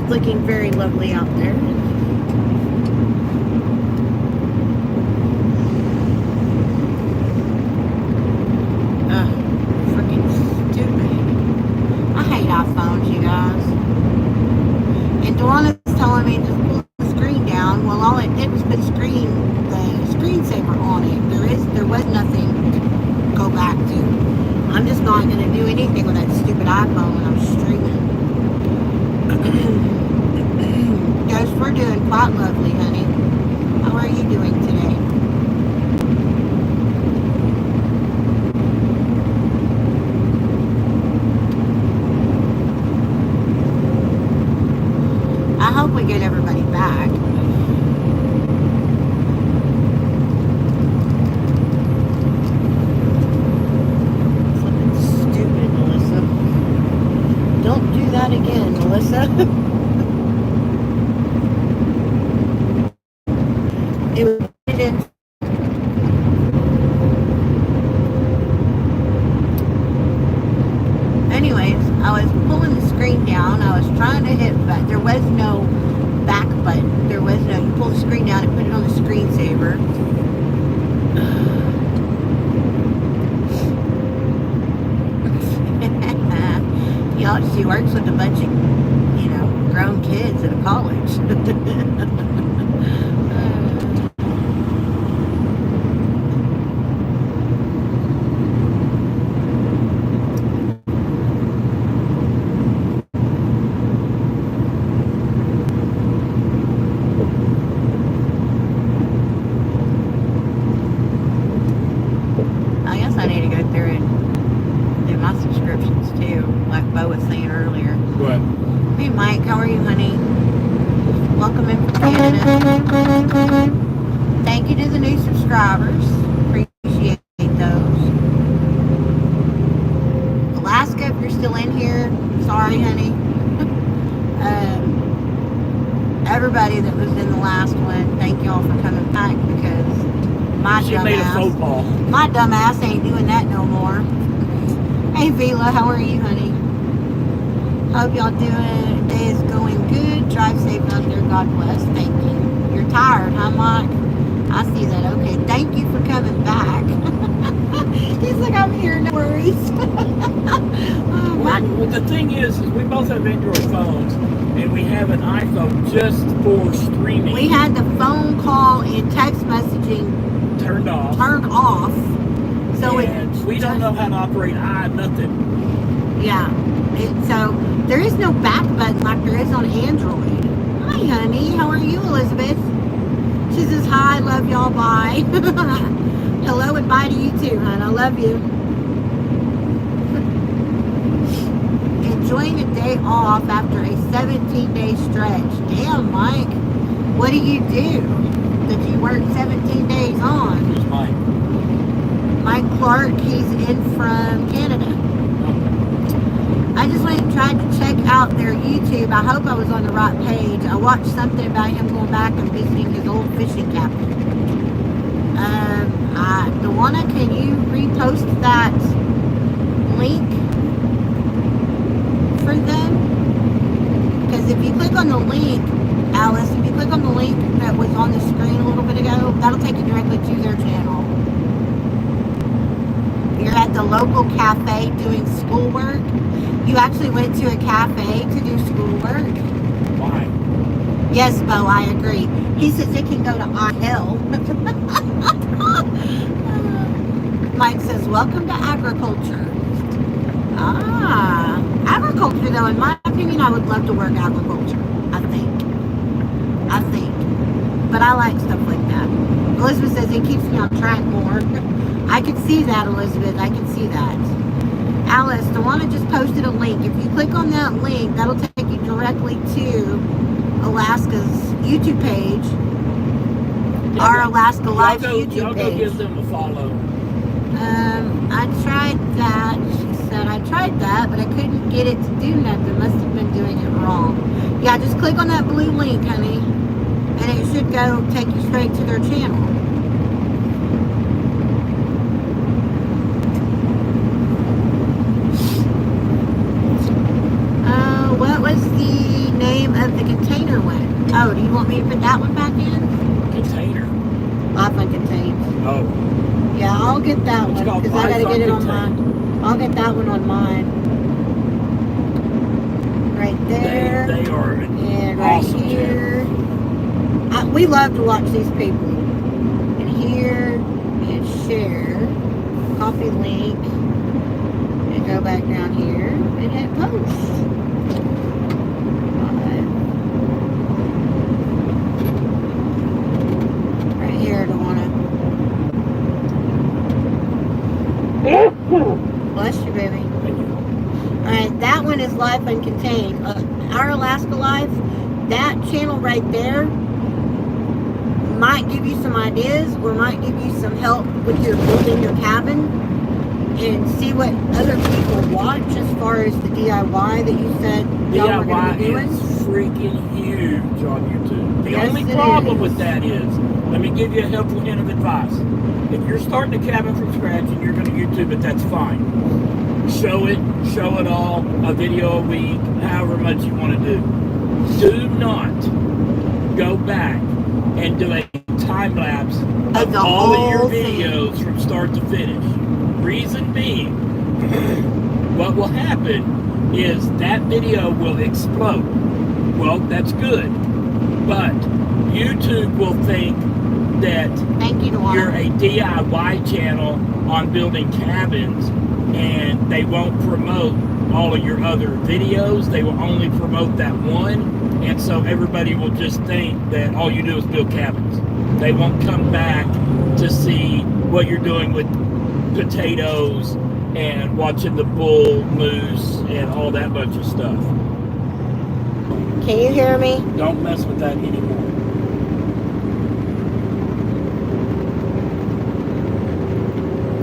looking very lovely out there. Freaking stupid. I hate iPhones, you guys. And Dawana's telling me to pull the screen down. Well, all it did was put the screensaver on it. There was nothing to go back to. I'm just not going to do anything with that stupid iPhone when I'm streaming. Guys, we're doing quite lovely, honey. How are you doing today? I hope we get everybody back. Something stupid, Melissa. Don't do that again, Melissa. It was anyways, I was pulling the screen down. I was trying to hit, but there was no back button. There was no, you pull the screen down and put it on the screensaver. Y'all, she works with a bunch of, grown kids at a college. Thank you to the new subscribers. Appreciate those. Alaska, if you're still in here, sorry, honey. Everybody that was in the last one, thank y'all for coming back because my dumbass ain't doing that no more. Hey, Vila, how are you, honey? Hope y'all doing. Day is going good. Drive safe out there. God bless. Thank you. You're tired, huh, Mike? I see that. Okay. Thank you for coming back. He's like, I'm here. No worries. Well, the thing is we both have Android phones, and we have an iPhone just for streaming. We had the phone call and text messaging turned off. So we don't know how to operate nothing. Yeah. So there is no back button like there is on Android. Hi, honey. How are you, Elizabeth? She says, hi, love y'all, bye. Hello and bye to you too, hon. I love you. Enjoying a day off after a 17-day stretch. Damn, Mike. What do you do that you work 17 days on? Who's Mike? Mike Clark. He's in from Canada. I just went and tried to check out their YouTube. I hope I was on the right page. I watched something about him going back and visiting his old fishing captain. Dawna, can you repost that link for them? Because if you click on the link, Alice, if you click on the link that was on the screen a little bit ago, that'll take you directly to their channel. You're at the local cafe doing schoolwork. You actually went to a cafe to do schoolwork. Why? Yes, Bo, I agree. He says it can go to hell. Mike says, welcome to agriculture. Agriculture, though, in my opinion, I would love to work agriculture. I think. But I like stuff like that. Elizabeth says it keeps me on track more. I can see that, Elizabeth. I can see that. Alice, Dawna just posted a link. If you click on that link, that'll take you directly to Alaska's YouTube page. Our Alaska Live YouTube page. Y'all go give them a follow. I tried that. She said I tried that, but I couldn't get it to do nothing. Must have been doing it wrong. Yeah, just click on that blue link, honey, and it should go take you straight to their channel. What was the name the container went. Oh, do you want me to put that one back in? Container. Lifeline contains. Oh. Yeah, I'll get that one because I gotta get it on mine. I'll get that one on mine. Right there. They are and awesome right here. We love to watch these people. And here, and share, copy link, and go back down here and hit post. Right here, Tawana. Bless you, baby. Alright, that one is Life Uncontained. Our Alaska Life, that channel right there might give you some ideas or might give you some help with your building your cabin and see what other people watch as far as the DIY that you said y'all were going to be doing. DIY is freaking huge on YouTube. The Yes, only problem with that is, let me give you a helpful hint of advice. If you're starting a cabin from scratch and you're going to YouTube it, that's fine. Show it all, a video a week, however much you want to do. Do not go back and do a time lapse of all of your videos from start to finish. Reason being, what will happen is that video will explode. Well, that's good, but YouTube will think that you're a DIY channel on building cabins, and they won't promote all of your other videos. They will only promote that one. And so everybody will just think that all you do is build cabins. They won't come back to see what you're doing with potatoes and watching the bull moose and all that bunch of stuff. Can you hear me? Don't mess with that anymore.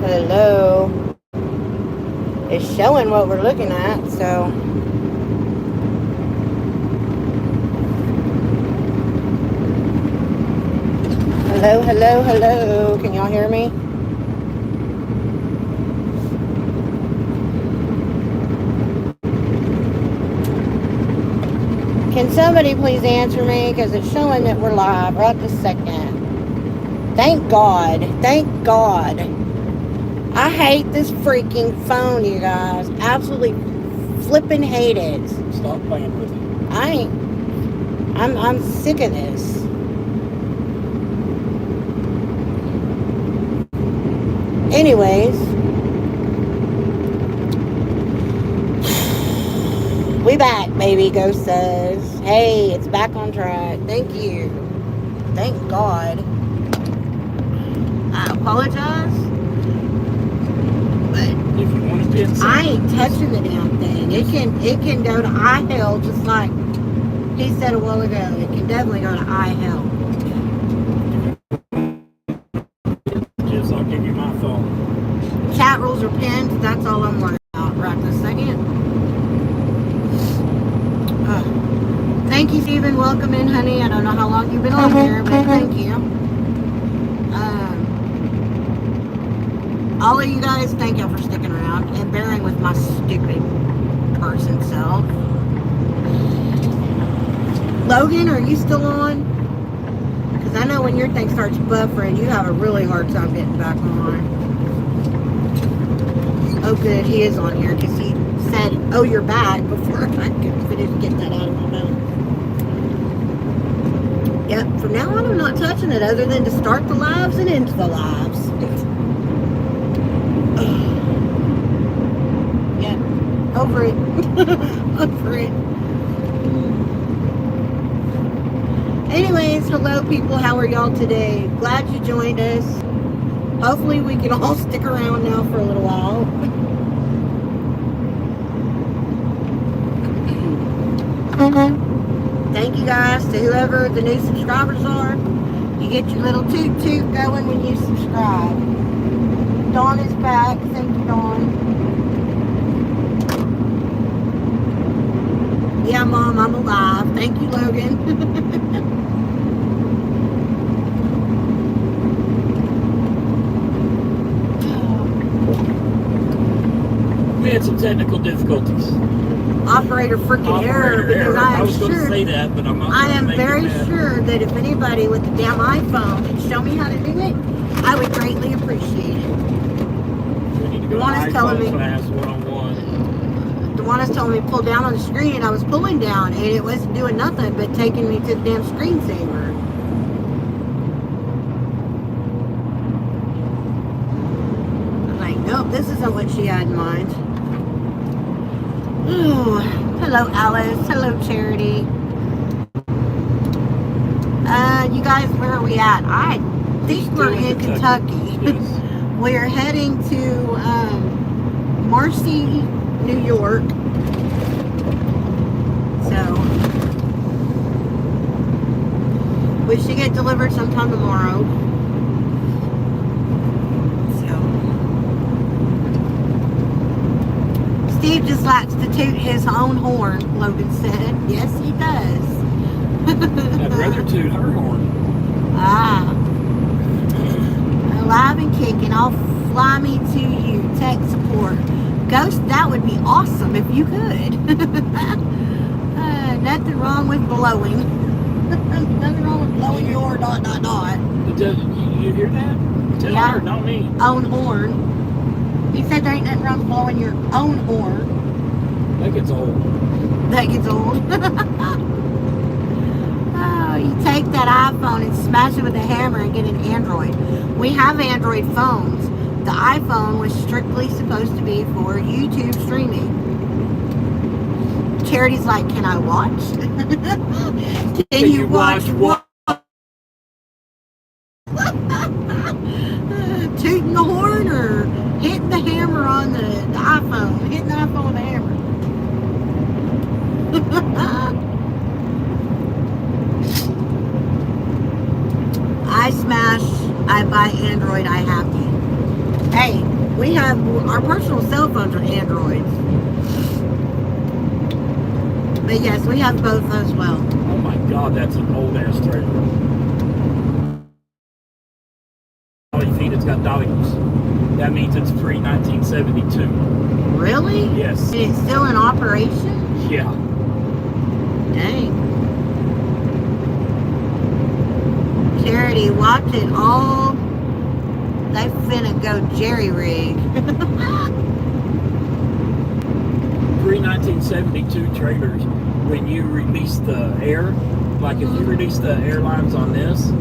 Hello. It's showing what we're looking at, so... Hello, hello, hello. Can y'all hear me? Can somebody please answer me? Because it's showing that we're live right this second. Thank God. Thank God. I hate this freaking phone, you guys. Absolutely flipping hate it. Stop playing with it. I'm sick of this. Anyways, we back, baby, Ghost says. Hey, it's back on track. Thank you. Thank God. I apologize. But if you want to be inside, I ain't touching the damn thing. It can go to iHell just like he said a while ago. It can definitely go to iHell. I'll give you my phone. Chat rules are pinned. That's all I'm worried about right this second. Thank you, Stephen. Welcome in, honey. I don't know how long you've been on here, but thank you. All of you guys, thank you for sticking around and bearing with my stupid person self. Logan, are you still on? Because I know when your thing starts buffering, you have a really hard time getting back on. Oh, good. He is on here because he said, oh, you're back before I could finish get that out of my mouth. Yep. From now on, I'm not touching it other than to start the lives and end the lives. Yeah. Over it. Over it. Anyways, hello people, how are y'all today? Glad you joined us. Hopefully we can all stick around now for a little while. Thank you guys to whoever the new subscribers are. You get your little toot toot going when you subscribe. Dawn is back. Thank you, Dawn. Yeah, Mom, I'm alive. Thank you, Logan. We had some technical difficulties. operator freaking error because I am was going to sure say that, but I'm not. I am very sure that if anybody with the damn iPhone could show me how to do it, I would greatly appreciate it. We need to go to class one-on-one. The one is telling me pull down on the screen, and I was pulling down, and it wasn't doing nothing but taking me to the damn screensaver. I was like, nope, this isn't what she had in mind. Ooh, hello, Alice. Hello, Charity. You guys, where are we at? I think we're in Kentucky. Yes. We're heading to Marcy, New York. So we should get delivered sometime tomorrow. So Steve just likes to toot his own horn, Logan said. Yes, he does. I'd rather toot her horn. Ah. Alive and kicking. I'll fly me to you. Tech support. Ghost, that would be awesome if you could. Nothing wrong with blowing. Nothing wrong with blowing your ... You hear that? Tell her, not me. Own horn. He said there ain't nothing wrong with blowing your own horn. That gets old. That gets old. Oh, you take that iPhone and smash it with a hammer and get an Android. We have Android phones. The iPhone was strictly supposed to be for YouTube streaming. Charity's like, can I watch? Can you watch what? Tooting the horn or hitting the hammer on the iPhone? Hitting the iPhone with a hammer. I smash, I buy Android, I have to. Hey, we have our personal cell phones are Androids. But yes, we have both as well. Oh my God, that's an old ass trailer. Dolly feet, it's got dollies. That means it's pre-1972. Really? Yes. And it's still in operation? Yeah. Dang. Charity, watch it all. They finna go jerry-rig. Pre-1972 trailers, when you release the air, like if you release the airlines on this,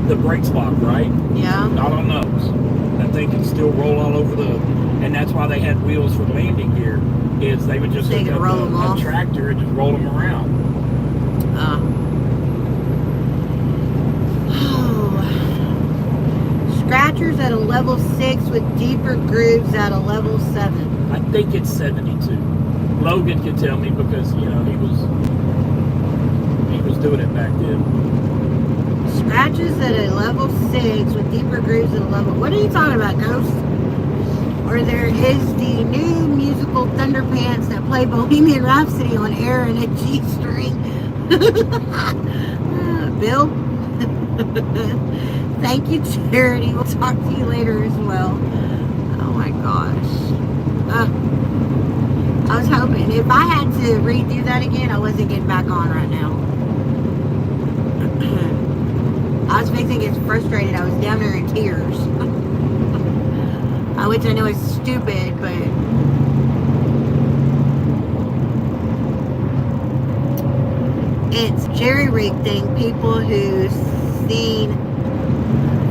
the brakes lock, right? Yeah. Not on those. That thing can still roll all over the, and that's why they had wheels for landing gear, is they would just hook up a tractor and just roll them around. Scratchers at a level 6 with deeper grooves at a level 7. I think it's 72. Logan can tell me because, you know, he was doing it back then. Scratches at a level 6 with deeper grooves at a level... What are you talking about, Ghost? Or there is the new musical Thunderpants that play Bohemian Rhapsody on air and a G-string. Bill? Thank you, Charity. We'll talk to you later as well. Oh my gosh. I was hoping if I had to redo that again, I wasn't getting back on right now. I was fixing to get frustrated. I was down there in tears. Which I know is stupid, but it's jerry-rig thing. People who've seen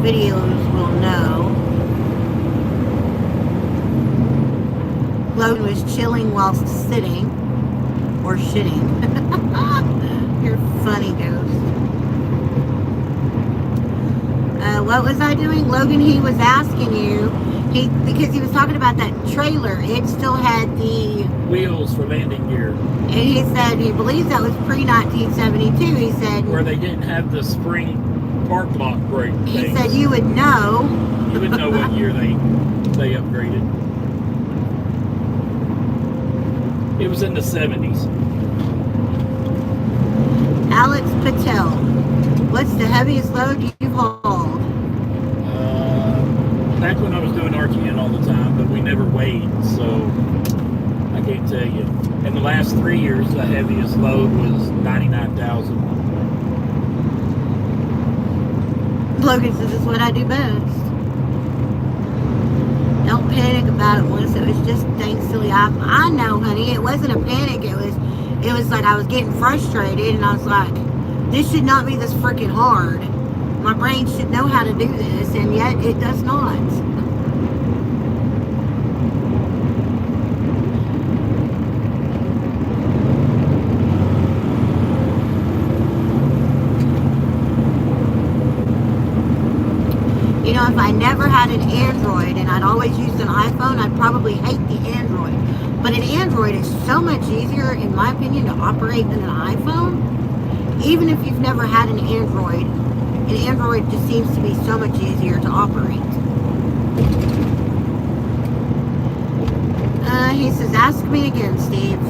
videos will know. Logan was chilling whilst sitting or shitting. You're funny, Ghost. What was I doing? Logan, he was asking you, because he was talking about that trailer. It still had the wheels for landing gear. And he said he believes that was pre-1972. He said where they didn't have the spring park lock brake things. He said you would know. You would know what year they upgraded. It was in the 70s. Alex Patel, what's the heaviest load you've hauled? Back when I was doing RTN all the time, but we never weighed, so I can't tell you. In the last 3 years, the heaviest load was 99,000. Logan says it's what I do best. Don't panic about it once. It was just dang silly. I know, honey. It wasn't a panic. It was like I was getting frustrated, and I was like, this should not be this freaking hard. My brain should know how to do this, and yet it does not. You know, if I never had an Android and I'd always used an iPhone, I'd probably hate the Android. But an Android is so much easier, in my opinion, to operate than an iPhone. Even if you've never had an Android just seems to be so much easier to operate. He says, ask me again, Steve.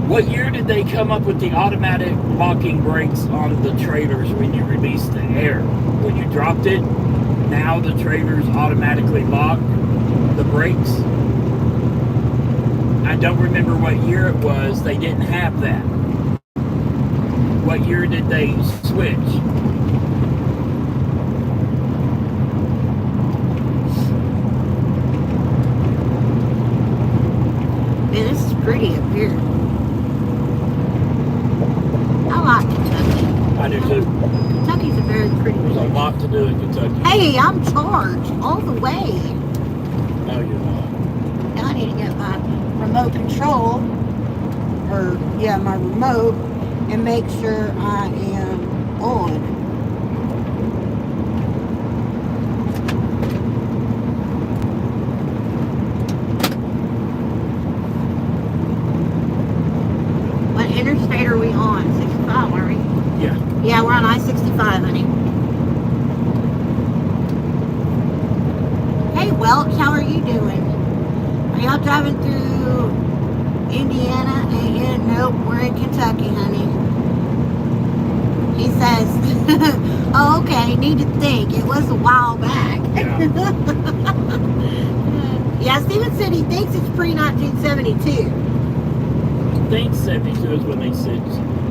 What year did they come up with the automatic locking brakes on the trailers when you released the air? When you dropped it, now the trailers automatically lock the brakes. I don't remember what year it was. They didn't have that. What year did they switch? Man, this is pretty up here. I like Kentucky. I do too. Kentucky's a very pretty place. There's a lot to do in Kentucky. Hey, I'm charged all the way. No, you're not. Now I need to get my remote control, my remote, and make sure I am on. What interstate are we on? 65, are we? Yeah. Yeah, we're on I-65, honey. Hey, Welch, how are you doing? Are y'all driving through Indiana? Nope, we're in Kentucky, honey. He says, oh, okay, need to think. It was a while back. Yeah. Yeah, Steven said he thinks it's pre-1972. I think 72 is when they said.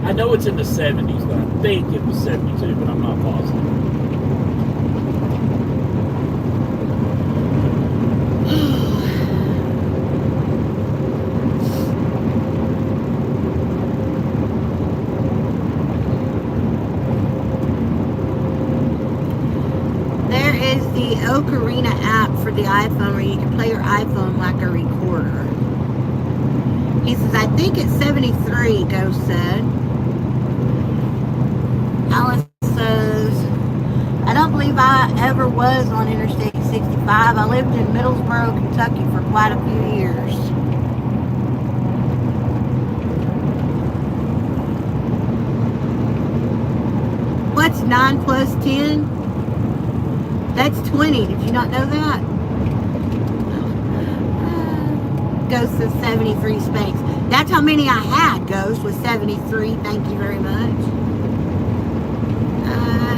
I know it's in the 70s, but I think it was 72, but I'm not positive. There is the Ocarina app for the iPhone where you can play your iPhone like a recorder. He says, I think it's 73, Ghost said. Alice says, I don't believe I ever was on Interstate 65. I lived in Middlesboro, Kentucky for quite a few years. What's 9 plus 10? That's 20. Did you not know that? Ghost says 73 Spanx. That's how many I had, Ghost, was 73. Thank you very much.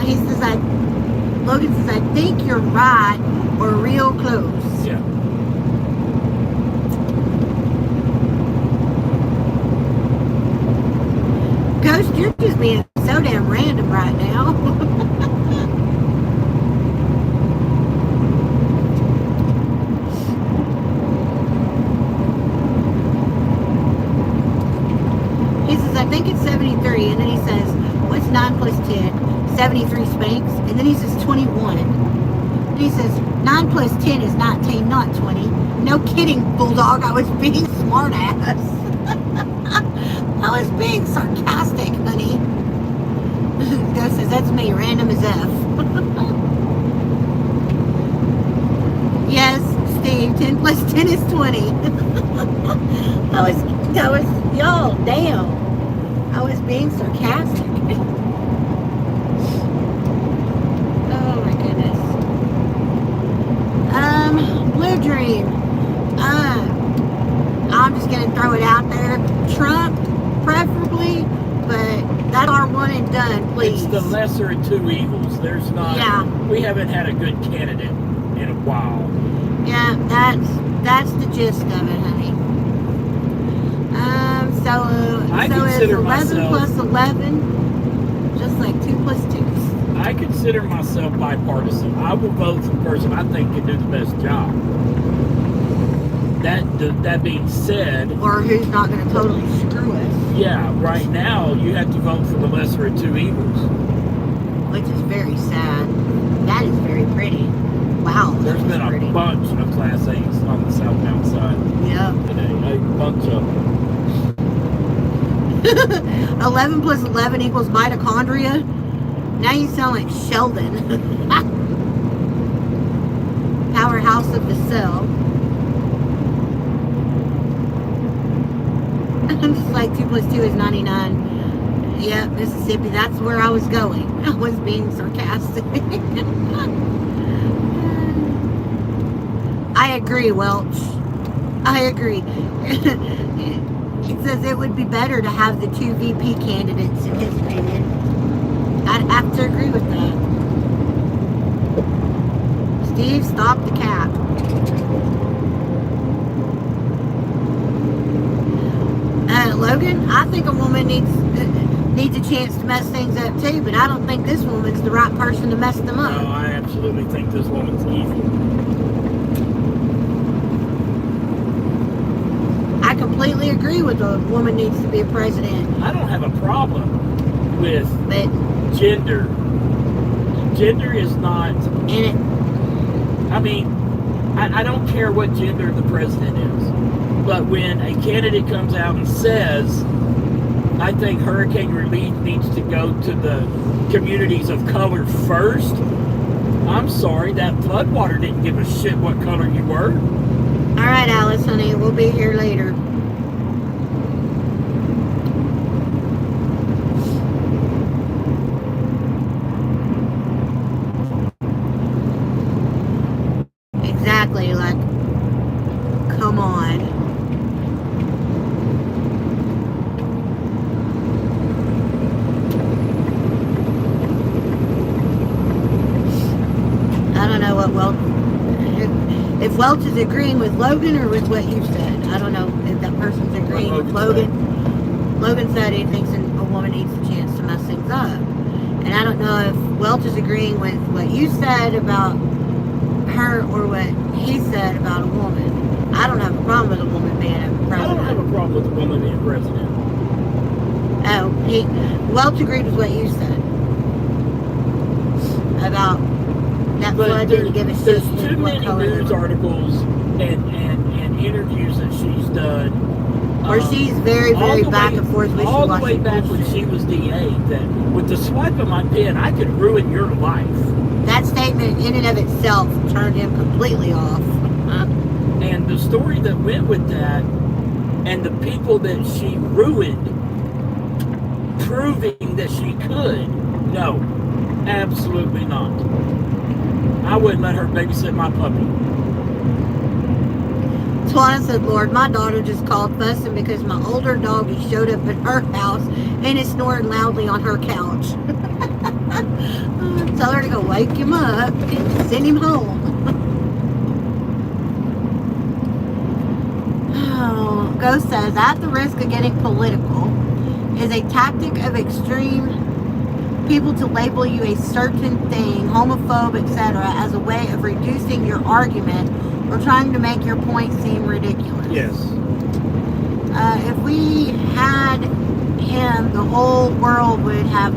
He says, Logan says, I think you're right, or real close. Yeah. Ghost, you're just being so damn random right now. He says, I think it's 73, and then he says, what's 9 plus 10? 73 Spanx, and then he says 21. And he says 9 plus 10 is 19, not 20. No kidding, Bulldog. I was being smart ass. I was being sarcastic, honey. Ghost says that's me, random as F. Yes, Steve. 10 plus 10 is 20. I was y'all. Damn. I was being sarcastic. Blue Dream. I'm just gonna throw it out there. Trump, preferably, but that's our one and done, please. It's the lesser of two evils. There's not. Yeah. We haven't had a good candidate in a while. Yeah, that's the gist of it, honey. I so it's consider 11 myself, plus 11, just like 2 plus 2. I consider myself bipartisan. I will vote for the person I think can do the best job. That being said, or who's not going to totally screw us. Yeah, right now you have to vote for the lesser of two evils, which is very sad. That is very pretty. Wow, there's been a bunch of Class 8s on the southbound side. Yep. Today, a bunch of them. 11 plus 11 equals mitochondria. Now you sound like Sheldon. Powerhouse of the cell. Just like 2 plus 2 is 99. Yep, Mississippi. That's where I was going. I was being sarcastic. I agree, Welch. I agree. It says it would be better to have the 2 VP candidates in his opinion. I'd have to agree with that. Steve, stop the cap. Logan, I think a woman needs a chance to mess things up too, but I don't think this woman's the right person to mess them up. No, I absolutely think this woman's evil. I completely agree with a woman needs to be a president. I don't have a problem with gender. Gender is not... I mean, I don't care what gender the president is. But when a candidate comes out and says, I think hurricane relief needs to go to the communities of color first, I'm sorry, that floodwater didn't give a shit what color you were. All right, Alice, honey, we'll be here later. Exactly, like, come on. I don't know what if Welch is agreeing with Logan or with what you said. I don't know if that person's agreeing with Logan. Logan said he thinks a woman needs a chance to mess things up. And I don't know if Welch is agreeing with what you said about her or what he said about a woman. I don't have a problem with a woman being a president. I don't have a problem with a woman being president. Oh, Welch agreed with what you said about that flood didn't give a shit. There's too many news articles and interviews that she's done. Where she's very back and forth with all the way back when she was DA, that with the swipe of my pen, I could ruin your life. That statement in and of itself turned him completely off. And the story that went with that, and the people that she ruined, proving that she could, no, absolutely not. I wouldn't let her babysit my puppy. Pawna said, Lord, my daughter just called fussing because my older doggy showed up at her house and is snoring loudly on her couch. Tell her to go wake him up and send him home. Oh, Ghost says, at the risk of getting political, is a tactic of extreme people to label you a certain thing, homophobe, etc., as a way of reducing your argument or trying to make your point seem ridiculous. Yes. If we had him, the whole world would have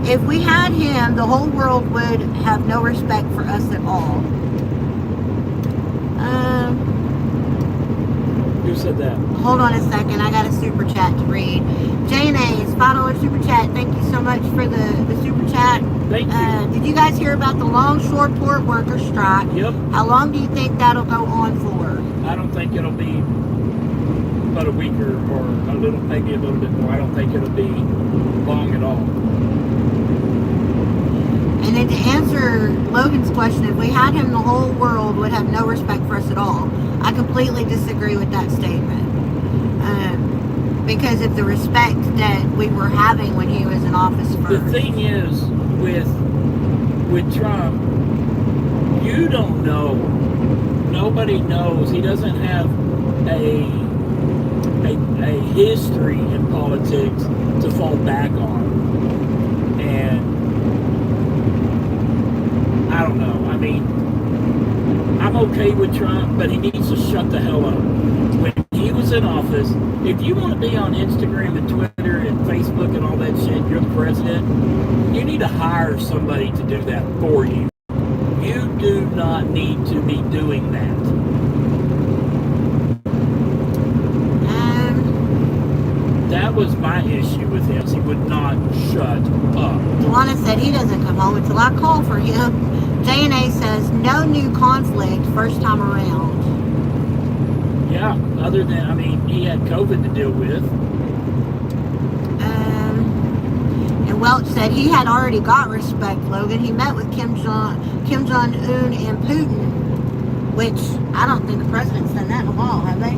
if we had him, the whole world would have no respect for us at all. Who said that? Hold on a second. I got a super chat to read. J&A's $5 super chat. Thank you so much for the super chat. Thank you. Did you guys hear about the longshore port worker strike? Yep. How long do you think that'll go on for? I don't think it'll be but a week or a little, maybe a little bit more. I don't think it'll be long at all. And then to answer Logan's question, if we had him, the whole world would have no respect for us at all. I completely disagree with that statement. Because of the respect that we were having when he was in office first. The thing is, with Trump, you don't know. Nobody knows. He doesn't have a a history in politics to fall back on. And I don't know. I mean, I'm okay with Trump, but he needs to shut the hell up. When he was in office, if you want to be on Instagram and Twitter and Facebook and all that shit, you're the president, you need to hire somebody to do that for you. You do not need to be doing that. That was my issue with him. He would not shut up. Luana said he doesn't come home until I call for him. J&A says no new conflict first time around. Yeah, other than, I mean, he had COVID to deal with. And Welch said he had already got respect, Logan. He met with Kim Jong-un and Putin, which I don't think the president's done that in a while, have they?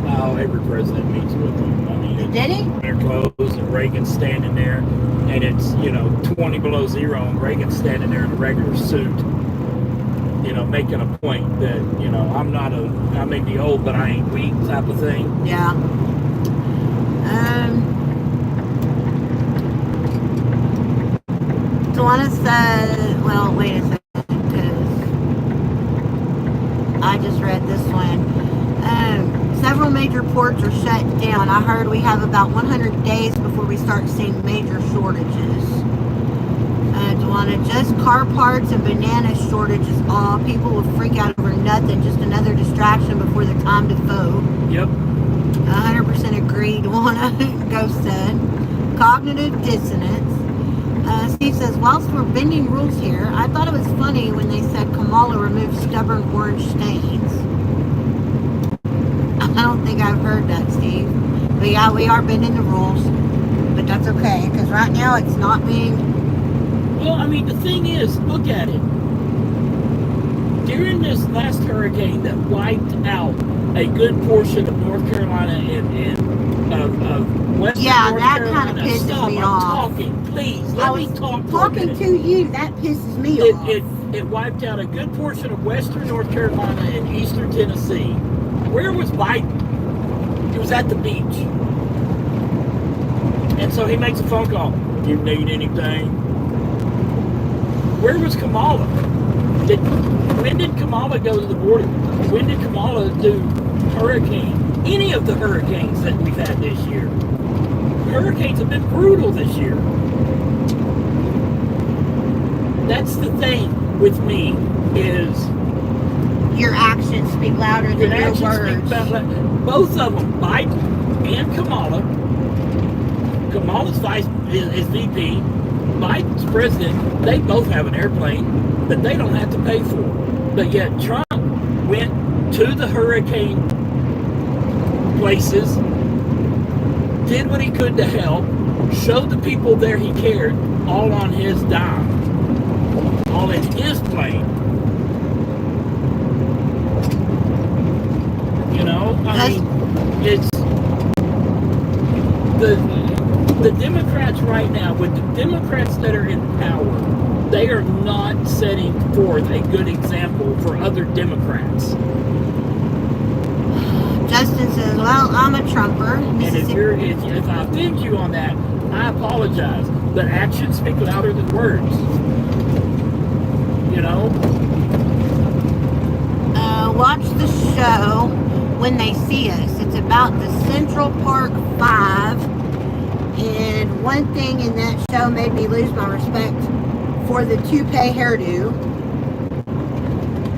Oh, every president meets with them. I mean, did he? Their clothes, and Reagan's standing there, and it's, 20 below zero, and Reagan's standing there in a regular suit, making a point that, I may be old, but I ain't weak type of thing. Yeah. Tawana said, well, wait a second, because I just read this one. Several major ports are shut down. I heard we have about 100 days before we start seeing major shortages. Tawana, just car parts and banana shortages. All people will freak out over nothing. Just another distraction before the time to vote. Yep. 100% agreed. Tawana, Ghost said. Cognitive dissonance. Steve says, whilst we're bending rules here, I thought it was funny when they said Kamala removed stubborn orange stains. I don't think I've heard that, Steve. But yeah, we are bending the rules. But that's okay, because right now it's not being... Well, I mean, the thing is, look at it. During this last hurricane that wiped out a good portion of North Carolina and of Western North Carolina. Kind of pisses me off. I'm talking, please. Let me talk. Talking to you, that pisses me off. It wiped out a good portion of Western North Carolina and Eastern Tennessee. Where was Biden? He was at the beach. And so he makes a phone call. You need anything? Where was Kamala? When did Kamala go to the border? When did Kamala do any of the hurricanes that we've had this year? Hurricanes have been brutal this year. That's the thing with me is... Your actions speak louder than your words. Both of them, Biden and Kamala. Kamala's is VP. Biden's president. They both have an airplane that they don't have to pay for. But yet Trump went to the hurricane places, did what he could to help, showed the people there he cared, all on his dime, all in his plane. I mean, it's the Democrats right now, with the Democrats that are in power, they are not setting forth a good example for other Democrats. Justin says, well, I'm a Trumper. And if I offend you on that, I apologize. But actions speak louder than words. Watch the show When They See Us. It's about the Central Park 5. And one thing in that show made me lose my respect for the toupee hairdo.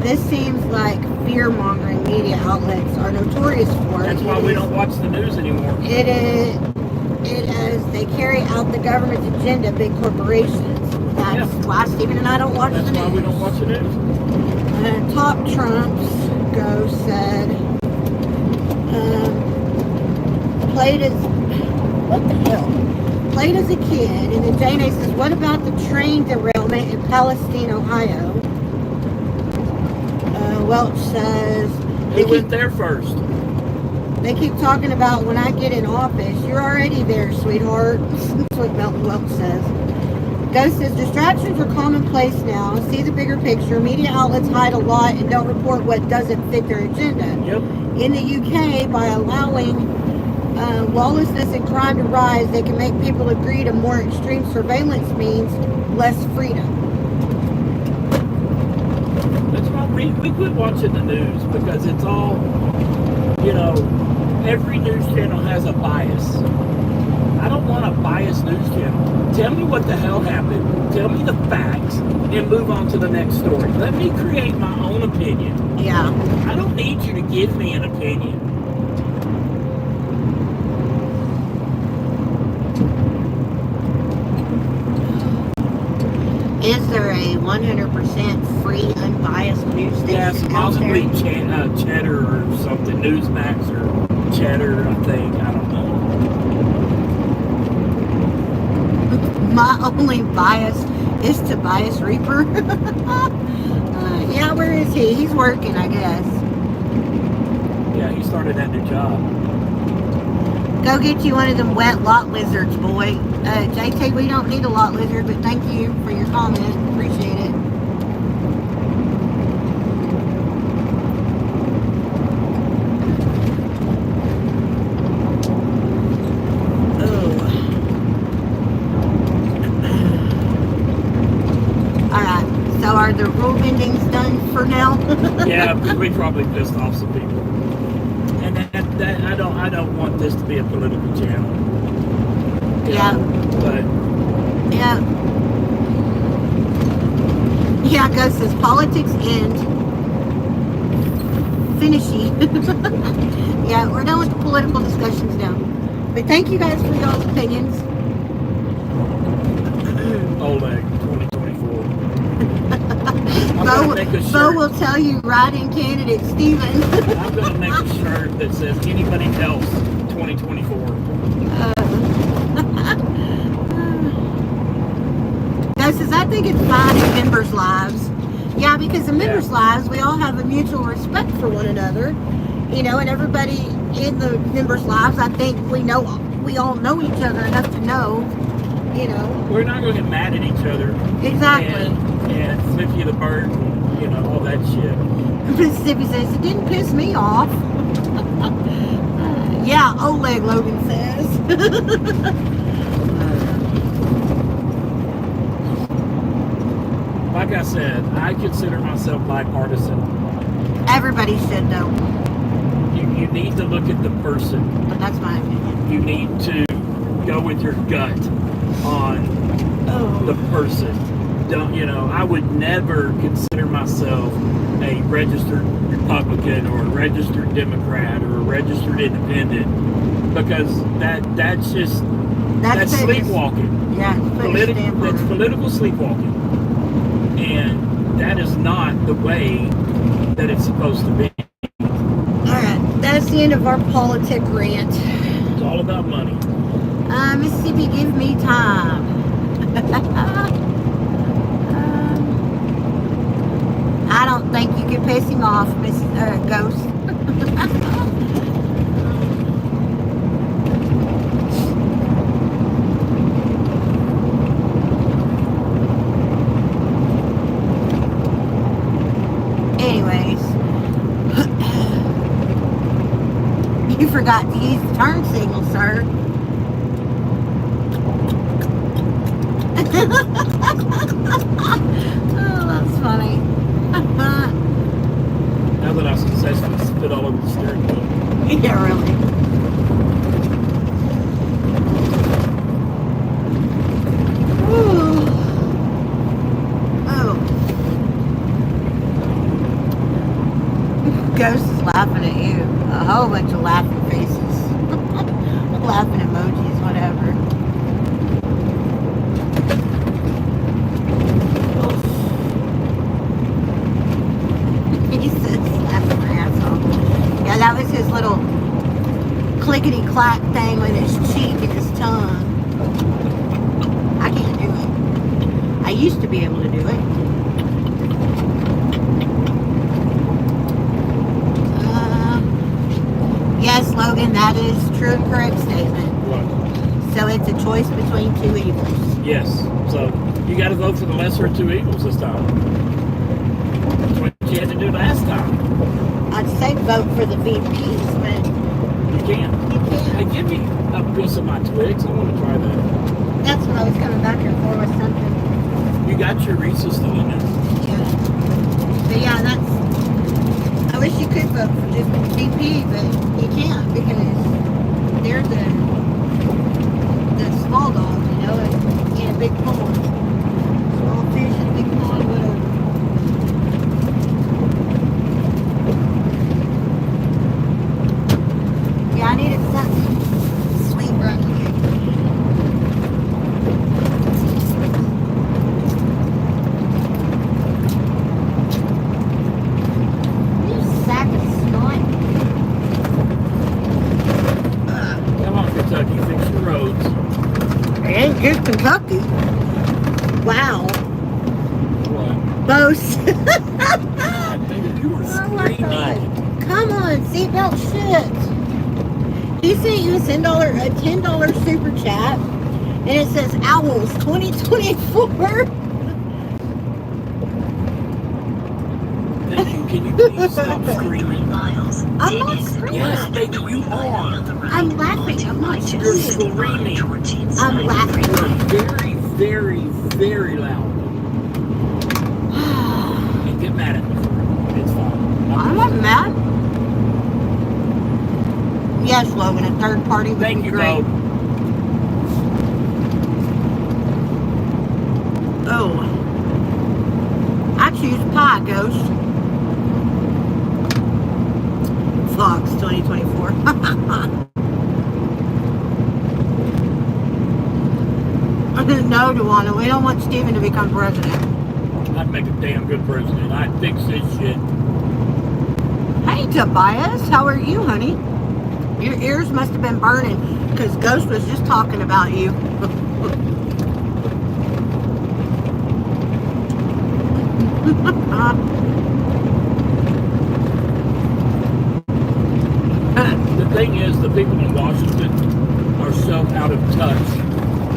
This seems like fear-mongering media outlets are notorious for. That's why we don't watch the news anymore. It is they carry out the government's agenda, big corporations. That's why Stephen and I don't watch the news. That's why we don't watch the news. Top Trumps Ghost said, played as a kid, and then Jane says, what about the train derailment in Palestine, Ohio? Welch says, Who went there first? They keep talking about when I get in office. You're already there, sweetheart. That's what Welch says. Ghost says, distractions are commonplace now. See the bigger picture. Media outlets hide a lot and don't report what doesn't fit their agenda. Yep. In the UK, by allowing lawlessness and crime to rise, they can make people agree to more extreme surveillance means less freedom. That's why we quit watching the news, because it's all, every news channel has a bias. I don't want a biased news channel. Tell me what the hell happened. Tell me the facts and move on to the next story. Let me create my own opinion. Yeah. I don't need you to give me an opinion. Is there a 100% free, unbiased news station Yes, possibly Cheddar or something, Newsmax or Cheddar, I think. I don't know. My only bias is Tobias Reaper. Yeah, where is he? He's working, I guess. Yeah, he started that new job. Go get you one of them wet lot lizards, boy. JT, we don't need a lot lizard, but thank you for your comment. Appreciate it. Alright, so are the rule bendings done for now? Yeah, because we probably pissed off some people. And that I don't want this to be a political channel. Yeah. But yeah. Yeah, Ghost says politics end. Finishy. Yeah, we're done with the political discussions now. But thank you guys for y'all's opinions. Oleg 2024. Bo will tell you write-in candidate Steven. I'm going to make a shirt that says anybody else 2024. Says, I think it's fine in members' lives. Yeah, because in members' lives, we all have a mutual respect for one another. And everybody in the members' lives, I think we all know each other enough to know, We're not going to get mad at each other. Exactly. And flip you the bird and, all that shit. Mississippi says, it didn't piss me off. Yeah, Oleg, Logan says. Like I said, I consider myself bipartisan. Everybody should, though. You need to look at the person. But that's my opinion. You need to go with your gut on the person. I would never consider myself a registered Republican or a registered Democrat or a registered Independent, because that's sleepwalking. Yeah, That's political sleepwalking. And that is not the way that it's supposed to be. Alright, that's the end of our politic rant. It's all about money. Mississippi, give me time. I don't think you can piss him off, Miss Ghost. Anyways, you forgot to use the turn signal, sir. Oh, that's funny. Now that I successfully spit all over the steering wheel. Yeah, really. Ooh. Oh. Ghost is laughing at you. A whole bunch of laughing faces. Laughing emojis, whatever. He says laughing my ass off. Yeah, that was his little clickety-clack thing with his cheek and his tongue. I can't do it. I used to be able to do it. Yes, Logan, that is true and correct statement. What? So it's a choice between two evils. Yes. So you got to vote for the lesser of two evils this time. That's what you had to do last time. I'd say vote for the VPs, but You can. You can. Hey, give me a piece of my Twix. I want to try that. That's what I was coming back here for, was something. You got your Reese's still in there? Yeah. But yeah, that's... I wish you could vote for just BP, but you can't because they're the small dogs, you know, and in a big pond. Small fish in a big pond, whatever. Yeah, I needed something sweet right here. You sack of snot. Come on, Kentucky, fix your roads. And good Kentucky. Wow. What? Both. Baby, you were Oh my God. screaming. Come on, seatbelt shit. He sent you a $10 super chat, and it says Owls 2024. Thank you. Can you please stop screaming? I'm not screaming. Yes, baby, you are. I'm laughing. I'm not You're screaming. screaming. I'm laughing. You're very, very, very loud. And get mad at me. It's fine. I'm not mad. Yes, Logan, a third party would Thank be you, great. Bo. Oh. I choose pie, Ghost. Fox 2024. No, Dewana, we don't want Steven to become president. I'd make a damn good president. I'd fix this shit. Hey, Tobias, how are you, honey? Your ears must have been burning because Ghost was just talking about you. The thing is, the people in Washington are so out of touch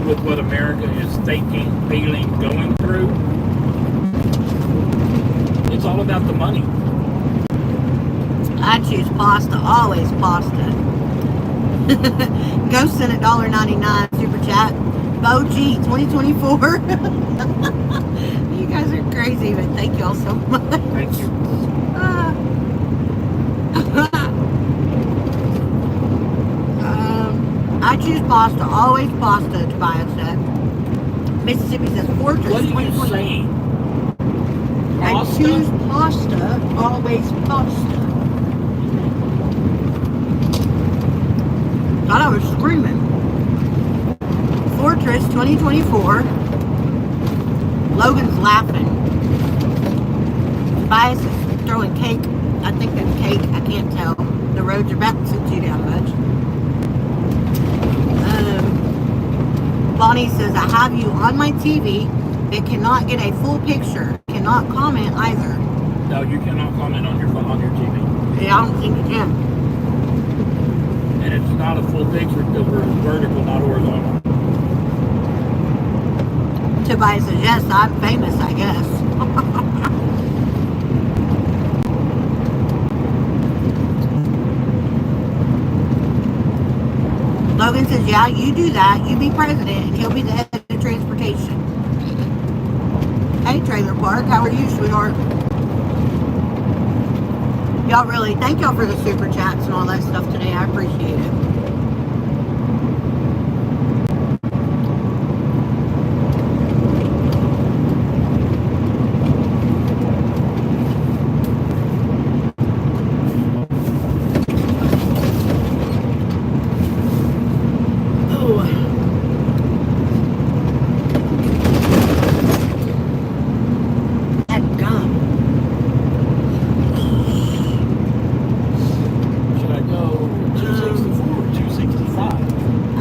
with what America is thinking, feeling, going through. It's all about the money. I choose pasta, always pasta. Ghost sent $1.99 super chat. Bo G 2024. You guys are crazy, but thank y'all so much. Thank you. I choose pasta, always pasta, Tobias said. Mississippi says Fortress What are you 2020. saying? I Pasta? choose pasta, always pasta. Thought I was screaming. Fortress 2024. Logan's laughing. Tobias is throwing cake. I think that's cake. I can't tell. The roads are bouncing too damn much. Bonnie says, I have you on my TV, but cannot get a full picture. Cannot comment either. No, you cannot comment on your TV. Yeah, I don't think you can. And it's not a full picture because we're vertical, not horizontal. Tobias says, yes, I'm famous, I guess. Logan says, yeah, you do that. You be president, and he'll be the head of transportation. Hey, Trailer Park, how are you, sweetheart? Y'all really, thank y'all for the super chats and all that stuff today. I appreciate it.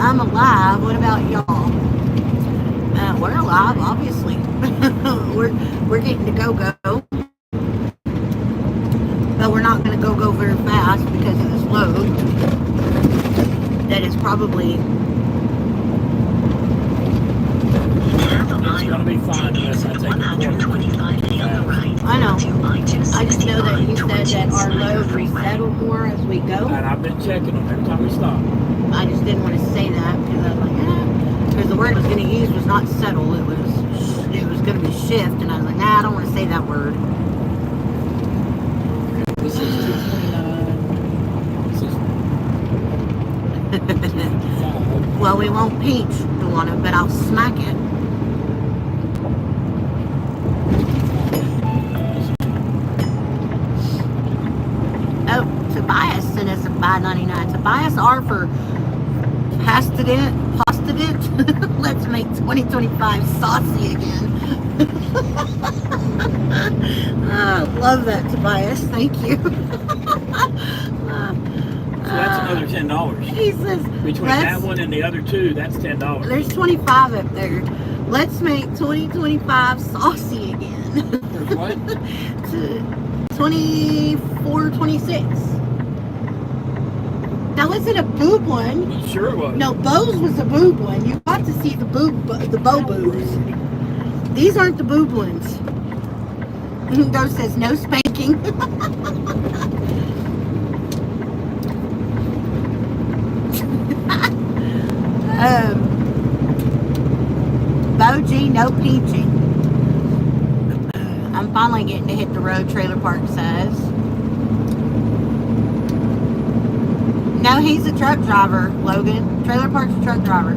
I'm alive. What about y'all? We're alive, obviously. we're getting to go, but we're not going to go very fast because of this load. That is probably. It's going to be fine unless I take a corner. I know. I I just know that you said that our load resettled more as we go. And I've been checking them every time we stop. I just didn't want to say that because I was like, because the word I was going to use was not settle. It was going to be shift, and I was like, nah, I don't want to say that word. This is 229. Well, we won't peach, Pawna, but I'll smack it. Oh, Tobias sent us a $5.99. Tobias R for pasted it. Let's make 2025 saucy again. Love that, Tobias. Thank you. So that's another $10. He says between that one and the other two, that's $10. There's 25 up there. Let's make 2025 saucy again. There's what? 24, 26. Now was it a boob one? Sure it was. No, Bo's was a boob one. You got to see the bow boobs. These aren't the boob ones. Go says no spanking. Boji, no peaching. I'm finally getting to hit the road, Trailer Park says. No, he's a truck driver, Logan. Trailer Park's a truck driver.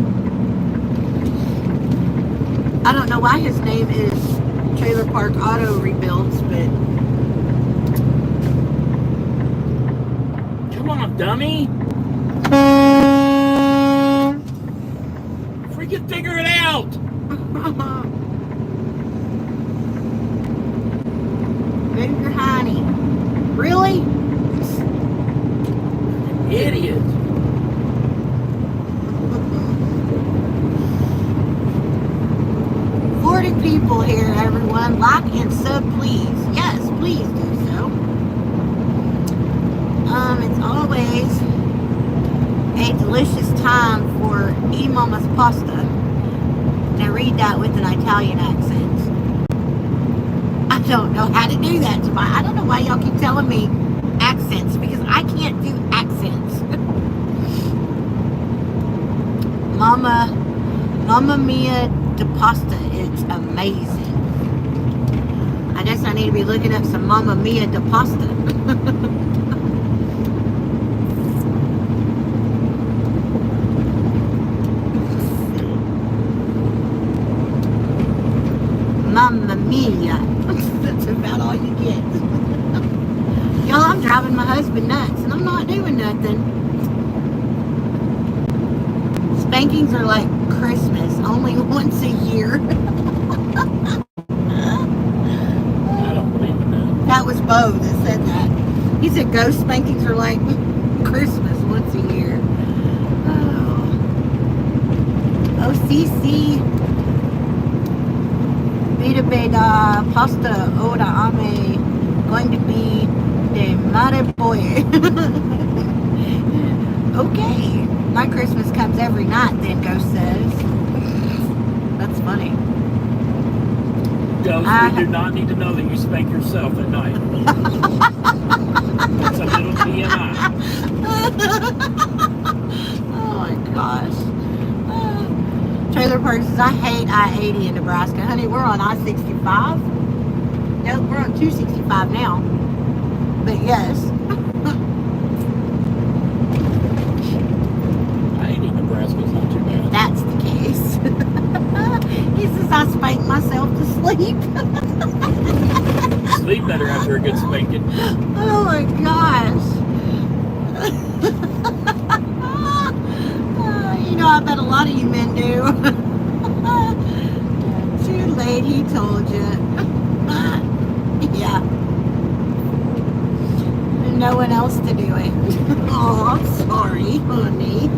I don't know why his name is Trailer Park Auto Rebuilds, but... Come on, dummy. Freaking figure it out. Move your hiney. Really? Idiot. People here, everyone. Like and sub, please. Yes, please do so. It's always a delicious time for mama's pasta. Now read that with an Italian accent. I don't know how to do that. I don't know why y'all keep telling me accents, because I can't do accents. Mamma mia de pasta. It's amazing. I guess I need to be looking up some Mamma Mia de pasta. Mamma Mia. That's about all you get. Y'all, I'm driving my husband nuts and I'm not doing nothing. Spankings are like Christmas, only once a year. I don't believe in that. That was Bo that said that. He said ghost spankings are like Christmas once a year. Oh. OCC. Vita beda pasta ora ame. Going to be the mare boy. Okay. My Christmas comes every night, then Ghost says. That's funny. Ghost, we do not need to know that you spank yourself at night. That's a little TMI. Oh my gosh. Trailer Park says, I hate I-80 in Nebraska. Honey, we're on I-65. No, we're on 265 now. But yes. Nebraska's not too bad. That's the case. He says I spank myself to sleep. Sleep better after a good spanking. Oh my gosh. You know, I bet a lot of you men do. Too late, he told you. Yeah. No one else to do it. Oh, I'm sorry, honey.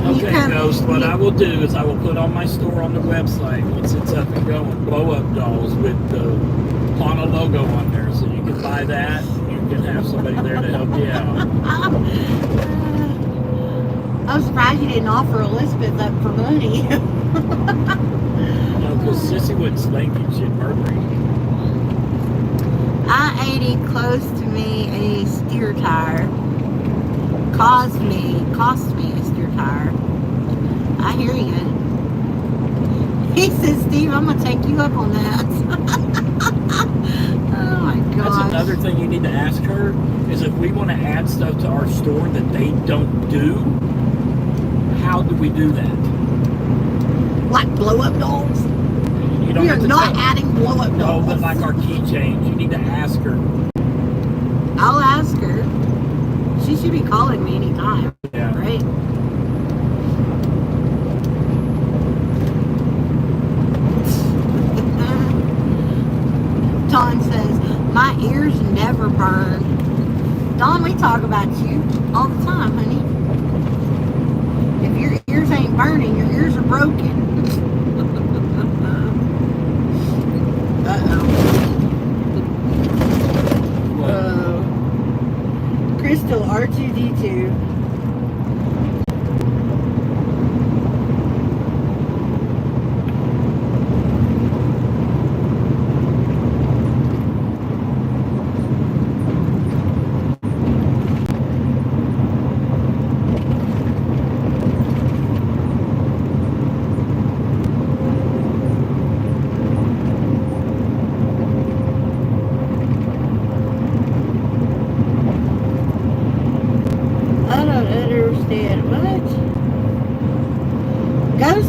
Okay, Ghost, what I will do is I will put on my store on the website once it's up and going, blow-up dolls with the Pawna logo on there, so you can buy that. You can have somebody there to help you out. I'm surprised you didn't offer Elizabeth up for money. Okay, Sissy wouldn't spank you, she'd murder you. I-80 close to me a steer tire. Cost me a steer tire. I hear you. He says, Steve, I'm gonna take you up on that. Oh my gosh. That's another thing you need to ask her, is if we want to add stuff to our store that they don't do, how do we do that? Like blow up dolls? You don't We have are to not tell- adding blow up No, dolls. but like our keychains, you need to ask her. I'll ask her. She should be calling me anytime. Yeah. Right? Dawn says, my ears never burn. Dawn, we talk about you all the time, honey. If your ears ain't burning, your ears are broken. What? Crystal R2D2.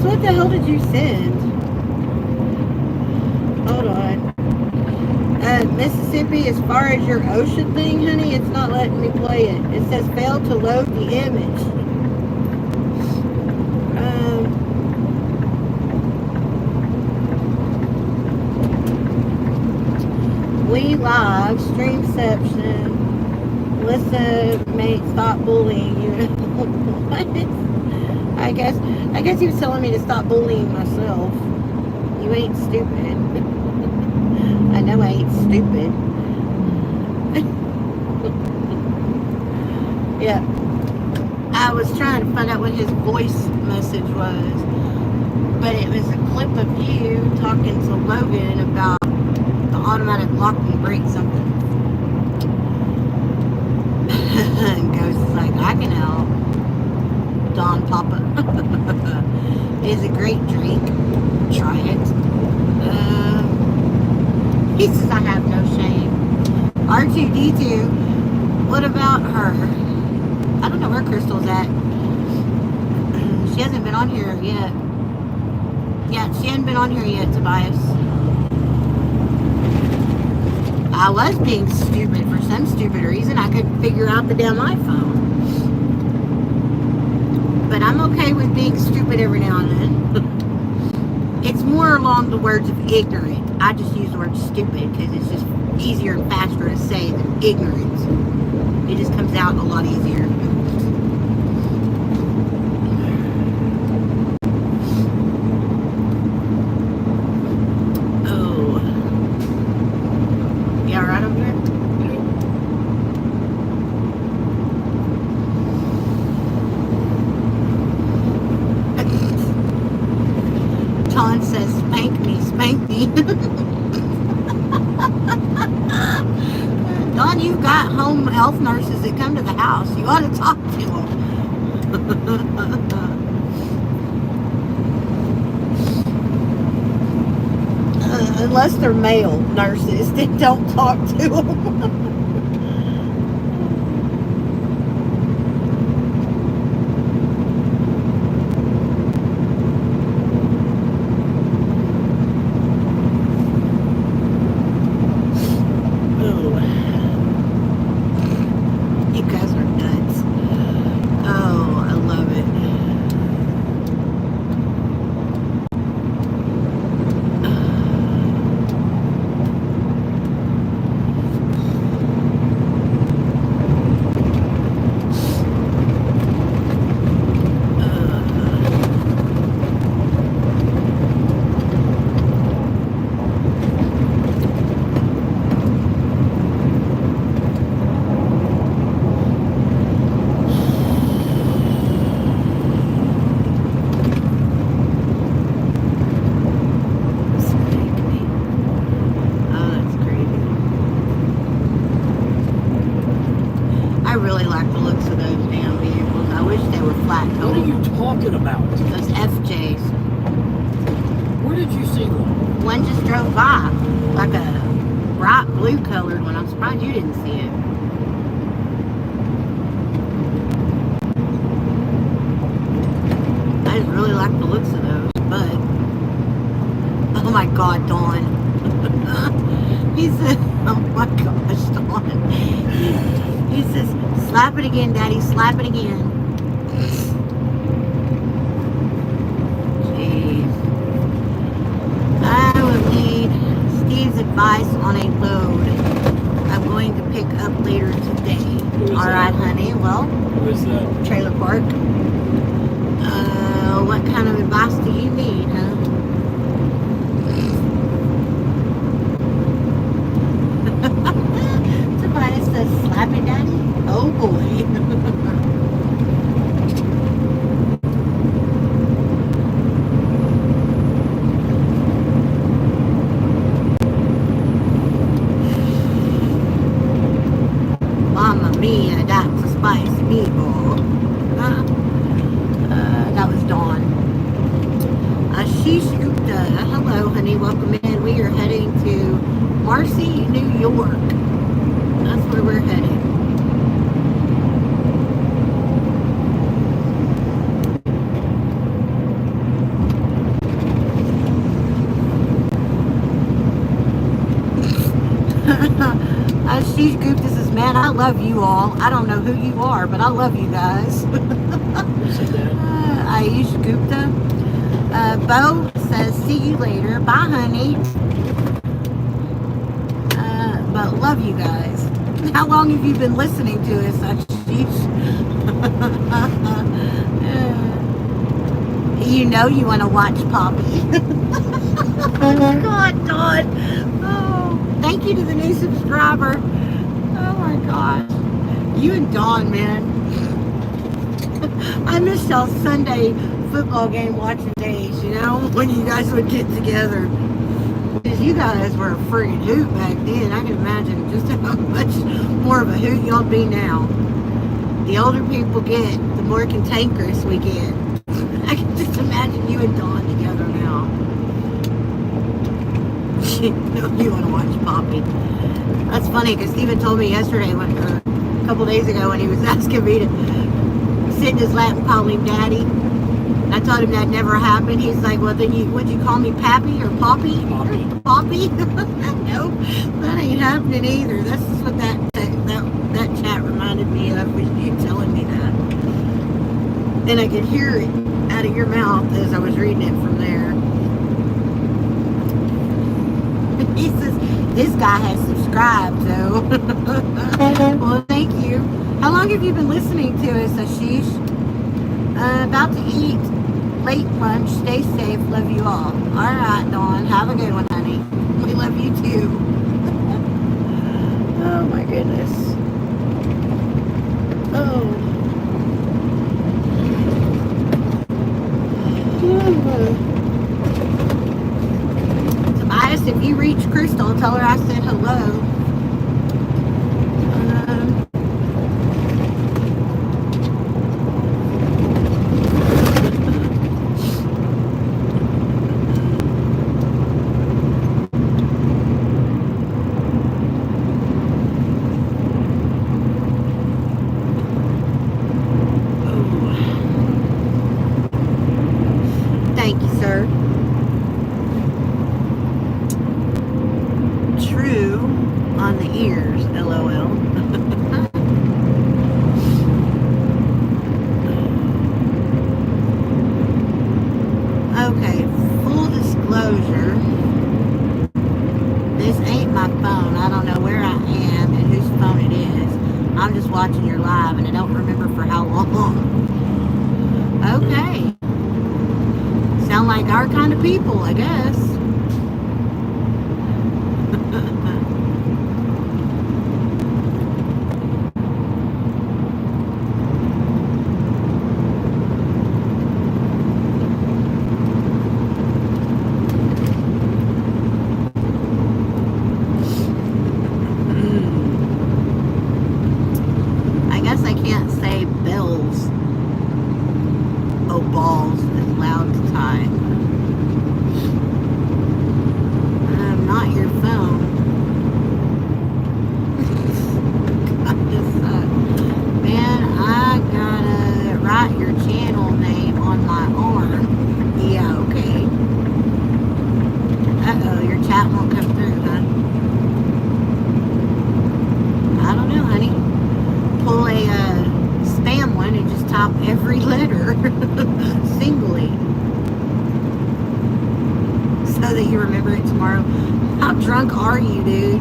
What the hell did you send? Hold on. Mississippi, as far as your ocean thing, honey, it's not letting me play it. It says failed to load the image. We live, streamception. Melissa, mate, stop bullying you. What? I guess he was telling me to stop bullying myself. You ain't stupid. I know I ain't stupid. Yeah. I was trying to find out what his voice message was, but it was a clip of you talking to Logan about the automatic lock and brake something. And Ghost is like, I can help. Don Papa. It is a great drink. Try it. He says I have no shame. R2D2. What about her? I don't know where Crystal's at. She hasn't been on here yet. Yeah, she hasn't been on here yet, Tobias. I was being stupid for some stupid reason. I couldn't figure out the damn iPhone. But I'm okay with being stupid every now and then. It's more along the words of ignorant. I just use the word stupid because it's just easier and faster to say than ignorant. It just comes out a lot easier. Oh. Yeah, right over there? John says, spank me, spank me. Don, you've got home health nurses that come to the house. You ought to talk to them. Unless they're male nurses, then don't talk to them. surprised you didn't see it. I just really like the looks of those, but oh my God, Dawn. He said, oh my gosh, Dawn. He says, slap it again, Daddy, slap it again. Jeez. I would need Steve's advice on a load I'm going to pick up later today. Alright, honey. Well, trailer park. What kind of advice do you need, huh? Tobias says, slap it, Daddy? Oh boy. Mamma mia, that's a spicy meatball. That was Dawn. Ashish Gupta, hello, honey, welcome in. We are heading to Marcy, New York. That's where we're headed. Ashish Gupta says, man, I love you all. I don't know who you are, but I love you guys. Ayush Gupta. Bo says, see you later. Bye, honey. But love you guys. How long have you been listening to us, Ashish? You know you want to watch Poppy. Oh my God, Dawn. Oh, thank you to the new subscriber. Oh my gosh. You and Dawn, man. I missed y'all Sunday football game watching days, you know, when you guys would get together. Because you guys were a friggin' hoot back then. I can imagine just how much more of a hoot y'all be now. The older people get, the more cantankerous we get. I can just imagine you and Dawn together now. You want to watch Poppy. That's funny because Steven told me yesterday, or a couple days ago, when he was asking me to sit in his lap and call him Daddy. I told him that never happened. He's like, well, then would you call me Pappy or Poppy? Poppy? Nope, that ain't happening either. This is what that chat reminded me of, was you telling me that. And I could hear it out of your mouth as I was reading it from there. He says, this guy has subscribed, so. Well, thank you. How long have you been listening to us, Ashish? About to eat late lunch. Stay safe. Love you all. All right, Dawn. Have a good one, honey. We love you too. Oh my goodness. Oh. Tobias, if you reach Crystal, tell her I said hello. Watching your live and I don't remember for how long. Okay. Sound like our kind of people, I guess. you remember it tomorrow. How drunk are you, dude?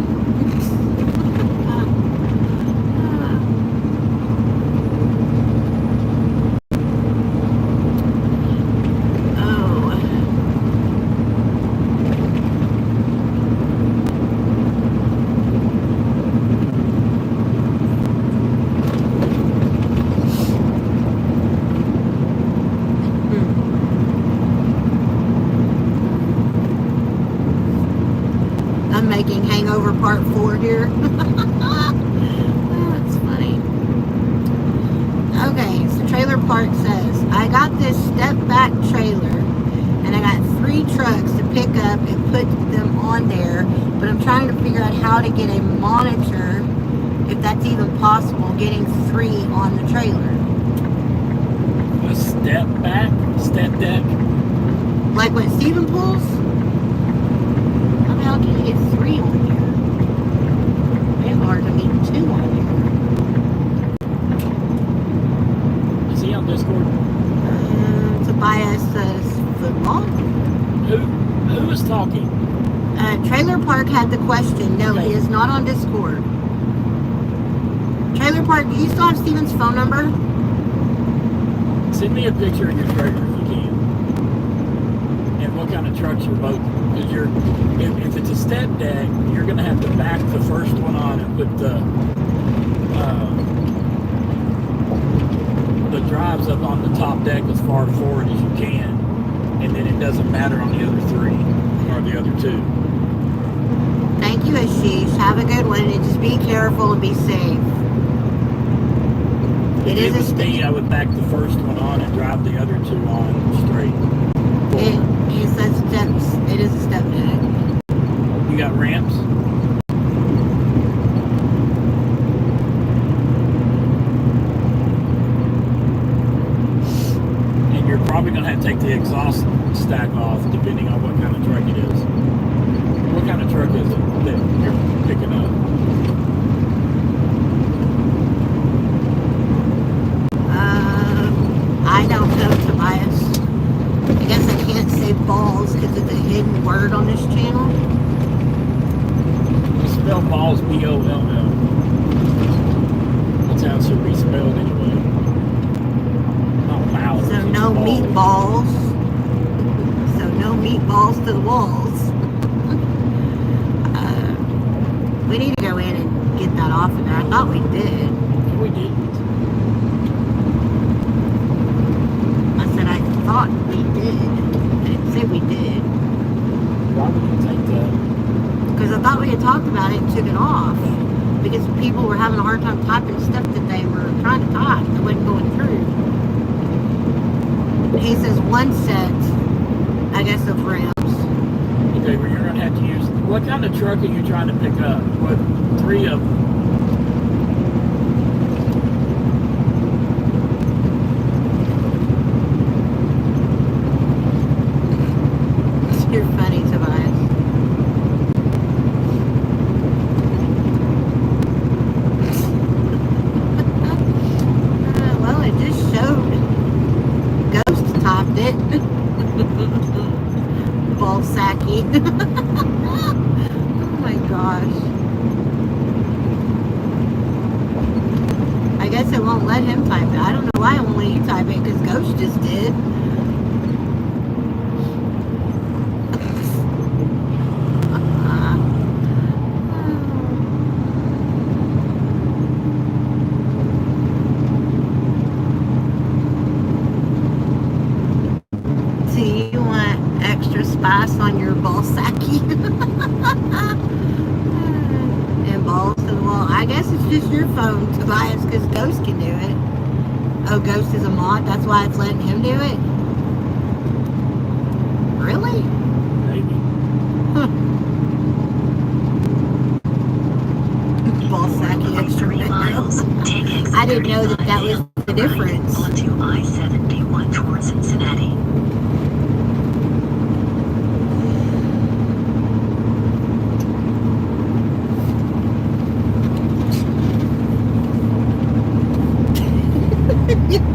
Making Hangover Part 4 here. Oh, that's funny. Okay, so Trailer Park says, I got this step back trailer and I got 3 trucks to pick up and put them on there, but I'm trying to figure out how to get a monitor, if that's even possible, getting 3 on the trailer. A step back? Step deck? Like what Steven pulls? How can you get 3 on here? It's hard to meet 2 on here. Is he on Discord? Tobias says football. Who was talking? Trailer Park had the question. No, Okay. He is not on Discord. Trailer Park, do you still have Steven's phone number? Send me a picture of your trailer if you can. And what kind of trucks you're both. Because if it's a step deck, you're going to have to back the first one on and put the drives up on the top deck as far forward as you can, and then it doesn't matter on the other 3 or the other 2. Thank you, Ashish. Have a good one, and just be careful and be safe. If it was me, I would back the first one on and drive the other 2 on straight. It says steps. It is a step deck. You got ramps? And you're probably going to have to take the exhaust stack off depending on what kind of truck it is. What kind of truck is it that you're picking up? I don't know, Tobias. I guess I can't say balls because it's a hidden word on this channel. You spell balls B-O-L-L. That's how it should be spelled anyway. Not mouths. So no balls. meatballs. So no meatballs to the walls. We need to go in and get that off of there. I thought we did. We didn't. I said I thought we did. I didn't say we did. Why would you take that? Because I thought we had talked about it and took it off. Because people were having a hard time typing stuff that they were trying to type that wasn't going through. He says 1 set, I guess, of rims. Okay, well, you're going to have to use... What kind of truck are you trying to pick up? What, 3 of them? You're funny, Tobias. Well, it just showed. Ghost topped it. Ball sacky. Oh my gosh. I guess it won't let him type it. I don't know why it won't let you type it, because Ghost just did. Spice on your ball sacky. And balls to the wall. I guess it's just your phone, Tobias, because Ghost can do it. Oh, Ghost is a mod? That's why it's letting him do it? Really? Maybe. Huh. Ball sacky extra miles. I didn't know that was the difference. Onto I-71 towards Cincinnati.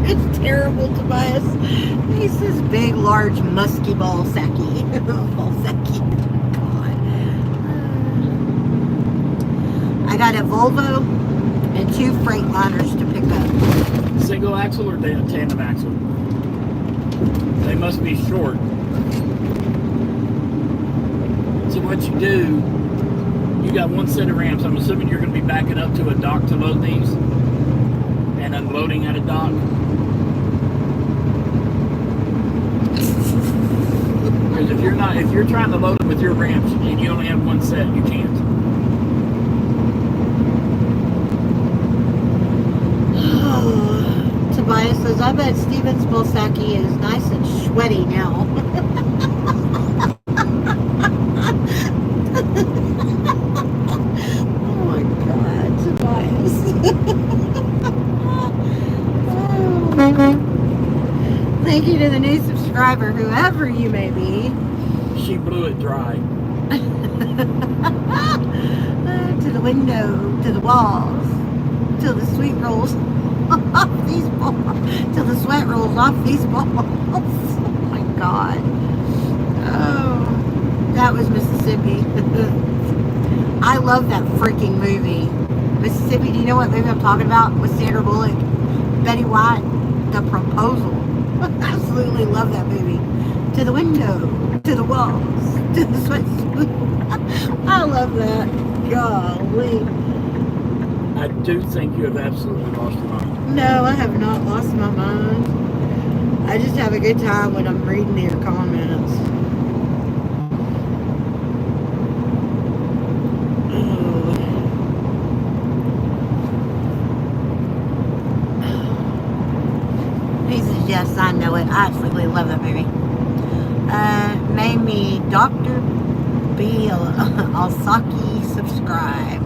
It's terrible, Tobias. He says big, large, musky ball sacky. Ball sacky. I got a Volvo and 2 Freightliners to pick up. Single axle or tandem axle? They must be short. So what you do, you got one set of ramps. I'm assuming you're going to be backing up to a dock to load these and unloading at a dock. Because if you're trying to load them with your ramps and you only have one set, you can't. Tobias says, I bet Steven Spolsacki is nice and sweaty now. Oh my God, Tobias. Thank you to the new subscriber, whoever you may be. She blew it dry. To the window, to the walls, till the sweat rolls off these balls, till the sweat rolls off these balls. Oh my God. Oh, that was Mississippi. I love that freaking movie. Mississippi, do you know what movie I'm talking about? With Sandra Bullock, Betty White, The Proposal. Absolutely love that movie. To the window, to the walls, to the sweat. I love that. Golly. I do think you have absolutely lost your mind. No, I have not lost my mind. I just have a good time when I'm reading your comments. He says, yes, I know it. I absolutely love that movie. Made me Dr. B. Alsaki subscribe.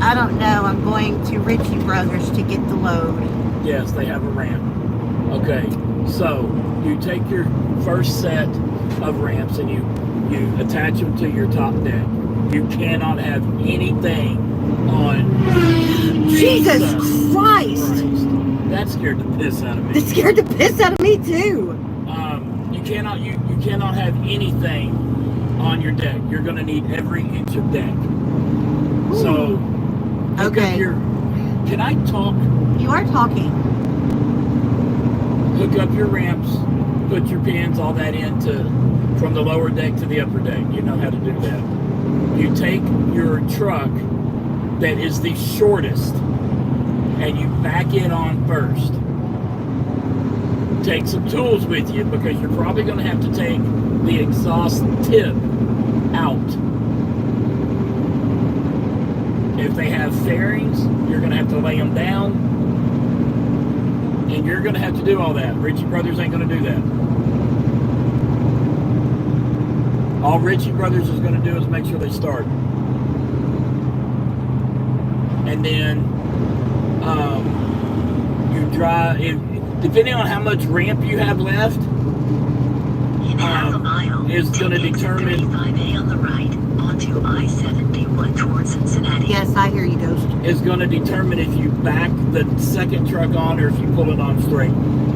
I don't know. I'm going to Ritchie Brothers to get the load. Yes, they have a ramp. Okay, so you take your first set of ramps and you attach them to your top deck. You cannot have anything on. Jesus Christ! That scared the piss out of me. It scared the piss out of me too. You cannot have anything on your deck. You're going to need every inch of deck. Ooh. So, okay. Can I talk? You are talking. Hook up your ramps, put your pins, all that from the lower deck to the upper deck. You know how to do that. You take your truck that is the shortest and you back it on first. Take some tools with you because you're probably going to have to take the exhaust tip out. If they have fairings, you're going to have to lay them down, and you're going to have to do all that. Ritchie Brothers ain't going to do that. All Ritchie Brothers is going to do is make sure they start. And then you drive, depending on how much ramp you have left, in half a mile, is going to determine. 35A on the right onto I-71 towards Cincinnati. Yes, I hear you, Ghost. Is going to determine if you back the second truck on or if you pull it on straight.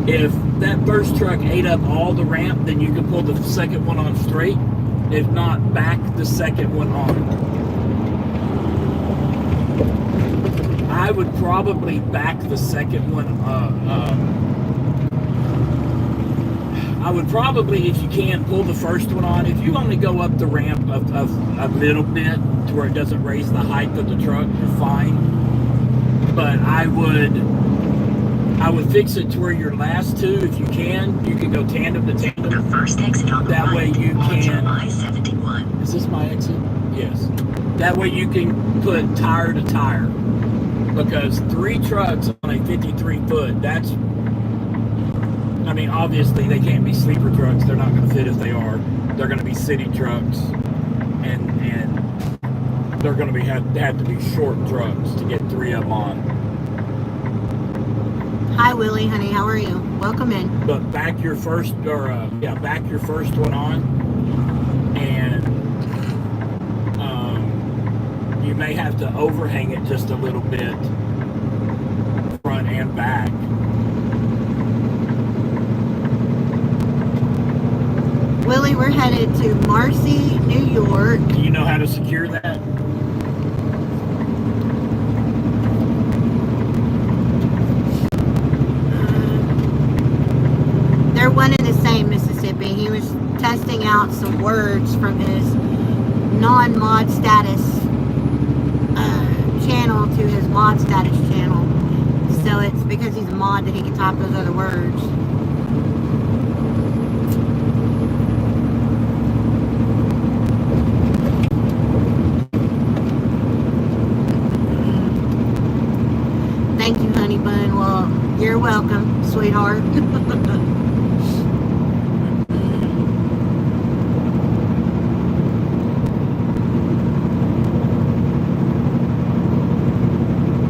If that first truck ate up all the ramp, then you can pull the second one on straight. If not, back the second one on. I would probably back the second one. I would probably, if you can, pull the first one on. If you only go up the ramp of a little bit to where it doesn't raise the height of the truck, you're fine. But I would fix it to where your last two, if you can go tandem to tandem. The first exit on the That right way you can. onto I-71. Is this my exit? Yes. That way you can put tire to tire. Because 3 trucks on a 53 foot, that's, I mean, obviously they can't be sleeper trucks. They're not going to fit if they are. They're going to be city trucks. And they're going to have to be short trucks to get 3 of them on. Hi, Willie, honey. How are you? Welcome in. But back your first, back your first one on, and you may have to overhang it just a little bit, front and back. Willie, we're headed to Marcy, New York. Do you know how to secure that? They're one and the same, Mississippi. He was testing out some words from his non-mod status channel to his mod status channel. So it's because he's a mod that he can type those other words. Thank you, honey bun. Well, you're welcome, sweetheart.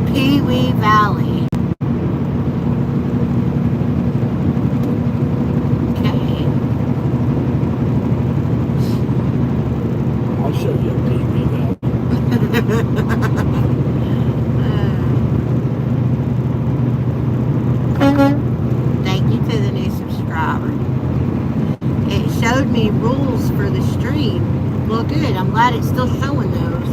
Pee-wee Valley. Okay. I'll show you a Pee-wee Valley. Thank you to the new subscriber. It showed me rules for the stream. Well, good. I'm glad it's still showing those.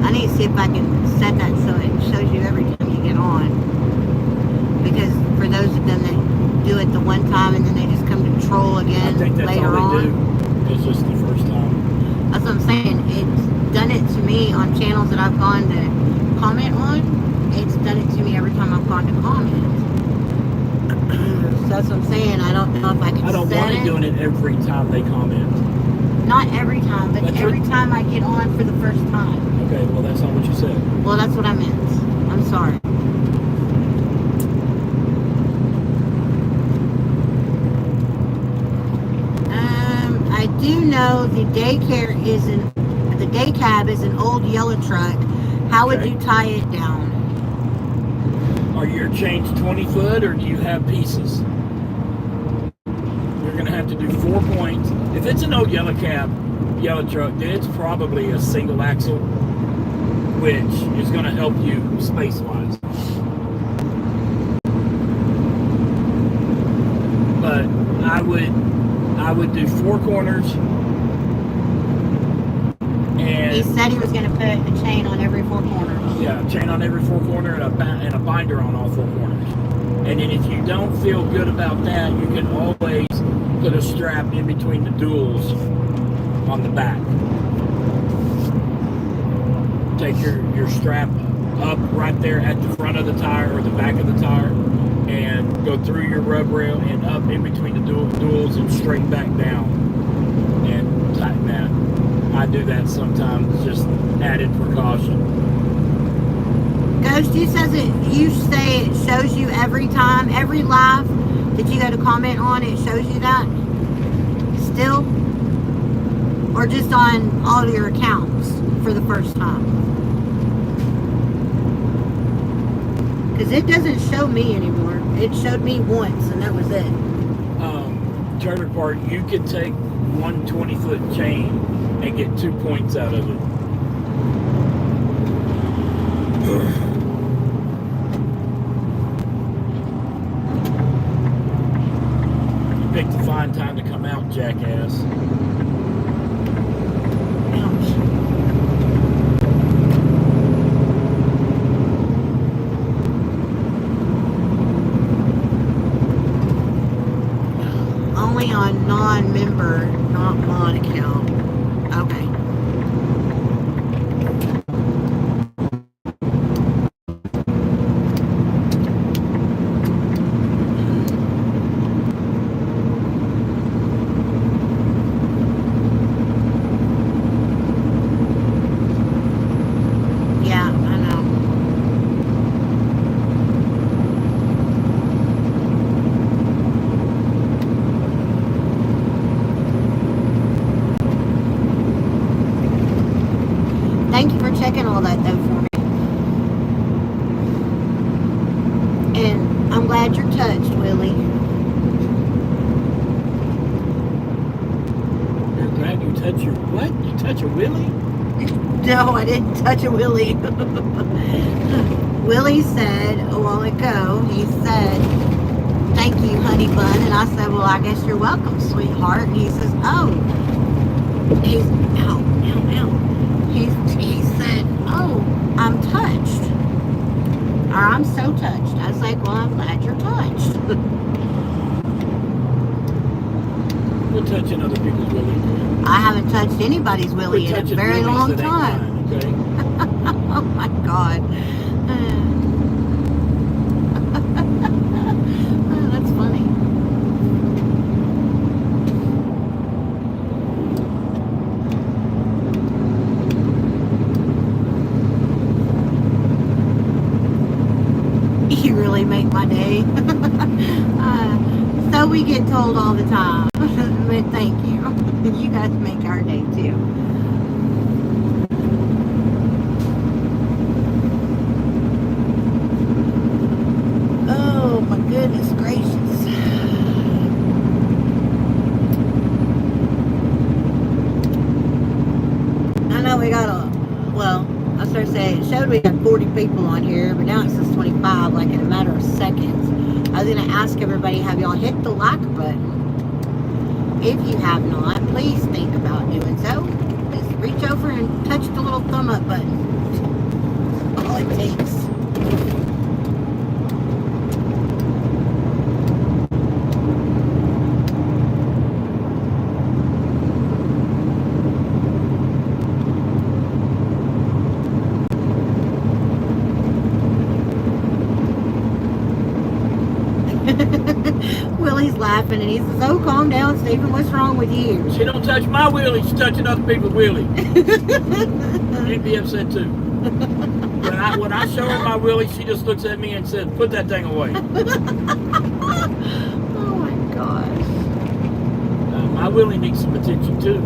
I need to see if I can set that so it shows you every time you get on. Because for those of them that do it the one time and then they just come to troll again I think that's later all they on. do. It's just the first time. That's what I'm saying. It's done it to me on channels that I've gone to comment on. It's done it to me every time I've gone to comment. So that's what I'm saying. I don't know if I can I don't set want it. it doing it every time they comment. Not every time, but That's every what- time I get on for the first time. Okay, well that's not what you said. Well, that's what I meant. I'm sorry. I do know the day cab is an old yellow truck. How would Okay. you tie it down? Are your chains 20 foot or do you have pieces? You're gonna have to do 4 points. If it's an old yellow truck, then it's probably a single axle, which is gonna help you space-wise. But I would do 4 corners. And He said he was going to put a chain on every 4 corners. yeah, chain on every 4 corner and a binder on all 4 corners. And then if you don't feel good about that, you can always put a strap in between the duals on the back. Take your strap up right there at the front of the tire or the back of the tire and go through your rub rail and up in between the duals and straight back down and tighten that. I do that sometimes, just added precaution. Ghost, you say it shows you every time, every live that you go to comment on, it shows you that still? Or just on all your accounts for the first time? Because it doesn't show me anymore. It showed me once and that was it. Trailer park, you can take 1 20-foot chain and get 2 points out of it. You picked a fine time to come out, jackass. Ouch. Only on non-member, not mod account. Okay. Yeah, I know. Thank you for checking all that though for me. And I'm glad you're touched, Willie. You're glad you touch your what? You touch a willy? No, I didn't touch a Willie. Willie said a while ago, he said, thank you, honey bun. And I said, well, I guess you're welcome, sweetheart. And he says, oh. He said, oh, I'm touched. Or I'm so touched. I was like, well, I'm glad you're touched. We're touching other people's willy. I haven't touched anybody's willy in a very long time. Mine, okay? Oh my God. Oh, that's funny. You really make my day. So we get told all the time. But thank you. You guys make our day too. Oh my goodness gracious. I know we got I started saying, it showed we had 40 people on here, but now it says 25, like in a matter of seconds. I was going to ask everybody, have y'all hit the like button? If you have not, please think about doing so. Just reach over and touch the little thumb up button. All it takes. Willie's laughing and he says, oh, calm down, Stephen, what's wrong with you? She don't touch my willy, she's touching other people's willy. You'd be upset too. When I show her my willy, she just looks at me and says, put that thing away. Oh my gosh. My willy needs some attention too.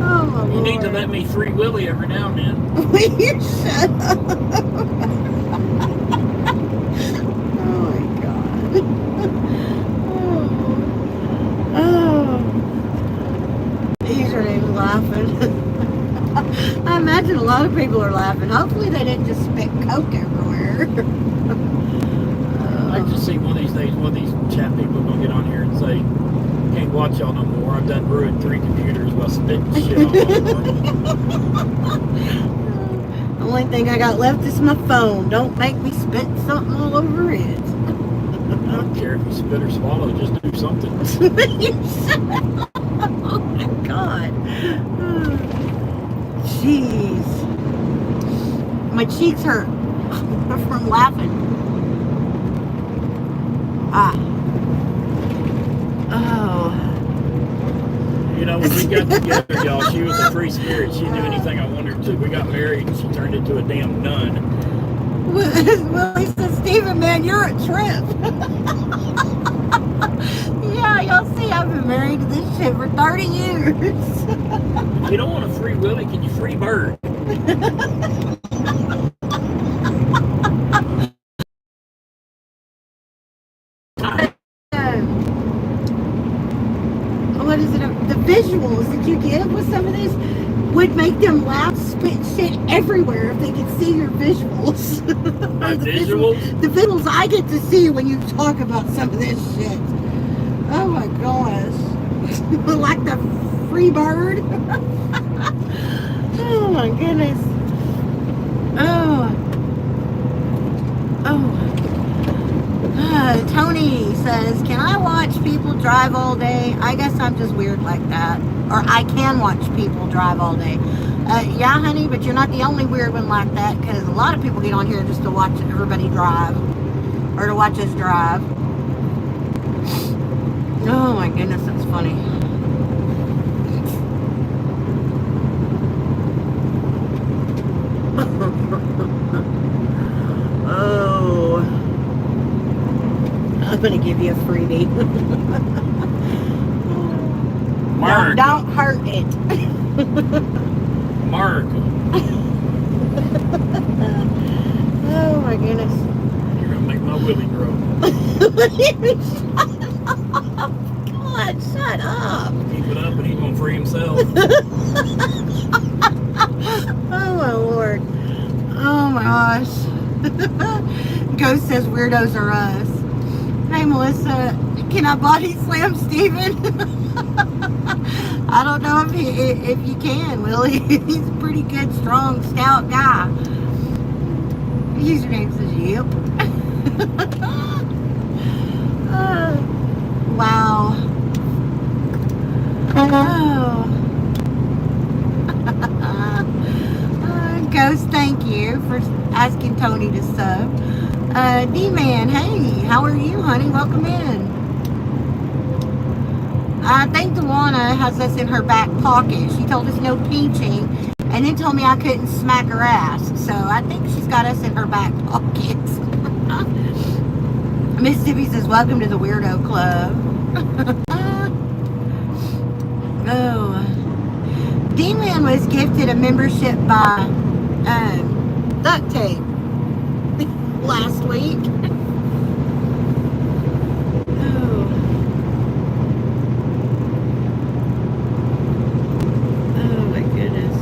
Oh my You Lord. need to let me free willy every now and then. Will you shut up? I imagine a lot of people are laughing. Hopefully they didn't just spit Coke everywhere. I just see one of these days, one of these chat people are going to get on here and say, can't watch y'all no more. I've done ruined 3 computers by spitting shit all over them. The only thing I got left is my phone. Don't make me spit something all over it. I don't care if you spit or swallow, just do something. Oh my God. Jeez. My cheeks hurt from laughing. Oh. You know, when we got together, y'all, she was a free spirit. She'd do anything I wanted her to. We got married and she turned into a damn nun. Well, he said, Stephen, man, you're a trip. Yeah, y'all see, I've been married to this shit for 30 years. If you don't want a free willy, can you free bird? What is it? The visuals that you give with some of this would make them laugh, spit shit everywhere if they could see your visuals. My visuals? The visuals I get to see when you talk about some of this shit. Oh my gosh. Like the free bird. Oh my goodness. Tony says, can I watch people drive all day? I guess I'm just weird like that. Or I can watch people drive all day. Yeah, honey, but you're not the only weird one like that, because a lot of people get on here just to watch everybody drive. Or to watch us drive. Oh my goodness, that's funny. Oh. I'm going to give you a freebie. Mark. Don't hurt it. Mark. Oh my goodness. You're going to make my willy grow. God, shut up. Keep it up and he's gonna free himself. Oh my Lord. Oh my gosh. Ghost says weirdos are us. Hey Melissa, can I body slam Steven? I don't know if you can, Willie. He's a pretty good, strong, stout guy. Username says yep. Wow. Oh. Ghost, thank you for asking Tony to sub. D-Man, hey, how are you, honey? Welcome in. I think Pawna has us in her back pocket. She told us no pinching and then told me I couldn't smack her ass. So I think she's got us in her back pocket. Mississippi says, welcome to the Weirdo Club. Oh. D-Man was gifted a membership by Duct Tape last week. Oh. Oh my goodness.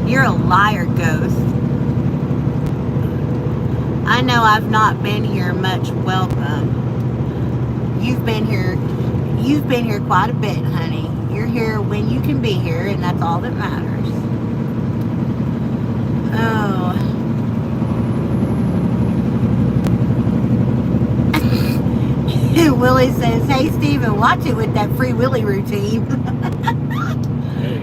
You're a liar, Ghost. I know I've not been here much. Welcome. You've been here quite a bit, honey. You're here when you can be here, and that's all that matters. Oh. Willie says, hey Steven, watch it with that Free Willy routine. Hey.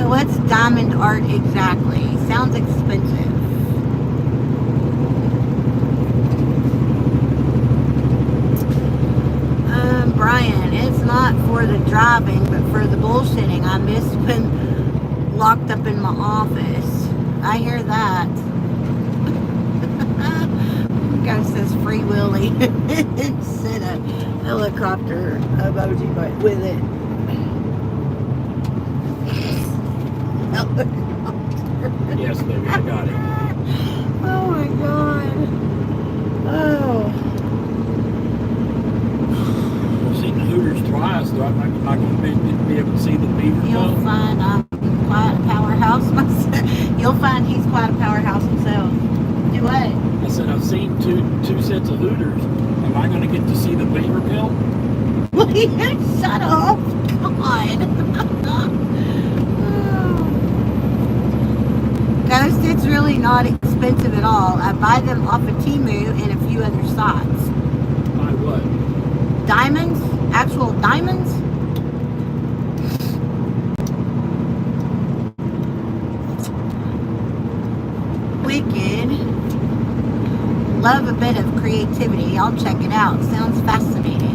What's diamond art exactly? Sounds expensive. Brian, it's not for the driving, but for the bullshitting. I miss being locked up in my office. I hear that. Ghost says Free Willy. Send a helicopter emoji with it. Yes, baby, I got it. Oh my God. Oh. I've seen the Hooters twice, so I'm not going to be able to see the beaver. You'll find I'm quite a powerhouse myself. You'll find he's quite a powerhouse himself. Do what? I said I've seen two sets of Hooters. Am I going to get to see the beaver pill? Shut up. God. Ghost, it's really not expensive at all. I buy them off of Temu and a few other sites. Buy what? Diamonds? Actual diamonds? Wicked. Love a bit of creativity. I'll check it out. Sounds fascinating.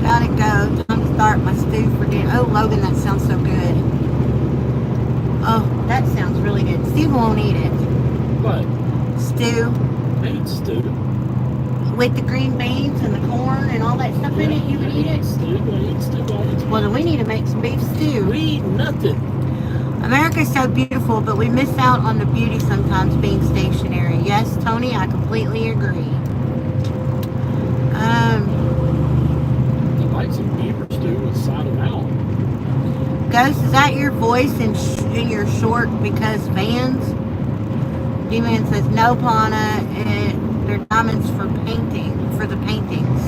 Gotta go. Time to start my stew for dinner. Oh, Logan, that sounds so good. Oh, that sounds really good. Steve won't eat it. What? Stew. I eat stew. With the green beans and the corn and all that stuff in it, you would eat it? I eat stew all the time. Well, then we need to make some beef stew. We eat nothing. America's so beautiful, but we miss out on the beauty sometimes being stationary. Yes, Tony, I completely agree. I like some beaver stew with side of out. Ghost, is that your voice in your short because Vans? D-Man says, no, Pawna, they're diamonds for painting, for the paintings.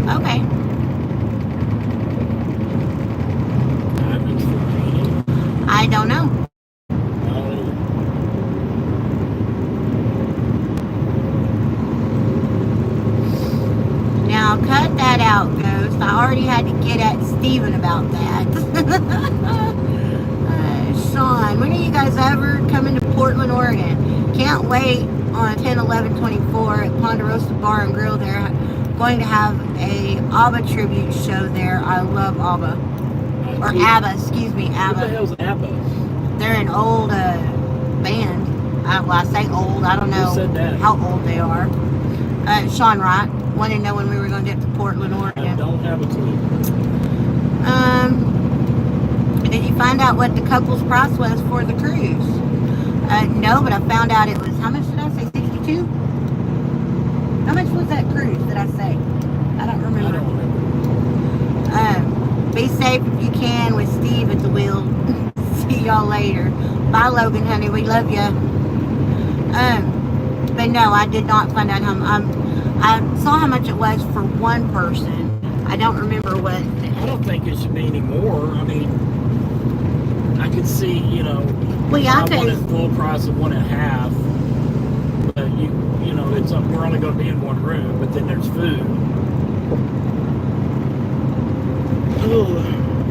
Okay. Diamonds for painting? I don't know. Now cut that out, Ghost. I already had to get at Steven about that. Sean, when are you guys ever coming to Portland, Oregon? Can't wait on 10/11/24 at Ponderosa Bar and Grill there. Going to have a ABBA tribute show there. I love ABBA. Or ABBA, excuse me, ABBA. What the hell's ABBA? They're an old band. Well, I say old. I don't know Who said that? how old they are. Sean Wright wanted to know when we were going to get to Portland, Oregon. I don't have a clue. Did you find out what the couple's price was for the cruise? No, but I found out it was, how much did I say, 62? How much was that cruise, did I say? I don't remember. I don't remember. Be safe if you can with Steve at the wheel. See y'all later. Bye, Logan, honey. We love you. But no, I did not find out how. I saw how much it was for one person. I don't remember what. I don't think it should be any more. I mean, I could see, Well, yeah, I want it full price of 1.5. But it's we're only going to be in one room. But then there's food.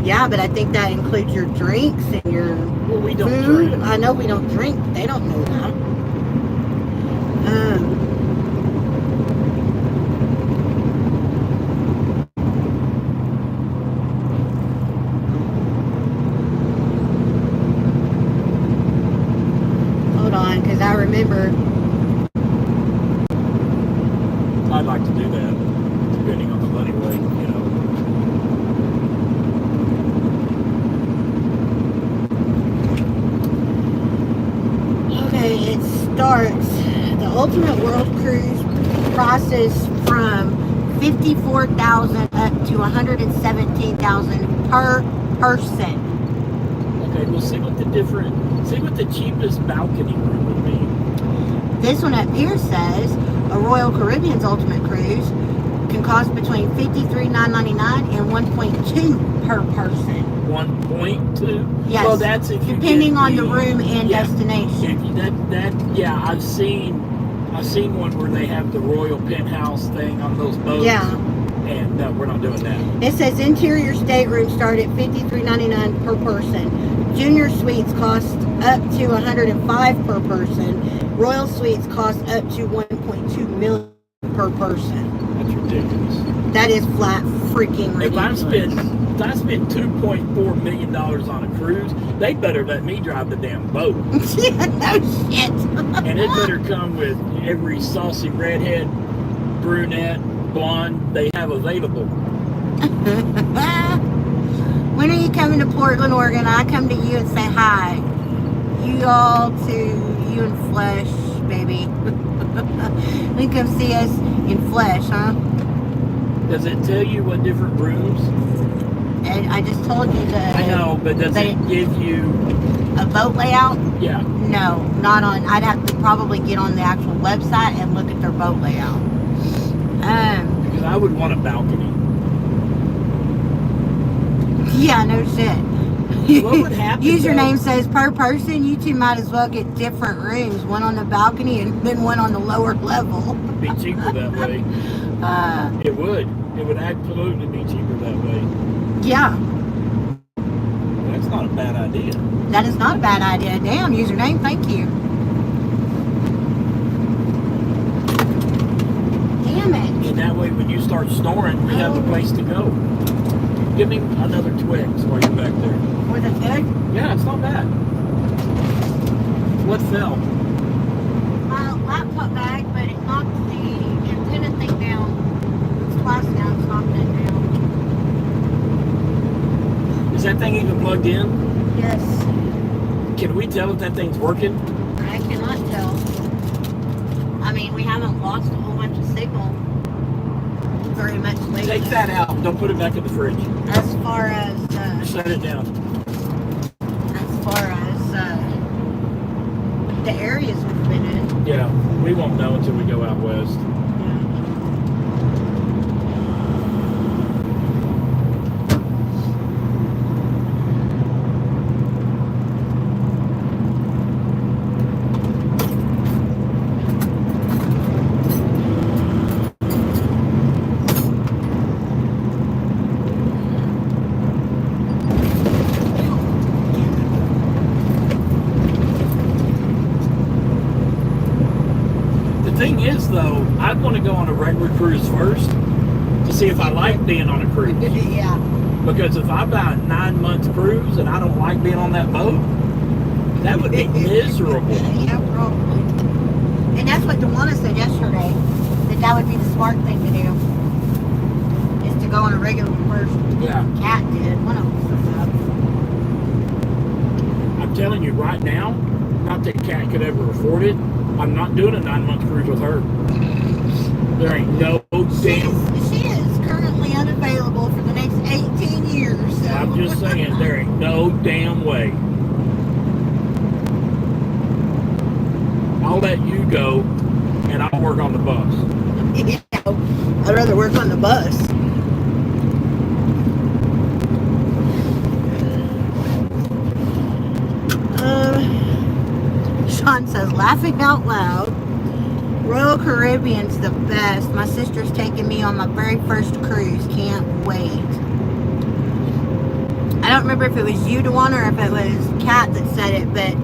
Yeah, but I think that includes your drinks and your Well, we don't food. drink. I know we don't drink. They don't know that. Hold on, because I remember. I'd like to do that, depending on the money way, Okay, it starts. The Ultimate World Cruise prices from $54,000 up to $117,000 per person. Okay, we'll see what the cheapest balcony room would be. This one up here says a Royal Caribbean's Ultimate Cruise can cost between $53,999 and $1.2 per person. 1.2. Yes. Well, that's if you depending on the room and yeah, destination. Yeah, I've seen one where they have the Royal Penthouse thing on those boats. Yeah. And no, we're not doing that. It says interior staterooms start at $53.99 per person. Junior suites cost up to $105 per person. Royal suites cost up to $1.2 million per person. That's ridiculous. That is flat freaking ridiculous. If I spend $2.4 million on a cruise, they better let me drive the damn boat. No shit. And it better come with every saucy redhead, brunette, blonde they have available. When are you coming to Portland, Oregon? I come to you and say hi. You all to you in flesh, baby. You come see us in flesh, huh? Does it tell you what different rooms? And I just told you that. I know, but does it give you a boat layout? Yeah. No, not on. I'd have to probably get on the actual website and look at their boat layout. Because I would want a balcony. Yeah, no shit. What would happen? Username says per person. You two might as well get different rooms, one on the balcony and then one on the lower level. Be cheaper that way. It would. It would absolutely be cheaper that way. Yeah. That's not a bad idea. That is not a bad idea. Damn, username, thank you. Damn it. And that way, when you start snoring, we have a place to go. Give me another Twix while you're back there. Was it good? Yeah, it's not bad. What fell? My laptop bag, but it knocked the antenna thing down. It's twice now, it's knocked it down. Is that thing even plugged in? Yes. Can we tell if that thing's working? I cannot tell. I mean, we haven't lost a whole bunch of signal very much lately. Take that out. Don't put it back in the fridge. As far as Shut it down. The areas we've been in. Yeah, we won't know until we go out west. this though, I'd want to go on a regular cruise first to see if I like being on a cruise. Yeah. Because if I buy a 9-month cruise and I don't like being on that boat, that would be miserable. Yeah, probably. And that's what Pawna said yesterday, that would be the smart thing to do, is to go on a regular first. Yeah. Cat did. One of them said that. I'm telling you right now, not that Kat could ever afford it, I'm not doing a 9-month cruise with her. There ain't no damn... She is currently unavailable for the next 18 years. So. I'm just saying, there ain't no damn way. I'll let you go, and I'll work on the bus. Yeah, I'd rather work on the bus. Sean says, laughing out loud, Royal Caribbean's the best. My sister's taking me on my very first cruise. Can't wait. I don't remember if it was you, Pawna, or if it was Kat that said it, but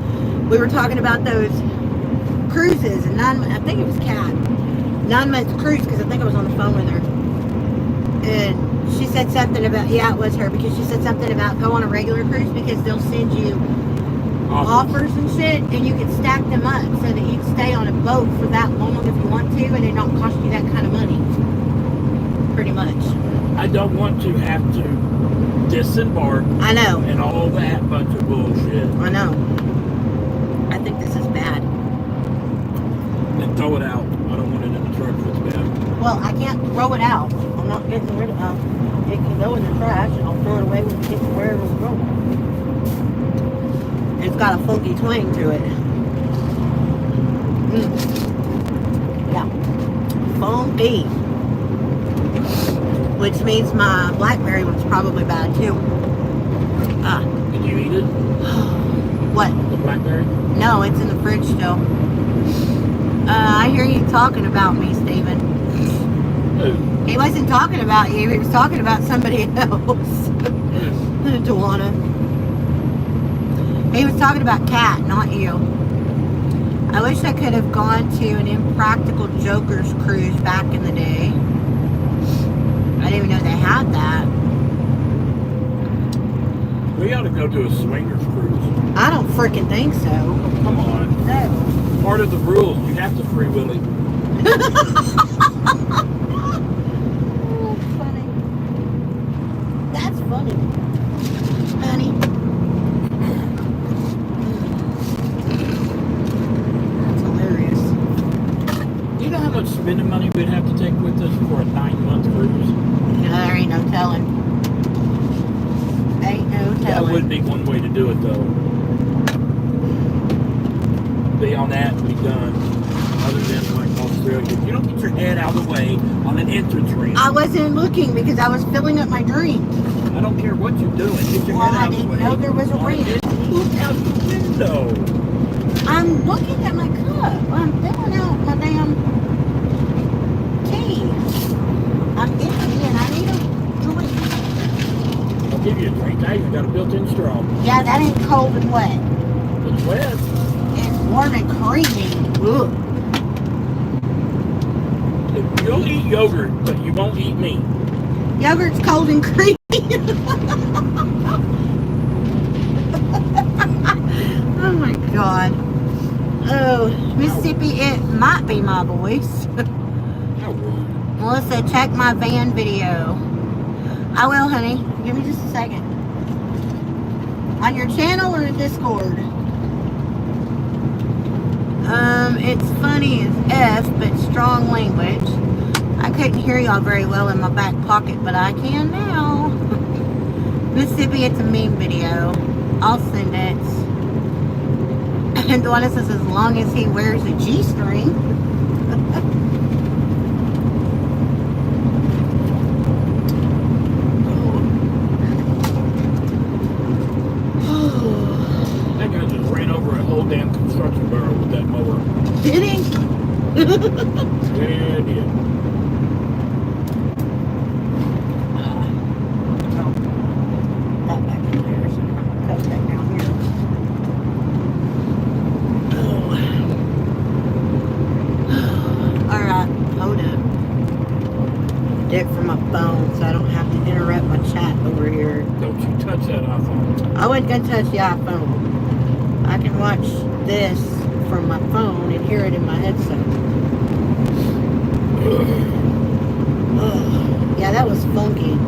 we were talking about those cruises, and I think it was Kat. 9-month cruise, because I think I was on the phone with her. And she said something about, yeah, it was her, because she said something about go on a regular cruise because they'll send you offers and shit, and you can stack them up so that you can stay on a boat for that long if you want to, and it don't cost you that kind of money. Pretty much. I don't want to have to disembark. I know. And all that bunch of bullshit. I know. I think this is bad. Then throw it out. I don't want it in the truck if it's bad. Well, I can't throw it out. I'm not getting rid of it. It can go in the trash, and I'll throw it away when it gets to wherever it's going. It's got a funky twang to it. Yeah. Funky. Which means my blackberry one's probably bad too. Did you eat it? What? The blackberry? No, it's in the fridge still. I hear you talking about me, Steven. Who? He wasn't talking about you. He was talking about somebody else. Pawna. He was talking about Kat, not you. I wish I could have gone to an Impractical Jokers cruise back in the day. I didn't even know they had that. We ought to go to a swingers cruise. I don't freaking think so. Come on. No. Part of the rules, you have to free willy. That's funny. That's funny. Honey. That's hilarious. Do you know how much spending money we'd have to take with us for a 9-month cruise? No, there ain't no telling. Ain't no telling. That would be one way to do it, though. Be on that and be done. Other than like Australia, you don't get your head out of the way on an entrance ramp. I wasn't looking because I was filling up my drink. I don't care what you're doing. Get your Well, head I out of the way. didn't know there was a ramp. Look out the window. I'm looking at my cup. I'm filling out my damn tea. I'm empty and I need a drink. I'll give you a drink. I even got a built-in straw. Yeah, that ain't cold and wet. It's wet. It's warm and creamy. Ugh. You'll eat yogurt, but you won't eat meat. Yogurt's cold and creamy. Oh my god. Oh, Mississippi, it might be my voice. How rude. Melissa, check my van video. I will, honey. Give me just a second. On your channel or in Discord? It's funny as F, but strong language. I couldn't hear y'all very well in my back pocket, but I can now. Mississippi, it's a meme video. I'll send it. And Pawna says, as long as he wears a G-string. That guy just ran over a whole damn construction barrel with that mower. Did he? Yeah, he did. That back in there, so I'm gonna cut that down here. Oh. All iPhone, so I don't have to interrupt my chat over here. Don't you touch that iPhone. I wasn't going to touch the iPhone. I can watch this from my phone and hear it in my headset. Ugh. Yeah, that was funky.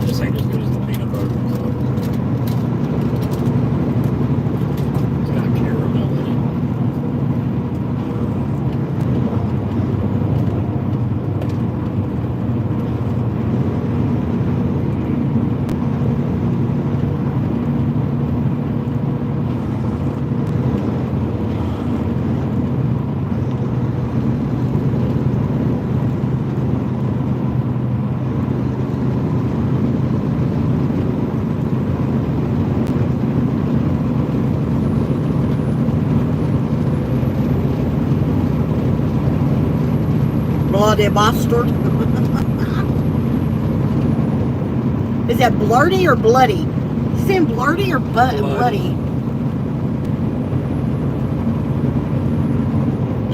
This ain't as good as the peanut butter. It's got caramel in it. Bloody bastard. Is that blurty or bloody? You saying blurty or bloody?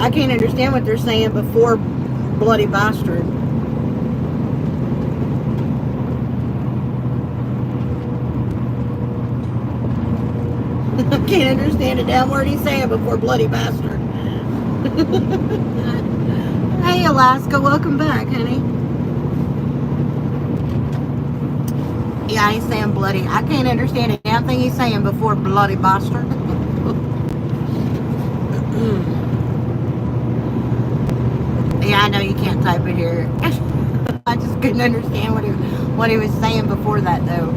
I can't understand what they're saying before bloody bastard. I can't understand a damn word he's saying before bloody bastard. Hey Alaska, welcome back, honey. Yeah, he's saying bloody. I can't understand a damn thing he's saying before bloody bastard. Yeah, I know you can't type it here. I just couldn't understand what he was saying before that, though.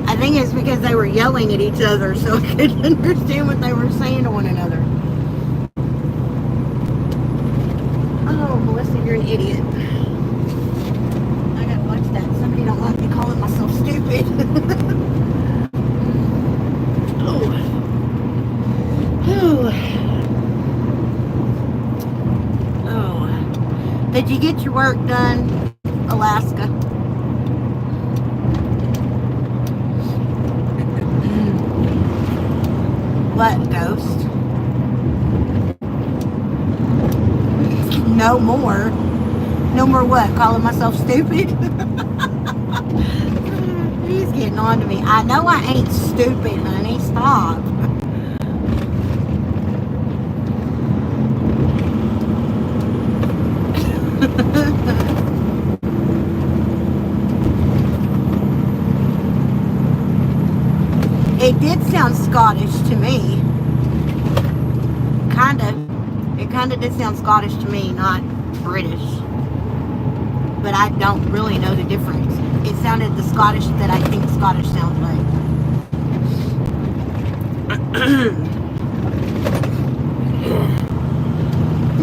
I think it's because they were yelling at each other, so I couldn't understand what they were saying to one another. Oh, Melissa, you're an idiot. I gotta watch that. Somebody don't like me calling myself stupid. Oh. Oh. Did you get your work done, Alaska? What, ghost? No more. No more what? Calling myself stupid? He's getting on to me. I know I ain't stupid, honey. Stop. It did sound Scottish to me. It kind of did sound Scottish to me, not British. But I don't really know the difference. It sounded the Scottish that I think Scottish sounds like.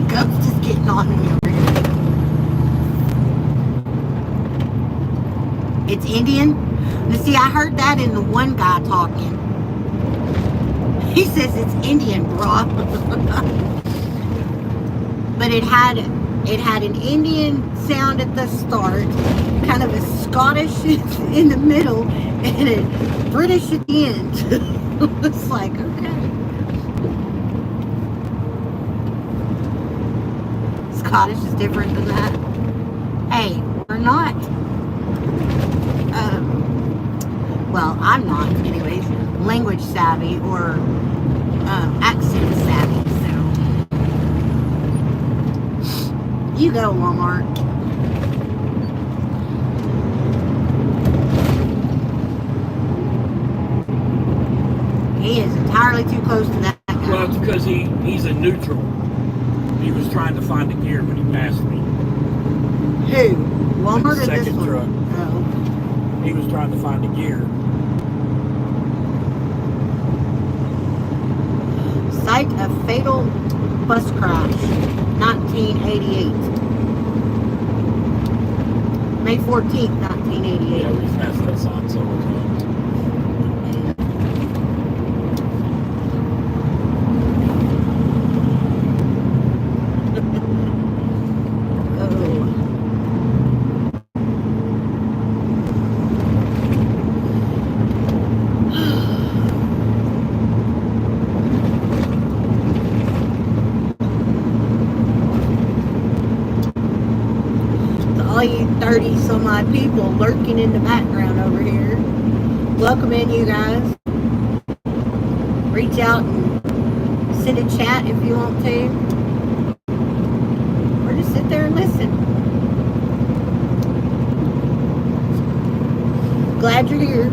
Ghost is getting on me over here. It's Indian? Now see, I heard that in the one guy talking. He says it's Indian, brah. But it had an Indian sound at the start, kind of a Scottish in the middle, and a British at the end. It's like, okay. Scottish is different than that. Hey, we're not. Well, I'm not, anyways, language savvy or accent savvy, so. You go, Walmart. He is entirely too close to that guy. Well, it's because he's a neutral. He was trying to find a gear when he passed me. Who? Walmart or this Second one? truck. Oh. He was trying to find a gear. Site of fatal bus crash, 1988. May 14th, 1988. Yeah, we've passed that sign several times. 30 some odd people lurking in the background over here. Welcome in, you guys. Reach out and send a chat if you want to. Or just sit there and listen. Glad you're here.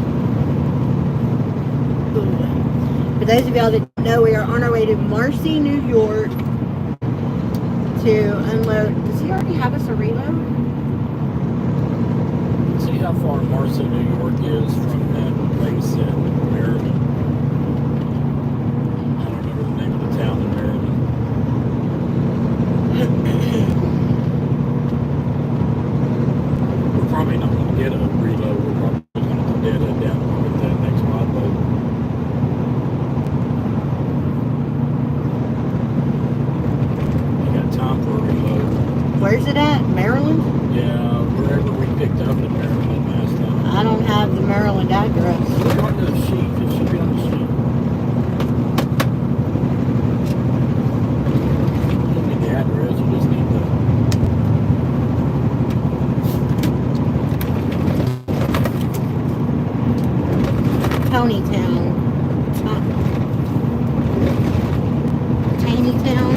For those of y'all that don't know, we are on our way to Marcy, New York to unload. Does he already have us a reload? See how far Marcy, New York is from that place in Maryland? I don't remember the name of the town in Maryland. We're probably not going to get a reload. We're probably going to deadhead down and get that next mod load. I got time for a reload. Where's it at? Maryland? Yeah, wherever we picked up in Maryland last time. I don't have the Maryland address. Look on the sheet. It should be on the sheet. You don't need the address. You just need the... Tonytown. Taneytown.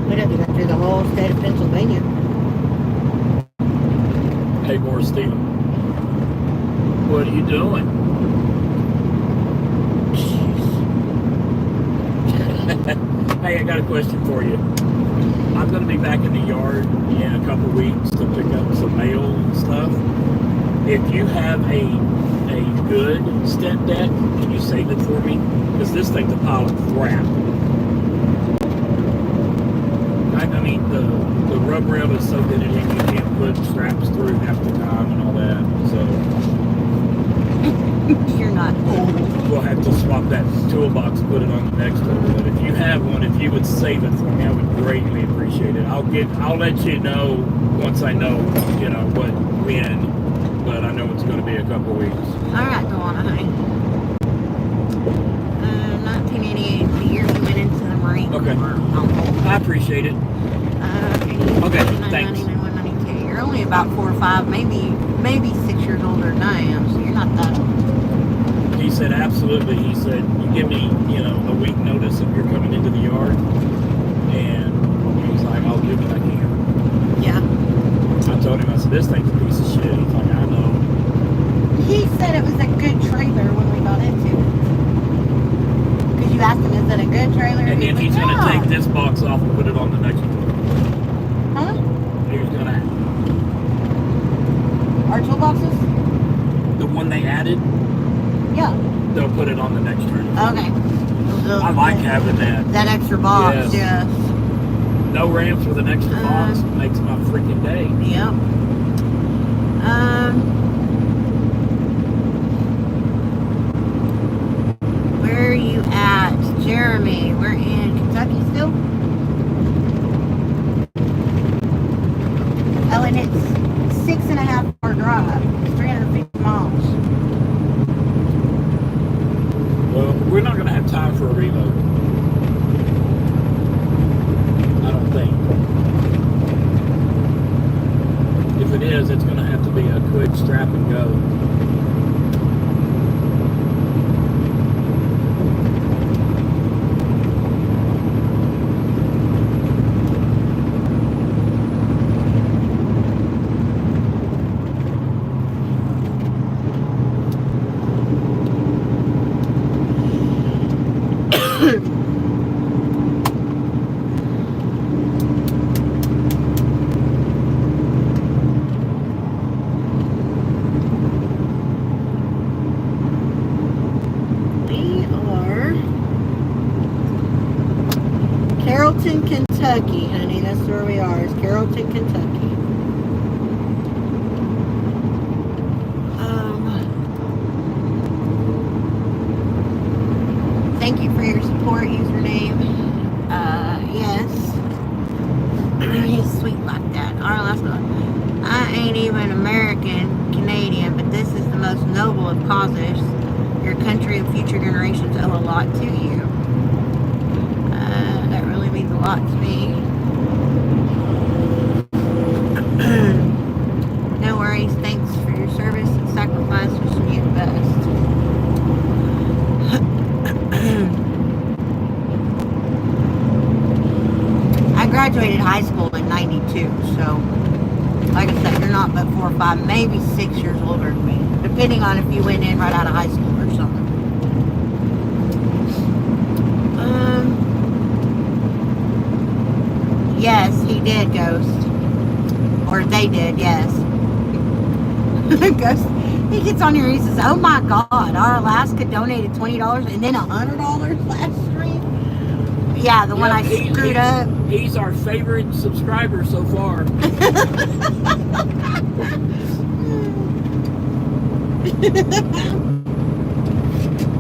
We'd have to go through the whole state of Pennsylvania. Hey, Morris Steven. What are you doing? Hey, I got a question for you. I'm going to be back in the yard in a couple weeks to pick up some mail and stuff. If you have a good stent deck, can you save it for me? Because this thing's a pile of crap. I mean, the rub rail is so good at it, you can't put straps through half the time and all that. So You're not old. we'll have to swap that toolbox and put it on the next one. But if you have one, if you would save it for me, I would greatly appreciate it. I'll let you know once I know, when. But I know it's going to be a couple weeks. All right, go on, honey. 1988, the year we went into the Marine Corps. Okay. I appreciate it. Okay, thanks. 192. You're only about 4 or 5, maybe 6 years older than I am, so you're not that old. He said, absolutely. He said, you give me, a week notice if you're coming into the yard. And he was like, I'll do what I can. Yeah. I told him, I said, this thing's a piece of shit. He's like, I know. He said it was a good trailer when we got into it. Because you asked him, is it a good trailer? And then he's going to "Yeah." take this box off and put it on the next one. Huh? He was going to, Our toolboxes? the one they added, Yeah. they'll put it on the next trailer. Okay. I like having that. that extra box, Yes. yes. No rams with an extra box makes my freaking day. Yep. Where are you at? Jeremy, we're in Kentucky still? Oh, and it's 6.5 hour drive. It's 350 miles. Well, we're not going to have time for a reload. I don't think. If it is, it's going to have to be a quick strap and go. Carrollton, Kentucky, honey. That's where we are. It's Carrollton, Kentucky. Thank you for your support, username. Yes. He's sweet like that. Our last one. I ain't even American, Canadian, but this is the most noble of causes. Your country and future generations owe a lot to you. That really means a lot to me. No worries. Thanks for your service and sacrifice. Wishing you the best. I graduated high school in 92, so like I said, you're not but 4 or 5, maybe 6 years older than me, depending on if you went in right out of high school or something. Yes, he did, Ghost. Or they did, yes. Ghost, he gets on here and he says, oh my God, our Alaska donated $20 and then $100 last stream. Yeah, the one I screwed up. He's our favorite subscriber so far.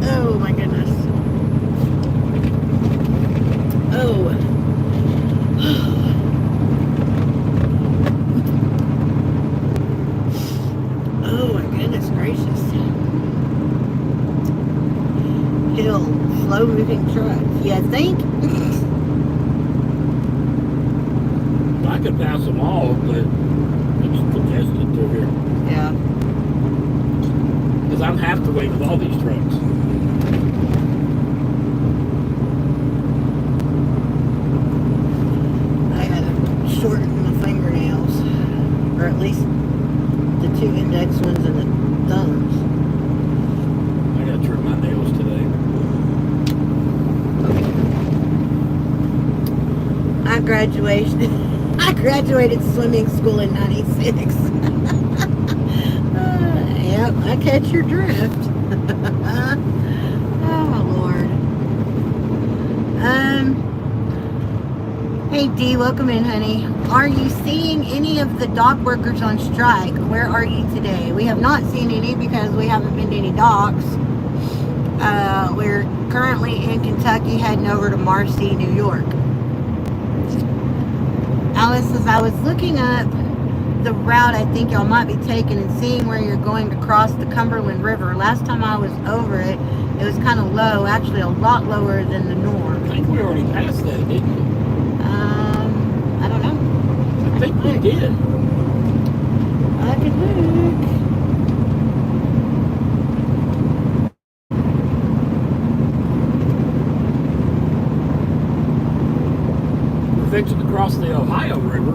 Oh my goodness. Oh. Oh my goodness gracious. Hill, slow moving truck. You think? I could pass them all, but it's congested through here. Yeah. Because I'm half the weight of all these trucks. I gotta shorten my fingernails. Or at least the 2 index ones and the thumbs. I gotta trim my nails today. I graduated swimming school in 96. Yep, I catch your drift. Oh, Lord. Hey, Dee, welcome in, honey. Are you seeing any of the dock workers on strike? Where are you today? We have not seen any because we haven't been to any docks. We're currently in Kentucky heading over to Marcy, New York. Alice says, I was looking up the route I think y'all might be taking and seeing where you're going to cross the Cumberland River. Last time I was over it, it was kind of low, actually a lot lower than the norm. I think we already passed that, didn't we? I don't know. I think we did. I could look. We're fixing to cross the Ohio River.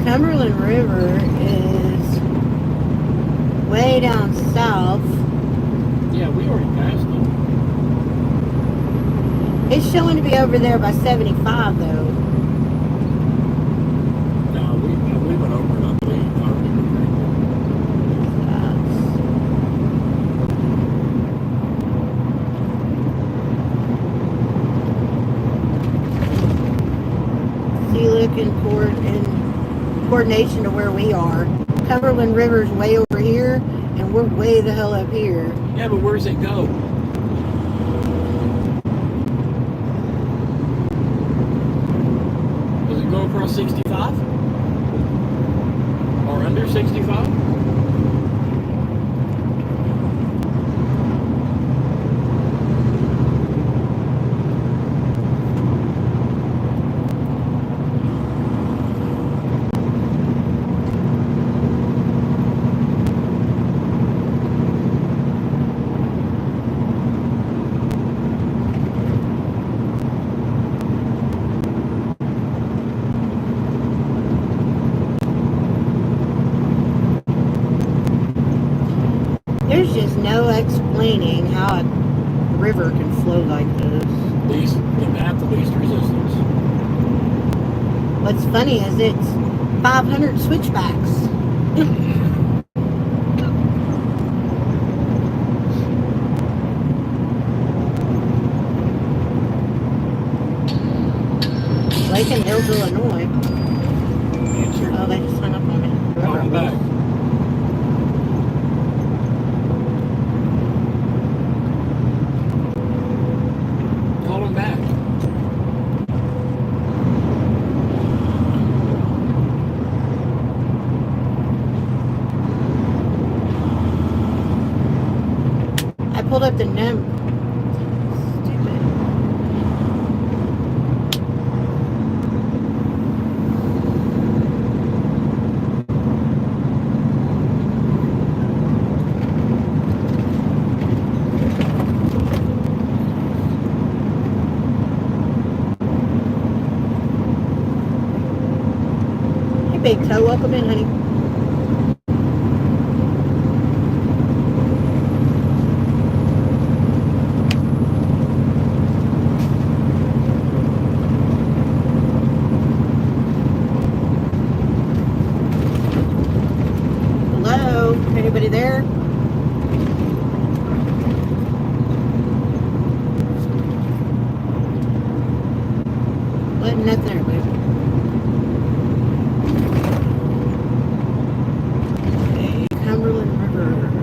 Cumberland River is way down south. Yeah, we already passed it. It's showing to be over there by 75 though. No, we went over it, I believe. I remember See, look in coordination to where we are. Cumberland River's way over here, and we're way the hell up here. Yeah, but where does it go? Does it go across 65? Or under 65? There's just no explaining how a river can flow like this. The path of least resistance. What's funny is it's 500 switchbacks. Lake and Hills, Illinois. Answer. Oh, they just hung up on me. Call them back. Call them back. I pulled up the number. Stupid. Hey, Big Toe, welcome in, honey. Hello? Anybody there? What? Nothing there, baby. Okay, Cumberland River.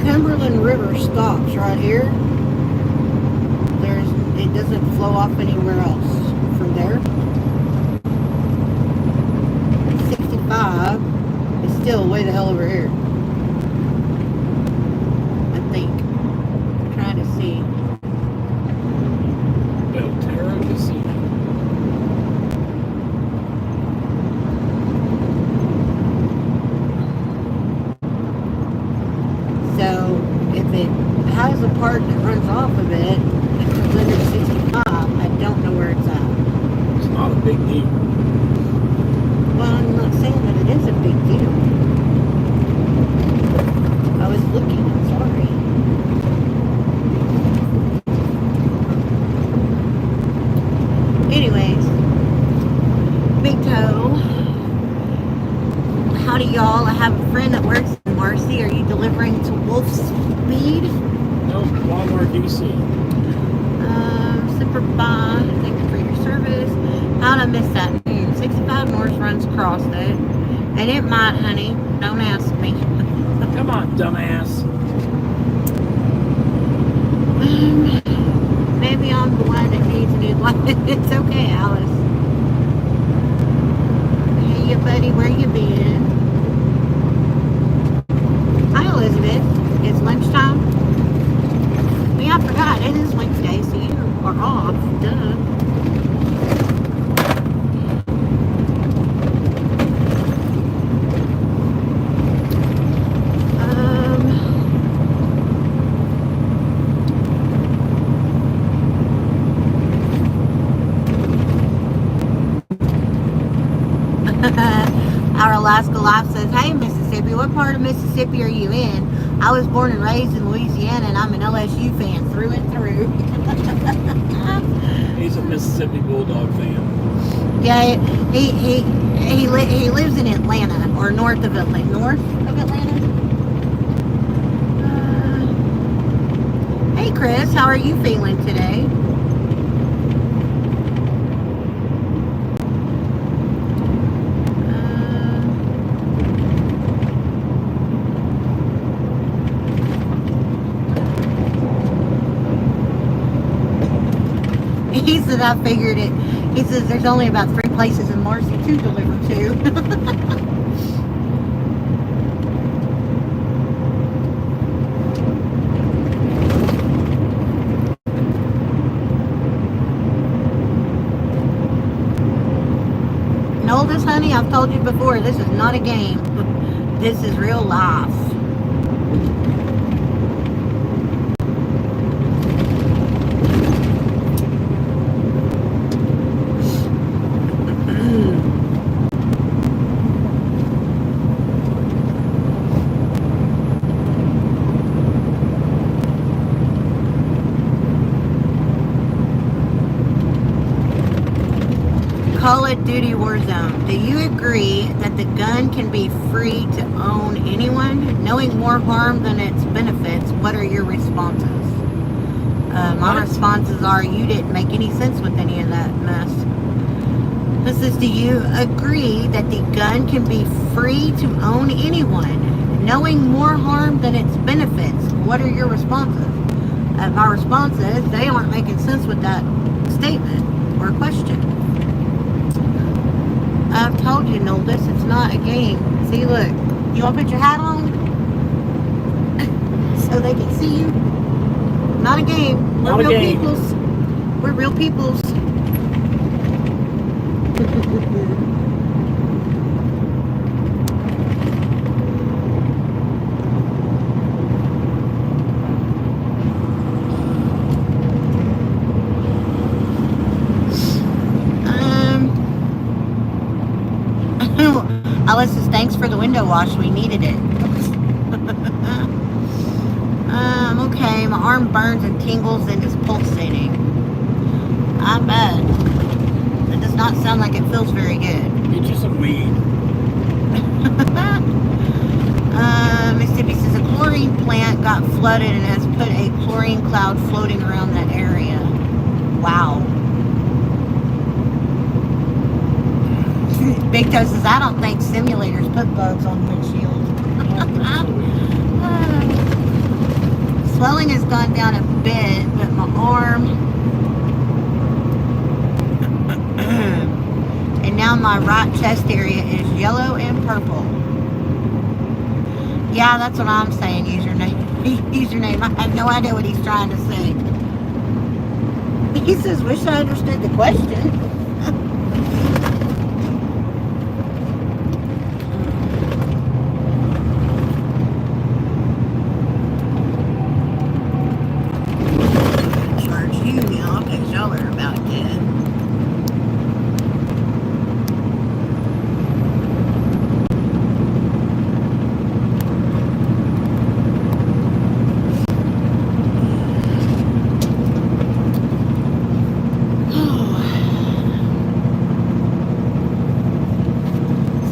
Cumberland River stops right here. It doesn't flow off anywhere else from there. 65 is still way the hell over here. I think. I'm trying to see. Belterra Casino. So if it has a part that runs off of it, it comes under 65. I don't know where it's at. It's not a big deal. Well, I'm not saying that it is a big deal. I was looking, I'm sorry. Anyways, Big Toe, howdy y'all. I have a friend that works in Marcy. Are you delivering to Wolf Speed? No, Walmart DC. Super Bye. Thank you for your service. How'd I miss that? 65 North runs across it. And it might, honey. Don't ask me. Come on, dumbass. Maybe I'm the one that needs a new life. It's okay, Alice. Hey, you buddy, where you been? Hi, Elizabeth. It's lunchtime. Yeah, I forgot. It is Wednesday, so you are off. Duh. Our Alaska Life says, hey Mississippi, what part of Mississippi are you in? I was born and raised in Louisiana and I'm an LSU fan through and through. He's a Mississippi Bulldog fan. Yeah, he lives in Atlanta or north of Atlanta. North of Atlanta? Hey Chris, how are you feeling today? He said, I figured it. He says, there's only about 3 places in Marcy to deliver to. Noldus, honey, I've told you before, this is not a game. This is real life. Call of Duty Warzone. Do you agree that the gun can be free to own anyone? Knowing more harm than its benefits, what are your responses? My responses are, you didn't make any sense with any of that mess. This is, do you agree that the gun can be free to own anyone? Knowing more harm than its benefits, what are your responses? My response is, they aren't making sense with that statement or question. I've told you, Noldus, it's not a game. See, look. You want to put your hat on? So they can see you? Not a game. We're real peoples. We're real peoples. Alice, thanks for the window wash. We needed it. Okay. My arm burns and tingles and is pulsating. I bet. That does not sound like it feels very good. Get you some weed. Mississippi says a chlorine plant got flooded and has put a chlorine cloud floating around that area. Wow. Big Toe says, I don't think simulators put bugs on windshields. Swelling has gone down a bit, but my arm and now my right chest area is yellow and purple. Yeah, that's what I'm saying, username. I have no idea what he's trying to say. He says, wish I understood the question.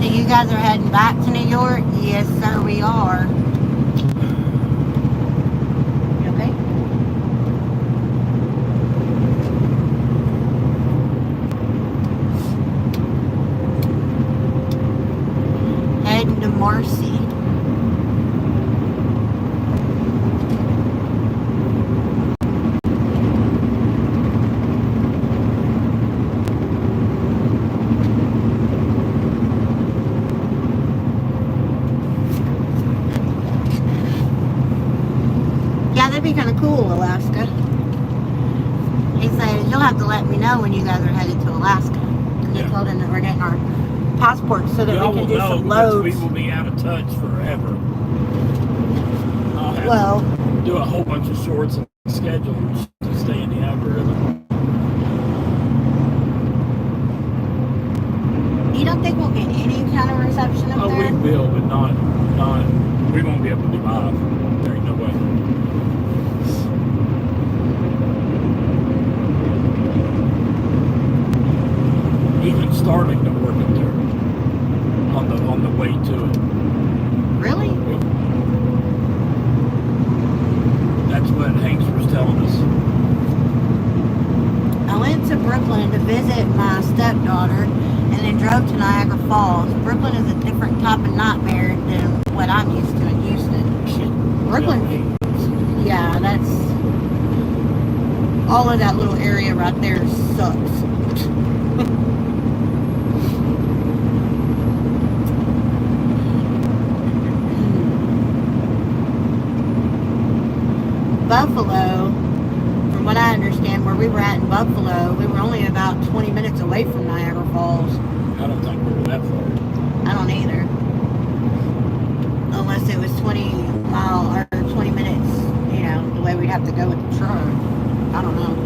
You guys are heading back to New York? Yes, sir, we are. You okay? Heading to Marcy. That'd be kind of cool, Alaska. He said, you'll have to let me know when you guys are headed to Alaska. He told him that we're getting our passports so that we can do some loads. We will be out of touch forever. I'll have to do a whole bunch of shorts and schedules to stay in the algorithm. You don't think we'll get any kind of reception up there? Oh, we will, but not. We won't be able to do live. There ain't no way. Even starting to work up there on the way to it. Really? That's what Hanks was telling us. I went to Brooklyn to visit my stepdaughter and then drove to Niagara Falls. Brooklyn is a different type of nightmare than what I'm used to in Houston. Brooklyn, yeah, that's all of that little area right there sucks. Buffalo, from what I understand, where we were at in Buffalo, we were only about 20 minutes away from Niagara Falls. I don't think we were that far. I don't either. Unless it was 20 minutes, you know, the way we'd have to go with the truck. I don't know.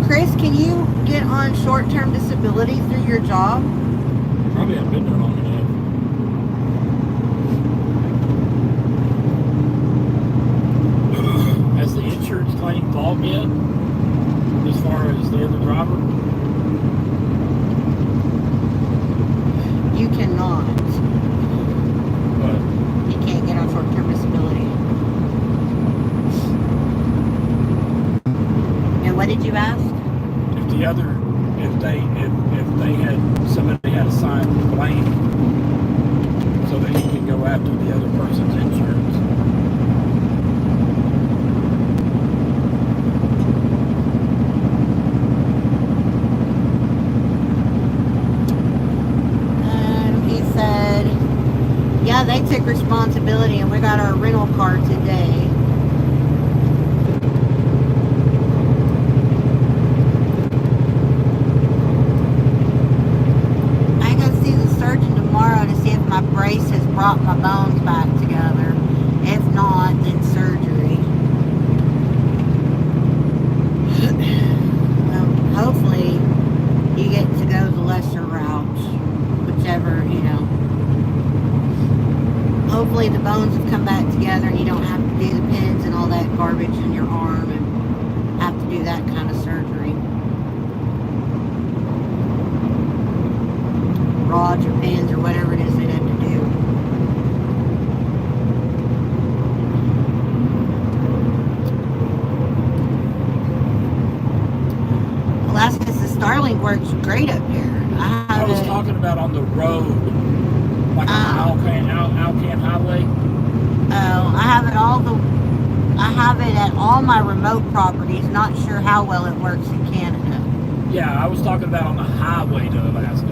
Chris, can you get on short-term disability through your job? Probably haven't been there long enough. Has the insurance claim fault yet? As far as the other driver? You cannot. But You can't get on short-term disability. And what did you ask? if the other, if they had, somebody had a signed claim so that he can go after the other person's insurance. He said, yeah, they took responsibility and we got our rental car today. I go see the surgeon tomorrow to see if my brace has brought my bones back together. If not, then surgery. Well, hopefully you get to go the lesser route, whichever, you know. Hopefully the bones have come back together and you don't have to do the pins and all that garbage in your arm and have to do that kind of surgery. Rods or pins or whatever it is they have to do. Alaska says Starlink works great up here. I was talking about on the road, like on Alcan Highway. Oh, I have it at all my remote properties. Not sure how well it works in Canada. Yeah, I was talking about on the highway to Alaska.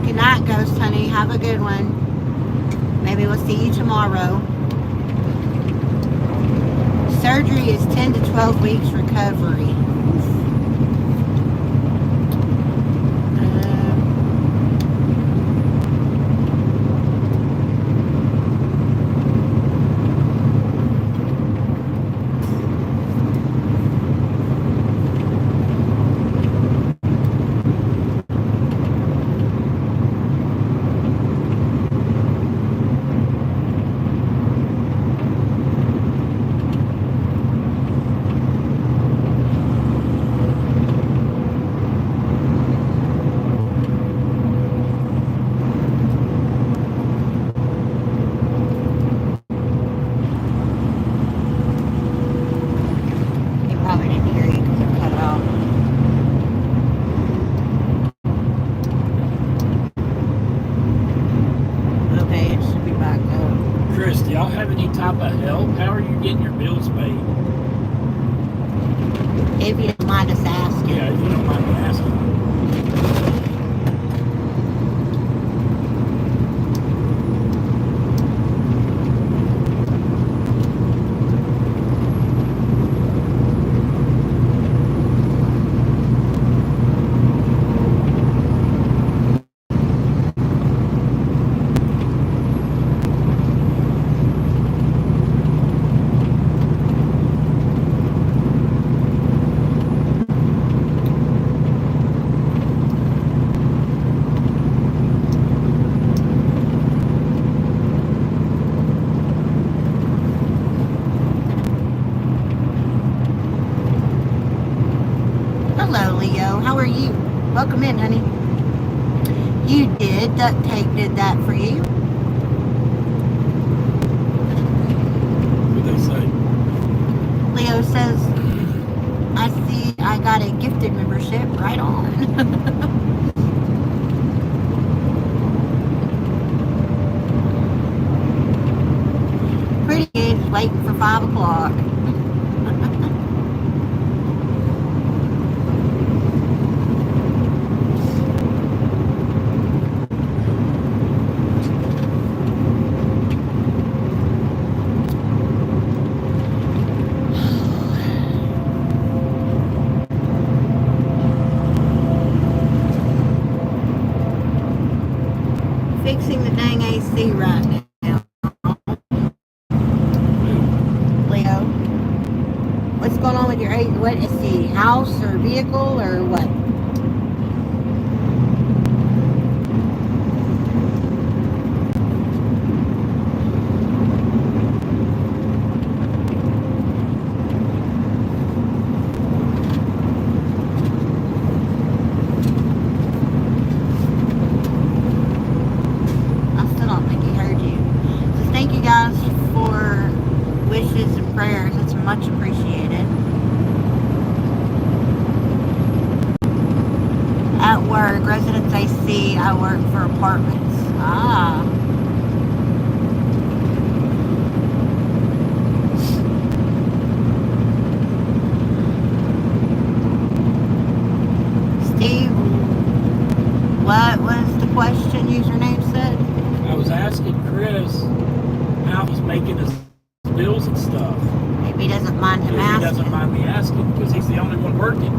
Good night, Ghost Honey. Have a good one. Maybe we'll see you tomorrow. Surgery is 10 to 12 weeks recovery. Getting your bills paid. If you don't mind us asking. Yeah, if you don't mind me asking. Welcome in, honey. You did. Duct tape did that for you. What they say? Leo says, I see I got a gifted membership. Right on. Pretty good. Just waiting for 5 o'clock. Fixing the dang AC right now. Leo, what's going on with your what is the house or vehicle or what? I still don't think he heard you. So thank you guys for wishes and prayers. It's much appreciated. At work, residence AC, I work for apartments. Ah. Steve, what was the question username said? I was asking Chris how he's making his bills and stuff. Maybe he doesn't mind him He asking. doesn't mind me asking because he's the only one working.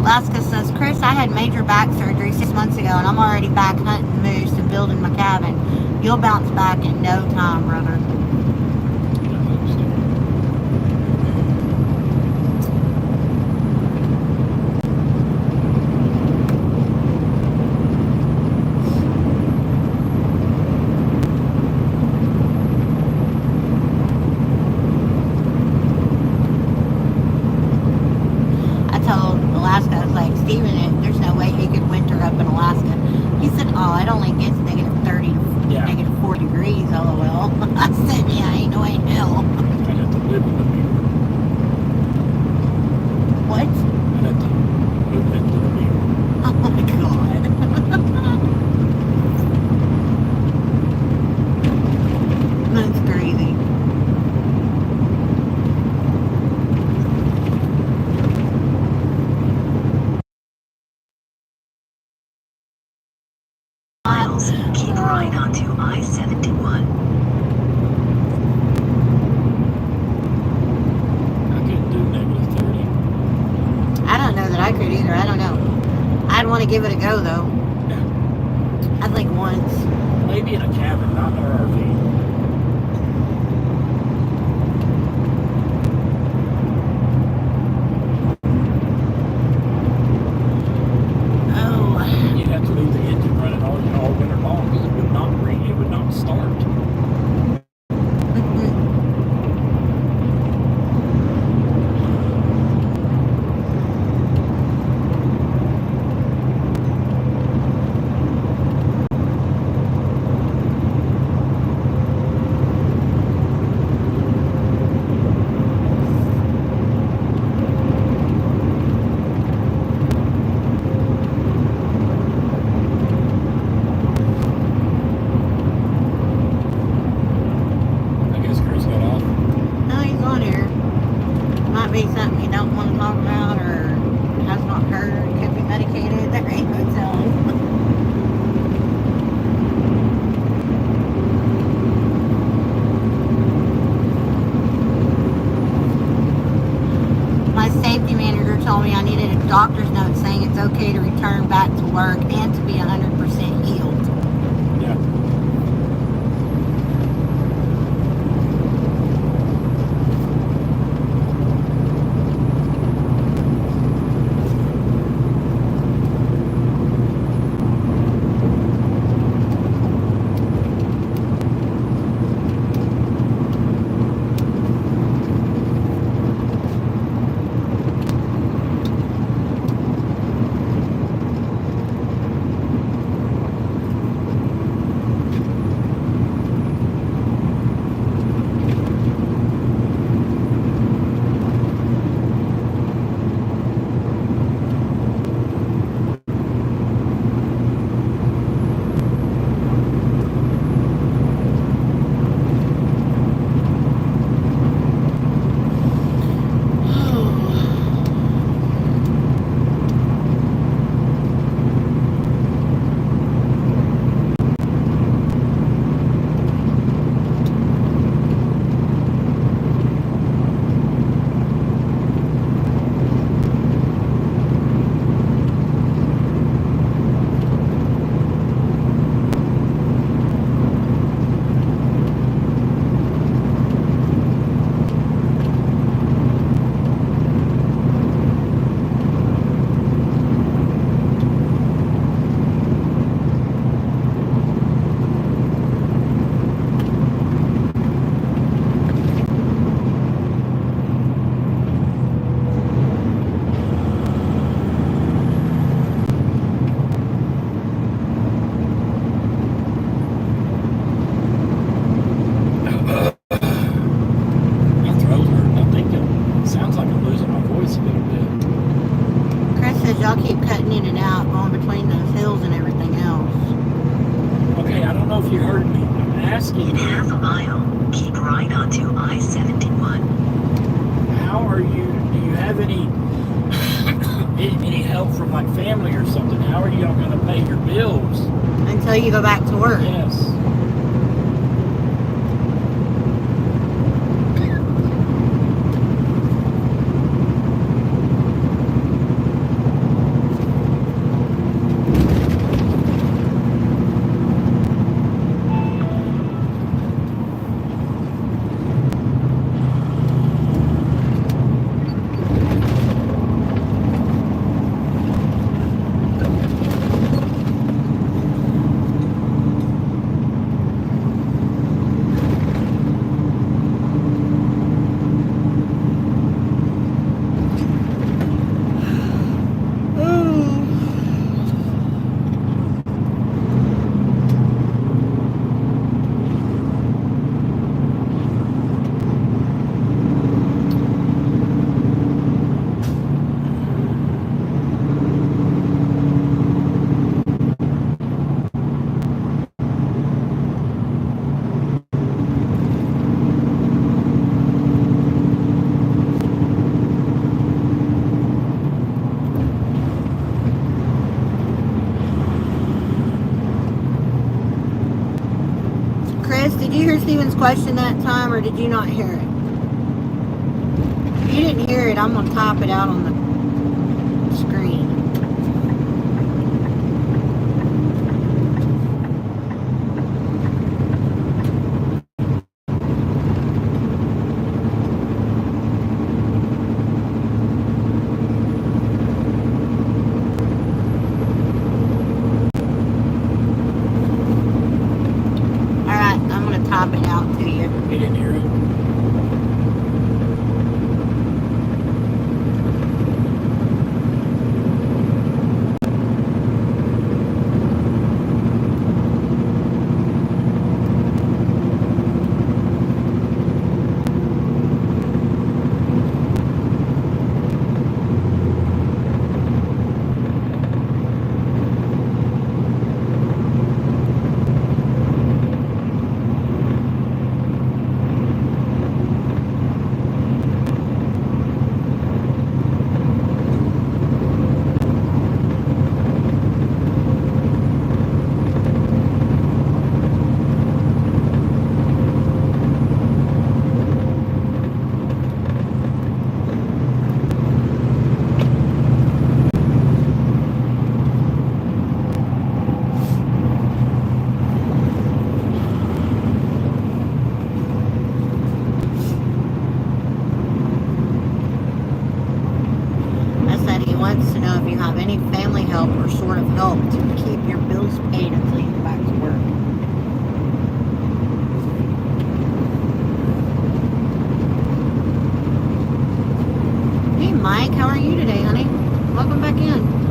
Alaska says, Chris, I had major back surgery 6 months ago and I'm already back hunting moose and building my cabin. You'll bounce back in no time, brother. I told Alaska, I was like, Steven, there's no way he could winter up in Alaska. He said, oh, it only gets negative 30 to negative 4 degrees, LOL. I said, yeah, ain't no way in hell. I'd have to live in the mirror. What? I'd have to move into the mirror. Oh my god. That's crazy. Miles, keep right onto I-71. I couldn't do negative 30. I don't know that I could either. I don't know. I'd want to give it a go though. Yeah. I think once. Maybe in a cabin, not in an RV. Oh. You'd have to leave the engine running all winter long because it would not ring, it would not start. doctor's note saying it's okay to return back to work and to be 100% healed. Yeah. Y'all keep cutting in and out, going between those hills and everything else. Okay, I don't know if you heard me. I'm asking In you. half a mile, keep right onto I-71. How are you? Do you have any help from like family or something? How are y'all going to pay your bills? Until you go back to work. Yes. Did you hear Steven's question that time, or did you not hear it? If you didn't hear it, I'm going to type it out on the screen. Type it out to you. He didn't hear it. help or sort of help to keep your bills paid until you go back to work. Hey Mike, how are you today, honey? Welcome back in.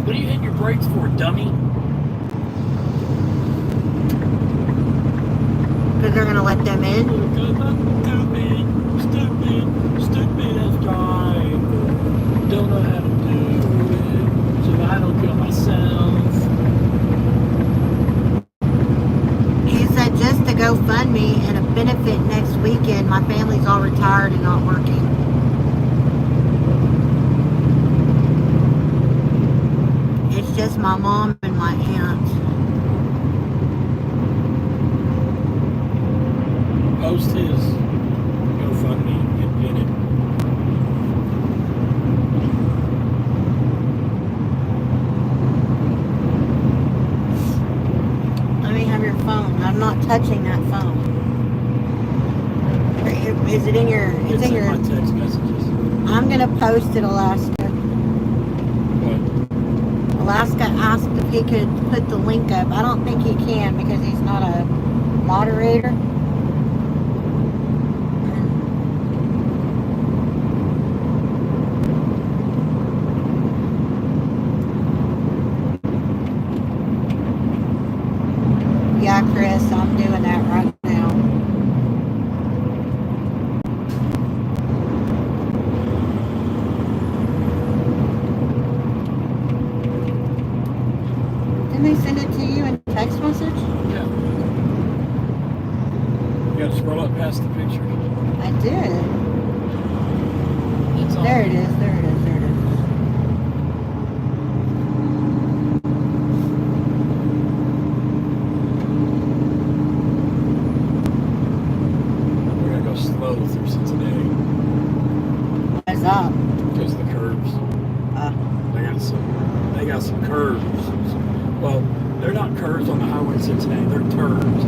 What are you hitting your brakes for, dummy? Because they're going to let them in? Stupid as drive. Don't know how to do it, so I don't kill myself. He said just to GoFundMe and a benefit next weekend. My family's all retired and not working. It's just my mom and my aunt. Post his GoFundMe and get it. Let me have your phone. I'm not touching that phone. Is it in your? It's in your. My text messages. I'm gonna post it, Alaska. What? Alaska asked if he could put the link up. I don't think he can because he's not a moderator. Yeah, Chris, I'm doing that right now. Didn't they send it to you in text message? Yeah. You gotta scroll up past the picture. I did. It's all. There it is, there it is, there it is. We're gonna go slow through Cincinnati What's up? because of the curves. They got some curves. Well, they're not curves on the highway in Cincinnati, they're turns.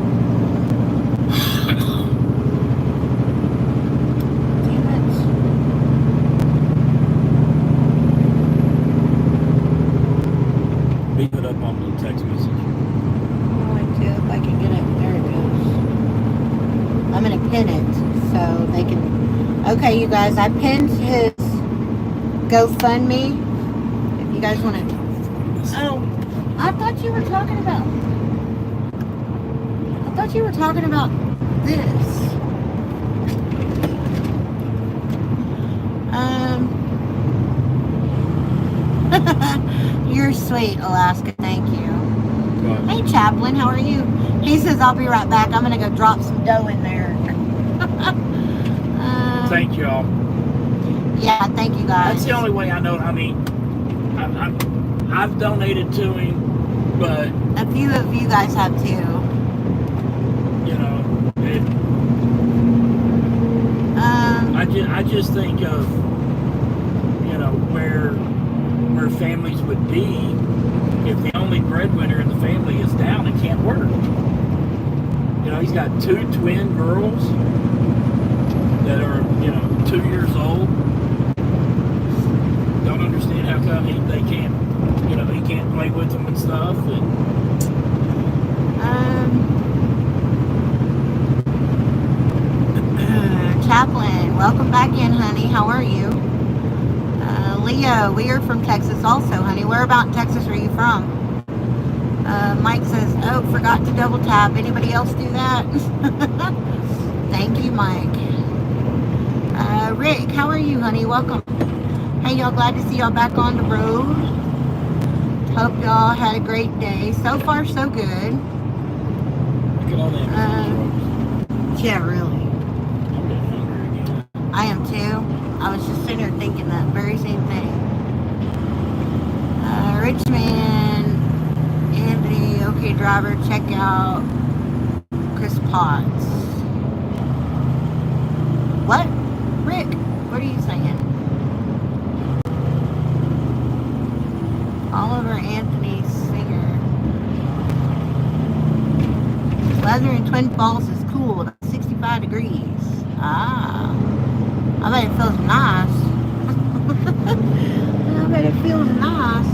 Damn it. Beat it up on the text message. I'm going to, if I can get it. There it goes. I'm going to pin it so they can. Okay, you guys, I pinned his GoFundMe. If you guys want to. Oh, I thought you were talking about. I thought you were talking about this. You're sweet, Alaska. Thank you. But Hey, Chaplain, how are you? He says, I'll be right back. I'm going to go drop some dough in there. thank y'all. Yeah, thank you guys. That's the only way I know. I mean, I've donated to him, but A few of you guys have too. you know, I just think of, you know, where families would be if the only breadwinner in the family is down and can't work. You know, he's got 2 twin girls that are, you know, 2 years old. Don't understand how come they can't, you know, he can't play with them and stuff. And Chaplain, welcome back in, honey. How are you? Leo, we are from Texas also, honey. Where about in Texas are you from? Mike says, oh, forgot to double tap. Anybody else do that? Thank you, Mike. Rick, how are you, honey? Welcome. Hey, y'all, glad to see y'all back on the road. Hope y'all had a great day. So far, so good. look at all that. Yeah, really. I'm getting hungry again. I am too. I was just sitting here thinking that very same thing. Richmond, Anthony, okay, driver, check out Chris Potts. What? Rick, what are you saying? Oliver Anthony Singer. Weather in Twin Falls is cool, about 65 degrees. Ah, I bet it feels nice. I bet it feels nice.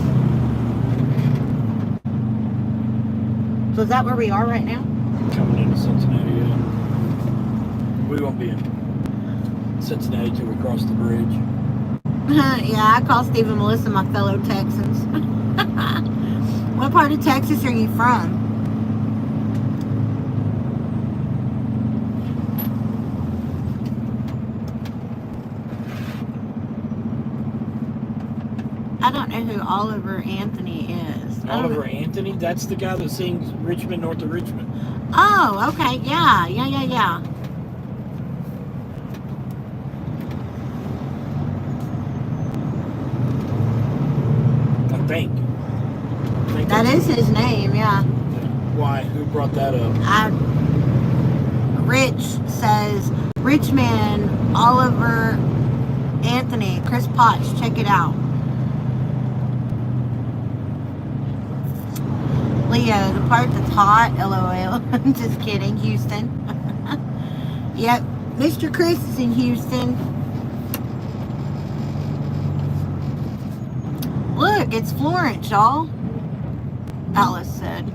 So is that where we are right now? Coming into Cincinnati, yeah. We won't be in Cincinnati till we cross the bridge. Yeah, I call Steve and Melissa my fellow Texans. What part of Texas are you from? I don't know who Oliver Anthony is. Oliver Anthony? That's the guy that sings Richmond, North of Richmond. Oh, okay. Yeah. I think That is his name, yeah. Why? Who brought that up? Rich says, Richmond, Oliver Anthony, Chris Potts, check it out. Leo, the part that's hot, LOL. I'm just kidding, Houston. Yep, Mr. Chris is in Houston. Look, it's Florence, y'all. Alice said.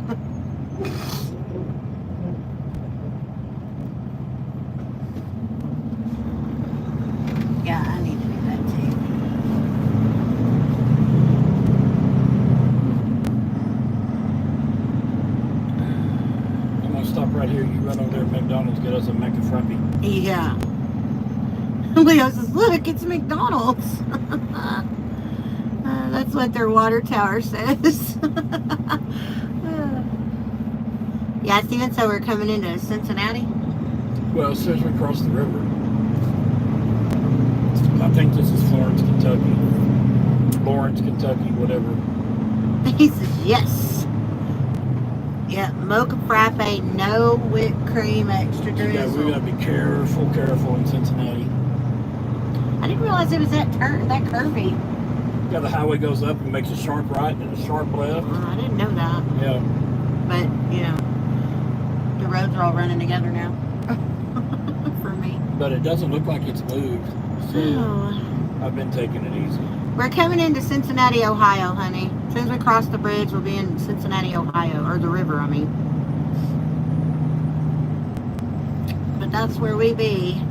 Yeah, I need to do that too. I'm gonna stop right here. You run over there at McDonald's, get us a McAfrappy. Yeah. Leo says, look, it's McDonald's. That's what their water tower says. Yeah, Steven, so we're coming into Cincinnati. Well, as soon as we cross the river. I think this is Florence, Kentucky. Lawrence, Kentucky, whatever. He says, yes. Yeah, mocha frappe, no whipped cream, extra drizzle. Yeah, we gotta be careful in Cincinnati. I didn't realize it was that curvy. Yeah, the highway goes up and makes a sharp right and a sharp left. I didn't know that. Yeah. But, you know, the roads are all running together now. For me. But it doesn't look like it's moved. So Oh. I've been taking it easy. We're coming into Cincinnati, Ohio, honey. As soon as we cross the bridge, we'll be in Cincinnati, Ohio. Or the river, I mean. But that's where we be.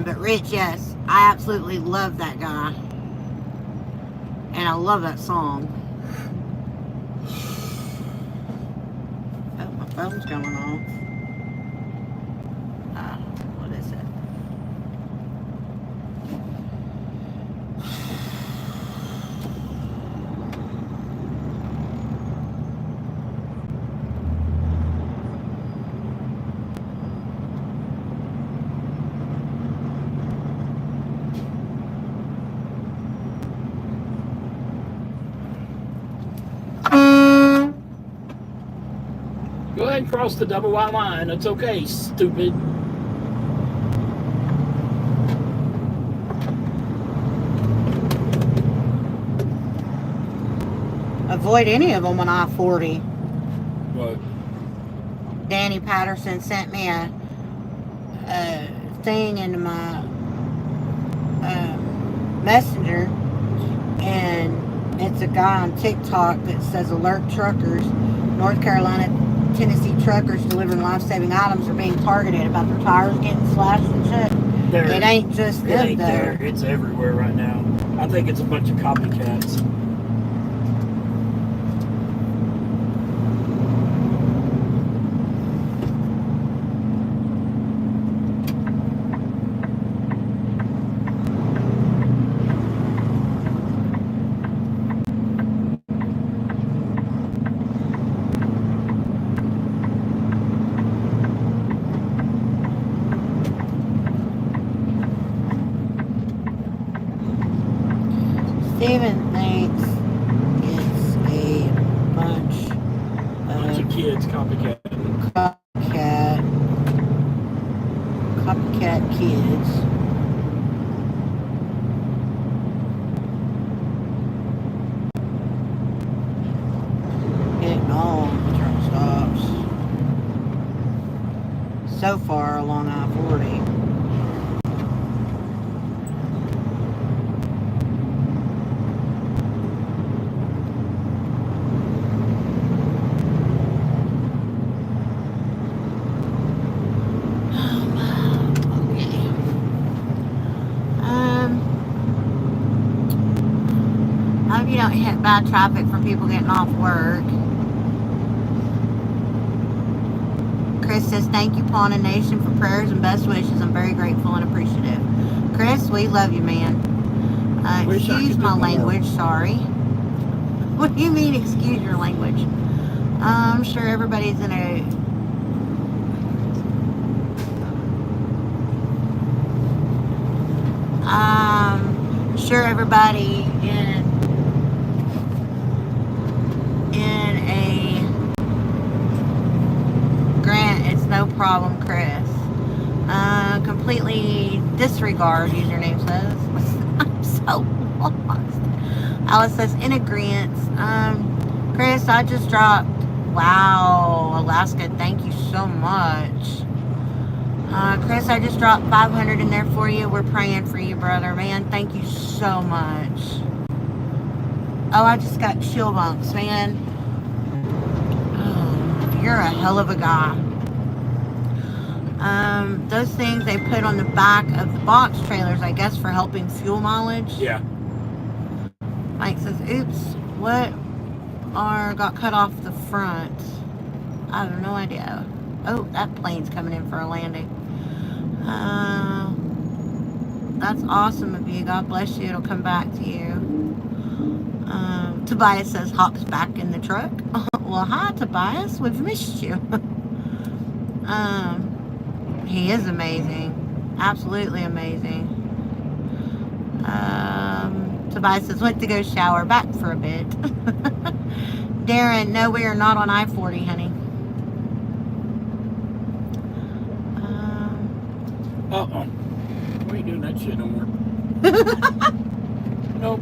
But Rich, yes, I absolutely love that guy. And I love that song. Oh, my phone's going off. What is it? Go ahead and cross the double white line. It's okay, stupid. Avoid any of them on I-40. What? Danny Patterson sent me a thing into my messenger, and it's a guy on TikTok that says alert truckers. North Carolina, Tennessee truckers delivering life-saving items are being targeted about their tires getting slashed and shit. It ain't just them though. It's everywhere right now. I think it's a bunch of copycats. Steven thinks it's a bunch Bunch of kids copycat. copycat kids. so far along I-40. I hope you don't hit bad traffic from people getting off work. Chris says, thank you, Pawna Nation, for prayers and best wishes. I'm very grateful and appreciative. Chris, we love you, man. Excuse my language, sorry. What do you mean, excuse your language? I'm sure everybody's in a... sure everybody in a Grant, it's no problem, Chris. Completely disregard, username says. I'm so lost. Alice says, in agreement. Chris, I just dropped, wow, Alaska, thank you so much. Chris, I just dropped 500 in there for you. We're praying for you, brother. Man, thank you so much. Oh, I just got chill bumps, man. Oh, you're a hell of a guy. Those things they put on the back of the box trailers, I guess, for helping fuel mileage. Yeah. Mike says, oops, what got cut off the front? I have no idea. Oh, that plane's coming in for a landing. That's awesome of you. God bless you. It'll come back to you. Tobias says, hops back in the truck. Well, hi, Tobias. We've missed you. He is amazing. Absolutely amazing. Tobias says, went to go shower. Back for a bit. Darren, no, we are not on I-40, honey. Uh-oh. We ain't doing that shit no more. Nope.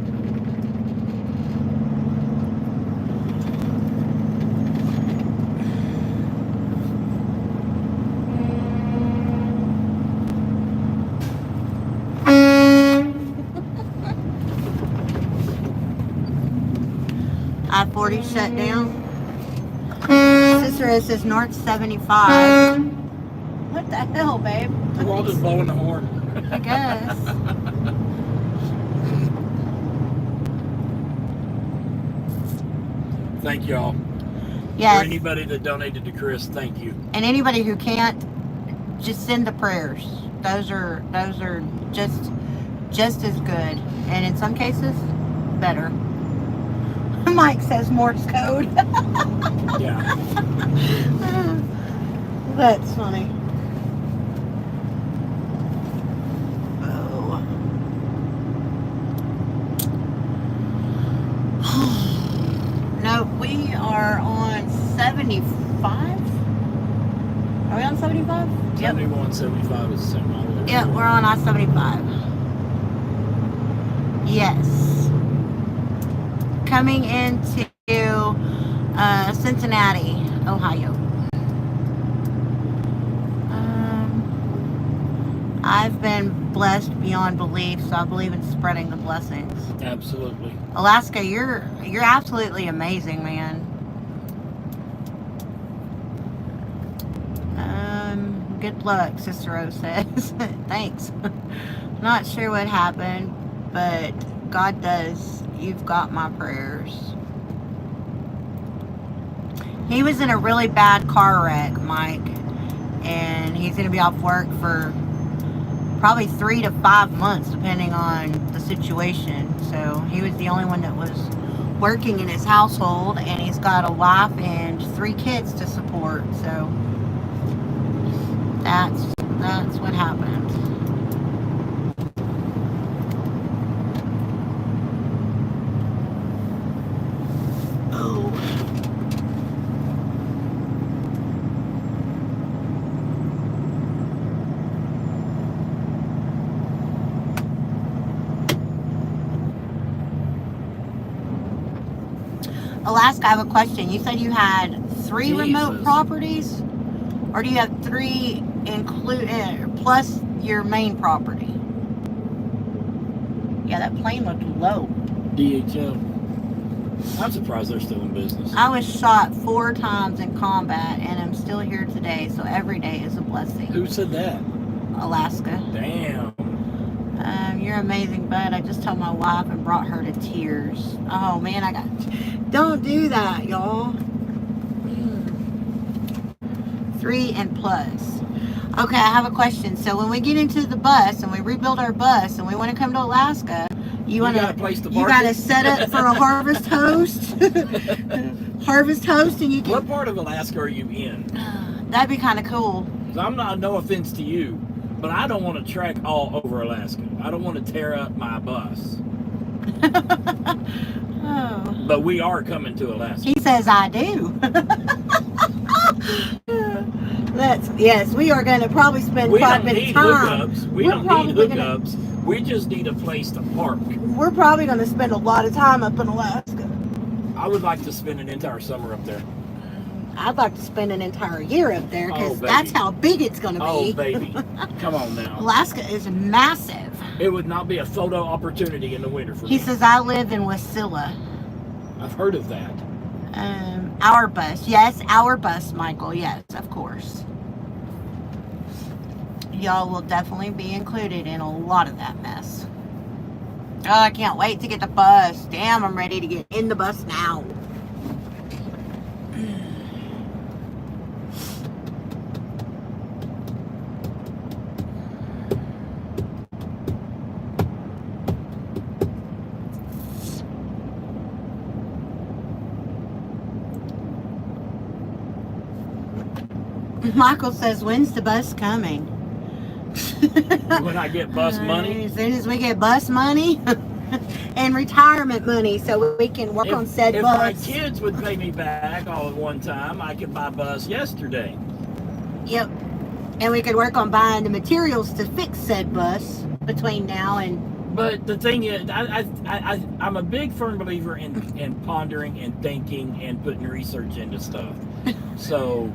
I-40 shut down. Sister says North 75. What the hell, babe? We're all just blowing the horn. I guess. Thank y'all. Yes. For anybody that donated to Chris, thank you. And anybody who can't, just send the prayers. Those are just as good, and in some cases, better. Mike says Morse code. Yeah. That's funny. Oh. No, we are on 75. Are we on 75? 71, 75 is the same all over. Yep, we're on I-75. Yes. Coming into Cincinnati, Ohio. I've been blessed beyond belief, so I believe in spreading the blessings. Absolutely. Alaska, you're absolutely amazing, man. Good luck, Sister Rose says. Thanks. Not sure what happened, but God does. You've got my prayers. He was in a really bad car wreck, Mike, and he's going to be off work for probably 3 to 5 months, depending on the situation. So he was the only one that was working in his household, and he's got a wife and 3 kids to support. So that's what happened. Oh. Alaska, I have a question. You said you had 3 remote properties? Or do you have 3 plus your main property. Yeah, that plane looked low. DHL. I'm surprised they're still in business. I was shot 4 times in combat, and I'm still here today, so every day is a blessing. Who said that? Alaska. Damn. You're amazing, bud. I just told my wife and brought her to tears. Oh, man, don't do that, y'all. 3 and plus. Okay, I have a question. So when we get into the bus and we rebuild our bus and we want to come to Alaska, you gotta set up for a harvest host. Harvest host, and you can. What part of Alaska are you in? That'd be kind of cool. I'm not. No offense to you, but I don't want to trek all over Alaska. I don't want to tear up my bus. Oh. But we are coming to Alaska. He says I do. Yes, we are going to probably spend quite a bit of time. We don't need hookups. We just need a place to park. We're probably going to spend a lot of time up in Alaska. I would like to spend an entire summer up there. I'd like to spend an entire year up there because that's how big it's going to be. Oh, baby. Come on now. Alaska is massive. It would not be a photo opportunity in the winter for me. He says, I live in Wasilla. I've heard of that. Our bus. Yes, our bus, Michael. Yes, of course. Y'all will definitely be included in a lot of that mess. Oh, I can't wait to get the bus. Damn, I'm ready to get in the bus now. Michael says, when's the bus coming? When I get bus money? As soon as we get bus money and retirement money so we can work on said bus. If my kids would pay me back all at one time, I could buy a bus yesterday. Yep. And we could work on buying the materials to fix said bus between now and... But the thing is, I'm a big firm believer in pondering and thinking and putting research into stuff. So...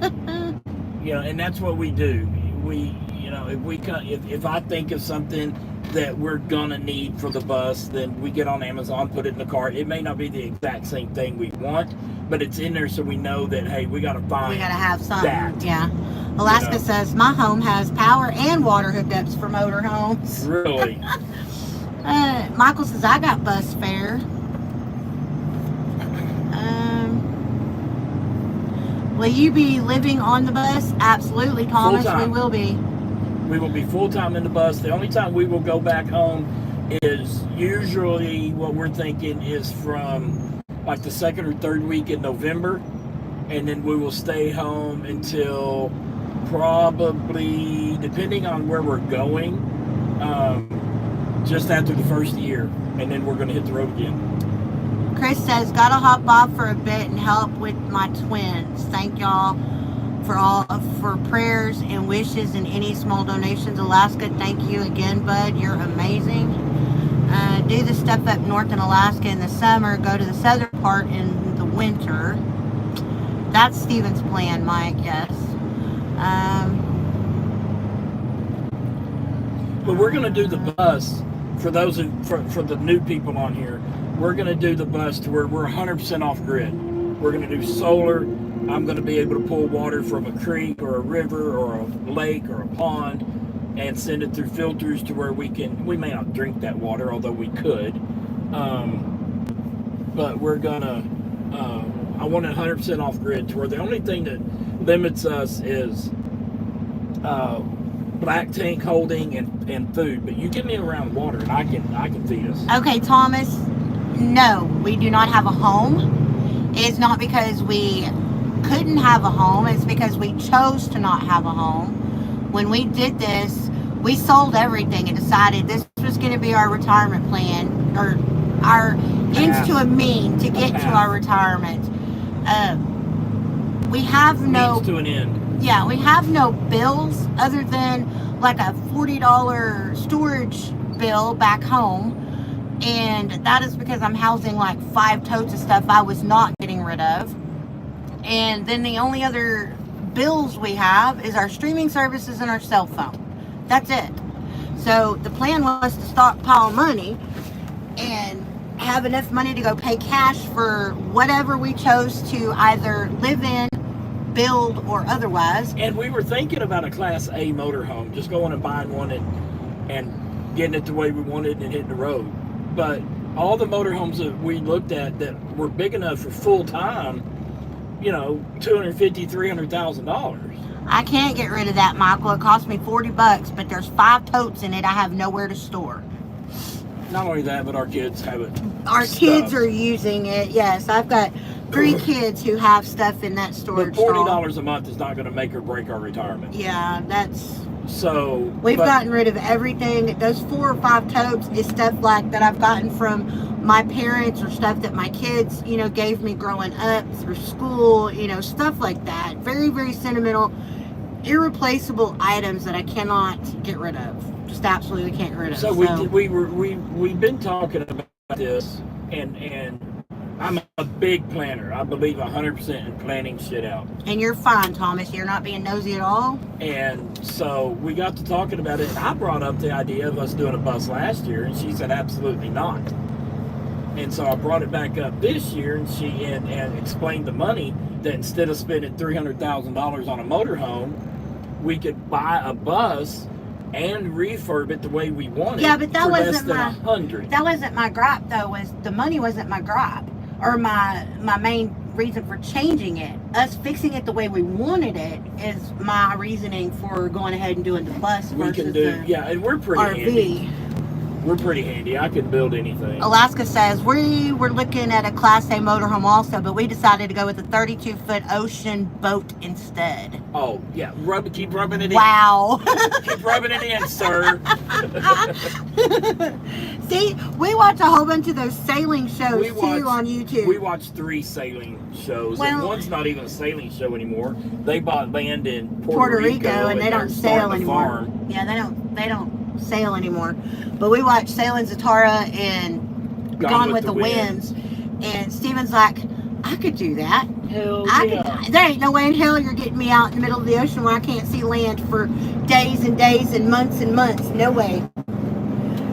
and that's what we do. If I think of something that we're gonna need for the bus, then we get on Amazon, put it in the cart. It may not be the exact same thing we want, but it's in there so we know that, hey, we gotta have something. That. Yeah. Alaska says my home has power and water hookups for motorhomes. Really? Michael says I got bus fare. Will you be living on the bus? Absolutely, Thomas. We will be. We will be full-time in the bus. The only time we will go back home is usually what we're thinking is from like the second or third week in November. And then we will stay home until probably, depending on where we're going, just after the first year. And then we're going to hit the road again. Chris says, gotta hop off for a bit and help with my twins. Thank y'all for prayers and wishes and any small donations. Alaska, thank you again, bud. You're amazing. Do the stuff up north in Alaska in the summer. Go to the southern part in the winter. That's Steven's plan, Mike. Yes. But we're going to do the bus for those for the new people on here. We're going to do the bus to where we're 100% off grid. We're going to do solar. I'm going to be able to pull water from a creek or a river or a lake or a pond and send it through filters to where we may not drink that water, although we could. But we're going to, I want it 100% off grid to where the only thing that limits us is black tank holding and food. But you give me around water and I can feed us. Okay, Thomas. No, we do not have a home. It's not because we couldn't have a home. It's because we chose to not have a home. When we did this, we sold everything and decided this was going to be our retirement plan, or our ends to a mean to get to our retirement. We have no... Means to an end. Yeah, we have no bills other than like a $40 storage bill back home. And that is because I'm housing like 5 totes of stuff I was not getting rid of. And then the only other bills we have is our streaming services and our cell phone. That's it. So the plan was to stockpile money and have enough money to go pay cash for whatever we chose to either live in, build, or otherwise. And we were thinking about a Class A motorhome, just going and buying one and getting it the way we wanted and hitting the road. But all the motorhomes that we looked at that were big enough for full time, you know, $250,000, $300,000. I can't get rid of that, Michael. It cost me $40, but there's 5 totes in it I have nowhere to store. Not only that, but our kids have it. Our kids are using it. Yes, I've got 3 kids who have stuff in that storage. But $40 a month is not going to make or break our retirement. Yeah, that's. So we've gotten rid of everything. Those 4 or 5 totes is stuff like that I've gotten from my parents or stuff that my kids, you know, gave me growing up through school. You know, stuff like that. Very, very sentimental, irreplaceable items that I cannot get rid of. Just absolutely can't get rid of. So we've been talking about this, and I'm a big planner. I believe 100% in planning shit out. And you're fine, Thomas. You're not being nosy at all. And so we got to talking about it, and I brought up the idea of us doing a bus last year, and she said absolutely not. And so I brought it back up this year, and she and explained the money that instead of spending $300,000 on a motorhome, we could buy a bus and refurb it the way we wanted. Yeah, but that wasn't That wasn't my gripe though. Was the money wasn't my gripe or my main reason for changing it. Us fixing it the way we wanted it is my reasoning for going ahead and doing the bus versus the and we're pretty RV. handy. We're pretty handy. I can build anything. Alaska says we were looking at a Class A motorhome also, but we decided to go with a 32-foot ocean boat instead. Oh, yeah. Keep rubbing it in. Wow. Keep rubbing it in, sir. See, we watch a whole bunch of those sailing shows too on YouTube. We watch 3 sailing shows, and one's not even a sailing show anymore. They bought land in Puerto Rico and they don't sail anymore. Yeah, they don't sail anymore. But we watch Sailing Zatara and Gone with the Winds, and Steven's like, I could do that. Hell yeah. There ain't no way in hell you're getting me out in the middle of the ocean where I can't see land for days and days and months. No way.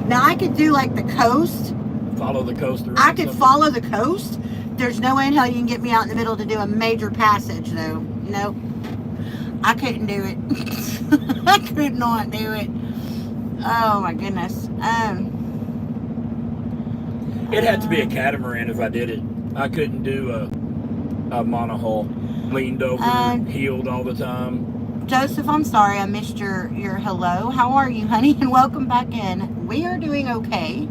Now I could do like the coast. Follow the coast around. I could follow the coast. There's no way in hell you can get me out in the middle to do a major passage though. Nope. I couldn't do it. I could not do it. Oh my goodness. It had to be a catamaran if I did it. I couldn't do a monohull, leaned over, heeled all the time. Joseph, I'm sorry I missed your hello. How are you, honey? And welcome back in. We are doing okay.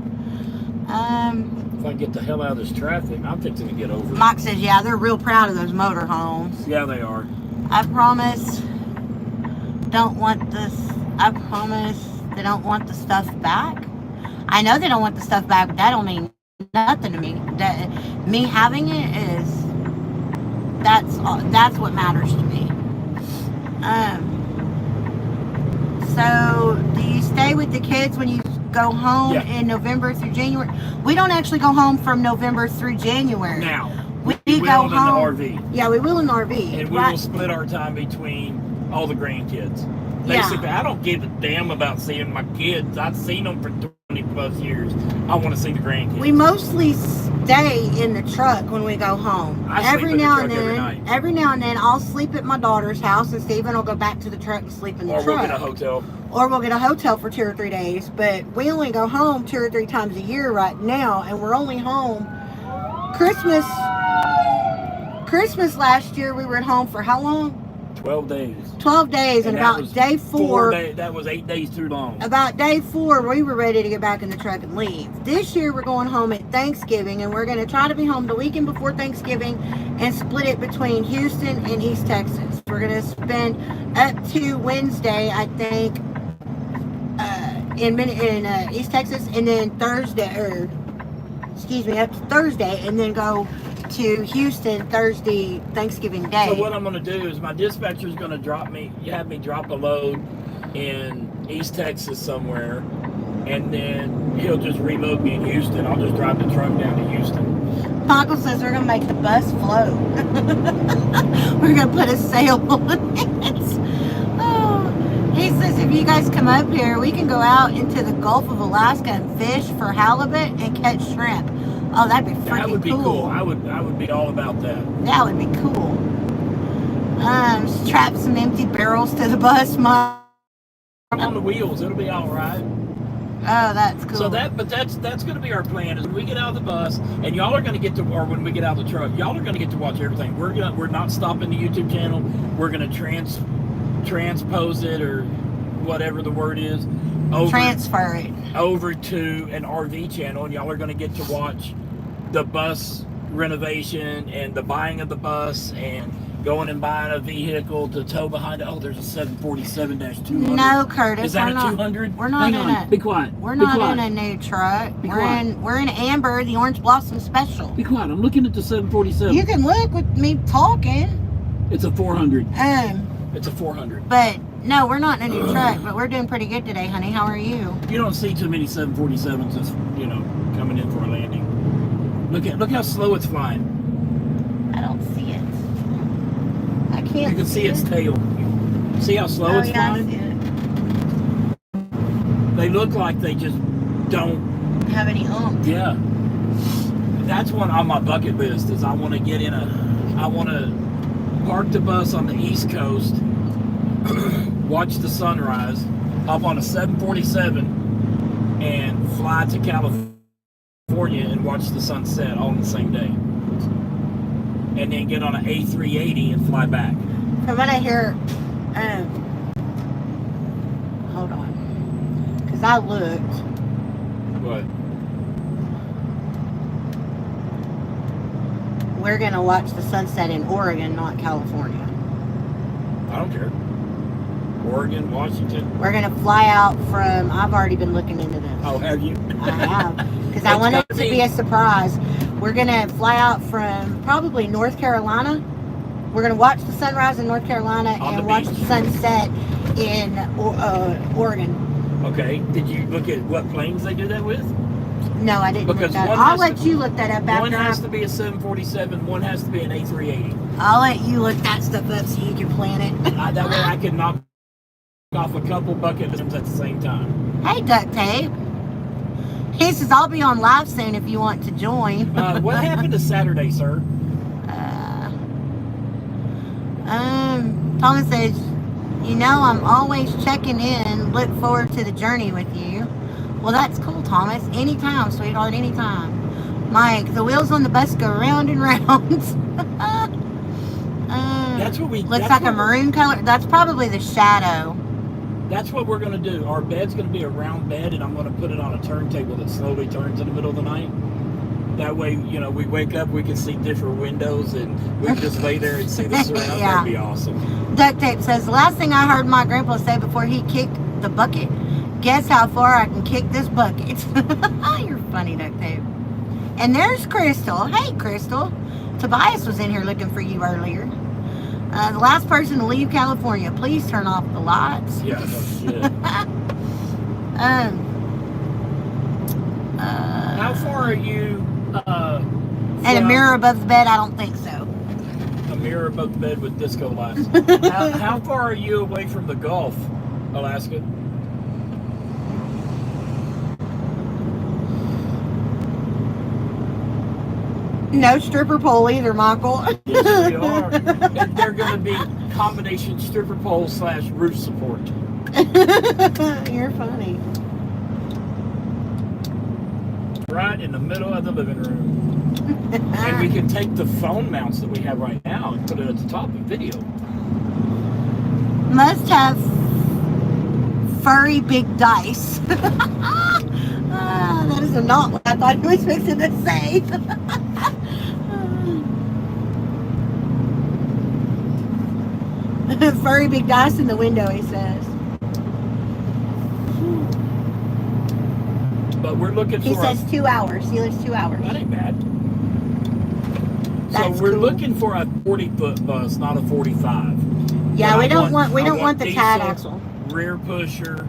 If I get the hell out of this traffic, I'm fixing to get over it. Mike says, yeah, they're real proud of those motorhomes. Yeah, they are. I promise they don't want the stuff back. I know they don't want the stuff back, but that don't mean nothing to me. That me having it is that's what matters to me. So do you stay with the kids when you go home in November through January? We don't actually go home from November through January. Now we will go home in the RV. Yeah, we will in the RV. And we will split our time between all the grandkids. Basically, I don't give a damn about seeing my kids. I've seen them for 20 plus years. I want to see the grandkids. We mostly stay in the truck when we go home. Every now and then, I'll sleep at my daughter's house, and Stephen will go back to the truck and sleep in the truck. Or we'll get a hotel. Or we'll get a hotel for 2 or 3 days. But we only go home 2 or 3 times a year right now, and we're only home Christmas last year. We were at home for how long? 12 days. 12 days, and about day 4. That was 8 days too long. About day 4, we were ready to get back in the truck and leave. This year, we're going home at Thanksgiving, and we're going to try to be home the weekend before Thanksgiving and split it between Houston and East Texas. We're going to spend up to Wednesday, I think, in East Texas, and then up to Thursday, and then go to Houston Thursday, Thanksgiving Day. So what I'm going to do is my dispatcher's going to have me drop a load in East Texas somewhere, and then he'll just reload me in Houston. I'll just drive the truck down to Houston. Michael says we're gonna make the bus float. We're gonna put a sail on it. Oh. He says if you guys come up here, we can go out into the Gulf of Alaska and fish for halibut and catch shrimp. Oh, that'd be freaking cool. That would be cool. I would be all about that. That would be cool. Strap some empty barrels to the bus, Mom. On the wheels, it'll be all right. Oh, that's cool. So that's going to be our plan. Is when we get out of the bus, and y'all are going to get to, or when we get out of the truck, y'all are going to get to watch everything. We're not stopping the YouTube channel. We're going to transpose it, or whatever the word is, transfer it over to an RV channel, and y'all are going to get to watch the bus renovation and the buying of the bus and going and buying a vehicle to tow behind it. Oh, there's a 747-200. No, Curtis. Is that a 200? We're not in a. Be quiet. We're not in a new truck. We're in Amber, the Orange Blossom Special. Be quiet. I'm looking at the 747. You can look with me talking. It's a 400. It's a 400. But no, we're not in a new truck. But we're doing pretty good today, honey. How are you? You don't see too many 747s just, coming in for a landing. Look how slow it's flying. I don't see it. I can't. You can see its tail. See how slow it's flying? I see it. They look like they just don't have any oomph. Yeah. That's one on my bucket list. Is I want to park the bus on the East Coast, watch the sunrise, hop on a 747, and fly to California and watch the sunset all in the same day. And then get on an A380 and fly back. From what I hear, hold on, because I looked. What? We're gonna watch the sunset in Oregon, not California. I don't care. Oregon, Washington. We're gonna fly out from. I've already been looking into this. Oh, have you? I have, because I want it to be a surprise. We're gonna fly out from probably North Carolina. We're gonna watch the sunrise in North Carolina and watch the sunset in Oregon. Okay. Did you look at what planes they do that with? No, I didn't. Because I'll let you look that up after. One has to be a 747. One has to be an A380. I'll let you look that stuff up so you can plan it. That way I can knock off a couple bucket lists at the same time. Hey, Duct Tape. He says, I'll be on live soon if you want to join. What happened to Saturday, sir? Thomas says, I'm always checking in. Look forward to the journey with you. Well, that's cool, Thomas. Anytime, sweetheart, anytime. Mike, the wheels on the bus go round and round. That's what we... Looks like a maroon color. That's probably the shadow. That's what we're going to do. Our bed's going to be a round bed, and I'm going to put it on a turntable that slowly turns in the middle of the night. That way, we wake up, we can see different windows, and we can just lay there and see the surround. Yeah. That'd be awesome. Duct Tape says, the last thing I heard my grandpa say before he kicked the bucket, guess how far I can kick this bucket. You're funny, Duct Tape. And there's Crystal. Hey, Crystal. Tobias was in here looking for you earlier. The last person to leave California, please turn off the lights. Yeah, no shit. How far are you? And a mirror above the bed? I don't think so. A mirror above the bed with disco lights. How far are you away from the Gulf, Alaska? No stripper pole either, Michael. Yes, we are. And they're going to be combination stripper pole / roof support. You're funny. Right in the middle of the living room. And we can take the phone mounts that we have right now and put it at the top of video. Must have furry big dice. That is not what I thought he was fixing to say. Furry big dice in the window, he says. But we're looking for... He says 2 hours. He lives 2 hours. That ain't bad. That's so we're cool. looking for a 40-foot bus, not a 45. Yeah, But we don't want the diesel, tag axle. Rear pusher.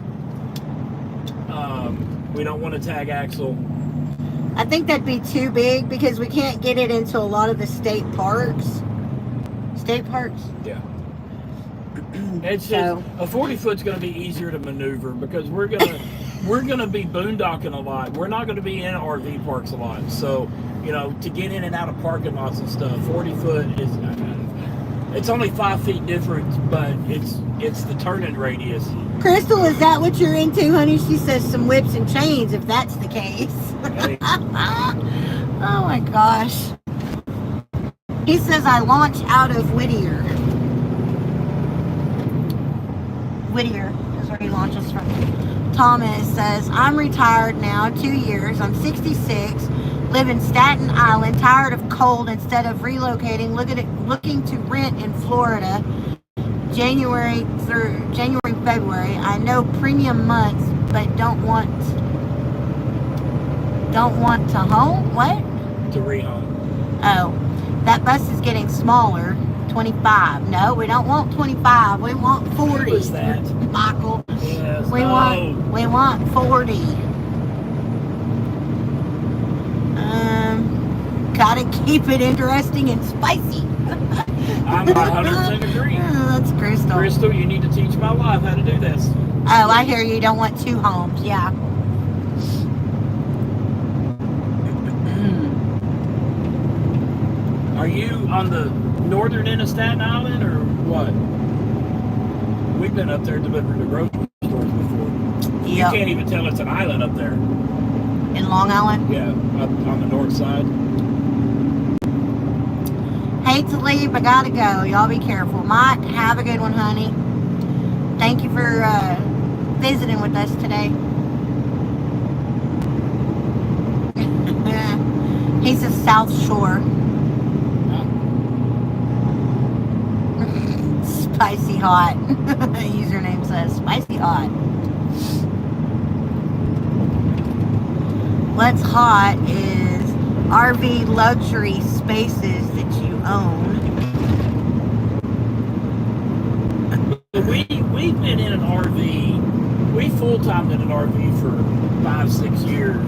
We don't want a tag axle. I think that'd be too big because we can't get it into a lot of the state parks. State parks? Yeah. It's just, a 40-foot's going to be easier to maneuver because we're gonna be boondocking a lot. We're not going to be in RV parks a lot. So, you know, to get in and out of parking lots and stuff, 40-foot is, it's only 5 feet difference, but it's the turning radius. Crystal, is that what you're into, honey? She says some whips and chains, if that's the case. Hey. Oh my gosh. He says I launch out of Whittier. Whittier is where he launches from. Thomas says, I'm retired now, 2 years. I'm 66, live in Staten Island, tired of cold instead of relocating, looking to rent in Florida. January, February. I know premium months, but don't want to home? What? To rehome. Oh, that bus is getting smaller. 25. No, we don't want 25. We want 40. What was that? Michael. Yes. We want 40. Gotta keep it interesting and spicy. I'm 100% agree. Oh, that's Crystal. Crystal, you need to teach my wife how to do this. Oh, I hear you don't want 2 homes. Yeah. Are you on the northern end of Staten Island or what? We've been up there delivering to grocery stores before. Yep. You can't even tell it's an island up there. In Long Island? Yeah, up on the north side. Hate to leave, but gotta go. Y'all be careful. Mike, have a good one, honey. Thank you for visiting with us today. He says South Shore. Spicy hot. Username says spicy hot. What's hot is RV luxury spaces that you own. We've been in an RV. We full-timed in an RV for 5-6 years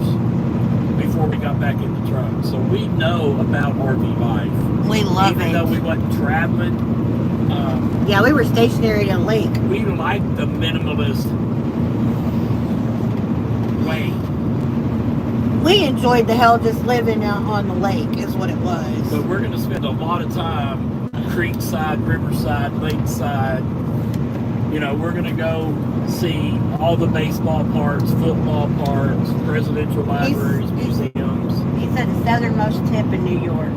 before we got back in the truck. So we know about RV life. We love it. Even though we wasn't traveling. Yeah, we were stationary at a lake. We like the minimalist way. We enjoyed the hell just living out on the lake is what it was. But we're going to spend a lot of time creekside, riverside, lakeside. You know, we're going to go see all the baseball parks, football parks, presidential libraries, museums. He said the southernmost tip in New York.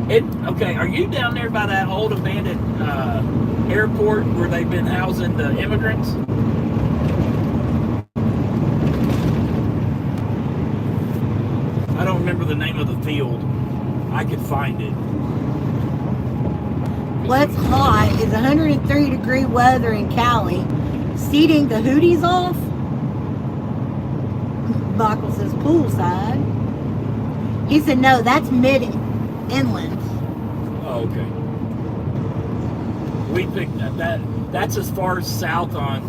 Okay, are you down there by that old abandoned airport where they've been housing the immigrants? I don't remember the name of the field. I could find it. What's hot is 103-degree weather in Cali. Seating the hooties off? Michael says poolside. He said, no, that's mid-inland. Oh, okay. We picked that. That's as far south on.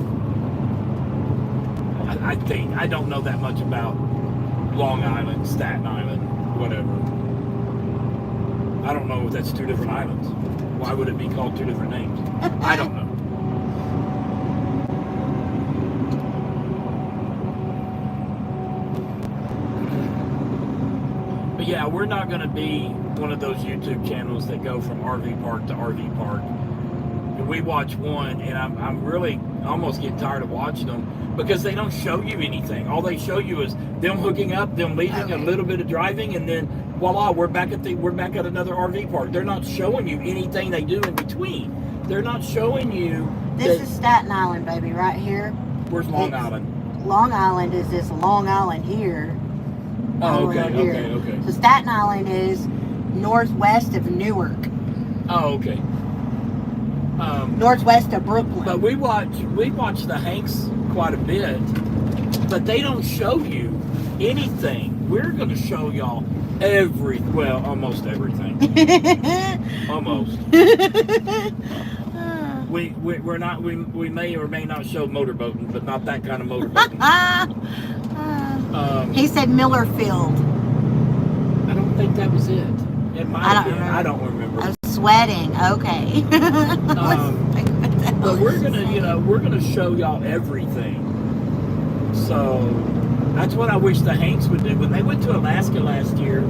I think. I don't know that much about Long Island, Staten Island, whatever. I don't know if that's 2 different islands. Why would it be called 2 different names? I don't know. But yeah, we're not going to be one of those YouTube channels that go from RV park to RV park. We watch one, and I'm really almost getting tired of watching them because they don't show you anything. All they show you is them hooking up, them leaving, a little bit of driving, and then voila, we're back at another RV park. They're not showing you anything they do in between. They're not showing you. This is Staten Island, baby, right here. Where's Long Island? Long Island is this Long Island here. Oh, okay. So Staten Island is northwest of Newark. Oh, okay. Northwest of Brooklyn. But we watch the Hanks quite a bit, but they don't show you anything. We're going to show y'all almost everything. Almost. We're not. We may or may not show motorboating, but not that kind of motorboating. He said Millerfield. I don't think that was it. It might have been. I don't remember. Oh, sweating. Okay. But we're gonna show y'all everything. So that's what I wish the Hanks would do. When they went to Alaska last year,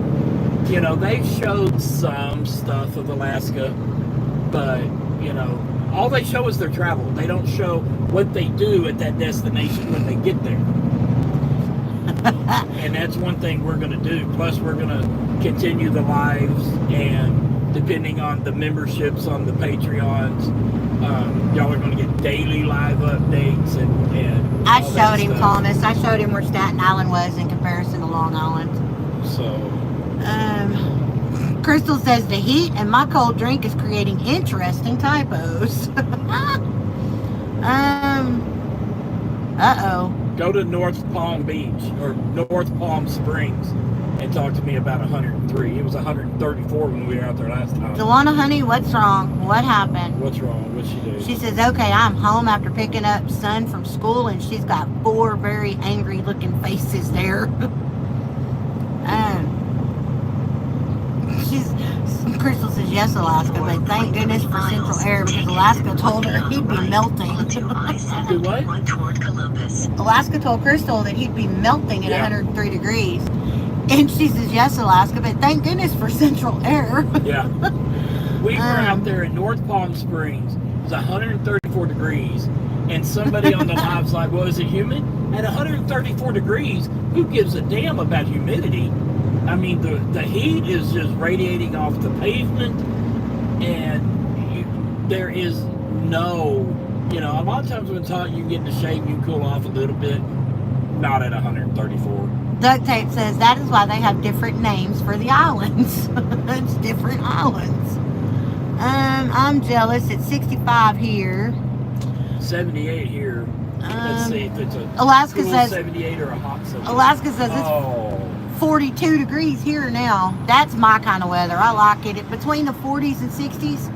they showed some stuff of Alaska, but all they show is their travel. They don't show what they do at that destination when they get there. And that's one thing we're going to do. Plus, we're going to continue the lives, and depending on the memberships on the Patreons, y'all are going to get daily live updates and I showed him, Thomas. I showed him where Staten Island was in comparison to Long Island. So, Crystal says the heat and my cold drink is creating interesting typos. Uh-oh. Go to North Palm Beach or North Palm Springs and talk to me about 103. It was 134 when we were out there last time. Dewana, honey, what's wrong? What happened? What's wrong? What'd she do? She says, okay, I'm home after picking up son from school, and she's got 4 very angry looking faces there. Crystal says, yes, Alaska, but thank goodness for Central Air, because Alaska told her he'd be melting. Do what? Alaska told Crystal that he'd be melting at 103 degrees. And she says, yes, Alaska, but thank goodness for Central Air. Yeah. We were out there in North Palm Springs. It was 134 degrees. And somebody on the live's like, well, is it humid? At 134 degrees, who gives a damn about humidity? I mean, the heat is just radiating off the pavement, and there is no, a lot of times when it's hot, you can get in the shade and you can cool off a little bit. Not at 134. Duct Tape says that is why they have different names for the islands. It's different islands. I'm jealous. It's 65 here. 78 here. Let's see if it's a Alaska cool says 78 or a hot 78. Alaska says it's 42 degrees here now. That's my kind of weather. I like it. Between the 40s and 60s,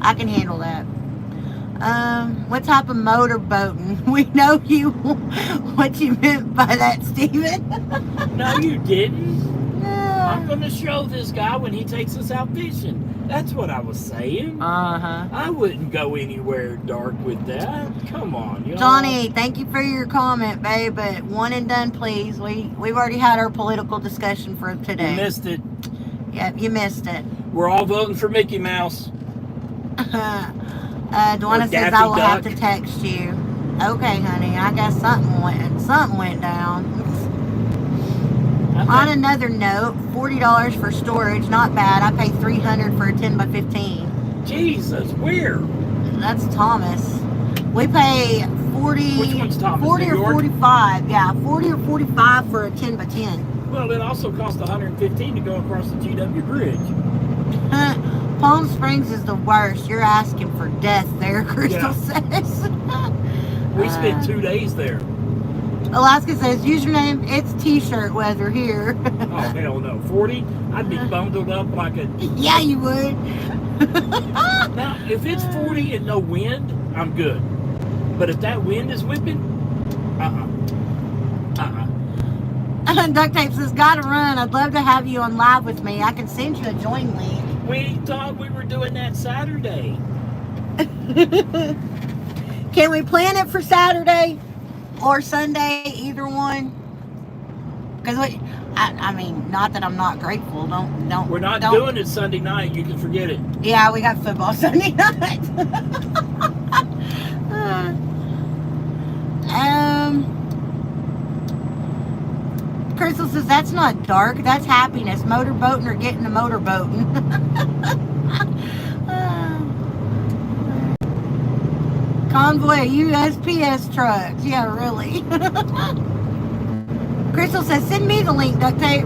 I can handle that. What type of motor boating? We know what you meant by that, Steven. No, you didn't. I'm going to show this guy when he takes us out fishing. That's what I was saying. I wouldn't go anywhere dark with that. Come on, Johnny, thank you for your comment, babe, but one and done, please. We've already had our political discussion for today. You missed it. Yep, you missed it. We're all voting for Mickey Mouse. Dwana says I will have to text you. Okay, honey. I guess something went down. On another note, $40 for storage, not bad. I pay $300 for a 10x15. Jesus, where? That's Thomas. We pay 40. Which one's Thomas? 40 or 45. Yeah, 40 or 45 for a 10x10. Well, it also costs $115 to go across the GW Bridge. Palm Springs is the worst. You're asking for death there, Crystal says. We spent 2 days there. Alaska says, username, it's t-shirt weather here. Oh, hell no. 40? I'd be bundled up like a... Yeah, you would. Now, if it's 40 and no wind, I'm good. But if that wind is whipping, Duct Tape says, gotta run. I'd love to have you on live with me. I can send you a join link. We thought we were doing that Saturday. Can we plan it for Saturday or Sunday, either one? Because I mean, not that I'm not grateful. Don't. We're not doing it Sunday night. You can forget it. Yeah, we got football Sunday night. Crystal says that's not dark. That's happiness. Motorboating or getting a motorboating. Convoy of USPS trucks. Yeah, really. Crystal says, send me the link, Duct Tape.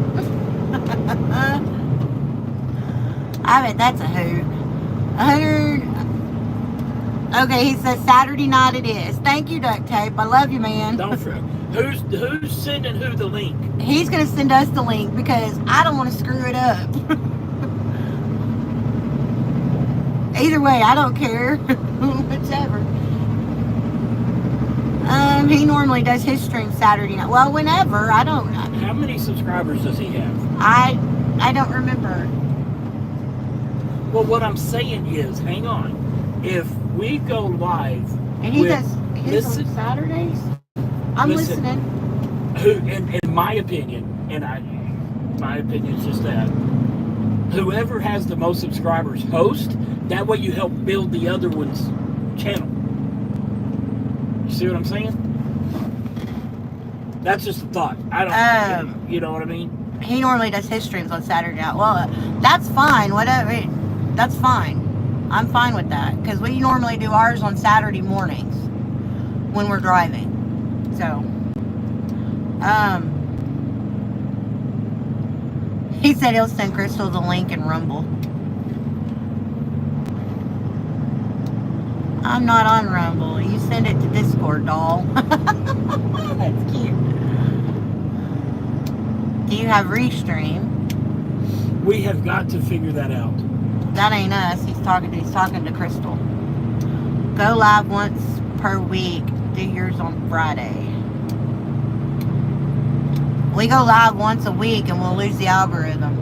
I bet that's a hoot. 100. Okay, he says Saturday night it is. Thank you, Duct Tape. I love you, man. Don't fret. Who's sending who the link? He's going to send us the link because I don't want to screw it up. Either way, I don't care. Whichever. He normally does his stream Saturday night. Well, whenever. I don't know. How many subscribers does he have? I don't remember. Well, what I'm saying is, hang on. If we go live, And he does his on Saturdays? I'm listening. In my opinion, my opinion is just that, whoever has the most subscribers host, that way you help build the other one's channel. You see what I'm saying? That's just a thought. I don't, you know what I mean? He normally does his streams on Saturday night. Well, that's fine. Whatever. That's fine. I'm fine with that. Because we normally do ours on Saturday mornings when we're driving. So, he said he'll send Crystal the link in Rumble. I'm not on Rumble. You send it to Discord, doll. That's cute. Do you have Restream? We have got to figure that out. That ain't us. He's talking to Crystal. Go live once per week. Do yours on Friday. We go live once a week and we'll lose the algorithm.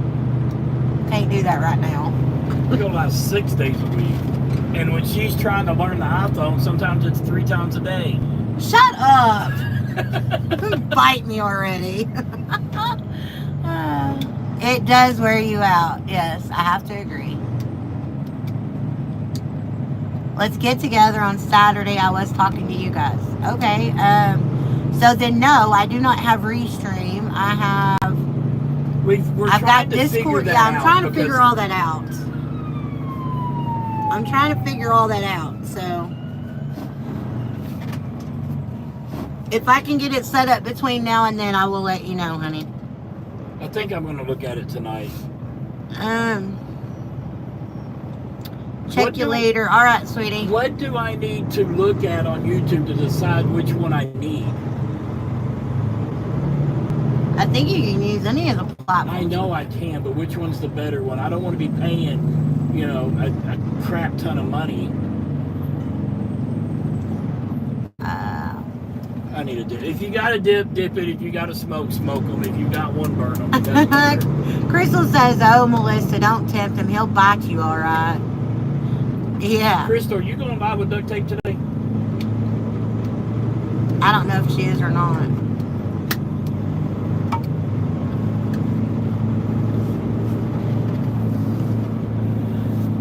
Can't do that right now. We go live 6 days a week. And when she's trying to learn the iPhone, sometimes it's 3 times a day. Shut up! Bite me already. It does wear you out. Yes, I have to agree. Let's get together on Saturday. I was talking to you guys. Okay. So then, no, I do not have Restream. I have. I've got Discord. Yeah, I'm trying to figure all that out. I'm trying to figure all that out. So, if I can get it set up between now and then, I will let you know, honey. I think I'm going to look at it tonight. Check you later. All right, sweetie. What do I need to look at on YouTube to decide which one I need? I think you can use any of the platforms. I know I can, but which one's the better one? I don't want to be paying, you know, a crap ton of money. I need a dip. If you got a dip, dip it. If you got a smoke, smoke them. If you got one, burn them. It doesn't matter. Crystal says, "Oh, Melissa, don't tempt him. He'll bite you, all right." Yeah. Crystal, are you going live with duct tape today? I don't know if she is or not.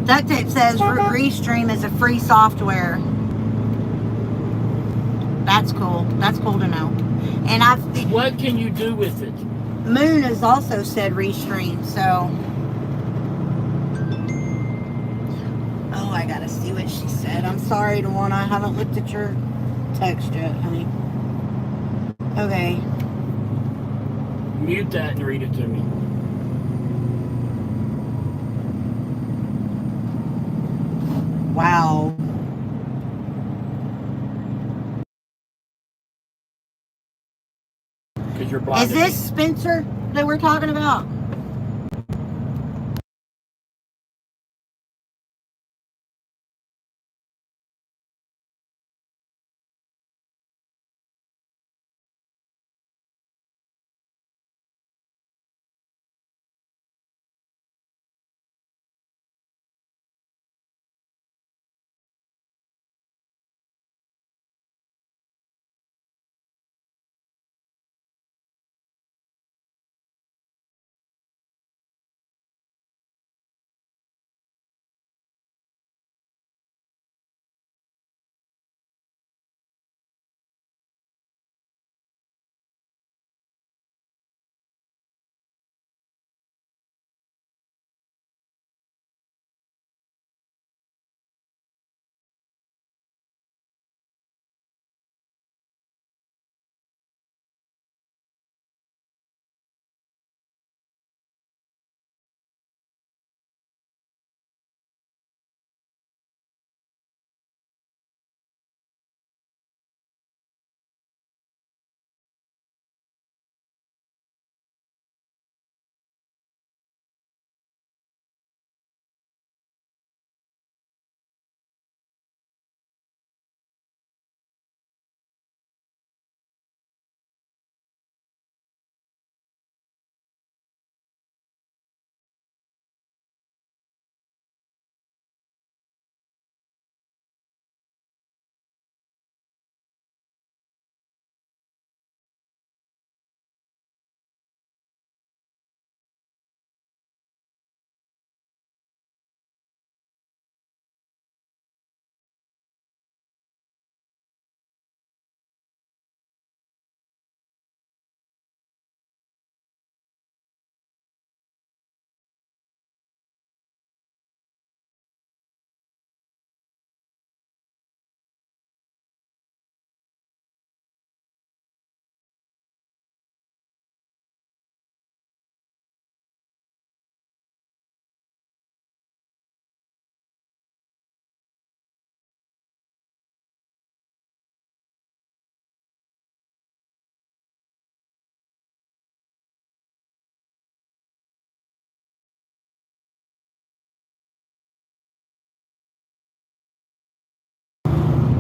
Duct tape says Restream is a free software. That's cool. That's cool to know. And what can you do with it? Moon has also said Restream, so. Oh, I gotta see what she said. I'm sorry, Tawana. I haven't looked at your text yet, honey. Okay. Mute that and read it to me. Wow. Because you're blind. Is this Spencer that we're talking about?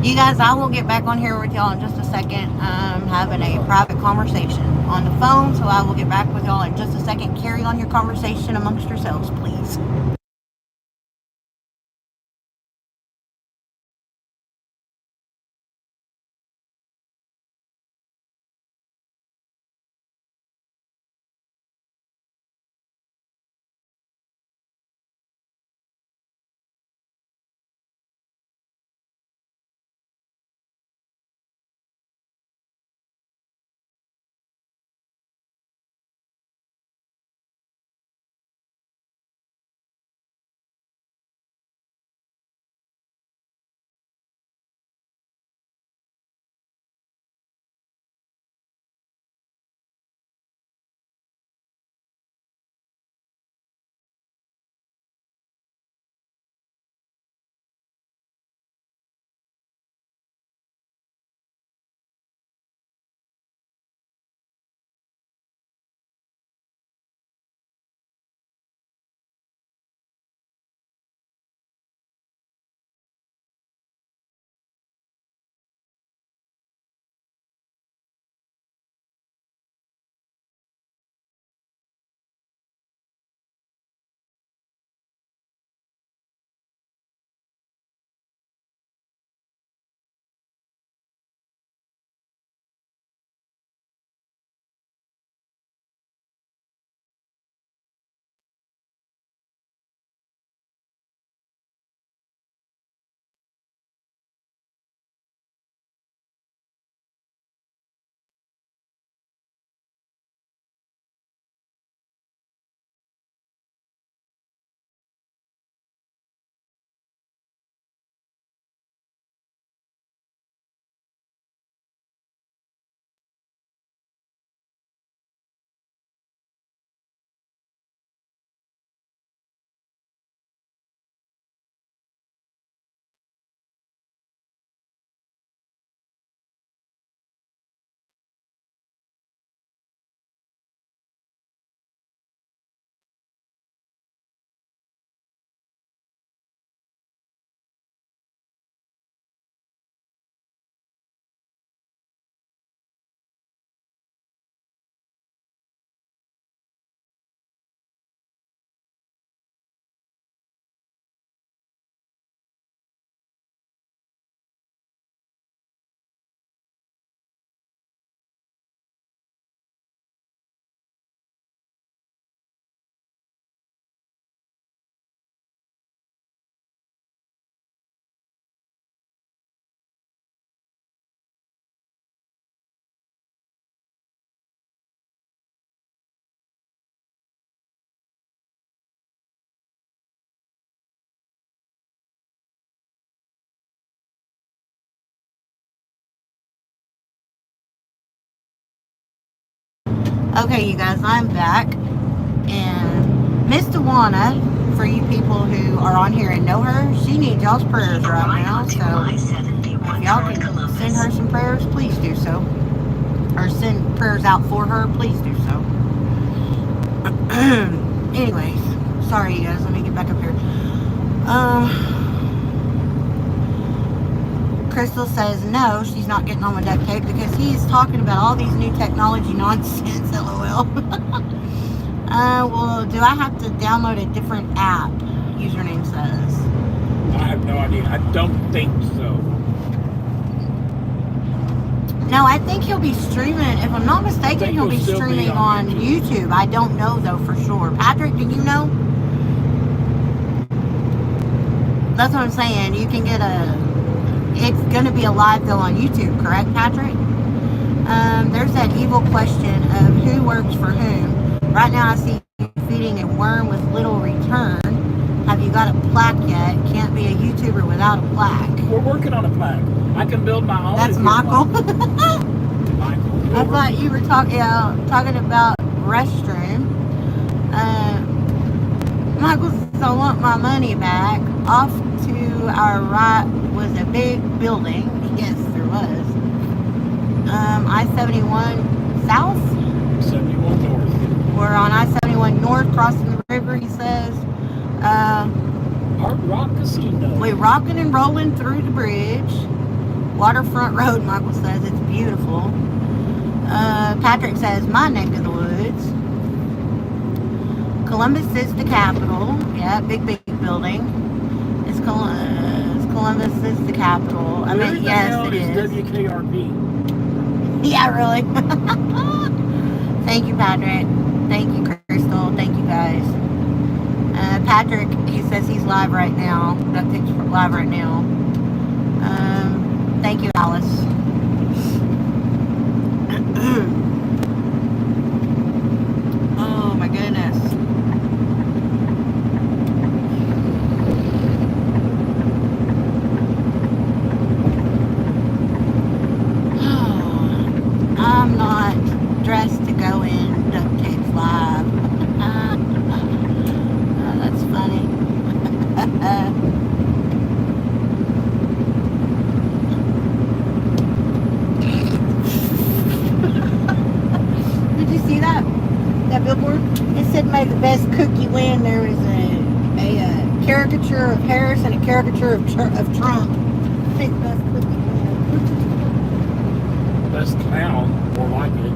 You guys, I will get back on here with y'all in just a second. I'm having a private conversation on the phone, so I will get back with y'all in just a second. Carry on your conversation amongst yourselves, please. Okay, you guys, I'm back. And Miss Pawna, for you people who are on here and know her, she needs y'all's prayers right now. So if y'all can send her some prayers, please do so. Or send prayers out for her, please do so. Anyways, sorry you guys, let me get back up here. Crystal says no, she's not getting on with duct tape because he's talking about all these new technology nonsense, lol. Well, do I have to download a different app? Username says. I have no idea. I don't think so. No, I think he'll be streaming. If I'm not mistaken, he'll be streaming on YouTube. I don't know though for sure. Patrick, do you know? That's what I'm saying. You can get it's going to be a live though on YouTube, correct, Patrick? There's that evil question of who works for whom. Right now I see you feeding a worm with little return. Have you got a plaque yet? Can't be a YouTuber without a plaque. We're working on a plaque. I can build my own. That's Michael. Michael. I thought you were talking about restroom. Michael says, I want my money back. Off to our right was a big building. Yes, there was. I-71 south? 71 north. We're on I-71 north, crossing the river, he says. Hard Rock Casino. We're rocking and rolling through the bridge. Waterfront Road, Michael says, it's beautiful. Patrick says, my neck of the woods. Columbus is the capital. Yeah, big building. It's Columbus is the capital. I mean, yes, it is. WKRP. Yeah, really. Thank you, Patrick. Thank you, Crystal. Thank you, guys. Patrick, he says he's live right now. That picture live right now. Thank you, Alice. Oh my goodness. I'm not dressed to go in Duct Tapes Live. Oh, that's funny. Did you see that billboard? It said, "May the best cookie win." There was a caricature of Harris and a caricature of Trump. I think the best cookie win. Best clown, more like it.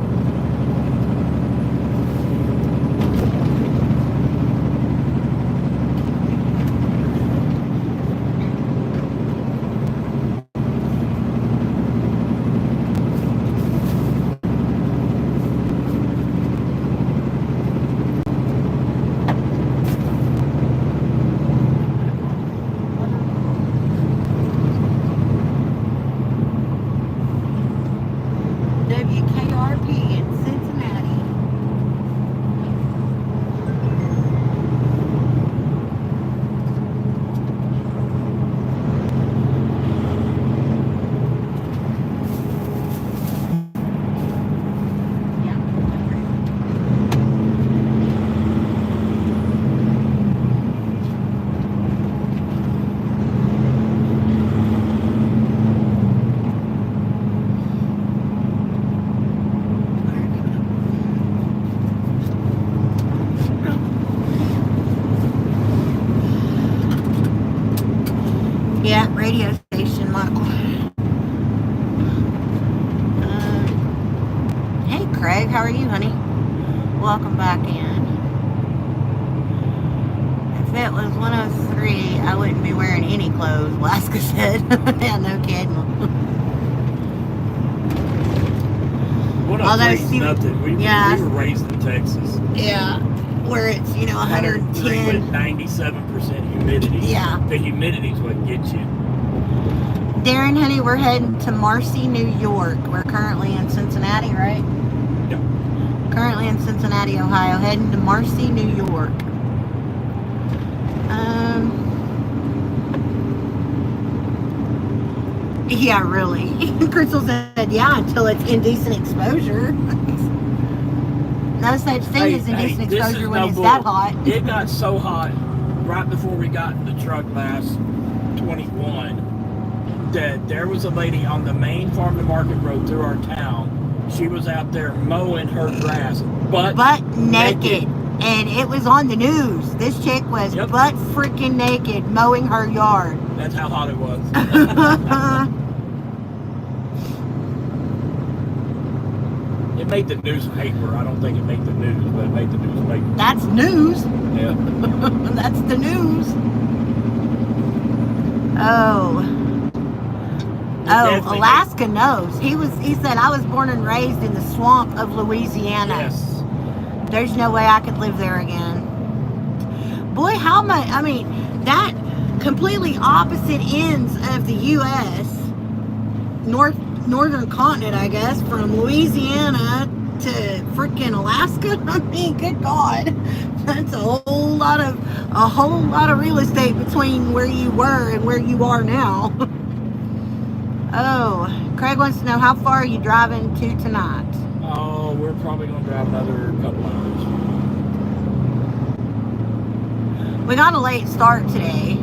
WKRP in Cincinnati. Yeah, radio station, Michael. Hey, Craig, how are you, honey? Welcome back in. If it was 103, I wouldn't be wearing any clothes, Alaska said. Yeah, no kidding. Although, See, nothing. We were raised in Texas. Yeah, where it's, 110. With 97% humidity. Yeah. The humidity's what gets you. Darren, honey, we're heading to Marcy, New York. We're currently in Cincinnati, right? Yep. Currently in Cincinnati, Ohio, heading to Marcy, New York. Yeah, really. Crystal said, yeah, until it's indecent exposure. No such thing as indecent exposure when it's that hot. It got so hot right before we got in the truck last 21 that there was a lady on the main farm to market road through our town. She was out there mowing her grass, butt naked. And it was on the news. This chick was butt freaking naked mowing her yard. That's how hot it was. It made the newspaper. I don't think it made the news, but it made the newspaper. That's news. Yeah. That's the news. Oh, Alaska knows. He said, I was born and raised in the swamp of Louisiana. Yes. There's no way I could live there again. Boy, how much, that completely opposite ends of the U.S. Northern continent, I guess, from Louisiana to freaking Alaska. Good God. That's a whole lot of real estate between where you were and where you are now. Oh, Craig wants to know, how far are you driving to tonight? Oh, we're probably going to drive another couple hours. We got a late start today.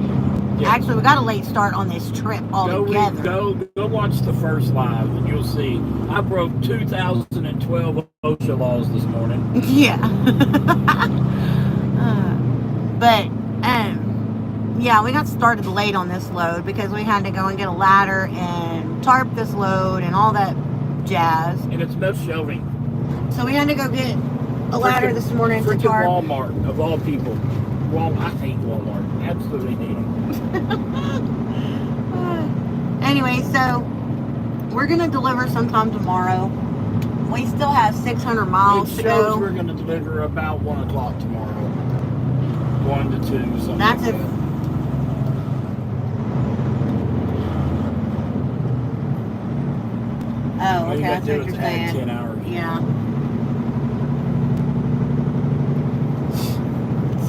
Yeah. Actually, we got a late start on this trip altogether. Go watch the first live and you'll see. I broke 2012 OSHA laws this morning. Yeah. But, Yeah, we got started late on this load because we had to go and get a ladder and tarp this load and all that jazz. And it's no shelving. So we had to go get a ladder this morning to Freaking tarp. Walmart, of all people. I hate Walmart. Absolutely hate them. Anyway, so we're going to deliver sometime tomorrow. We still have 600 miles to It shows go. we're going to deliver about 1 o'clock tomorrow. 1 to 2, something That's like if... that. Oh, All okay, you that's got to what do you're is add saying. 10 hours. Yeah.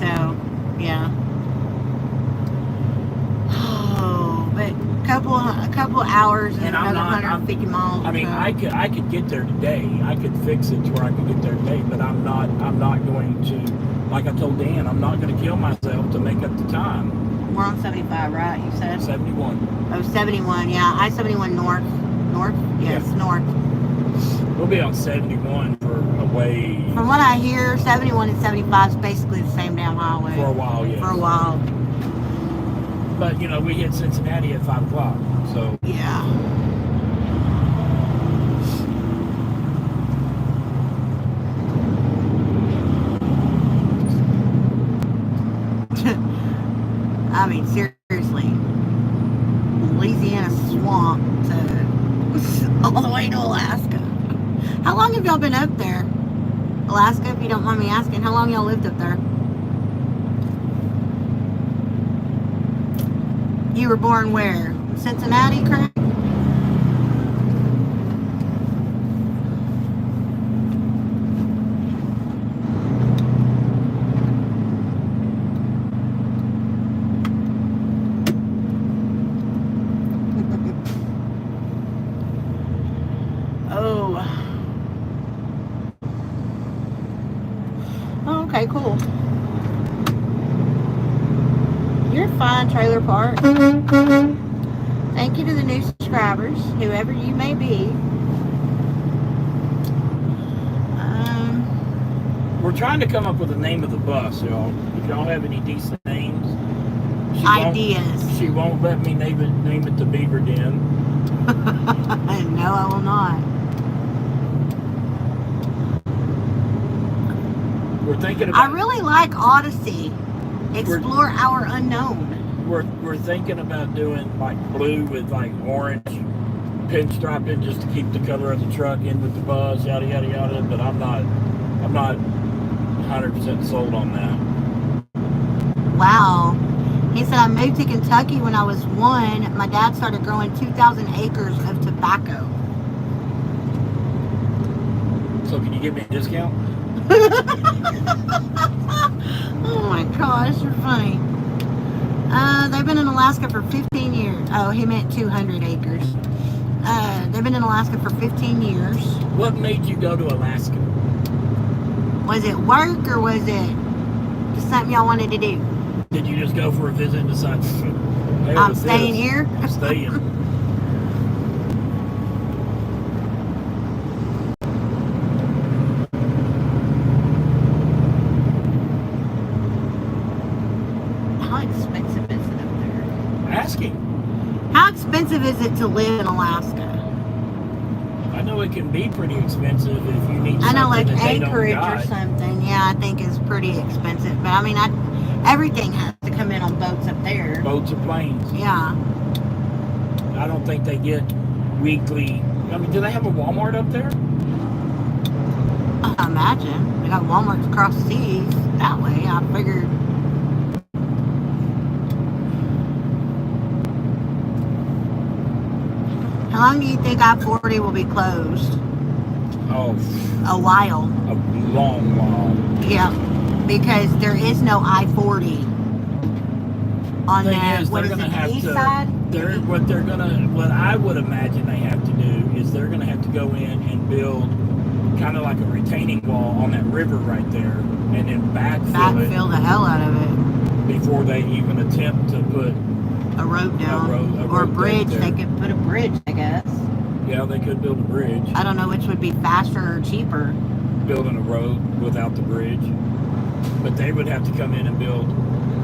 So, yeah. Oh, but a couple hours and I'm another not- 150 miles. I mean, so. I could get there today. I could fix it to where I could get there today, but I'm not going to, like I told Dan, I'm not going to kill myself to make up the time. We're on 75, right? You said? 71. Oh, 71, yeah. I-71 north. North? Yes, Yeah. north. We'll be on 71 for a way. From what I hear, 71 and 75 is basically the same damn highway. For a while, yeah. For a while. But, you know, we hit Cincinnati at 5 o'clock, so. Yeah. I mean, seriously. Louisiana swamp to all the way to Alaska. How long have y'all been up there? Alaska, if you don't mind me asking. How long y'all lived up there? You were born where? Cincinnati, Craig? Oh, okay, cool. You're fine, Trailer Park. Thank you to the new subscribers, whoever you may be. We're trying to come up with a name of the bus, y'all. If y'all have any decent names. Ideas. She won't let me name it the Beaver Den. No, I will not. We're thinking about. I really like Odyssey. Explore our unknown. We're thinking about doing like blue with like orange pinstriping just to keep the color of the truck in with the bus, yada yada yada. But I'm not 100% sold on that. Wow. He said, I moved to Kentucky when I was 1. My dad started growing 2,000 acres of tobacco. So can you give me a discount? Oh my gosh, you're funny. They've been in Alaska for 15 years. Oh, he meant 200 acres. They've been in Alaska for 15 years. What made you go to Alaska? Was it work or was it just something y'all wanted to do? Did you just go for a visit and decide, hey, I'm what's staying this? here. I'm staying. How expensive is it up there? Asking. How expensive is it to live in Alaska? I know it can be pretty expensive if you need something I know, like that they don't Anchorage or got. something. Yeah, I think is pretty expensive. But I mean, everything has to come in on boats up there. Boats or planes. Yeah. I don't think they get weekly. I mean, do they have a Walmart up there? I imagine. They got Walmarts across the seas that way. I figured. How long do you think I-40 will be closed? Oh, A while. a long while. Yeah. Because there is no I-40 on Thing that. is, What they're is gonna it, have the east to. side? What I would imagine they have to do is they're gonna have to go in and build kind of like a retaining wall on that river right there, and then Backfill the hell out of it. before they even attempt to put A road down. a or a road bridge. there. They could put a bridge, I guess. Yeah, they could build a bridge. I don't know which would be faster or cheaper. Building a road without the bridge, but they would have to come in and build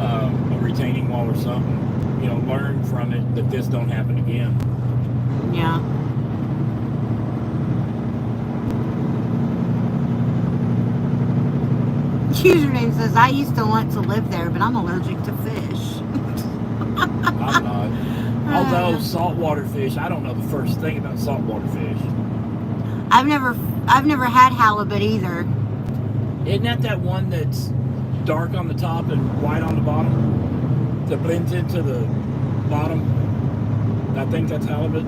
a retaining wall or something. You know, learn from it that this don't happen again. Yeah. Username says, I used to want to live there, but I'm allergic to fish. I'm not. Although saltwater fish, I don't know the first thing about saltwater fish. I've never had halibut either. Isn't that one that's dark on the top and white on the bottom? That blends into the bottom? I think that's halibut.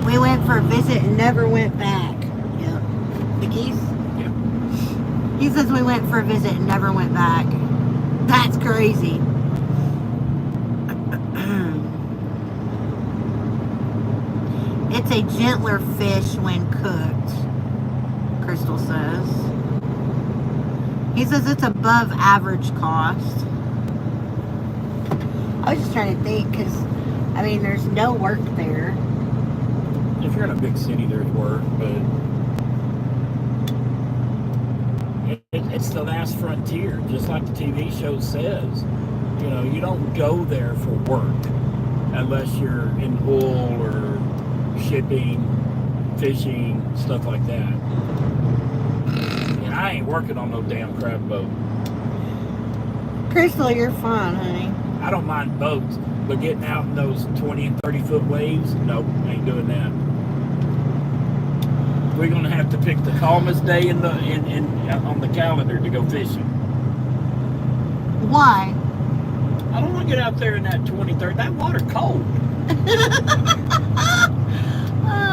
We went for a visit and never went back. Yep. The geese? Yeah. He says we went for a visit and never went back. That's crazy. It's a gentler fish when cooked, Crystal says. He says it's above average cost. I was just trying to think, because, I mean, there's no work there. If you're in a big city, there's work, but it's the last frontier, just like the TV show says. You know, you don't go there for work unless you're in oil or shipping, fishing, stuff like that. And I ain't working on no damn crab boat. Crystal, you're fine, honey. I don't mind boats, but getting out in those 20 and 30 foot waves, nope, ain't doing that. We're gonna have to pick the calmest day on the calendar to go fishing. Why? I don't want to get out there in that 20, 30. That water cold.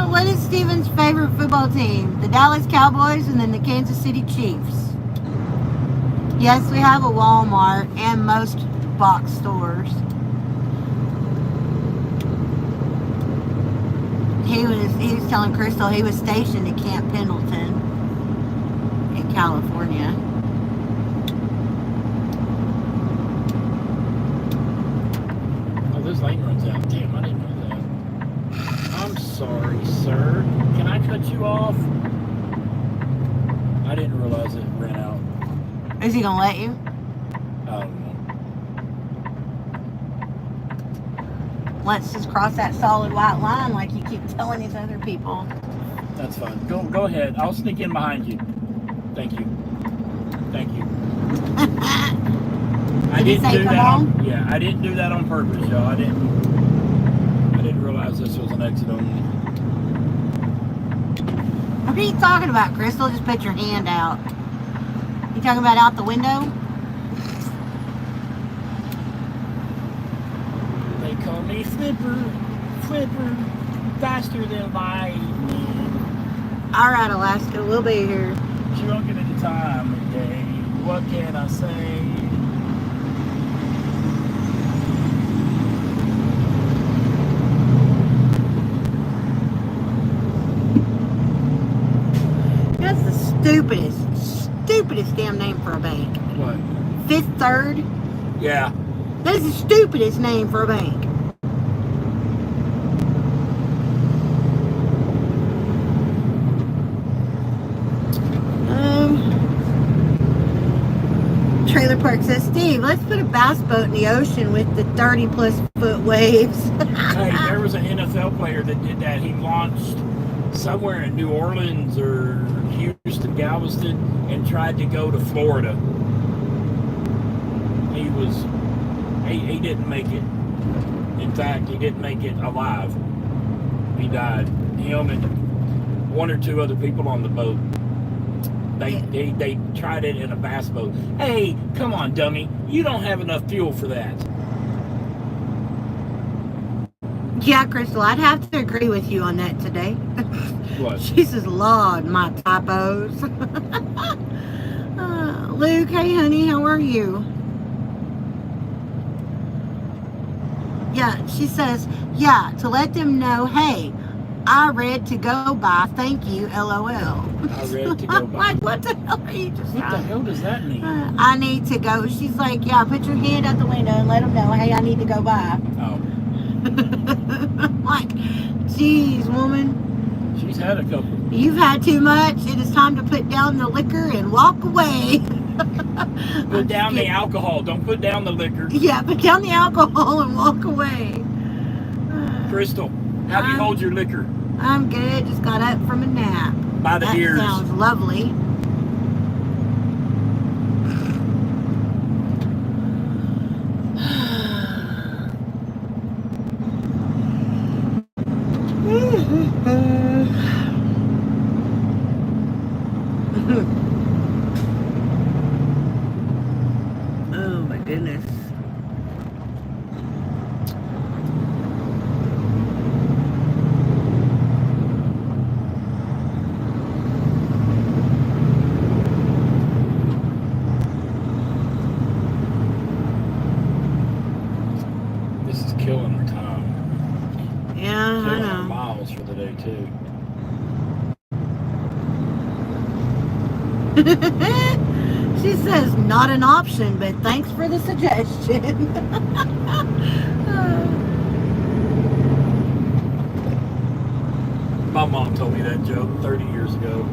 What is Steven's favorite football team? The Dallas Cowboys and then the Kansas City Chiefs. Yes, we have a Walmart and most box stores. He was telling Crystal he was stationed at Camp Pendleton in California. Oh, this lane runs out. Damn, I didn't know that. I'm sorry, sir. Can I cut you off? I didn't realize it ran out. Is he gonna let you? I don't know. Let's just cross that solid white line like you keep telling these other people. That's fine. Go ahead. I'll sneak in behind you. Thank you. Thank you. I didn't do that. Yeah, I didn't do that on purpose, y'all. I didn't realize this was an exit only. What are you talking about, Crystal? Just put your hand out. You talking about out the window? They call me Flipper, faster than lightning. All right, Alaska, we'll be here. Drunk at the time of day. What can I say? That's the stupidest damn name for a bank. What? Fifth Third? Yeah. That is the stupidest name for a bank. Trailer Park says, Steve, let's put a bass boat in the ocean with the 30+ foot waves. Hey, there was an NFL player that did that. He launched somewhere in New Orleans or Houston, Galveston, and tried to go to Florida. He didn't make it. In fact, he didn't make it alive. He died. Him and one or two other people on the boat. They tried it in a bass boat. Hey, come on, dummy. You don't have enough fuel for that. Yeah, Crystal, I'd have to agree with you on that today. What? She says, Lord, my typos. Luke, hey, honey, how are you? Yeah, she says, yeah, to let them know, hey, I read to go by, thank you, LOL. I read to go by. Like, what the hell are you just What the hell does that mean? I need to go. She's like, yeah, put your hand out the window and let them know, hey, I need to go by. Oh. Like, geez, woman. She She's had a couple. You've had too much. It is time to put down the liquor and walk away. Put down the alcohol. Don't put down the liquor. Yeah, put down the alcohol and walk away. Crystal, how do you hold your liquor? I'm good. Just got up from a nap. By the ears. That sounds lovely. Oh my goodness. This is killing our time. Yeah, Killing I our know. miles for the day too. She says not an option, but thanks for the suggestion. My mom told me that joke 30 years ago.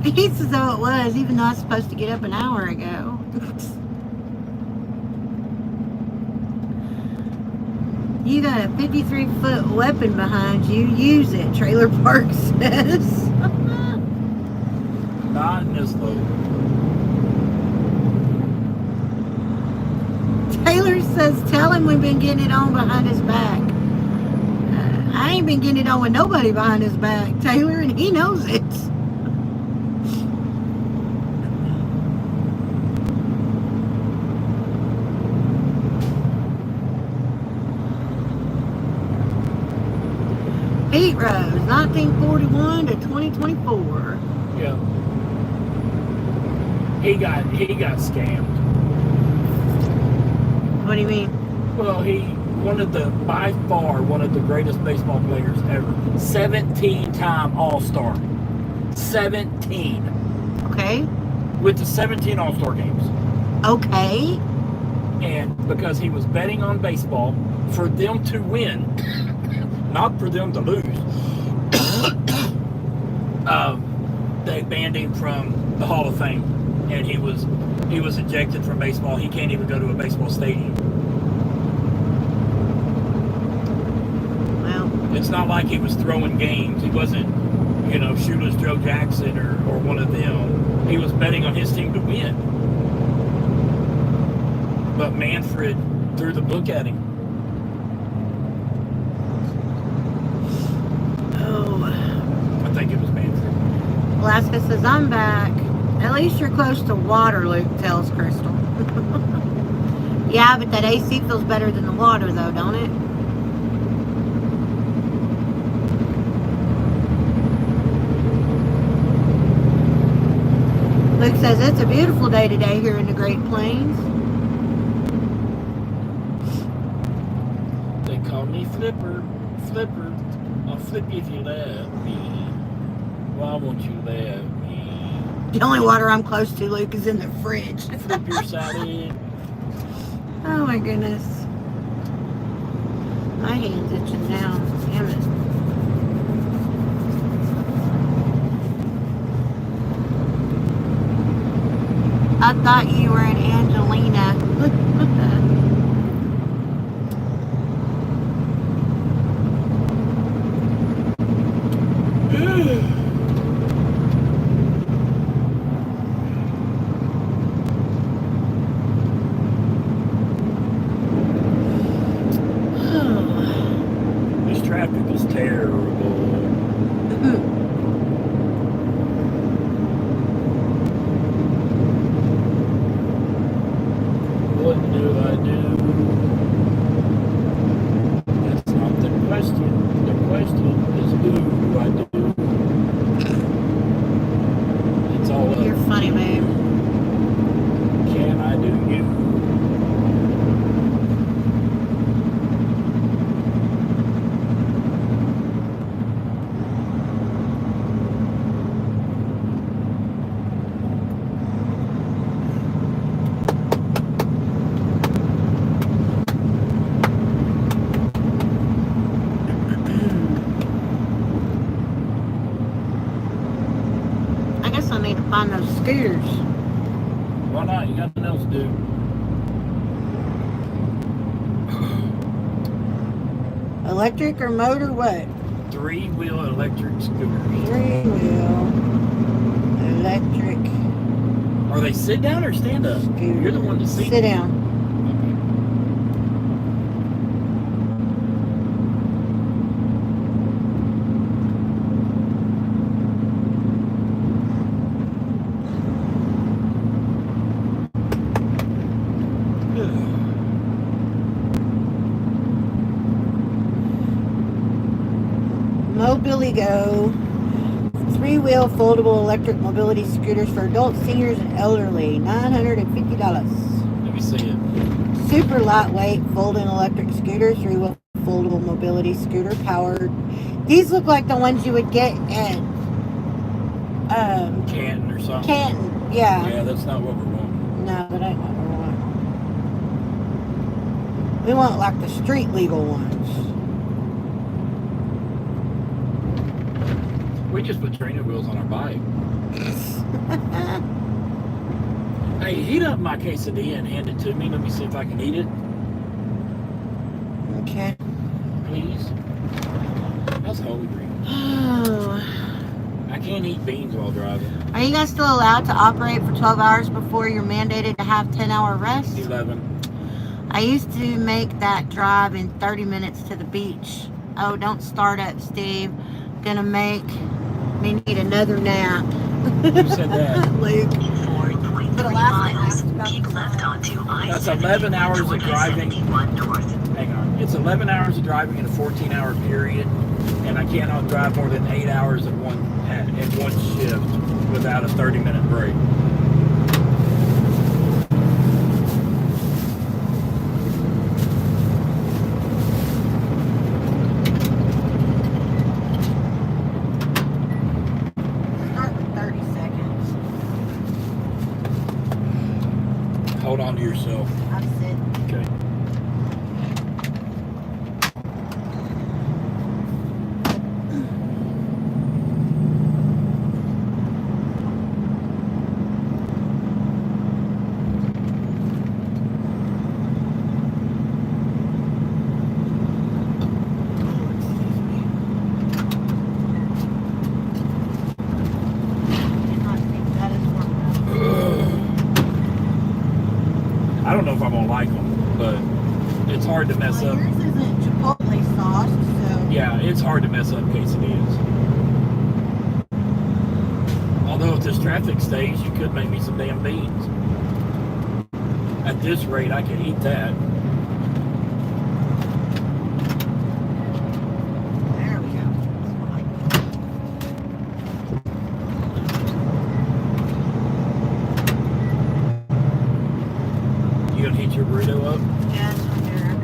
He says so it was, even though I was supposed to get up an hour ago. You got a 53-foot weapon behind you. Use it, Trailer Park says. Not in this load. Taylor says, tell him we've been getting it on behind his back. I ain't been getting it on with nobody behind his back, Taylor, and he knows it. Pete Rose, 1941 to 2024. Yeah. He got scammed. What do you mean? Well, by far one of the greatest baseball players ever. 17-time All-Star. 17. Okay. With the 17 All-Star games. Okay. And because he was betting on baseball for them to win, not for them to lose, they banned him from the Hall of Fame, and he was ejected from baseball. He can't even go to a baseball stadium. Well, It's not like he was throwing games. He wasn't, Shoeless Joe Jackson or one of them. He was betting on his team to win. But Manfred threw the book at him. oh. I think it was Manfred. Alaska says, I'm back. At least you're close to water, Luke tells Crystal. Yeah, but that AC feels better than the water, though, don't it? Luke says, it's a beautiful day today here in the Great Plains. They call me Flipper. Flipper. I'll flip you if you let me. Why won't you let me? The only water I'm close to, Luke, is in the fridge. Flip your salad. Oh my goodness. My hand's itching now. Damn it. I thought you were an Angelina. This traffic is terrible. scooters. Why not? You got nothing else to do. Electric or motor? What? 3-wheel electric scooters. 3-wheel electric. Are they sit down or stand up? Scooter. You're the one to Sit down. Mobility Go. 3-wheel foldable electric mobility scooters for adults, seniors, and elderly. $950. Let me see it. Super lightweight folding electric scooter. 3-wheel foldable mobility scooter powered. These look like the ones you would get at Canton or something. Canton. Yeah. Yeah, that's not what we're wanting. No, that ain't what we want. We want like the street legal ones. We just put training wheels on our bike. Hey, heat up my quesadilla and hand it to me. Let me see if I can eat it. Okay. Please. That's holy green. Oh. I can't eat beans while driving. Are you guys still allowed to operate for 12 hours before you're mandated to have 10-hour rest? 11. I used to make that drive in 30 minutes to the beach. Oh, don't start up, Steve. Gonna make me need another nap. Who said that? Luke. In 4.3 miles, keep left onto That's 11 hours of I-71 driving. 71 north. Hang on. It's 11 hours of driving in a 14-hour period, and I cannot drive more than 8 hours in one shift without a 30-minute break. Start with 30 seconds. Hold on to yourself. I'm sitting. Okay. I don't know if I'm gonna like them, but it's hard to mess Well, up. yours isn't Chipotle sauce, so. Yeah, it's hard to mess up quesadillas. Although if this traffic stays, you could make me some damn beans. At this rate, I could eat that. There we go. That's what I You gonna heat your burrito up? Yeah, it's right there.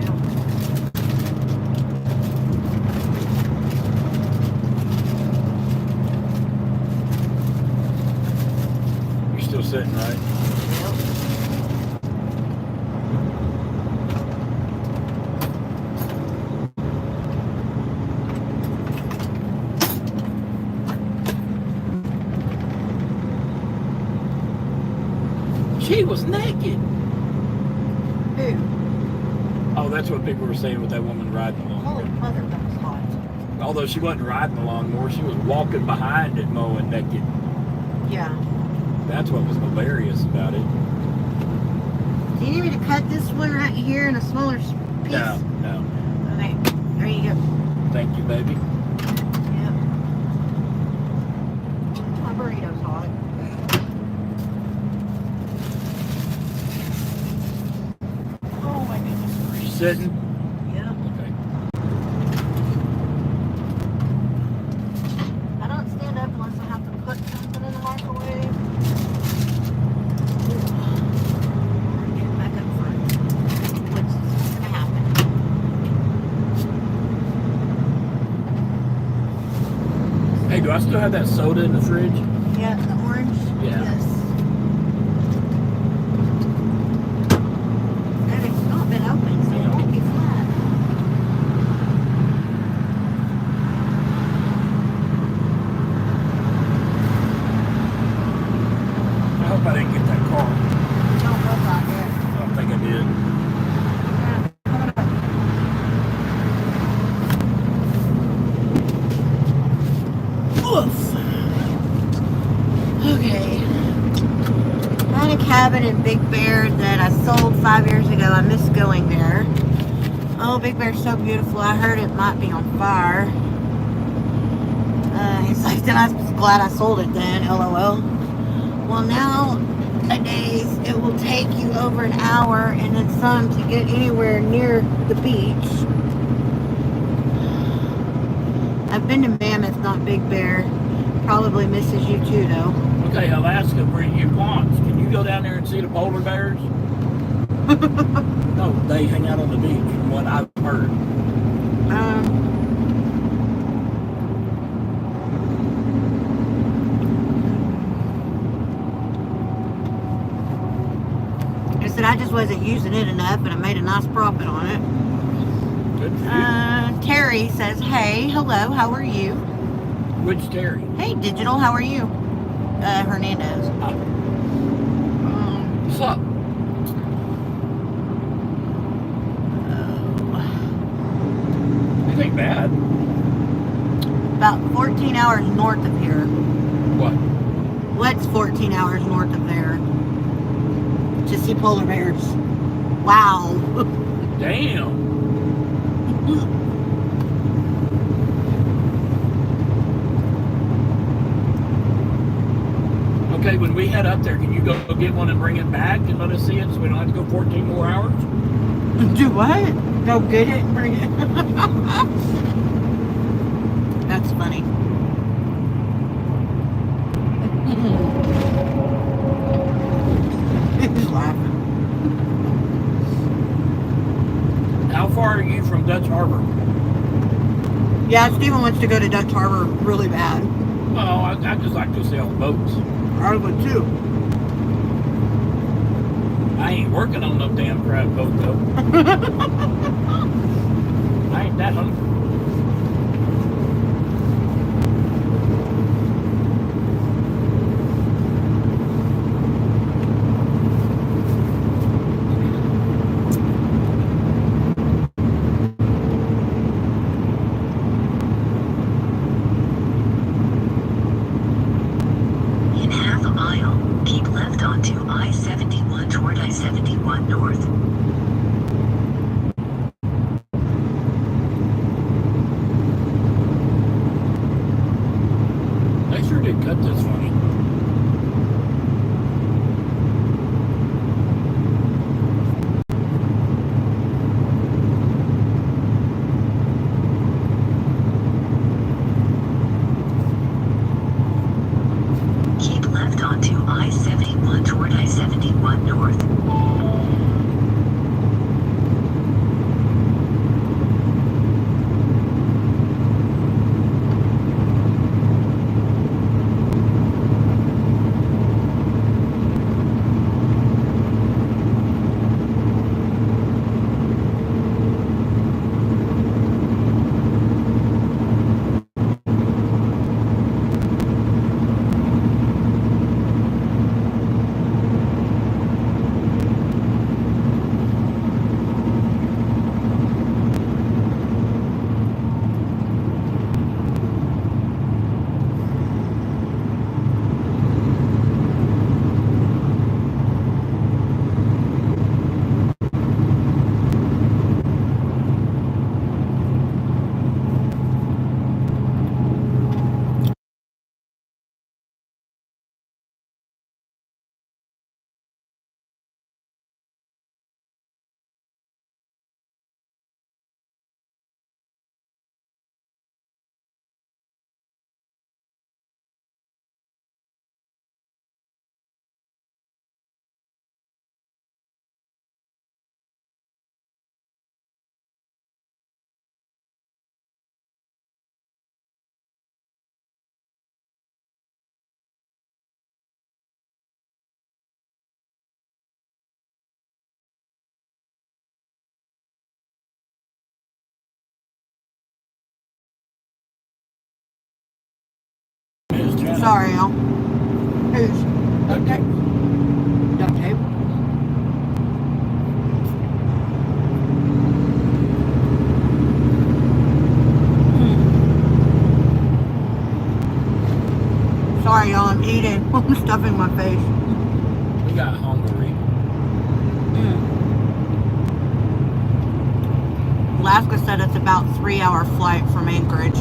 You're still sitting, right? She was naked. Who? Oh, that's what people were saying with that woman riding the Holy lawnmower. mother, that was hot. Although she wasn't riding the lawnmower, she was walking behind it mowing naked. Yeah. That's what was hilarious about it. Do you need me to cut this one right here in a smaller piece? No, no. Okay. There you go. Thank you, baby. Yep. My burrito's hot. Oh my goodness You gracious. sitting? Yep. Okay. I don't stand up unless I have to put something in the microwave. I'm getting back up front, which is gonna happen. Hey, do I still have that soda in the fridge? Yeah, the orange. Yeah. Yes. And it's not been open, so it won't be flat. Big Bear that I sold 5 years ago. I miss going there. Oh, Big Bear's so beautiful. I heard it might be on fire. He's like, then I was glad I sold it then, LOL. Well, nowadays, it will take you over an hour and then some to get anywhere near the beach. I've been to Mammoth, not Big Bear. Probably misses you too, though. Okay, Alaska, where you want? Can you go down there and see the polar bears? No, they hang out on the beach, from what I've heard. I said I just wasn't using it enough, and I made a nice profit on it. Good for you. Terry says, hey, hello, how are you? Which Terry? Hey, Digital, how are you? Hernandez. What's up? It ain't bad. About 14 hours north of here. What? What's 14 hours north of there? To see polar bears. Wow. Damn. Okay, when we head up there, can you go get one and bring it back and let us see it so we don't have to go 14 more hours? Do what? Go get it and bring it. That's funny. He's laughing. How far are you from Dutch Harbor? Yeah, Steven wants to go to Dutch Harbor really bad. Oh, I just like to see all the boats. I would too. I ain't working on no damn crab boat though. I ain't that hungry. In half a mile, keep left onto I-71 toward I-71 North. They sure did cut this funny. Keep left onto I-71 toward I-71 North. Sorry, y'all. Who's? Duct tape. Duct tape. Sorry, y'all. I'm eating. I'm stuffing my face. We got hungry. Alaska said it's about 3-hour flight from Anchorage.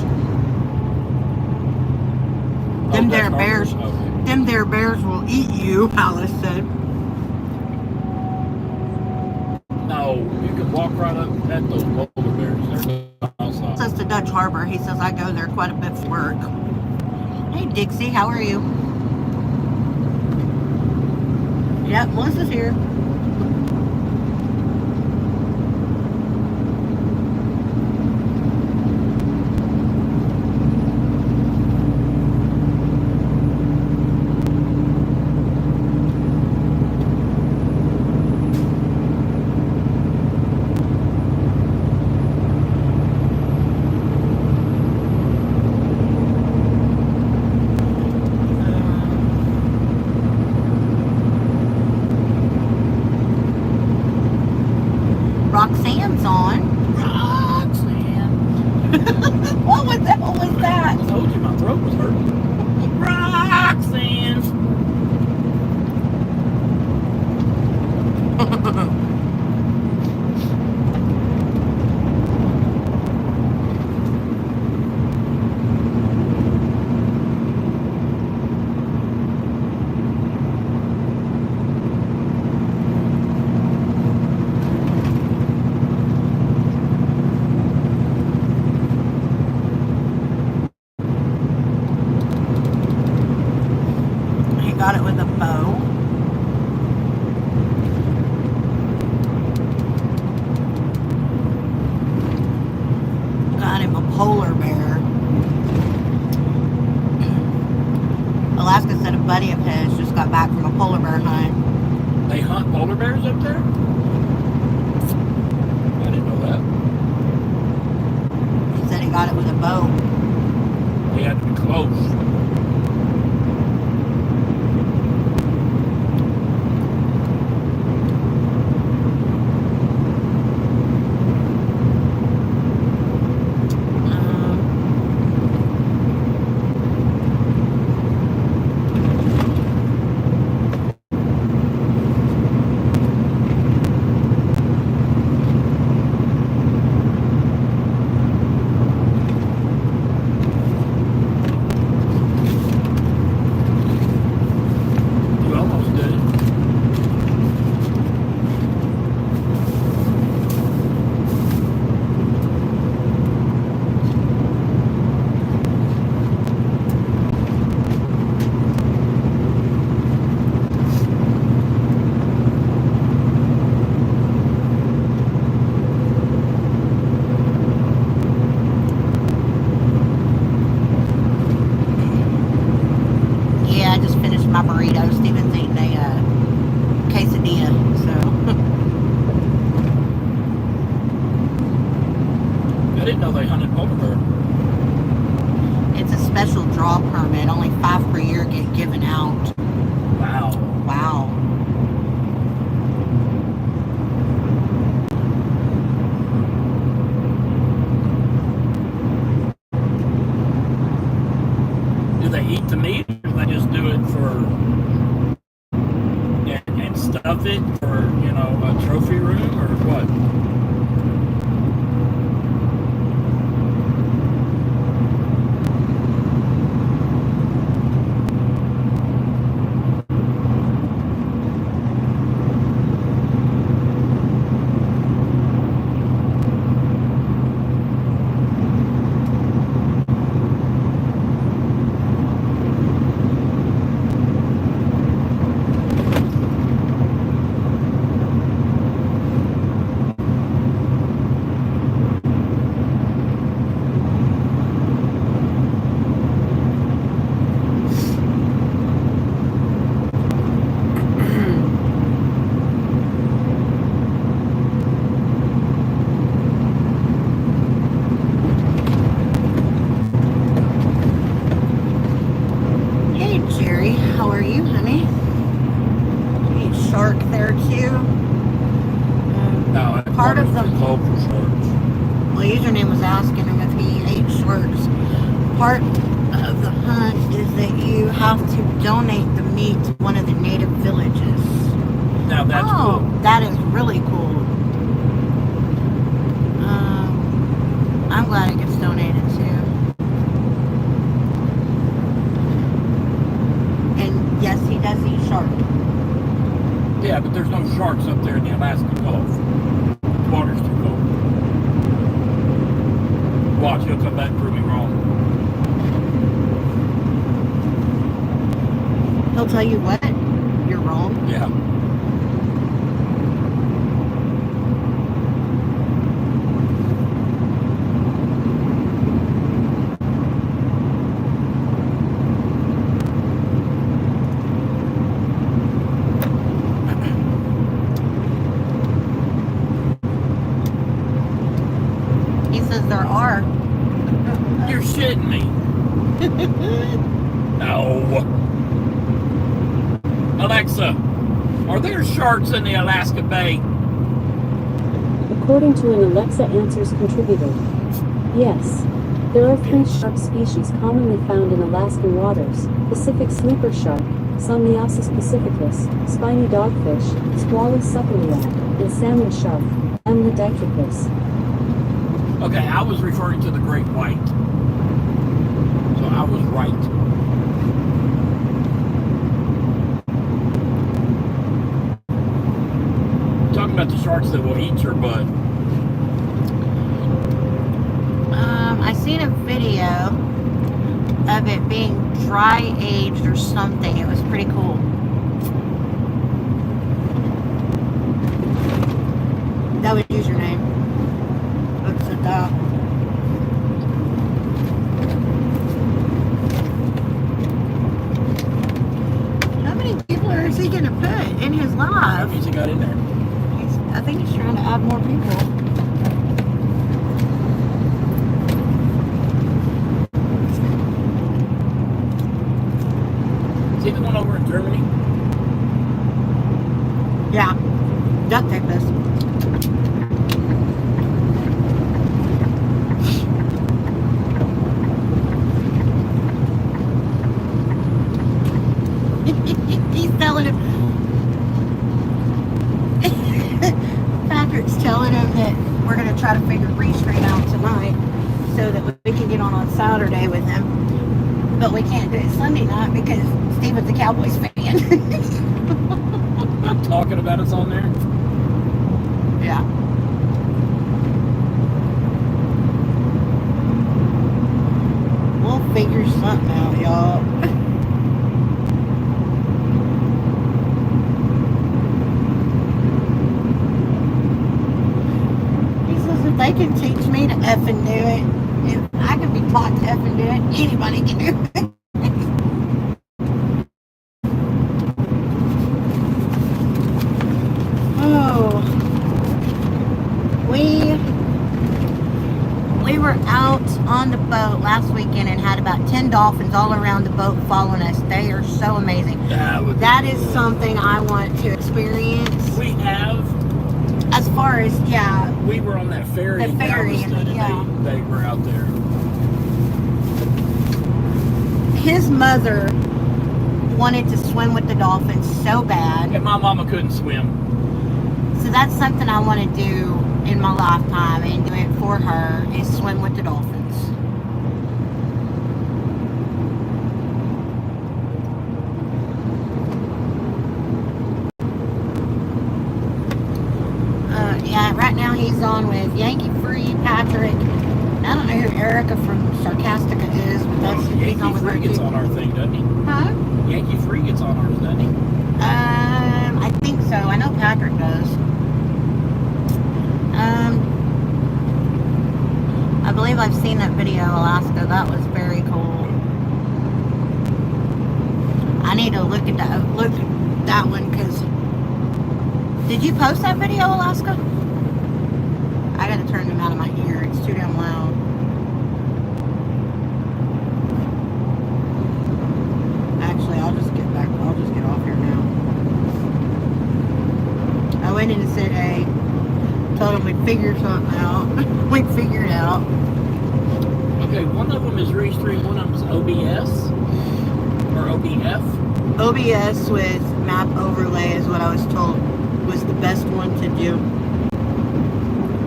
Them there bears. Okay. Them there bears will eat you, Alice said. No, you can walk right up at those polar bears. They're outside. Says to Dutch Harbor. He says I go there quite a bit for work. Hey Dixie, how are you? Yep, Melissa's here. Roxanne's on. Roxanne. What the hell was that? I told you my throat was hurting. Roxanne. Got it with a bow. Got him a polar bear. Alaska said a buddy of his just got back from a polar bear hunt. They hunt polar bears up there? I didn't know that. He said he got it with a bow. They had to be close. My burrito. Steven's eating a quesadilla, so. I didn't know they hunted polar bear. It's a special draw permit. Only 5 per year get given out. Wow. Wow. Do they eat the meat, or do they just do it for and stuff it for, you know, a trophy room, or what? Part of the username was asking him if he ate shorts. Part of the hunt is that you have to donate the meat to one of the native villages. Now that's cool. That is really cool. I'm glad it gets donated too. And yes, he does eat shark. Yeah, but there's no sharks up there in the Alaska Gulf. The water's too cold. Watch, he'll come back and prove me wrong. He'll tell you what? You're wrong. Yeah. He says there are. You're shitting me. No. Alexa, are there sharks in the Alaska Bay? According to an Alexa Answers contributor, yes. There are 3 shark species commonly found in Alaskan waters: Pacific sleeper shark, Somniasis pacificus, spiny dogfish, Squalus succuliac, and salmon shark, Amlodictropus. Okay, I was referring to the great white. So I was right. Talking about the sharks that will eat your butt. I seen a video of it being dry aged or something. It was pretty cool. That would use your name. Looks at that. How many people is he gonna put in his How live? many he got in there? I think he's trying to add more people. Is he the one over in Germany? Yeah. Duct tape this. He's telling him. Patrick's telling him that we're going to try to figure restream out tonight so that we can get on Saturday with him. But we can't do it Sunday night because Steven's a Cowboys fan. Not talking about us on there? Yeah. We'll figure something out, y'all. He says if they can teach me to effing do it, if I can be taught to effing do it, anybody can do it. Oh. We were out on the boat last weekend and had about 10 dolphins all around the boat following us. They are so amazing. That is something I want to experience. We have. As far as, yeah. We were on that ferry in Galveston, and they were out there. His mother wanted to swim with the dolphins so bad. And my mama couldn't swim. So that's something I want to do in my lifetime and do it for her, is swim with the dolphins. Yeah, right now he's on with Yankee Free, Patrick. I don't know who Erica from Sarcastica is, but that's he's on with her Yankee Free gets too. on our thing, doesn't he? Huh? Yankee Free gets on ours, doesn't he? I think so. I know Patrick does. I believe I've seen that video, Alaska. That was very cool. I need to look at that one because did you post that video, Alaska? I gotta turn them out of my ear. It's too damn loud. Actually, I'll just get off here now. I went in and said, hey, told them we'd figure something out. We'd figure it out. Okay, one of them is Restream, one of them is OBS or OBF. OBS with map overlay is what I was told was the best one to do.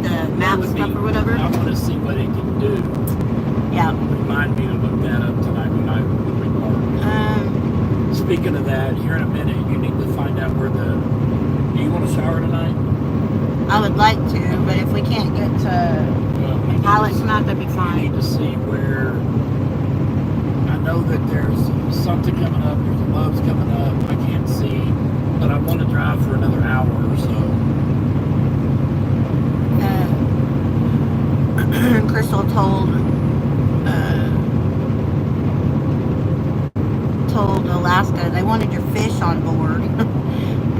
The map stuff or whatever. I want to see what it can do. Yeah. Remind me to look that up tonight when we park. Speaking of that, here in a minute, you need to find out where do you want to shower tonight? I would like to, but if we can't get to Pilot tonight, that'd be We fine. need to see where. I know that there's something coming up. There's a Love's coming up. I can't see, but I want to drive for another hour or so. Crystal told Alaska they wanted your fish on board.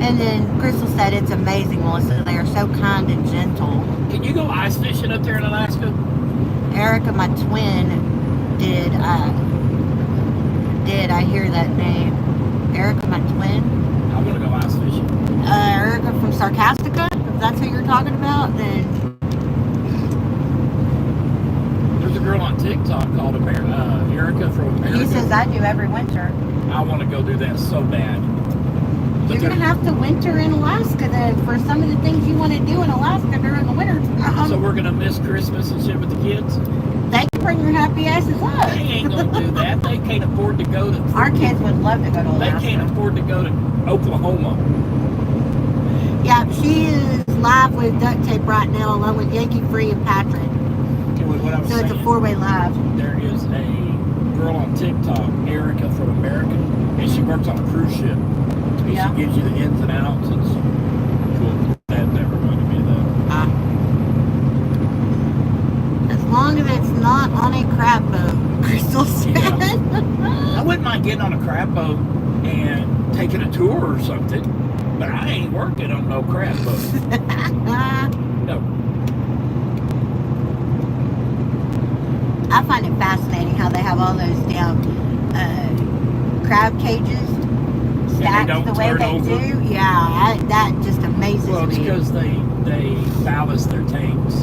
And then Crystal said it's amazing, Melissa. They are so kind and gentle. Can you go ice fishing up there in Alaska? Erica, my twin, did. I hear that name? Erica, my twin. I want to go ice fishing. Erica from Sarcastica. If that's who you're talking about, then There's a girl on TikTok called Erica from America. he says I do every winter. I want to go do that so bad. But You're gonna have to winter in Alaska then for some of the things you want to do in Alaska during the winter. So we're gonna miss Christmas and shit with the kids? They can bring your happy asses up. They ain't gonna do that. They can't afford to go to. Our kids would love to go to They Alaska. can't afford to go to Oklahoma. Yeah, she is live with Duct Tape right now, along with Yankee Free and Patrick. Okay, what I was So it's a saying, 4-way live. there is a girl on TikTok, Erica from America, and she works on a cruise ship. And Yeah. She gives you the ins and outs. It's cool. That reminded me of that. As long as it's not on a crab boat, Crystal said. I wouldn't mind getting on a crab boat and taking a tour or something, but I ain't working on no crab boat. No. I find it fascinating how they have all those damn crab cages stacked don't the way turn they over? do. Yeah, that just amazes Well, it's me. because they ballast their tanks.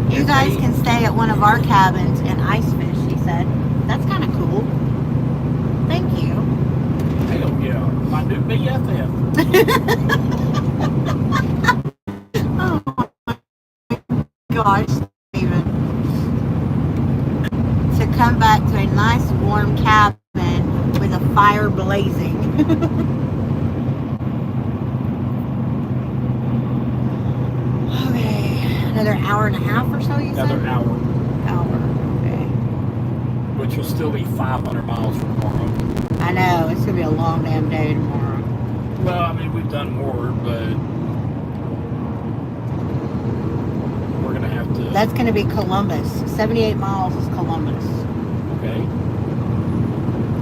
You If guys they- can stay at one of our cabins and ice fish, he said. That's kind of cool. Thank you. Hell yeah, my new BFF. Oh my gosh, Steven. To come back to a nice warm cabin with a fire blazing. Okay, another hour and a half or so, you said? Another hour, Okay. which will still be 500 miles from tomorrow. I know, it's going to be a long damn day tomorrow. Well, I mean, we've done more, but we're going to have to... That's going to be Columbus. 78 miles is Columbus. Okay.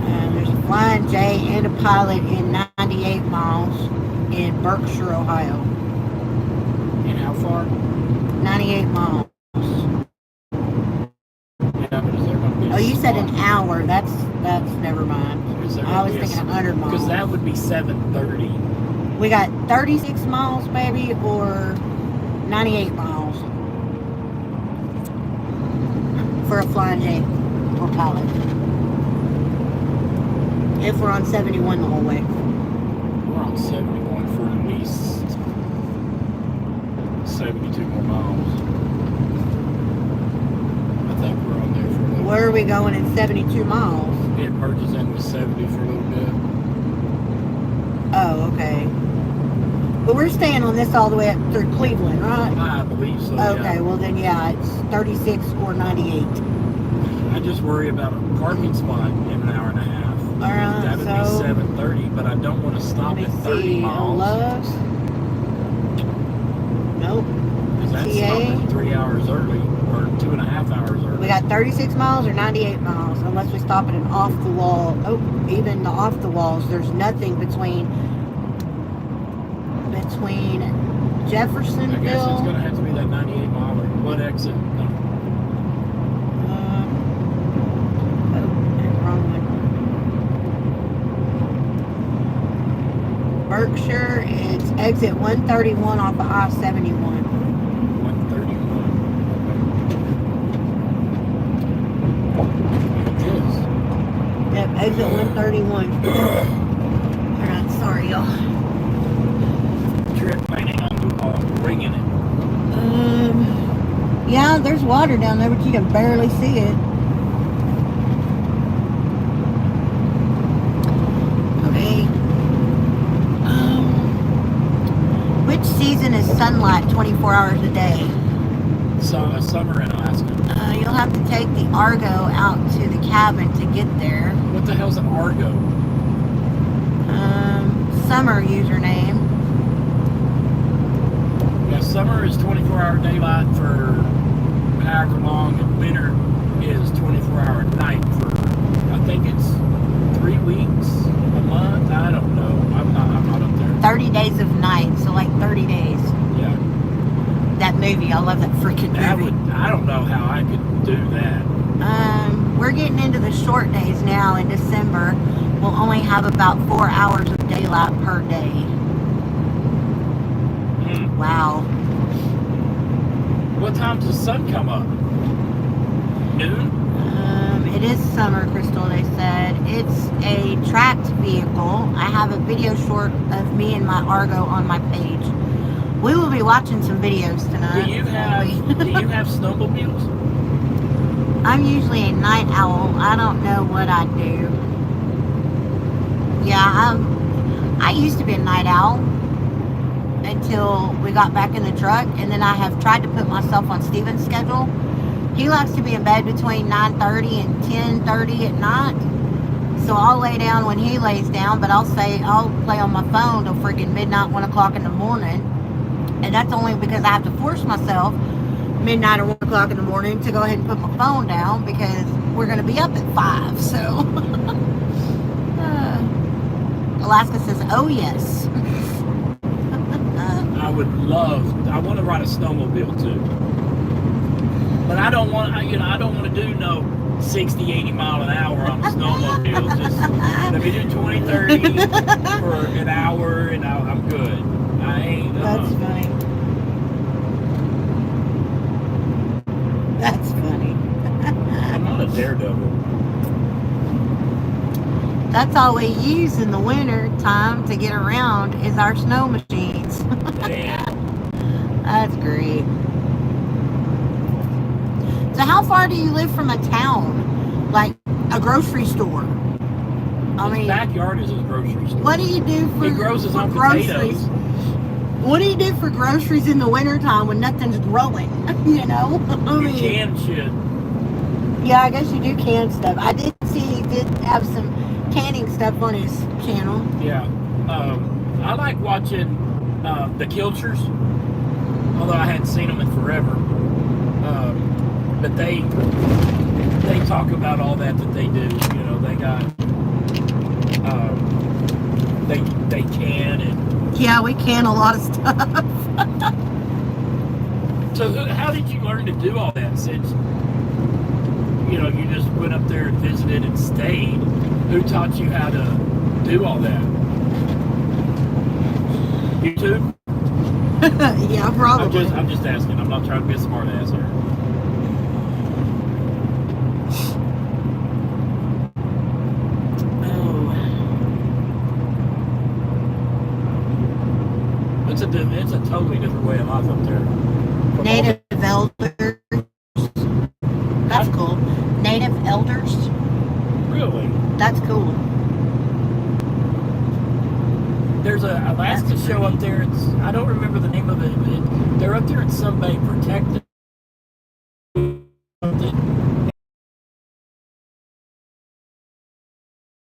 And there's a Flying J and a Pilot in 98 miles in Berkshire, Ohio. And how far? 98 miles. Yeah, but is there going to be... Oh, you said an hour. That's never mind. Is there I gonna was be a- thinking 100 miles. Because that would be 730. We got 36 miles, baby, or 98 miles for a Flying J or Pilot. If we're on 71 the whole way. We're on 71 for at least 72 more miles. I think we're on there for a little Where are we going in 72 miles? It merges in with 70 for a little bit. Oh, okay. But we're staying on this all the way up through Cleveland, right? I believe so, Okay, yeah. well then, yeah, it's 36 or 98. I just worry about a parking spot in an hour and a half. Alright, That would so... be 7:30, but I don't want to stop Let at me 30 see. miles. Loves. Nope. Because that's TA. stopping 3 hours early, or 2.5 hours early. We got 36 miles or 98 miles, unless we stop at an off the wall. Oh, even the off the walls, there's nothing between I guess it's Jeffersonville. going to have to be that 98 miler. What exit? Wrong one. Berkshire, it's exit 131 off of I-71. 131. It is. Yep, exit 131. Alright, sorry y'all. Trip planning on ringing it. Yeah, there's water down there, but you can barely see it. Okay. Which season is sunlight 24 hours a day? Summer in Alaska. You'll have to take the Argo out to the cabin to get there. What the hell's an Argo? Summer username. Yeah, summer is 24-hour daylight for however long, and winter is 24-hour night for, I think it's 3 weeks, a month. I don't know. I'm not up there. 30 days of night, so like 30 days. Yeah. That movie, I love that freaking movie. I don't know how I could do that. We're getting into the short days now in December. We'll only have about 4 hours of daylight per day. Wow. What time does the sun come up? Noon? It is summer, Crystal, they said. It's a tracked vehicle. I have a video short of me and my Argo on my page. We will be watching some videos tonight. Do you have snowmobiles? I'm usually a night owl. I don't know what I do. Yeah, I used to be a night owl until we got back in the truck, and then I have tried to put myself on Steven's schedule. He likes to be in bed between 9:30 and 10:30 at night. So I'll lay down when he lays down, but I'll play on my phone till freaking midnight, 1 o'clock in the morning. And that's only because I have to force myself midnight or 1 o'clock in the morning to go ahead and put my phone down because we're going to be up at 5. So Alaska says, oh yes. I want to ride a snowmobile too. But I don't want to do no 60, 80 mile an hour on a snowmobile. Just let me do 20, 30 for an hour and I'm good. I ain't. That's funny. That's funny. I'm not a daredevil. That's all we use in the winter time to get around is our snow machines. Damn. That's great. So how far do you live from a town? Like a grocery store? His backyard is his grocery store. What do you do for, he grows his own groceries? potatoes. What do you do for groceries in the wintertime when nothing's growing? You know? You can shit. Yeah, I guess you do can stuff. I did see he did have some canning stuff on his channel. Yeah. I like watching the Kilchers, although I hadn't seen them in forever. But they talk about all that they do. You know, they got they can and yeah, we can a lot of stuff. So how did you learn to do all that? Since you just went up there and visited and stayed, who taught you how to do all that? YouTube? Yeah, probably. I'm just asking. I'm not trying to be a smart ass here. It's a totally different way of life up there. Native elders. That's cool. Native elders. Really? That's cool. There's a Alaska show up there. I don't remember the name of it. They're up there in some bay protected.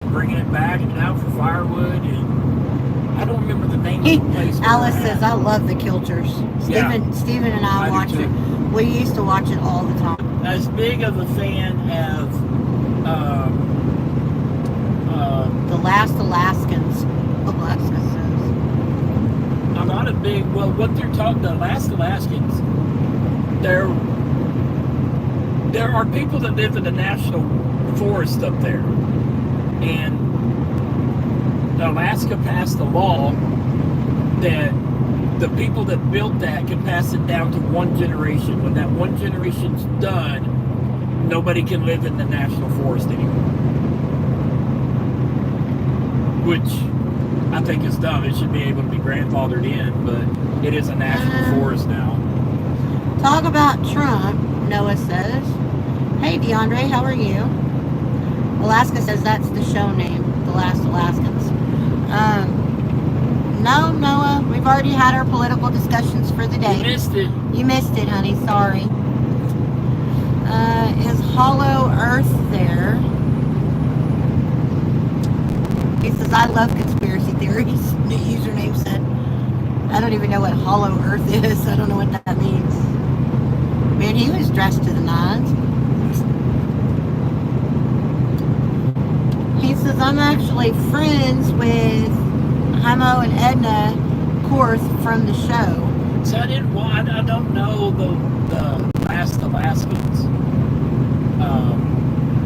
Bringing it back and out for firewood, and I don't remember the name of the place. Alice says, I love the Kilchers. Steven and I watch it. We used to watch it all the time. As big of a fan as The Last Alaskans. Alaska says. I'm not a big, what they're talking, the last Alaskans, there are people that live in the national forest up there. And Alaska passed a law that the people that built that can pass it down to one generation. When that one generation's done, nobody can live in the national forest anymore. Which I think is dumb. It should be able to be grandfathered in, but it is a national forest now. Talk about Trump, Noah says. Hey, DeAndre, how are you? Alaska says that's the show name, The Last Alaskans. No, Noah, we've already had our political discussions for the day. You missed it. You missed it, honey. Sorry. Is Hollow Earth there? He says, I love conspiracy theories. The username said. I don't even know what Hollow Earth is. I don't know what that means. Man, he was dressed to the nines. He says, I'm actually friends with Himo and Edna Korth from the show. So I don't know the Last Alaskans.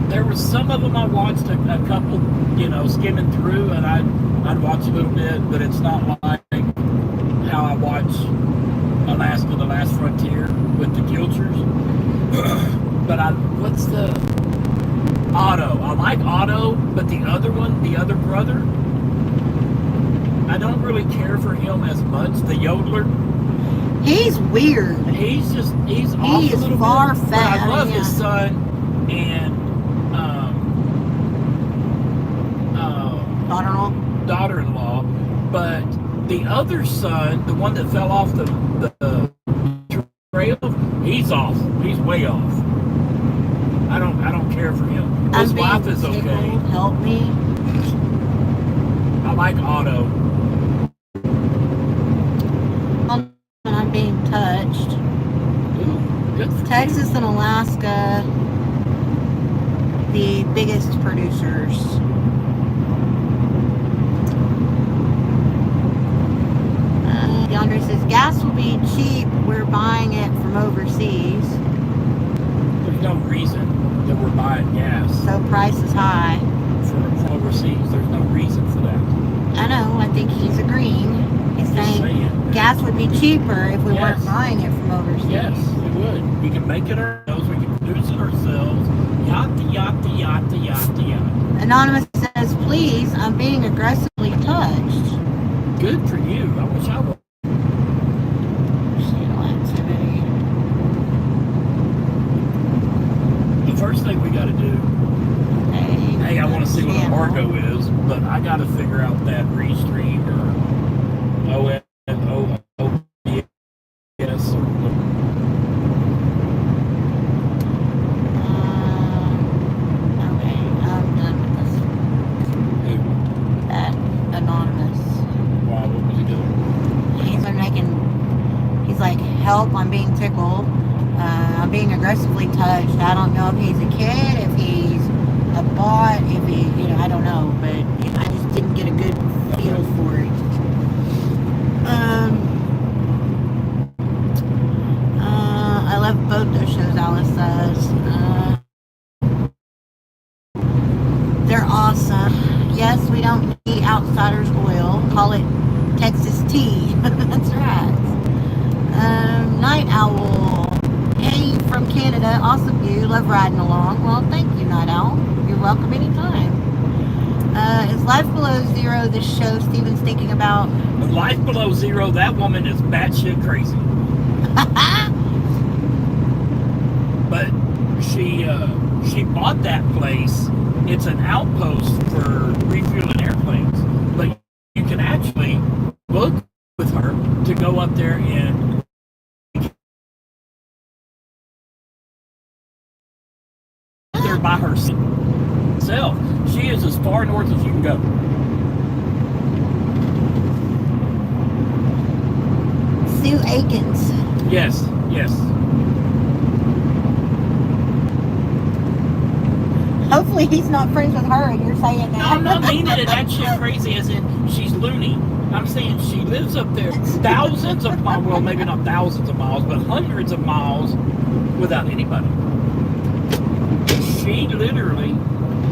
There were some of them I watched a couple, skimming through, and I'd watch a little bit, but it's not like how I watch Alaska: The Last Frontier with the Gilchers. But what's the Otto? I like Otto, but the other one, the other brother, I don't really care for him as much. The yodeler. He's weird. He's off He is a little far bit. fat. But I love his son and daughter-in-law. But the other son, the one that fell off the trail, he's off. He's way off. I don't care for him. His wife is okay. Help me. I like Otto. I'm being touched. Ooh, good for Texas you. and Alaska, the biggest producers. DeAndre says gas will be cheap. We're buying it from overseas, There's no reason that we're buying gas so price is high. from overseas. There's no reason for that. I know. I think he's agreeing. He's Just saying gas would be cheaper if we weren't Yes. buying it from overseas. Yes, we would. We can make it ourselves. We can produce it ourselves. Yatta, yatta, yatta, yatta, yatta. Anonymous says, please, I'm being aggressively touched. Good for you. I wish I would. Channel activity. The first thing we got to do, hey, I want to see what embargo is, but I got to figure out that restream or OBS or what. Okay, I'm done with this. Who? That anonymous. Why? What was he doing? He's like, help, I'm being tickled. I'm being aggressively touched. I don't know if he's a kid, if he's a bot, if he, I don't know, but I just didn't get a good feel for it. I love both those shows, Alice says. They're awesome. Yes, we don't need Outsiders oil. Call it Texas tea. That's right. Night Owl. Hey, from Canada. Awesome view. Love riding along. Well, thank you, Night Owl. You're welcome anytime. Is Life Below Zero the show Steven's thinking about? Life Below Zero, that woman is batshit crazy. But she bought that place. It's an outpost for refueling airplanes. But you can actually book with her to go up there and there by herself. She is as far north as you can go. Sue Akins. Yes. Hopefully he's not friends with her and you're saying that. No, I'm not meaning it that shit crazy as in she's loony. I'm saying she lives up there thousands of miles, well maybe not thousands of miles, but hundreds of miles without anybody. She literally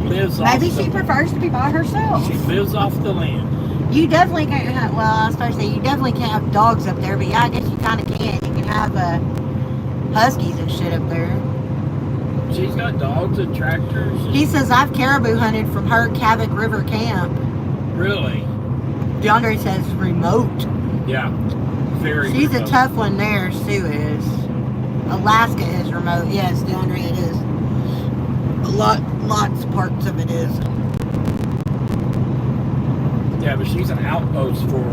lives off Maybe she prefers to be by herself. She lives off the land. You definitely can't have, well, I was supposed to say, you definitely can't have dogs up there, but yeah, I guess you kind of can. You can have huskies and shit up there. She's got dogs and tractors. He says, I've caribou hunted from her Cabot River camp. Really? DeAndre says, remote. Yeah. Very She's remote. a tough one there, Sue is. Alaska is remote. Yes, DeAndre, it is. Lots of parts of it is. Yeah, but she's an outpost for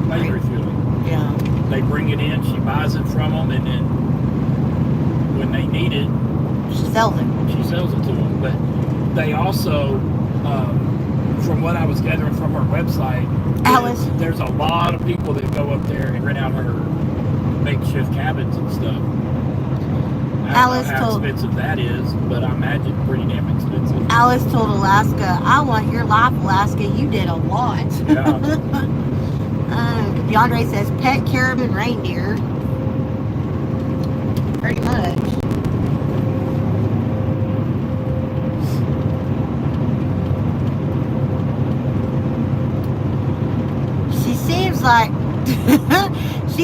labor refueling. Yeah. They bring it in, she buys it from them, and then when they need it, She sells it. she sells it to them. But they also, from what I was gathering from her website, Alice. there's a lot of people that go up there and rent out her makeshift cabins and stuff. I Alice don't know how told- expensive that is, but I imagine pretty damn expensive. Alice told Alaska, I want your life, Alaska. You did a lot. Yeah. DeAndre says pet carib and reindeer. Pretty much. She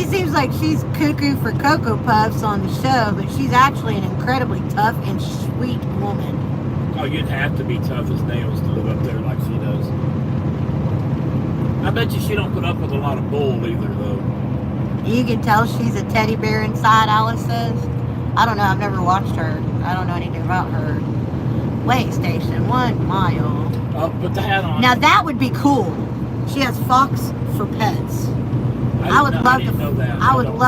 seems like she's cuckoo for Cocoa Puffs on the show, but she's actually an incredibly tough and sweet woman. Oh, you'd have to be tough as nails to live up there like she does. I bet you she don't put up with a lot of bull either, though. You can tell she's a teddy bear inside, Alice says. I don't know, I've never watched her. I don't know anything about her. Way station, 1 mile. Oh, put the hat on. Now that would be cool. She has fox for pets. I would love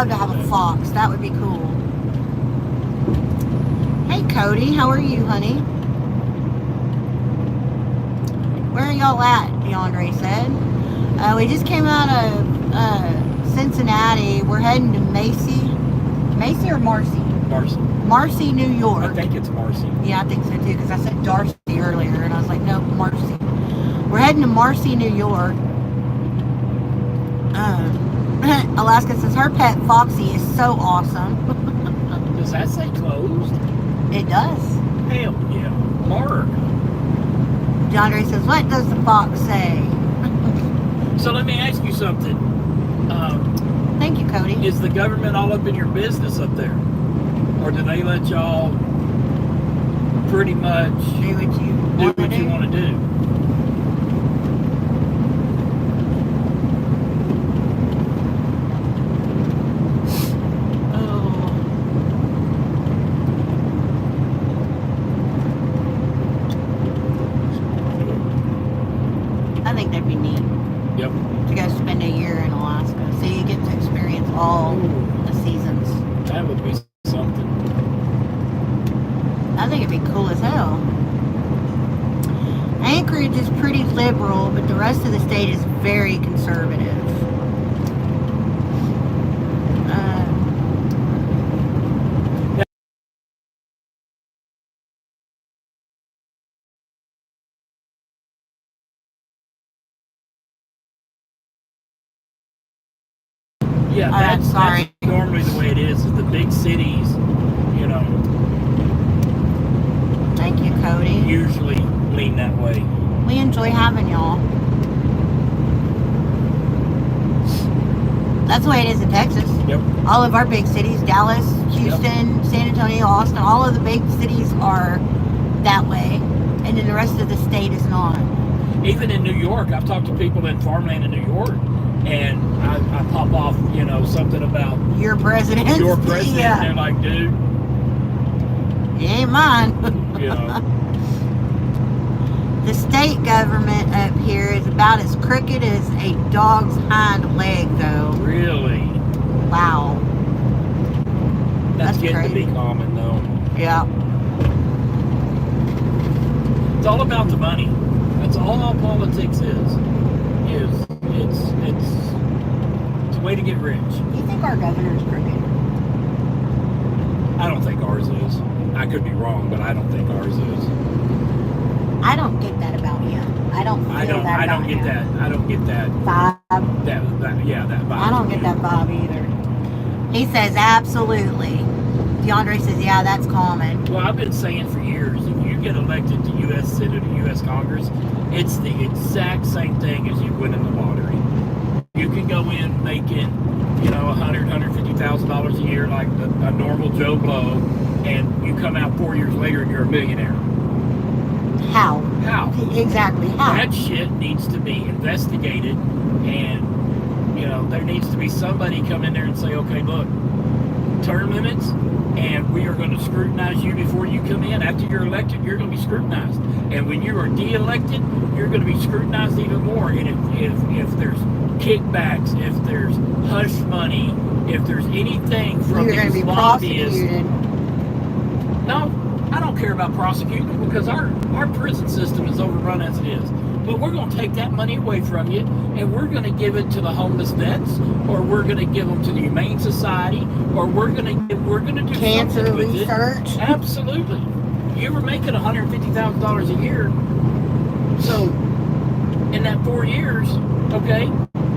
to have a fox. That would be cool. Hey Cody, how are you, honey? Where are y'all at? DeAndre said. We just came out of Cincinnati. We're heading to Macy or Marcy? Marcy, New York. I think it's Marcy. Yeah, I think so too, because I said Darcy earlier, and I was like, no, Marcy. We're heading to Marcy, New York. Alaska says her pet Foxy is so awesome. Does that say closed? It does. Hell yeah. Mark. DeAndre says, what does the fox say? So let me ask you something. Thank you, Cody. Is the government all up in your business up there? Or do they let y'all pretty much do what you want to do? I think that'd be neat. Yep. To go spend a year in Alaska. So you get to experience all the seasons. That would be something. I think it'd be cool as hell. Anchorage is pretty liberal, but the rest of the state is very conservative. Yeah, that's normally the way it is the big cities, you know. Thank you, Cody. Usually lean that way. We enjoy having y'all. That's the way it is in Texas. Yep. All of our big cities, Dallas, Houston, San Antonio, Austin, all of the big cities are that way. And then the rest of the state is not. Even in New York, I've talked to people in farmland in New York, and I pop off, you know, something about your president. Your president. Yeah. And they're like, dude, he ain't mine. You know. The state government up here is about as crooked as a dog's hind leg, though. Really? Wow. That's getting crazy. to be common, though. Yeah. It's all about the money. That's all politics is. It's a way to get rich. You think our governor's crooked? I don't think ours is. I could be wrong, but I don't think ours is. I don't get that about him. I don't get that. I don't get that vibe. That vibe. I don't get that vibe either. He says absolutely. DeAndre says, yeah, that's common. Well, I've been saying for years, if you get elected to U.S. Senate or U.S. Congress, it's the exact same thing as you win in the lottery. You can go in making, you know, $150,000 a year like a normal Joe Blow, and you come out 4 years later and you're a millionaire. How? Exactly, how? That shit needs to be investigated, and, you know, there needs to be somebody come in there and say, okay, look, term limits, and we are going to scrutinize you before you come in. After you're elected, you're going to be scrutinized. And when you are de-elected, you're going to be scrutinized even more. And if there's kickbacks, if there's hush money, if there's anything from You're going to these be lobbyists, prosecuted. no, I don't care about prosecuting because our prison system is overrun as it is. But we're going to take that money away from you, and we're going to give it to the homeless vets, or we're going to give them to the Humane Society, or we're going to do Cancer something with research. it. Absolutely. You were making $150,000 a year, so in that 4 years, okay,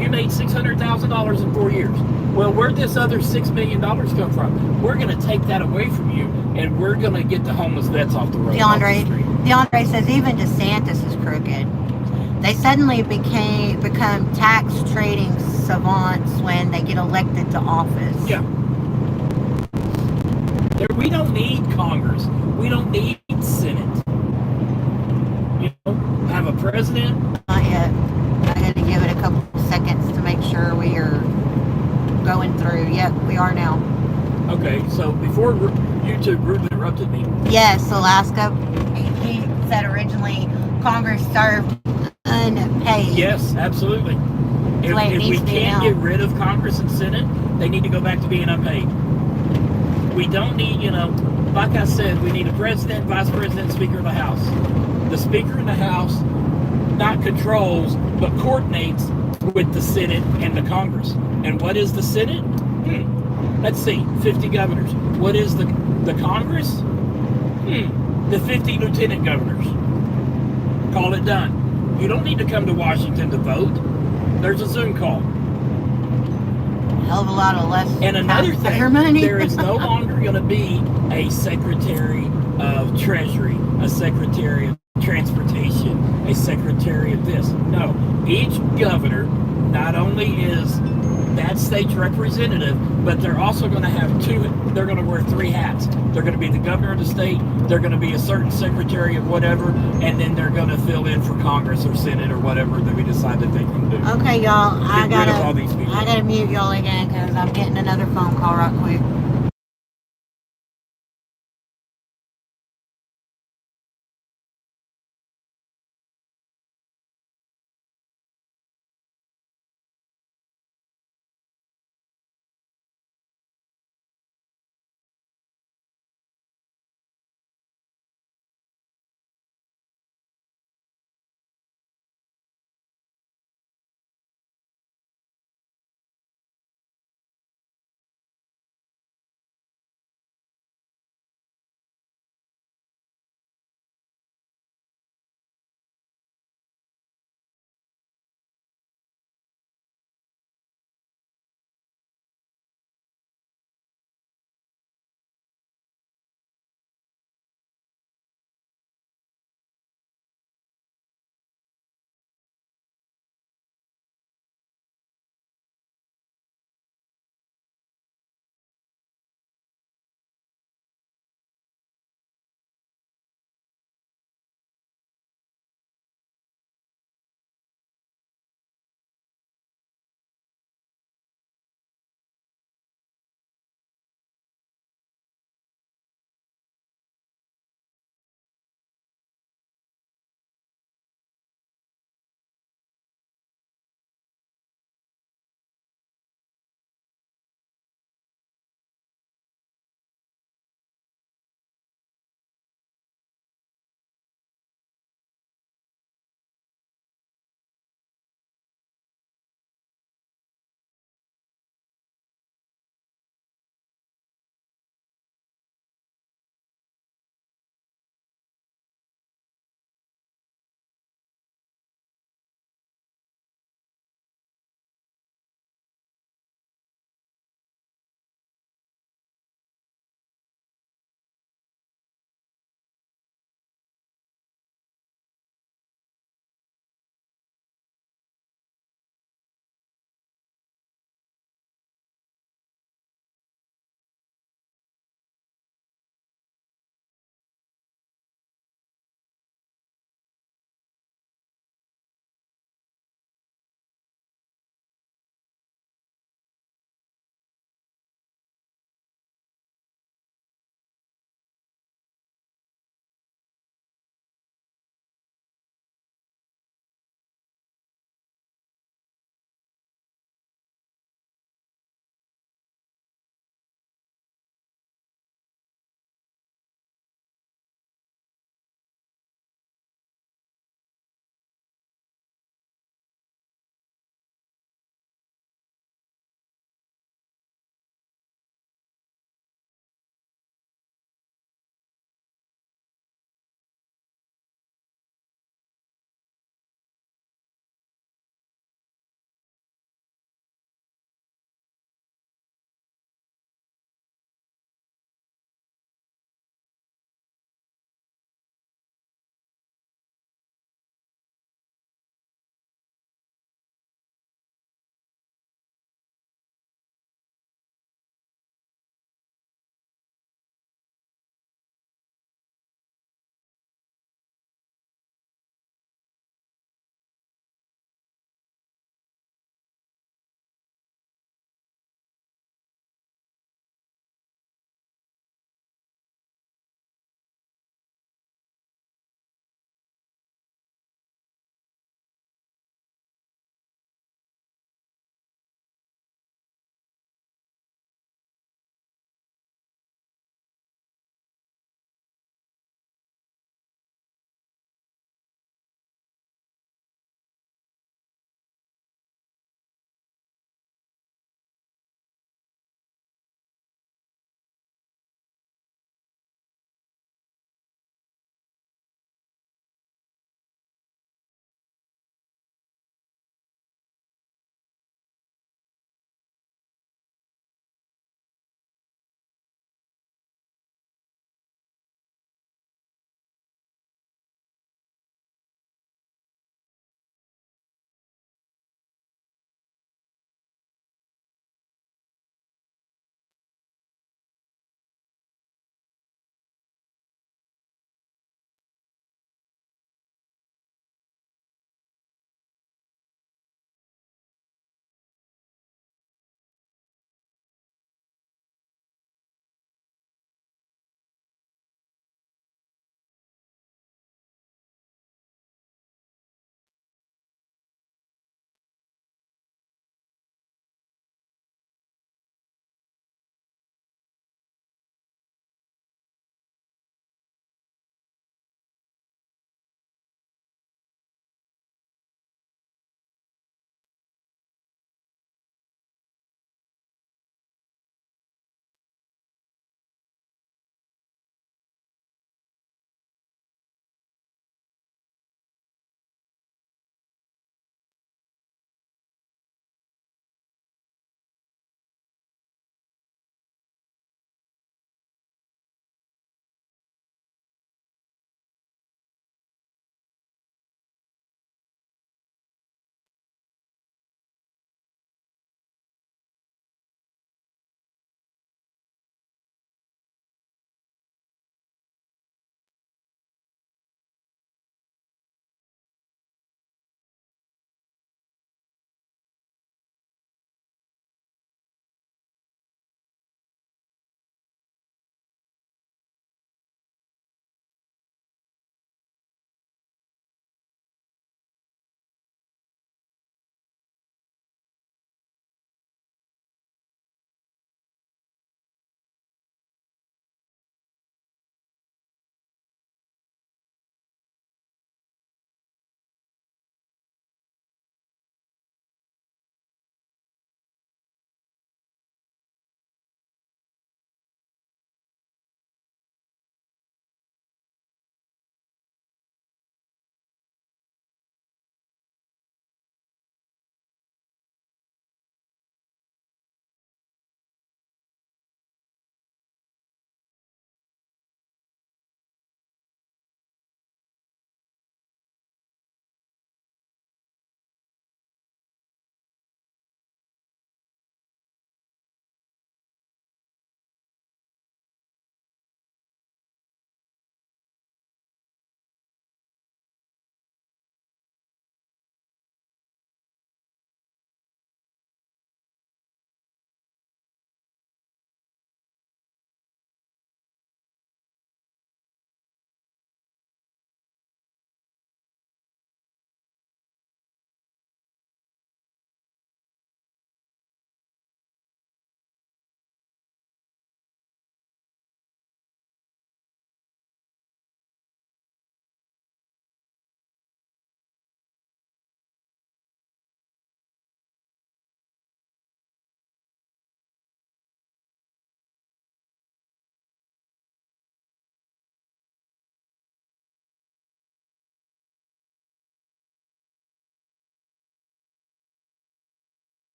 you made $600,000 in 4 years. Well, where'd this other $6 million come from? We're going to take that away from you, and we're going to get the homeless vets off the road. DeAndre says even DeSantis is crooked. They suddenly become tax trading savants when they get elected to office. Yeah. We don't need Congress. We don't need Senate. You know, have a president. Not yet. I had to give it a couple seconds to make sure we are going through. Yep, we are now. Okay, so before YouTube rudely interrupted me. Yes, Alaska. He said originally Congress served unpaid. Yes, absolutely. If we can't get rid of Congress and Senate, they need to go back to being unpaid. We don't need, like I said, we need a president, vice president, speaker of the House. The speaker of the House not controls, but coordinates with the Senate and the Congress. And what is the Senate? Let's see, 50 governors. What is the Congress? The 50 lieutenant governors. Call it done. You don't need to come to Washington to vote. There's a Zoom call. Hell of a lot of less. And another thing, there is no longer going to be a Secretary of Treasury, a Secretary of Transportation, a Secretary of this. No, each governor not only is that state's representative, but they're also going to have they're going to wear 3 hats. They're going to be the governor of the state, they're going to be a certain secretary of whatever, and then they're going to fill in for Congress or Senate or whatever that we decide that they can do. Okay, y'all, I gotta mute y'all again because I'm getting another phone call right quick.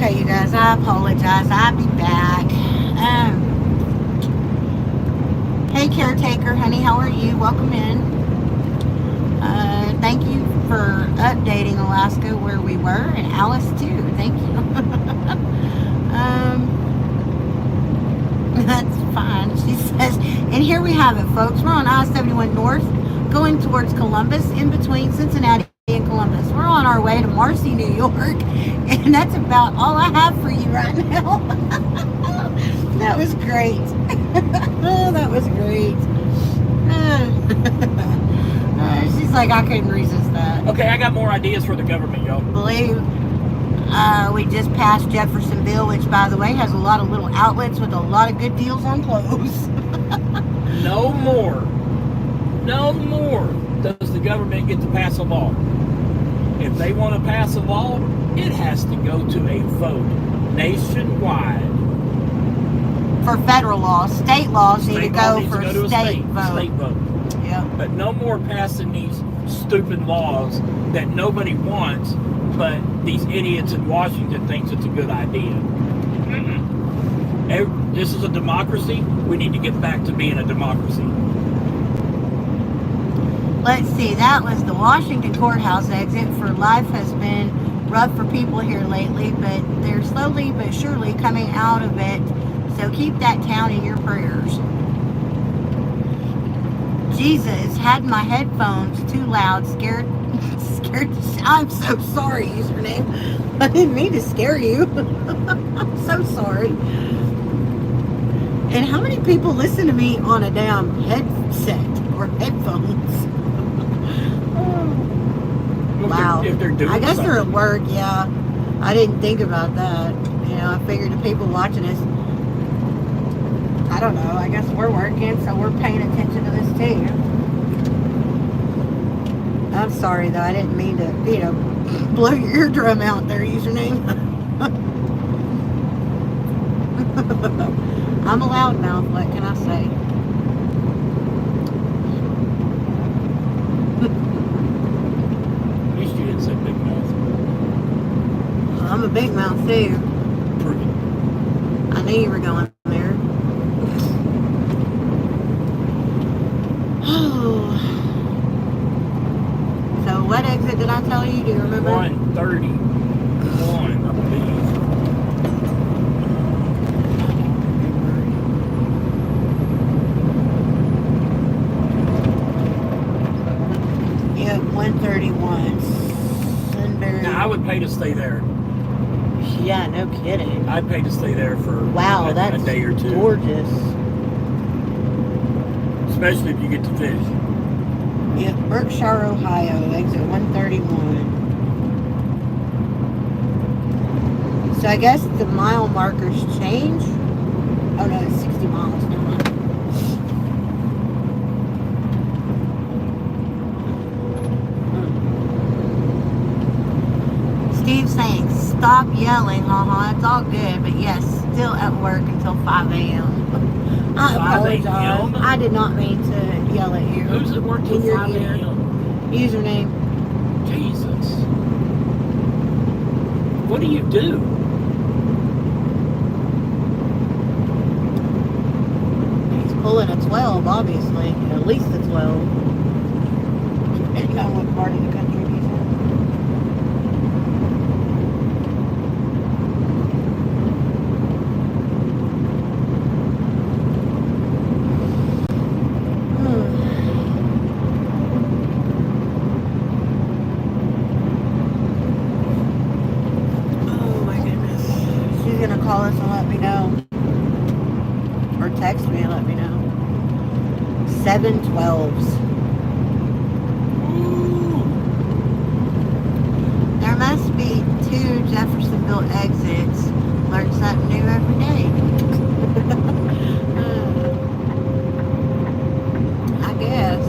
Okay, you guys, I apologize. I'll be back. Hey, caretaker, honey, how are you? Welcome in. Thank you for updating Alaska where we were, and Alice too. Thank you. That's fine. She says, and here we have it, folks. We're on I-71 North, going towards Columbus, in between Cincinnati and Columbus. We're on our way to Marcy, New York, and that's about all I have for you right now. That was great. Oh, that was great. She's like, I couldn't resist that. Okay, I got more ideas for the government, y'all. Believe we just passed Jeffersonville, which, by the way, has a lot of little outlets with a lot of good deals on clothes. No more does the government get to pass a law. If they want to pass a law, it has to go to a vote nationwide. For federal laws, state laws need to go for a state vote. State vote. Yeah. But no more passing these stupid laws that nobody wants, but these idiots in Washington thinks it's a good idea. This is a democracy. We need to get back to being a democracy. Let's see, that was the Washington courthouse exit. For life has been rough for people here lately, but they're slowly but surely coming out of it. So keep that town in your prayers. Jesus, had my headphones too loud, scared. I'm so sorry, username. I didn't mean to scare you. I'm so sorry. And how many people listen to me on a damn headset or headphones? Wow. If they're doing I guess something. they're at work, yeah. I didn't think about that. You know, I figured the people watching us, I don't know, I guess we're working, so we're paying attention to this too. I'm sorry though, I didn't mean to, you know, blow your eardrum out there, username. I'm a loudmouth, what can I say? At least you didn't say big mouth. I'm a big mouth too. Prove it. I knew you were going there. So what exit did I tell you? Do you remember? 131, I believe. Yep, 131. Sunbury. Now, I would pay to stay there. Yeah, no kidding. I'd pay to stay there for Wow, a that's day or two. gorgeous. Especially if you get to fish. Yep, Berkshire, Ohio, exit 131. So I guess the mile markers change. Oh no, it's 60 miles. Never mind. Steve saying, stop yelling, haha, it's all good, but yes, still at work until 5 a.m. I 5 apologize. a.m.? I did not mean to yell at you. Who's at work till In your 5 ear. a.m.? Username. Jesus. What do you do? He's pulling a 12, obviously. At least a 12. Depending on what part of the country he's in. Call us and let me know. Or text me and let me know. 712s. There must be 2 Jeffersonville exits. Learn something new every day. I guess.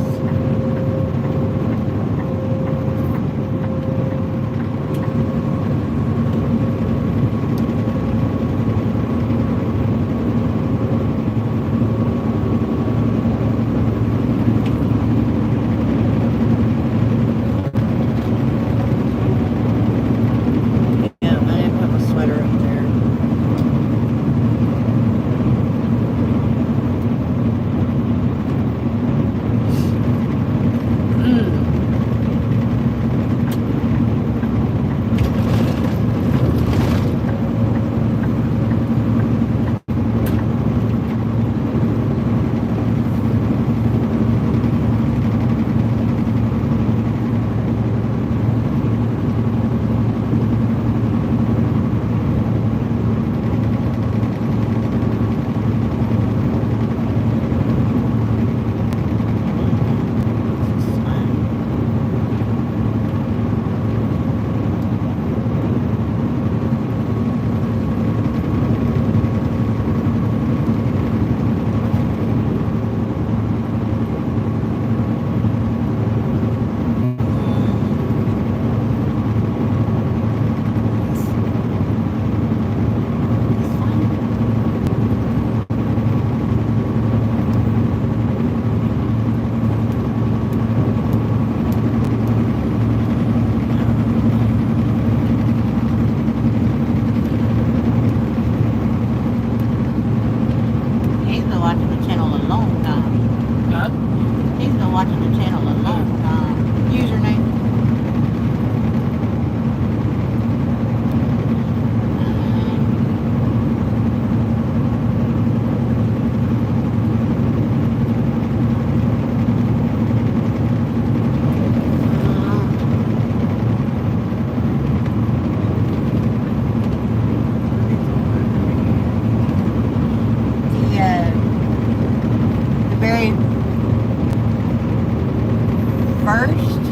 first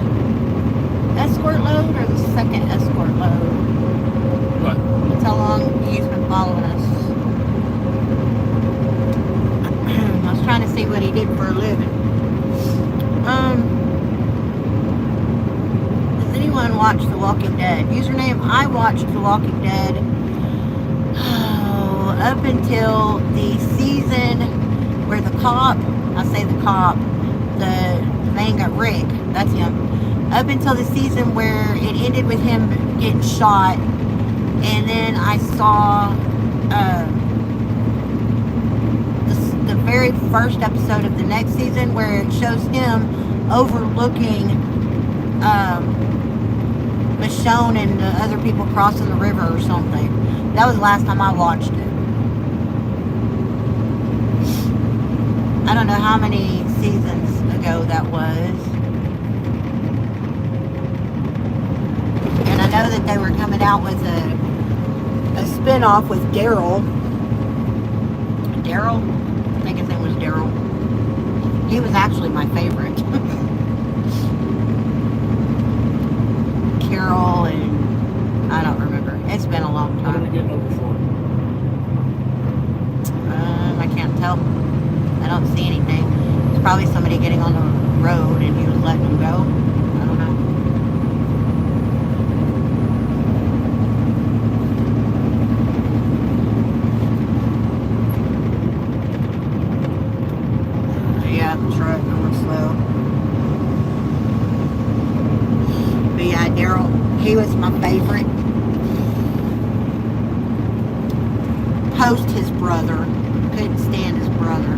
escort load or the second escort load? What? That's how long he's been following us. I was trying to see what he did for a living. Does anyone watch The Walking Dead? Username, I watched The Walking Dead up until the season where the cop, I say the cop, the main guy, Rick, that's him, up until the season where it ended with him getting shot, and then I saw the very first episode of the next season where it shows him overlooking Michonne and the other people crossing the river or something. That was the last time I watched it. I don't know how many seasons ago that was. And I know that they were coming out with a spin-off with Daryl. Daryl? I think his name was Daryl. He was actually my favorite. Carol and I don't remember. It's been a long What are we time. getting over for? I can't tell. I don't see anything. It's probably somebody getting on the road and he was letting them go. I don't know. Yeah, the truck going slow. But yeah, Daryl, he was my favorite. Post his brother. Couldn't stand his brother.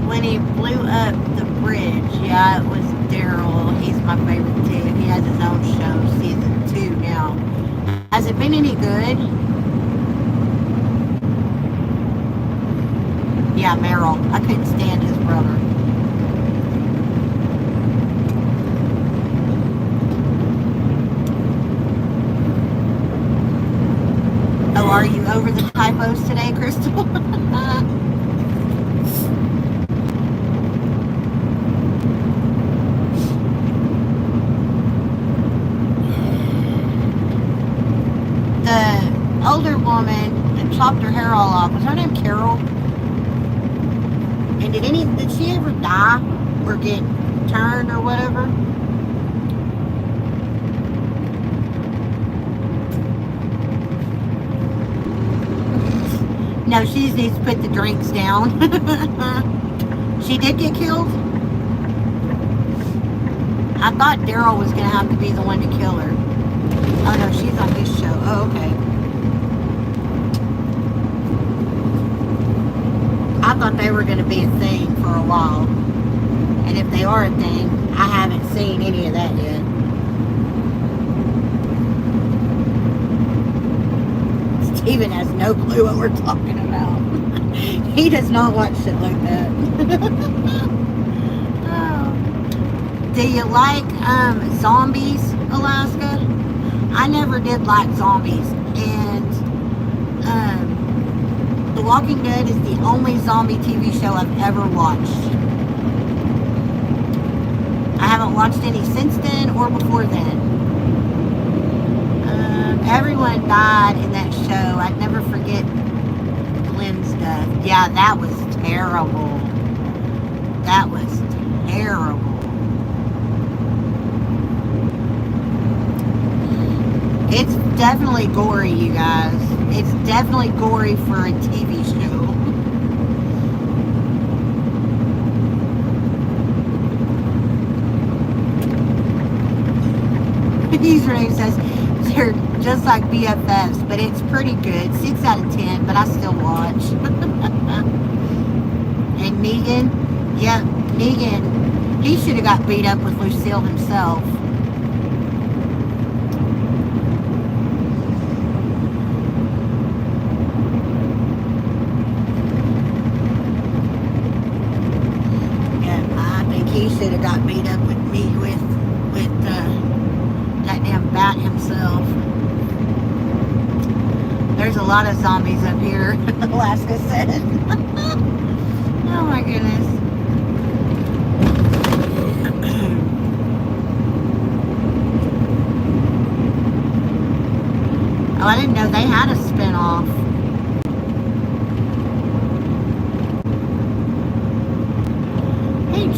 When he blew up the bridge, yeah, it was Daryl. He's my favorite too. He has his own show, season 2 now. Has it been any good? Yeah, Merrill. I couldn't stand his brother. Oh, are you over the typos today, Crystal? The older woman that chopped her hair all off, was her name Carol? And did she ever die or get turned or whatever? No, she just needs to put the drinks down. She did get killed? I thought Daryl was going to have to be the one to kill her. Oh no, she's on his show. Oh, okay. I thought they were going to be a thing for a while. And if they are a thing, I haven't seen any of that yet. Steven has no clue what we're talking about. He does not watch shit like that. Oh. Do you like zombies, Alaska? I never did like zombies. And The Walking Dead is the only zombie TV show I've ever watched. I haven't watched any since then or before then. Everyone died in that show. I'd never forget Glenn's death. Yeah, that was terrible. That was terrible. It's definitely gory, you guys. It's definitely gory for a TV show. Username says they're just like BFFs, but it's pretty good. 6 out of 10, but I still watch. And Negan, yeah, Negan, he should have got beat up with Lucille himself. He should have got beat up with me with that damn bat himself. There's a lot of zombies up here, Alaska said.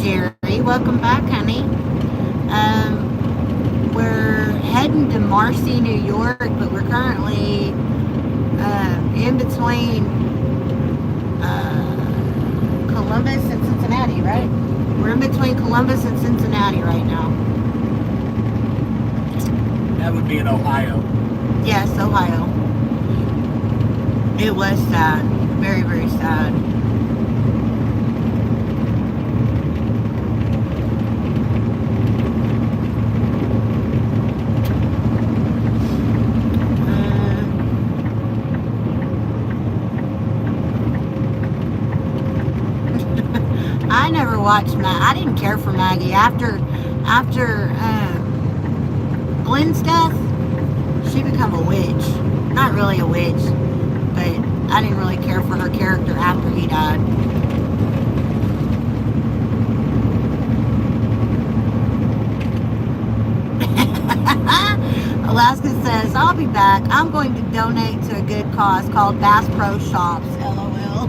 Jerry. Welcome back, honey. We're heading to Marcy, New York, but we're currently in between Columbus and Cincinnati, right? We're in between Columbus and Cincinnati right now. That would be in Ohio. Yes, Ohio. It was sad. Very, very sad. I never watched I didn't care for Maggie after Glenn's death. She became a witch. Not really a witch, but I didn't really care for her character after he died. Alaska says, I'll be back. I'm going to donate to a good cause called Bass Pro Shops. LOL.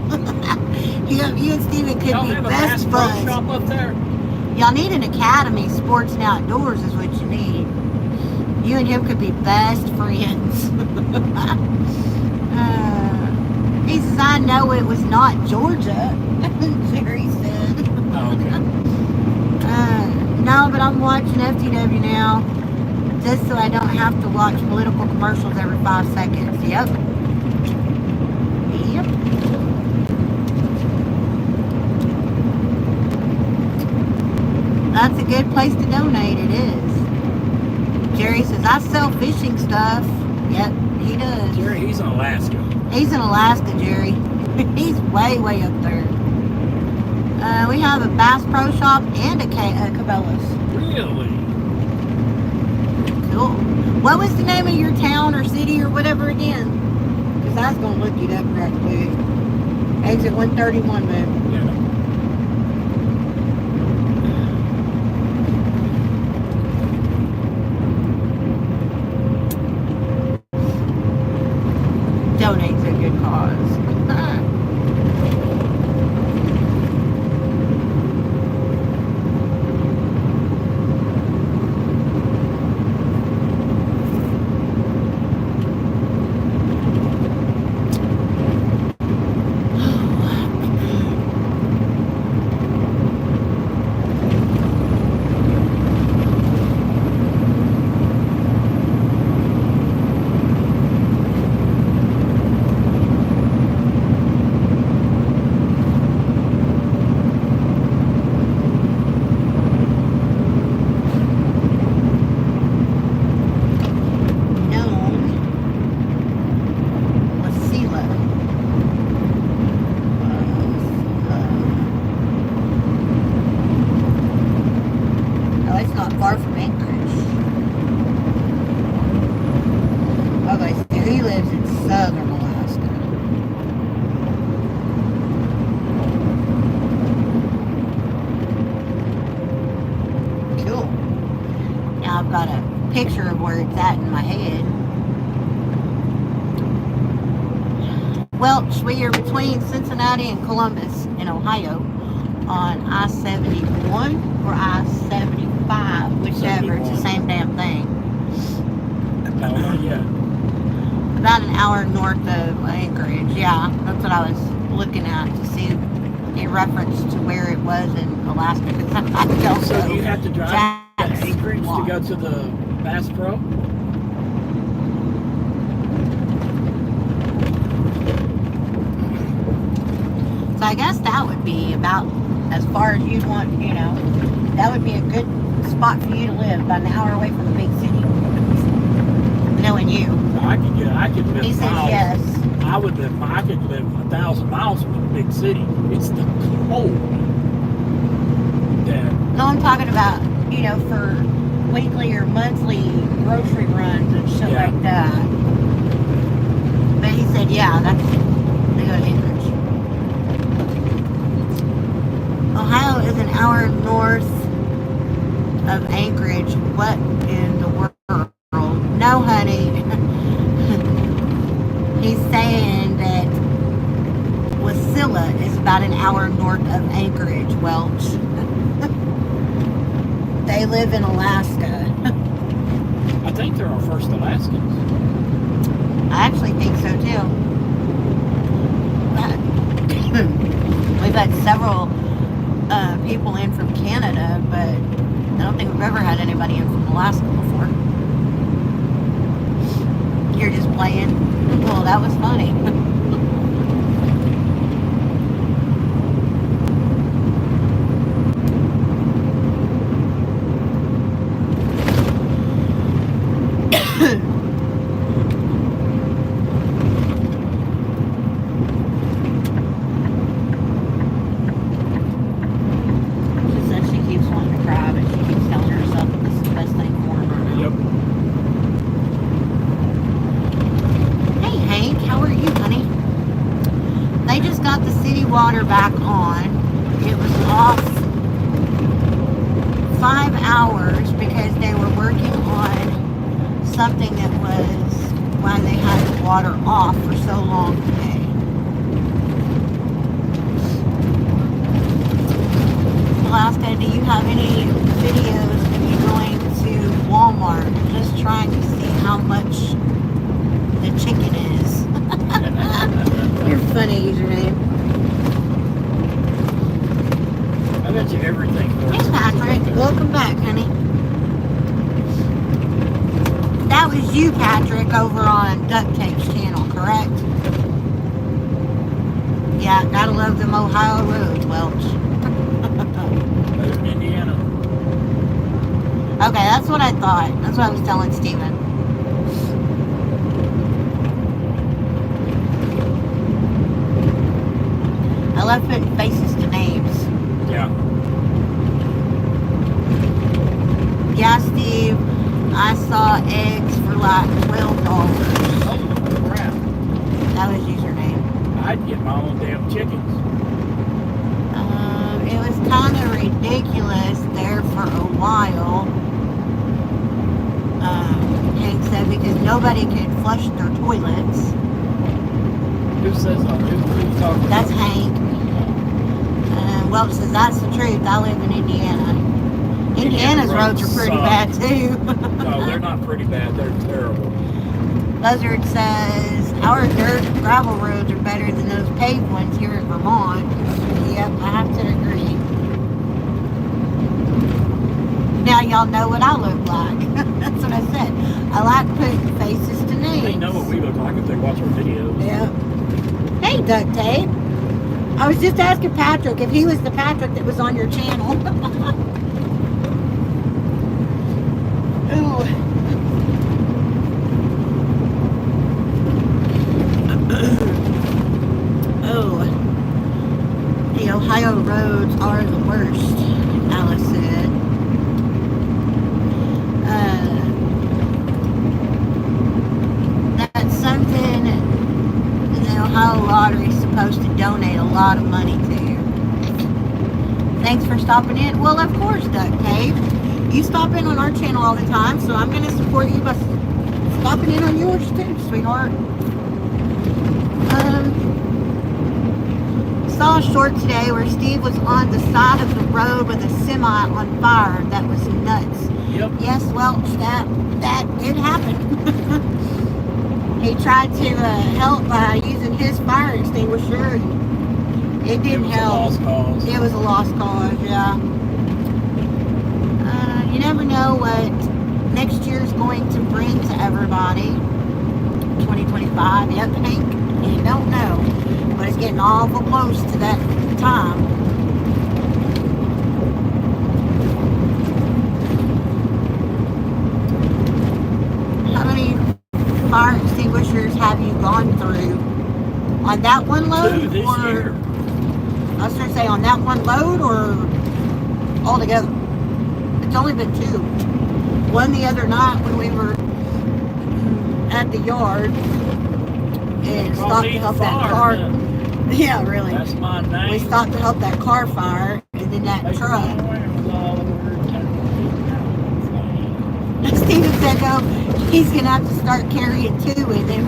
you and Steven could Y'all be have a best Bass Pro buds. Shop up there? Y'all need an academy. Sports and outdoors is what you need. You and him could be best friends. He says, I know it was not Georgia. Jerry said. Oh, okay. No, but I'm watching FTW now. Just so I don't have to watch political commercials every 5 seconds. Yep. Yep. That's a good place to donate, it is. Jerry says, I sell fishing stuff. Yep, he does. Jerry, he's in Alaska. He's in Alaska, Jerry. He's way, way up there. We have a Bass Pro Shop and a Cabela's. Really? Cool. What was the name of your town or city or whatever again? Because I was going to look it up right quick. Exit 131, man. Yeah. Donate to a good cause. Picture of where it's at in my head. Welch, we are between Cincinnati and Columbus in Ohio on I-71 or I-75, whichever. It's the same damn thing. Yeah. About an hour north of Anchorage. Yeah, that's what I was looking at to see a reference to where it was in Alaska. So you have to drive to Anchorage to go to the Bass Pro? So I guess that would be about as far as you'd want, that would be a good spot for you to live, about an hour away from the big city. Knowing you. I could live He says miles. yes. I could live 1,000 miles from the big city. It's the cold. Yeah. No, I'm talking about, for weekly or monthly grocery runs and shit like that. But he said, yeah, they go to Anchorage. Ohio is an hour north of Anchorage. What in the world? No, honey. He's saying that Wasilla is about an hour north of Anchorage, Welch. They live in Alaska. I think they're our first Alaskans. I actually think so too. We've had several people in from Canada, but I don't think we've ever had anybody in from Alaska before. You're just playing. Well, that was funny. Water back on. It was off 5 hours because they were working on something that was why they had the water off for so long today. Alaska, do you have any videos of you going to Walmart just trying to see how much the chicken is? Your funny username. I bet you everything. Hey Patrick, welcome back, honey. That was you, Patrick, over on Duct Tape's channel, correct? Yeah, gotta love them Ohio roads, Welch. Better than Indiana. Okay, that's what I thought. That's what I was telling Steven. I love putting faces to names. Yeah. Yeah, Steve, I saw eggs for like $12. Oh, crap. That was username. I'd get my own damn chickens. It was kind of ridiculous there for a while. Hank said because nobody could flush their toilets. Who says that? Who's talking? That's Hank. Welch says that's the truth. I live in Indiana. Indiana's roads are pretty bad too. No, they're not pretty bad. They're terrible. Buzzard says our dirt and gravel roads are better than those paved ones here in Vermont. Yep, I have to agree. Now y'all know what I look like. That's what I said. I like putting faces to names. They know what we look like if they watch our videos. Yep. Hey, Duct Tape. I was just asking Patrick if he was the Patrick that was on your channel. Ooh. Oh. The Ohio roads are the worst, Alice said. That's something the Ohio Lottery is supposed to donate a lot of money to. Thanks for stopping in. Well, of course, Duct Tape. You stop in on our channel all the time, so I'm going to support you by stopping in on yours too, sweetheart. Saw a short today where Steve was on the side of the road with a semi on fire. That was nuts. Yep. Yes, well, that did happen. He tried to help by using his fire extinguisher. It didn't help. It was a lost cause. It was a lost cause, yeah. You never know what next year's going to bring to everybody. 2025, yep, Hank. You don't know. But it's getting awful close to that time. How many fire extinguishers have you gone through? On that one load? 2 this year. I was going to say on that one load or altogether? It's only been 2. One the other night when we were at the yard and stopped to help that car. Yeah, really. That's my name. We stopped to help that car fire, and then that truck. Steven said, no, he's going to have to start carrying 2 with him,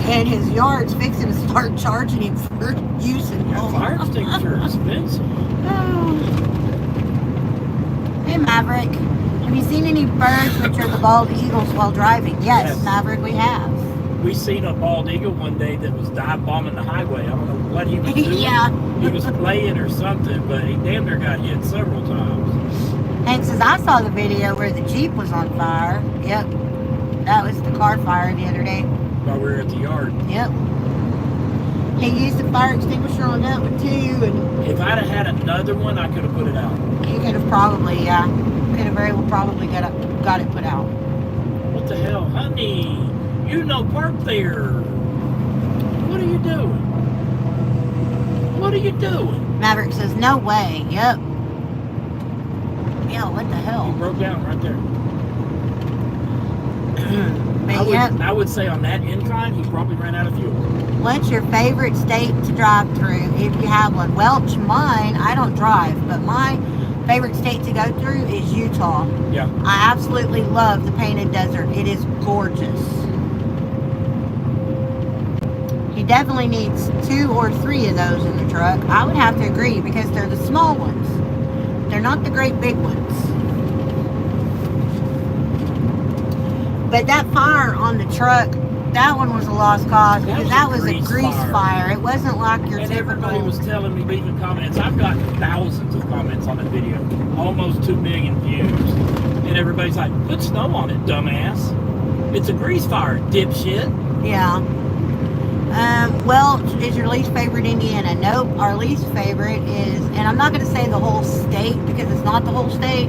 and his yard's fixing to start charging him for using them. Fire extinguisher are expensive. Oh. Hey, Maverick. seen birds, which are the bald eagles, while driving? Yes, Yes. Maverick, we have. We seen a bald eagle one day that was dive bombing the highway. I don't know what he was doing. Yeah. He was playing or something, but he damn near got hit several times. Hank says, I saw the video where the Jeep was on fire. Yep. That was the car fire the other day. While we were at the yard. Yep. He used a fire extinguisher on that one too, and If I'd have had another one, I could have put it out. he could have probably, could have very well probably got it put out. What the hell, honey? You no park there. What are you doing? What are you doing? Maverick says, no way. Yep. Yeah, what the He hell? broke down right there. But yep. I would say on that incline, he probably ran out of fuel. What's your favorite state to drive through if you have one? Well, mine, I don't drive, but my favorite state to go through is Utah. Yeah. I absolutely love the Painted Desert. It is gorgeous. He definitely needs 2 or 3 of those in the truck. I would have to agree because they're the small ones. They're not the great big ones. But that fire on the truck, that one was a lost cause because that was a grease fire. It wasn't like your And typical. everybody was telling me, leaving comments. I've gotten thousands of comments on that video. Almost 2 million views. And everybody's like, put snow on it, dumbass. It's a grease fire, dipshit. Yeah. Welch is your least favorite Indiana? Nope. Our least favorite is, and I'm not going to say the whole state because it's not the whole state,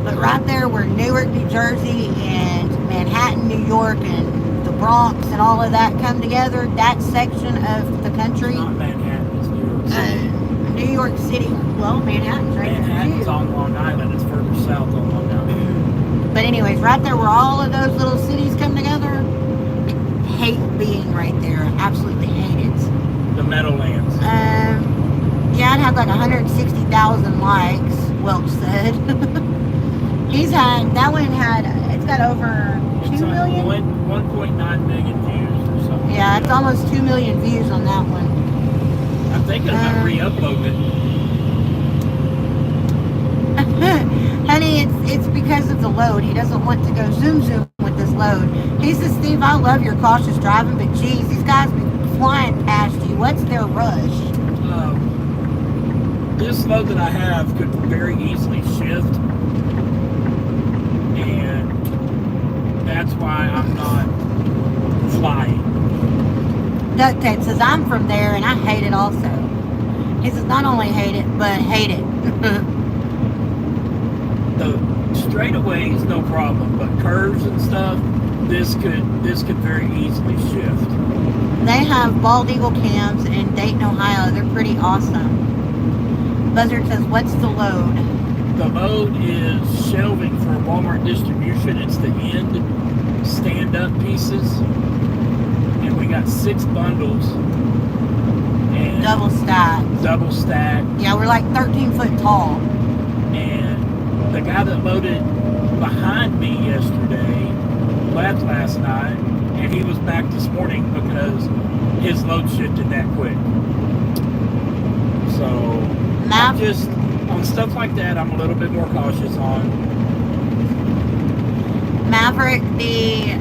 but right there where Newark, New Jersey and Manhattan, New York and the Bronx and all of that come together, that section of the country. It's not Manhattan, it's New York City. New York City. Well, Manhattan's right Manhattan's there on Long Island. It's further south on Long Island. too. But anyways, right there where all of those little cities come together, hate being right there. Absolutely hate it. The Meadowlands. Yeah, it had like 160,000 likes, Welch said. It's got over 2 million? 1.9 million views or something. Yeah, it's almost 2 million views on that one. I'm thinking about re-uploading it. Honey, it's because of the load. He doesn't want to go zoom with this load. He says, Steve, I love your cautious driving, but geez, these guys be flying past you. What's their rush? This load that I have could very easily shift, and that's why I'm not flying. Duct Tape says, I'm from there and I hate it also. He says, not only hate it, but hate it. The straightaways, no problem, but curves and stuff, this could very easily shift. They have bald eagle cams in Dayton, Ohio. They're pretty awesome. Buzzard says, what's the load? The load is shelving for Walmart distribution. It's the end stand-up pieces, and we got 6 bundles. And Double stack. Double stack. Yeah, we're like 13 foot tall. And the guy that loaded behind me yesterday left last night, and he was back this morning because his load shifted that quick. So I'm just on stuff like that, I'm a little bit more cautious on. Maverick, the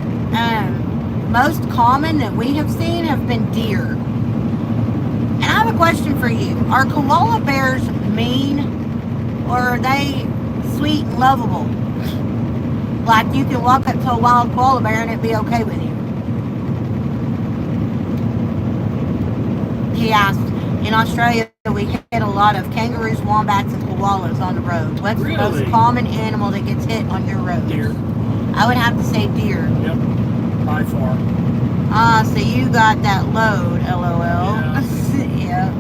most common that we have seen have been deer. And I have a question for you. Are koala bears mean, or are they sweet and lovable? Like you can walk up to a wild koala bear and it'd be okay with you. He asked, in Australia we hit a lot of kangaroos, wombats, and koalas on the road. What's the most common animal that gets hit on your road? Deer. I would have to say deer. Yep. By far. So you got that load, LOL. Yeah.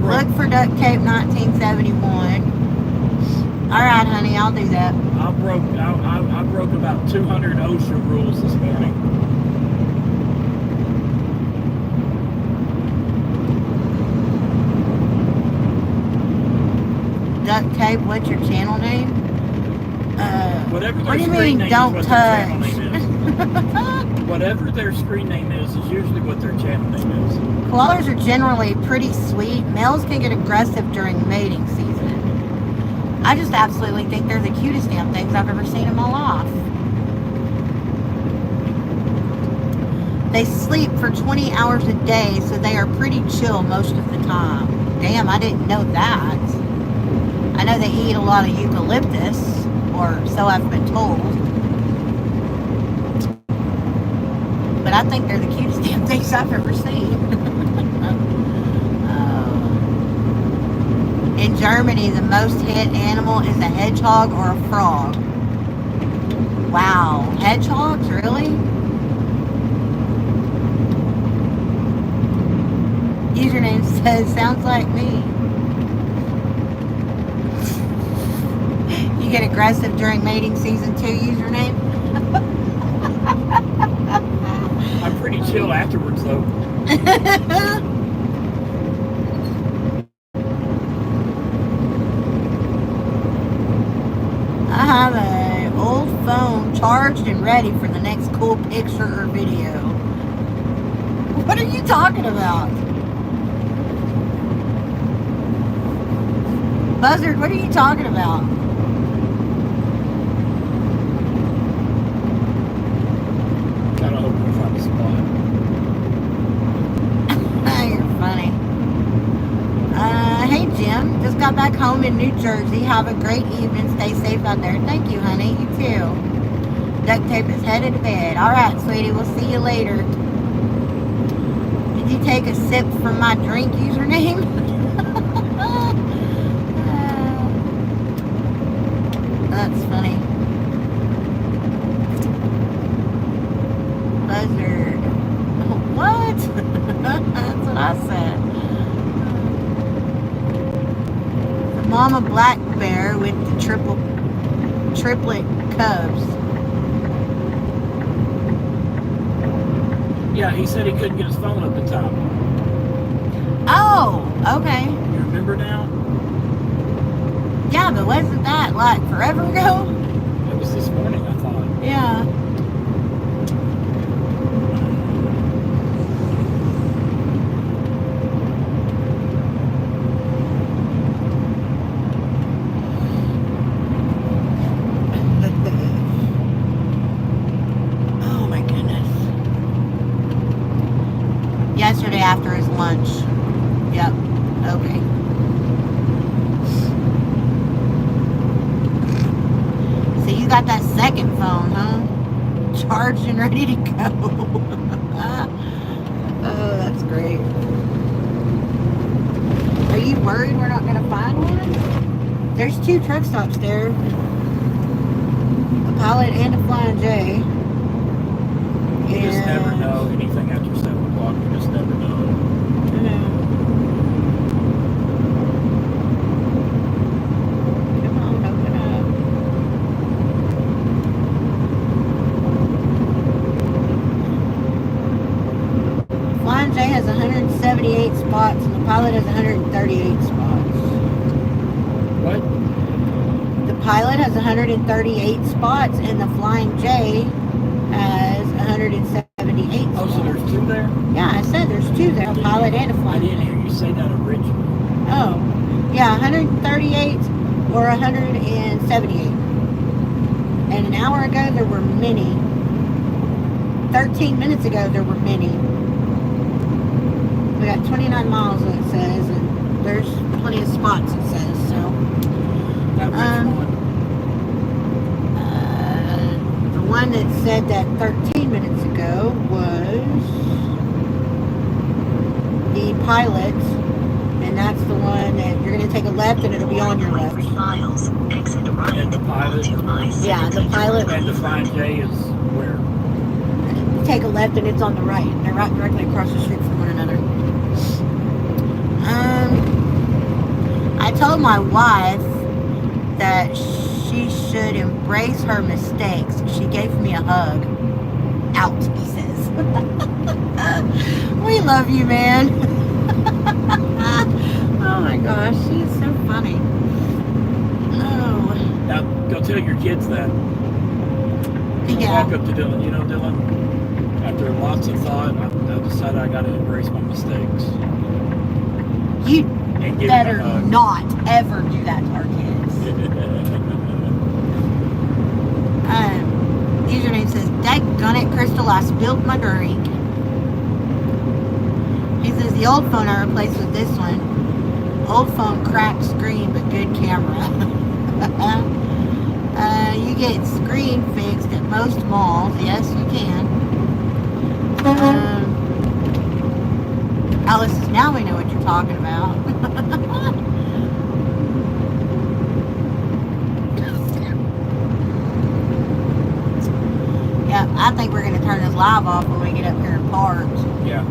Look for Duct Tape 1971. Alright, honey, I'll do that. I broke about 200 OSHA rules this morning. Duct Tape, what's your channel name? Whatever what their do you screen mean, name don't is, what their channel touch? name is. Whatever their screen name is usually what their channel name is. Koalas are generally pretty sweet. Males can get aggressive during mating season. I just absolutely think they're the cutest damn things I've ever seen in my life. They sleep for 20 hours a day, so they are pretty chill most of the time. Damn, I didn't know that. I know they eat a lot of eucalyptus, or so I've been told. But I think they're the cutest damn things I've ever seen. In Germany, the most hit animal is a hedgehog or a frog. Wow, hedgehogs, really? Username says, sounds like me. You get aggressive during mating season 2, username? I'm pretty chill afterwards, though. I have an old phone charged and ready for the next cool picture or video. What are you talking about? Buzzard, what are you talking about? I don't hope we find a spot. You're funny. Hey Jim, just got back home in New Jersey. Have a great evening. Stay safe out there. Thank you, honey. You too. Duct tape is headed to bed. Alright, sweetie. We'll see you later. Did you take a sip from my drink, username? That's funny. Buzzard. What? That's what I said. The mama black bear with the triplet cubs. Yeah, he said he couldn't get his phone up in time. Oh, okay. You remember now? Yeah, but wasn't that like forever ago? It was this morning, I thought. Yeah. Oh my goodness. Yesterday after his lunch. Yep. Okay. So you got that second phone, huh? Charged and ready to go. Oh, that's great. Are you worried we're not going to find one? There's 2 truck stops there. A Pilot and a Flying J. You just never know. Anything after 7 o'clock, you just never know. Come on, open up. Flying J has 178 spots and the Pilot has 138 spots. What? The Pilot has 138 spots and the Flying J has 178 spots. Oh, so there's 2 there? Yeah, I said there's 2 there, a Pilot and a I Flying didn't J. hear you say that originally. Oh, yeah, 138 or 178. And an hour ago there were many. 13 minutes ago there were many. We got 29 miles, it says, and there's plenty of spots, it says, so. That which one? The one that said that 13 minutes ago was the Pilot, and that's the one that you're going to take a left and it'll be on your left. Miles, exit right. And the Pilot? Yeah, the Pilot. And the Flying J is where? You take a left and it's on the right. They're right directly across the street from one another. I told my wife that she should embrace her mistakes. She gave me a hug. Out, he says. We love you, man. Oh my gosh, she is so funny. Oh. Now, go tell your kids that. Yeah. Walk up to Dylan. You know, Dylan, after lots of thought, I decided I got to embrace my mistakes. You And give better them a hug. not ever do that to our kids. username says, "Daggone it, Crystal, I spilled my drink." He says, "The old phone I replaced with this one. Old phone cracked screen, but good camera." You get screen fixed at most malls. Yes, you can. Alice says, "Now we know what you're talking about." Yeah, I think we're going to turn this live off when we get up here in parks. Yeah.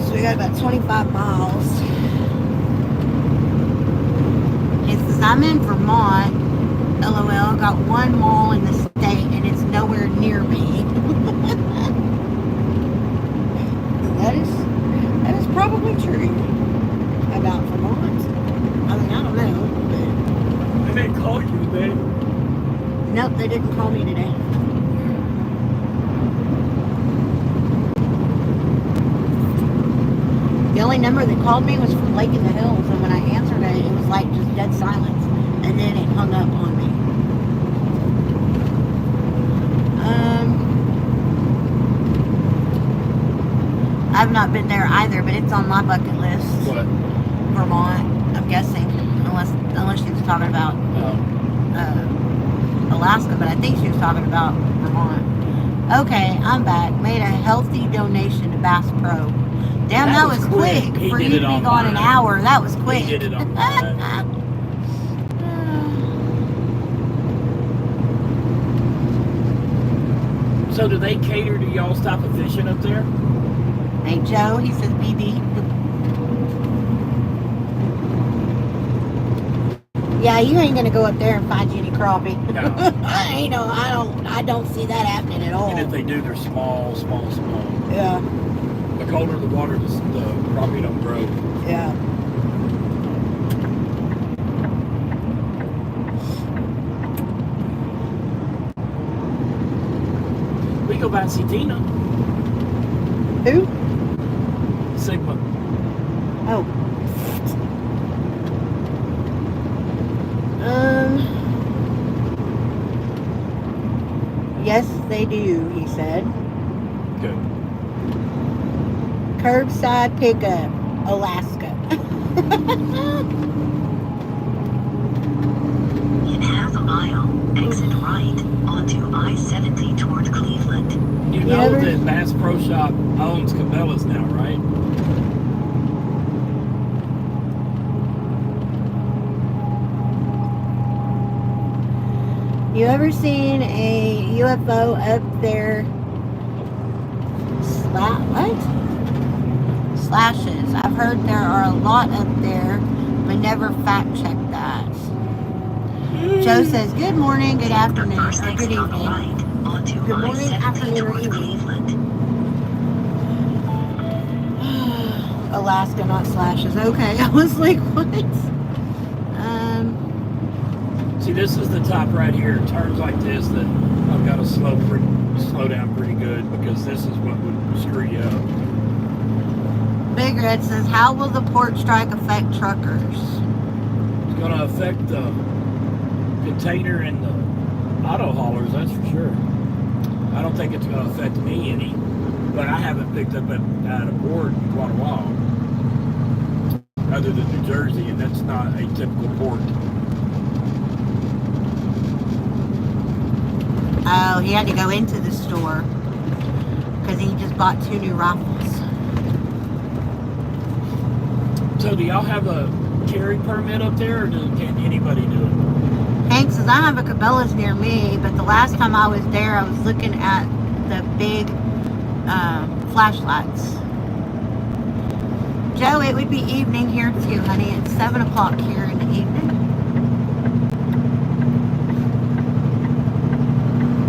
So we got about 25 miles. It says, "I'm in Vermont. LOL, got one mall in the state and it's nowhere near me." That is probably true about Vermont. I mean, I don't know. They didn't call you today. Nope, they didn't call me today. The only number that called me was from Lake in the Hills, and when I answered it, it was like just dead silence, and then it hung up on me. I've not been there either, but it's on my bucket list. What? Vermont, I'm guessing, unless she was talking about Alaska, but I think she was talking about Vermont. Okay, I'm back. Made a healthy donation to Bass Pro. Damn, that was quick. He For did you it to be online. gone an hour, that was quick. He did it online. So do they cater to y'all stop of fishing up there? Hey, Joe, he says BB. Yeah, you ain't gonna go up there and find you any crappie. No. I don't see that happening at all. And if they do, they're small. Yeah, The colder the water, the crappie don't grow. yeah. We go by and see Tina. Who? Sigma. Oh. Yes, they do, he said. Good. Curbside pickup, Alaska. In half a mile, exit right onto I-70 toward Cleveland. You know that Bass Pro Shop owns Cabela's now, right? You ever seen a UFO up there? What? Slashes. I've heard there are a lot up there, but never fact checked that. Joe says, "Good morning, good afternoon, or First good exit on the evening." right onto Good morning, I-70 afternoon, or toward evening. Cleveland. Alaska, not slashes. Okay, I was like, what? See, this is the top right here. Turns like this that I've got to slow down pretty good because this is what would screw you up. Big Red says, "How will the port strike affect truckers?" It's going to affect the container and the auto haulers, that's for sure. I don't think it's going to affect me any, but I haven't picked up at a port in quite a while, other than New Jersey, and that's not a typical port. Oh, he had to go into the store because he just bought 2 new rifles. So do y'all have a carry permit up there, or can anybody do it? Hank says, "I have a Cabela's near me, but the last time I was there, I was looking at the big flashlights." Joe, it would be evening here too, honey. It's 7 o'clock here in the evening.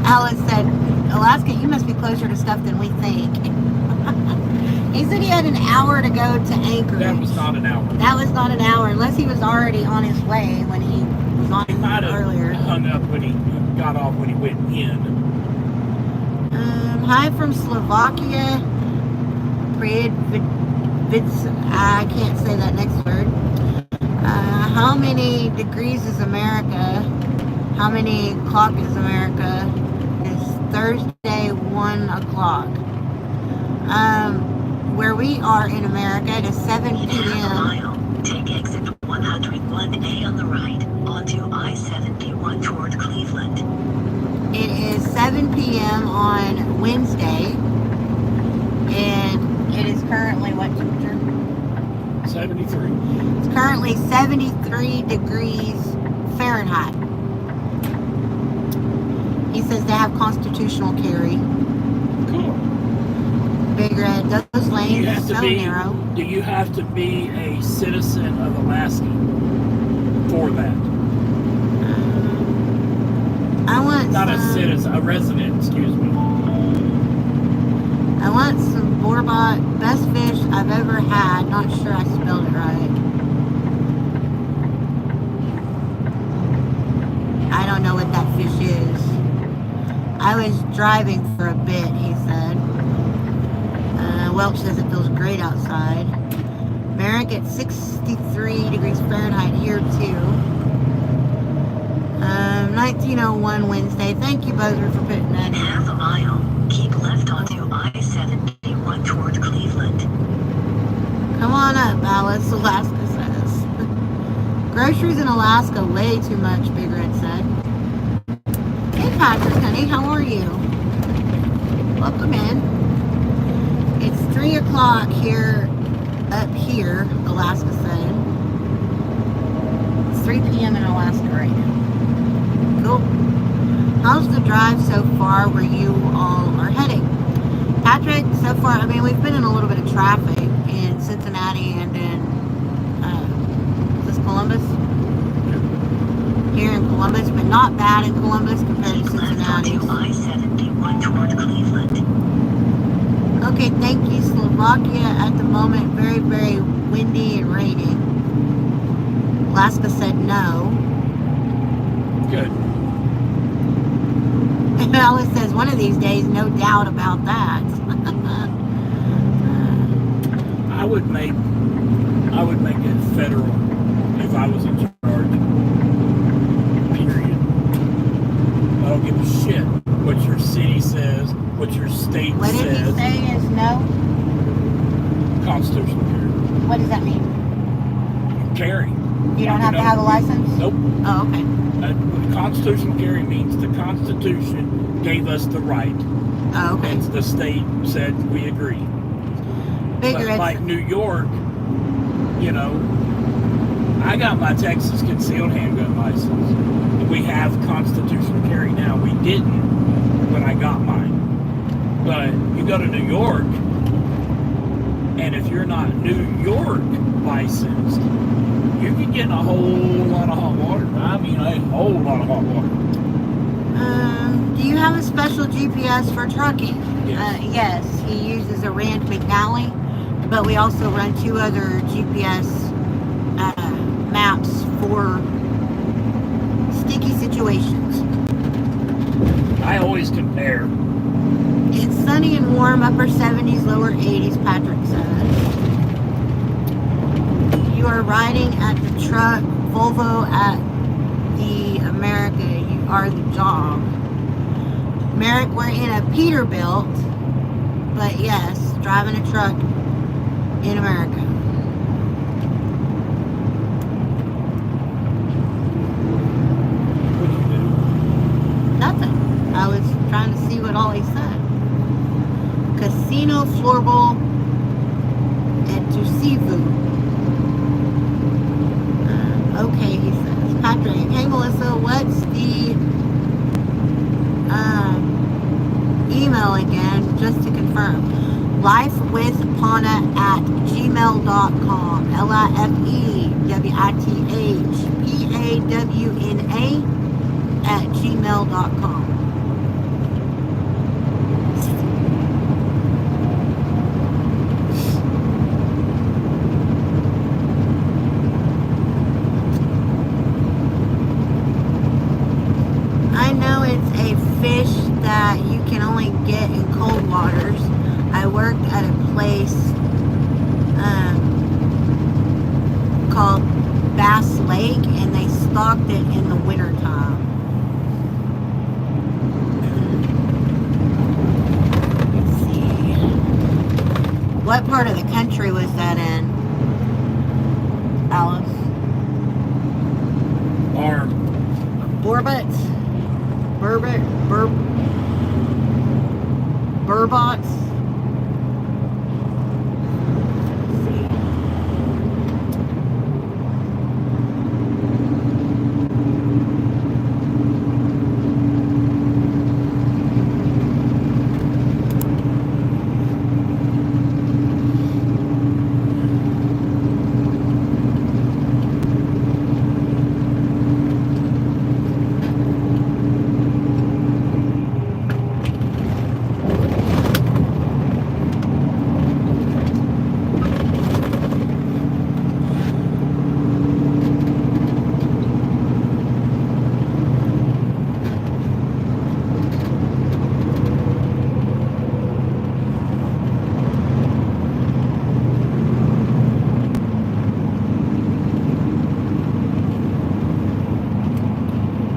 Alice said, "Alaska, you must be closer to stuff than we think." He said he had an hour to go to Anchorage. That was not an hour. That was not an hour, unless he was already on his way when he was on He might have earlier. hung up when he got off when he went in. Hi from Slovakia. I can't say that next word. How many degrees is America? How many o'clock is America? Thursday, 1 o'clock. Where we are in America, it is 7 In half a p.m. mile, take exit 101A on the right, onto I-71 toward Cleveland. It is 7 p.m. on Wednesday, and it is currently what temperature? 73. It's currently 73 degrees Fahrenheit. He says they have constitutional carry. Cool. Big Red, those lanes are so narrow. Do you have to be a citizen of Alaska for that? I want Not a citizen, a resident, excuse me. I want some borbot, best fish I've ever had. Not sure I spelled it right. I don't know what that fish is. I was driving for a bit, he said. Welch says it feels great outside. Merrick at 63 degrees Fahrenheit here too. 1901 Wednesday. Thank you, Buzzer, for putting that In in. half a mile, keep left onto I-71 toward Cleveland. Come on up, Alice, Alaska says. Groceries in Alaska, way too much, Big Red said. Hey, Patrick, honey, how are you? Welcome in. It's 3 o'clock here, up here, Alaska said. It's 3 p.m. in Alaska right now. Cool. How's the drive so far where you all are heading? Patrick, so far, I mean, we've been in a little bit of traffic in Cincinnati and in, is this Columbus? Here in Columbus, but not bad in Columbus compared to Keep left Cincinnati. onto I-71 toward Cleveland. Okay, thank you, Slovakia. At the moment, very, very windy and raining. Alaska said no. Good. And Alice says one of these days, no doubt about that. I would make it federal if I was in charge. Period. I don't give a shit what your city says, what your state What did he says. say is no? Constitutional carry. What does that mean? Carry. You don't have to have a license? Nope. Oh, okay. Constitutional carry means the Constitution gave us the right. Oh, okay. And the state said we agree. Bigger But like New York, you know, I got my Texas concealed handgun license. We have constitutional carry now. We didn't when I got mine. But you go to New York, and if you're not New York licensed, you can get in a whole lot of hot water. I mean, a whole lot of hot water. Do you have a special GPS for trucking? Yes. Yes, he uses a Rand McNally, but we also run 2 other GPS maps for sticky situations. I always compare. It's sunny and warm, upper 70s, lower 80s, Patrick says. You are riding at the truck, Volvo at the America. You are the job. Merrick, we're in a Peterbilt, but yes, driving a truck in America. What'd you do? Nothing. I was trying to see what all he said. Casino floorball at Tusivu. Okay, he says. Patrick, hey Melissa, what's the email again, just to confirm? lifewithpawna@gmail.com. lifewithpawna@gmail.com. I know it's a fish that you can only get in cold waters. I worked at a place called Bass Lake, and they stocked it in the wintertime. What part of the country was that in, Alice? Borbutts? Burbots?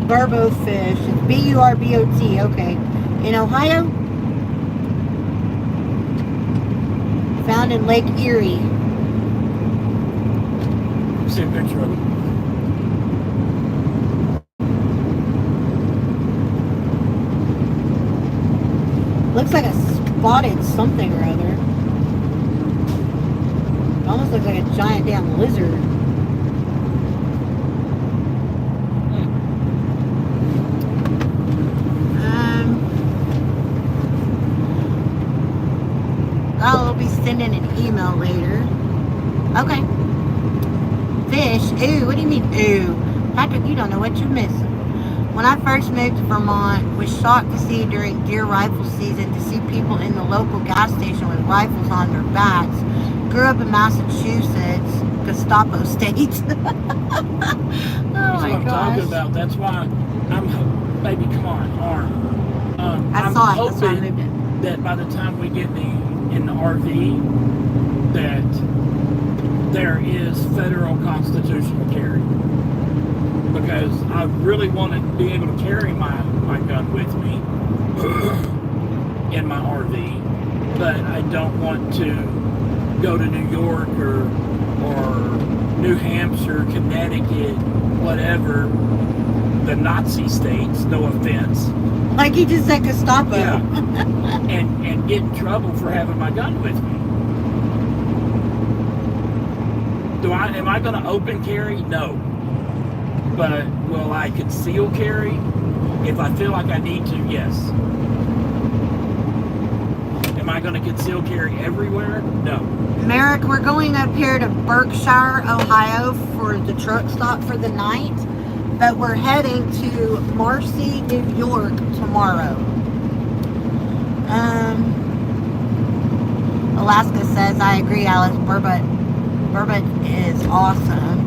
Burbo fish. It's B-U-R-B-O-T. Okay. In Ohio? Found in Lake Erie. See a picture of it. Looks like a spotted something or other. It almost looks like a giant damn lizard. I'll be sending an email later. Okay. Fish. Ooh, what do you mean, ooh? Patrick, you don't know what you're missing. When I first moved to Vermont, was shocked to see during deer rifle season to see people in the local gas station with rifles on their backs. Grew up in Massachusetts, Gestapo state. That's what I'm talking about. That's why I'm, baby, come on, arm. I saw it. That's why I moved it. That by the time we get in the RV, that there is federal constitutional carry. Because I really want to be able to carry my gun with me in my RV, but I don't want to go to New York or New Hampshire, Connecticut, whatever, the Nazi states, no offense. Like you just said, Gestapo. Yeah. and get in trouble for having my gun with me. Am I going to open carry? No. But will I conceal carry? If I feel like I need to, yes. Am I going to conceal carry everywhere? No. Merrick, we're going up here to Berkshire, Ohio for the truck stop for the night. But we're heading to Marcy, New York tomorrow. Alaska says, I agree, Alice. Burbot is awesome.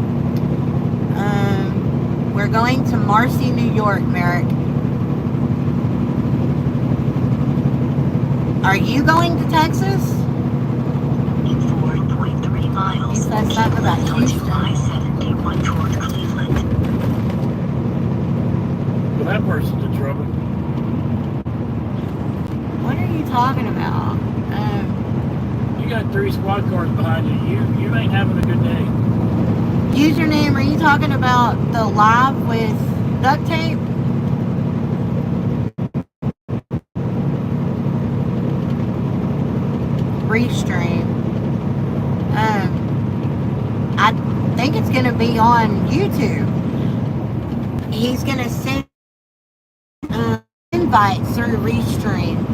We're going to Marcy, New York, Merrick. Are you going to Texas? In 4.3 miles, He says something about onto Houston. I-71 toward Cleveland. Well, that person's in trouble. What are you talking about? You got 3 squad cars behind you. You ain't having a good day. Username, are you talking about the live with duct tape? Restream. I think it's going to be on YouTube. He's going to send invites through Restream.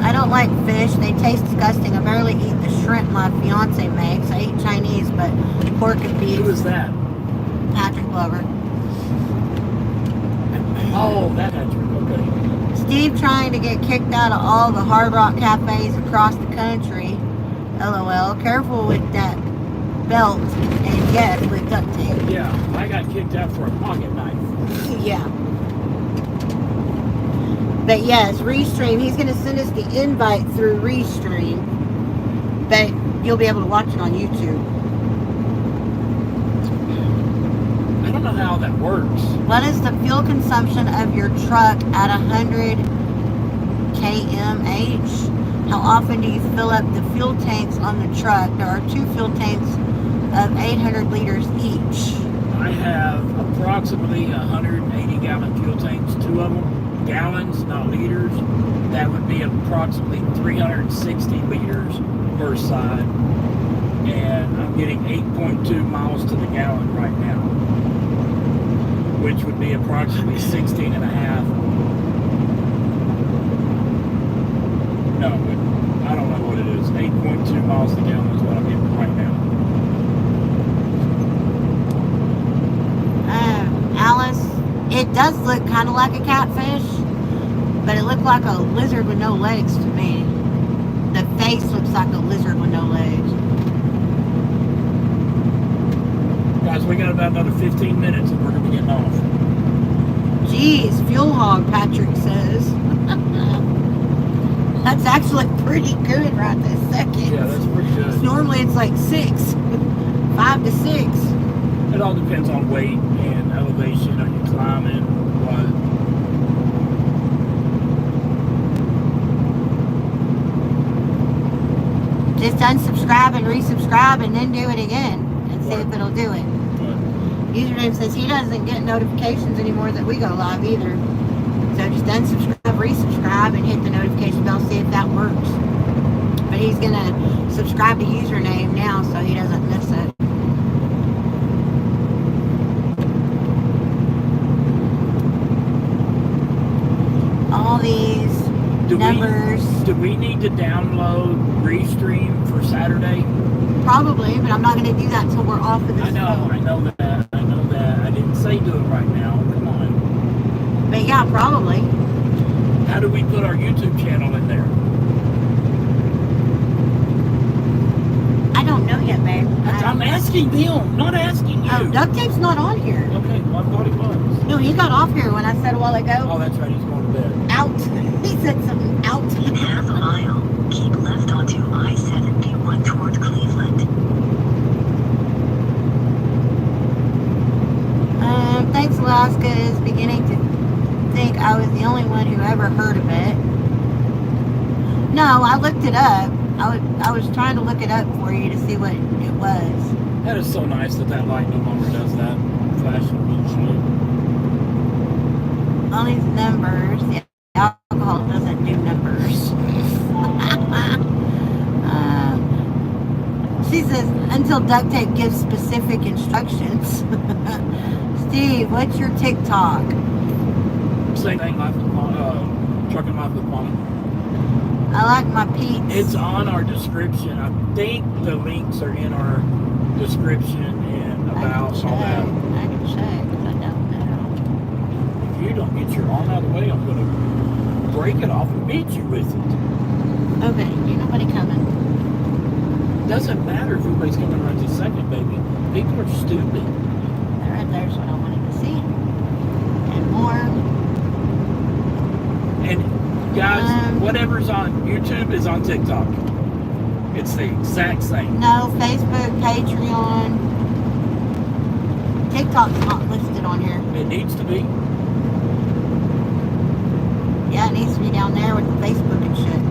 I don't like fish. They taste disgusting. I barely eat the shrimp my fiance makes. I eat Chinese, but pork and beef. Who is that? Patrick Glover. Oh, that Patrick. Okay. Steve trying to get kicked out of all the Hard Rock cafes across the country. LOL. Careful with that belt. And yes, with duct tape. Yeah, I got kicked out for a pocket knife. Yeah. But yes, Restream. He's going to send us the invite through Restream. But you'll be able to watch it on YouTube. I don't know how that works. What is the fuel consumption of your truck at 100 km KMH. How often do you fill up the fuel tanks on the truck? There are 2 fuel tanks of 800 liters each. I have approximately 180 gallon fuel tanks, 2 of them. Gallons, not liters. That would be approximately 360 liters per side. And I'm getting 8.2 miles to the gallon right now, which would be approximately 16 and a half. No, I don't know what it is. 8.2 miles to the gallon is what I'm getting right now. Alice, it does look kind of like a catfish, but it looked like a lizard with no legs to me. The face looks like a lizard with no legs. Guys, we got about another 15 minutes and we're going to be getting off. Jeez, fuel hog, Patrick says. That's actually pretty good right this second. Yeah, that's pretty good. Normally it's like 6, 5 to 6. It all depends on weight and elevation. Are you climbing? What? Just unsubscribe and resubscribe and then do it again and see if it'll do it. What? Username says he doesn't get notifications anymore that we go live either. So just unsubscribe, resubscribe, and hit the notification bell, see if that works. But he's going to subscribe to username now so he doesn't miss it. All these numbers. Do we need to download Restream for Saturday? Probably, but I'm not going to do that until we're off of this phone. I know that. I didn't say do it right now. Come on. But yeah, probably. How do we put our YouTube channel in there? I don't know yet, babe. I'm asking them, not asking you. Oh, duct tape's not on here. Okay, well, I thought it was. No, he got off here when I said a while ago. Oh, that's right. He's going to bed. Out. He said something out. In half a mile, keep left onto I-71 toward Cleveland. Thanks, Alaska is beginning to think I was the only one who ever heard of it. No, I looked it up. I was trying to look it up for you to see what it was. That is so nice that light no longer does that flashing bullshit. All these numbers. The alcohol doesn't do numbers. She says, until duct tape gives specific instructions. Steve, what's your TikTok? Same thing, Trucking Life with Pawna. I like my Pete's. It's on our description. I think the links are in our description and about all that. I can check, because I don't know. If you don't get your arm out of the way, I'm going to break it off and beat you with it. Okay, ain't nobody coming. Doesn't matter if everybody's coming right this second, baby. People are stupid. That right there's what I wanted to see. And more. And guys, whatever's on YouTube is on TikTok. It's the exact same. No, Facebook, Patreon. TikTok's not listed on here. It needs to be. Yeah, it needs to be down there with Facebook and shit.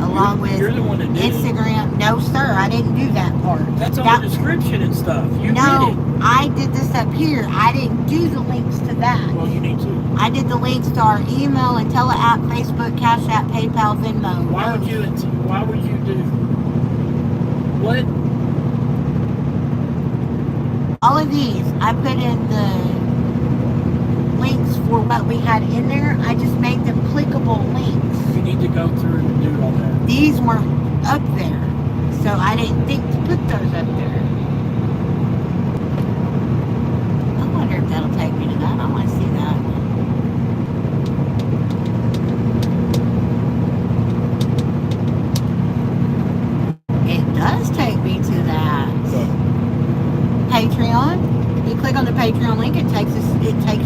Along with You're the one that did Instagram. it. No, sir, I didn't do that part. That's on the description and stuff. You did No, it. I did this up here. I didn't do the links to that. Well, you need to. I did the links to our email, IntelliApp, Facebook, Cash App, PayPal, Venmo. Why would you do what? All of these, I put in the links for what we had in there. I just made them clickable links. You need to go through and do all that. These weren't up there, so I didn't think to put those up there. I wonder if that'll take me to that. I want to see that. It does take me to that. So, Patreon. You click on the Patreon link, it takes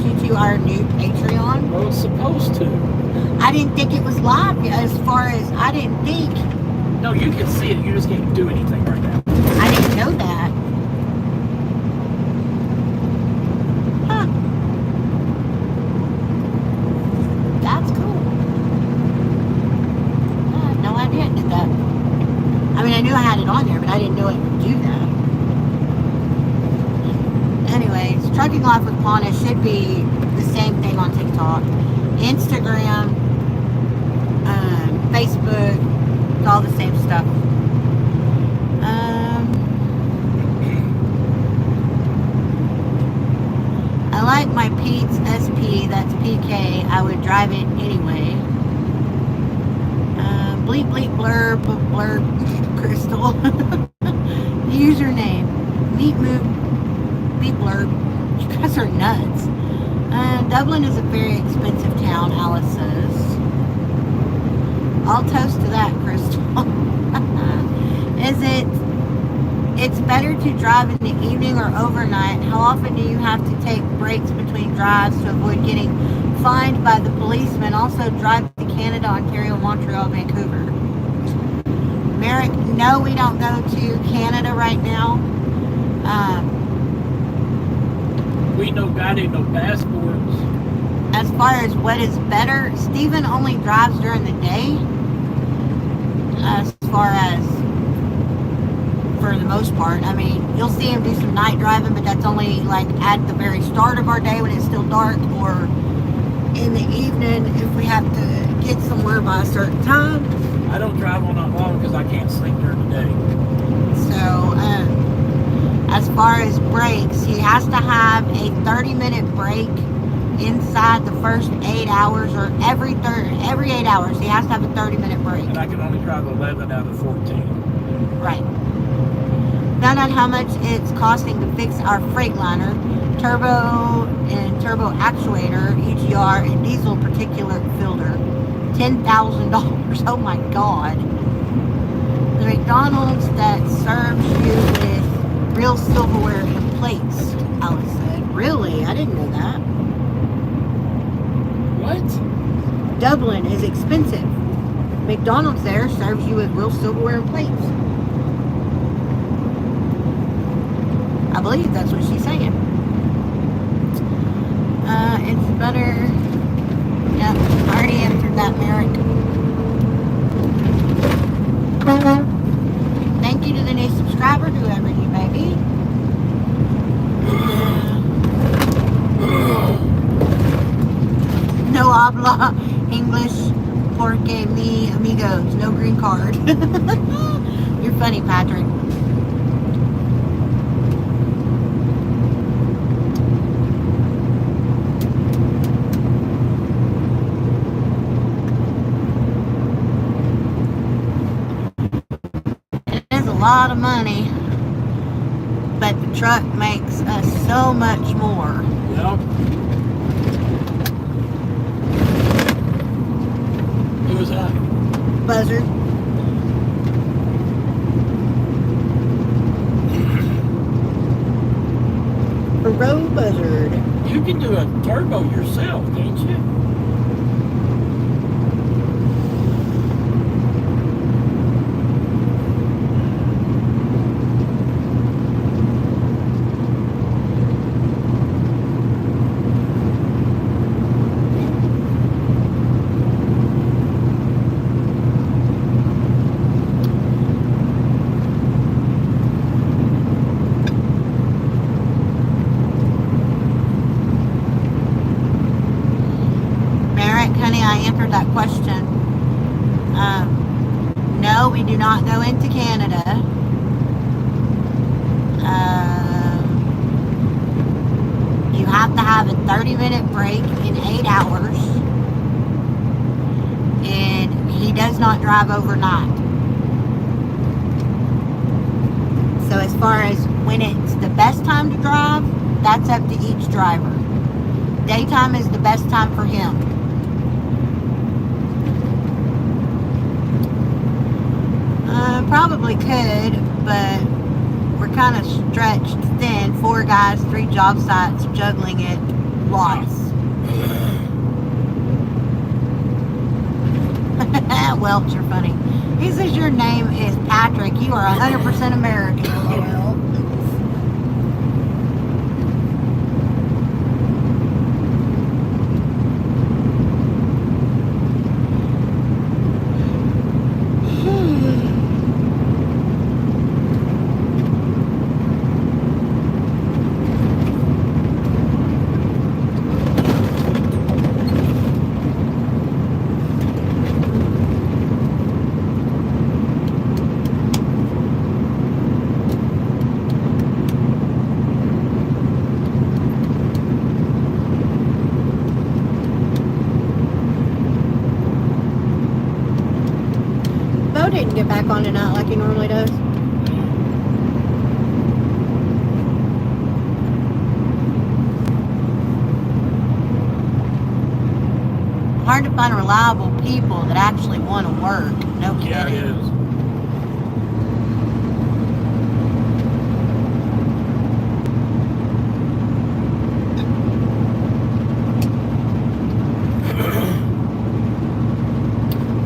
you to our new Patreon. well, it's supposed to. I didn't think it was live yet, as far as I didn't think. No, you can see it. You just can't do anything right now. I didn't know that. Huh. That's cool. Trucking Life with Pawna should be the same thing on TikTok, Instagram, Facebook, it's all the same stuff. I like my Pete's SP, that's PK. I would drive it anyway. Bleep bleep blurb blurb crystal. Username. Neat move. Beep blurb. You guys are nuts. Dublin is a very expensive town, Alice says. I'll toast to that, Crystal. It's better to drive in the evening or overnight. How often do you have to take breaks between drives to avoid getting fined by the policeman? Also drive to Canada, Ontario, Montreal, Vancouver. Merrick, no, we don't go to Canada right now. We no got no passports. As far as what is better, Steven only drives during the day. As far as, for the most part, I mean, you'll see him do some night driving, but that's only like at the very start of our day when it's still dark, or in the evening if we have to get somewhere by a certain time. I don't drive all night long because I can't sleep during the day. So, as far as breaks, he has to have a 30-minute break inside the first 8 hours, or every 8 hours he has to have a 30-minute break. And I can only drive 11 out of 14. Right. Found out how much it's costing to fix our Freightliner, turbo and turbo actuator, EGR, and diesel particulate filter. $10,000. Oh my God. The McDonald's that serves you with real silverware and plates, Alice said. Really? I didn't know that. What? Dublin is expensive. McDonald's there serves you with real silverware and plates. I believe that's what she's saying. It's better. Yep, I already answered that, Merrick. Thank you to the new subscriber, whoever you may be. No habla English porque mi amigos. No green card. You're funny, Patrick. It is a lot of money, but the truck makes us so much more. Yep. Who was that? Buzzard. Bro Buzzard. You can do a turbo yourself, can't you? That question. No, we do not go into Canada. You have to have a 30-minute break in 8 hours, and he does not drive overnight. So as far as when it's the best time to drive, that's up to each driver. Daytime is the best time for him. Probably could, but we're kind of stretched thin. 4 guys, 3 job sites, juggling it. Lots. Welch, you're funny. He says your name is Patrick. You are 100% American. LOL. back on tonight like he normally does. Hard to find reliable people that actually want to work. No kidding. Yeah, it is.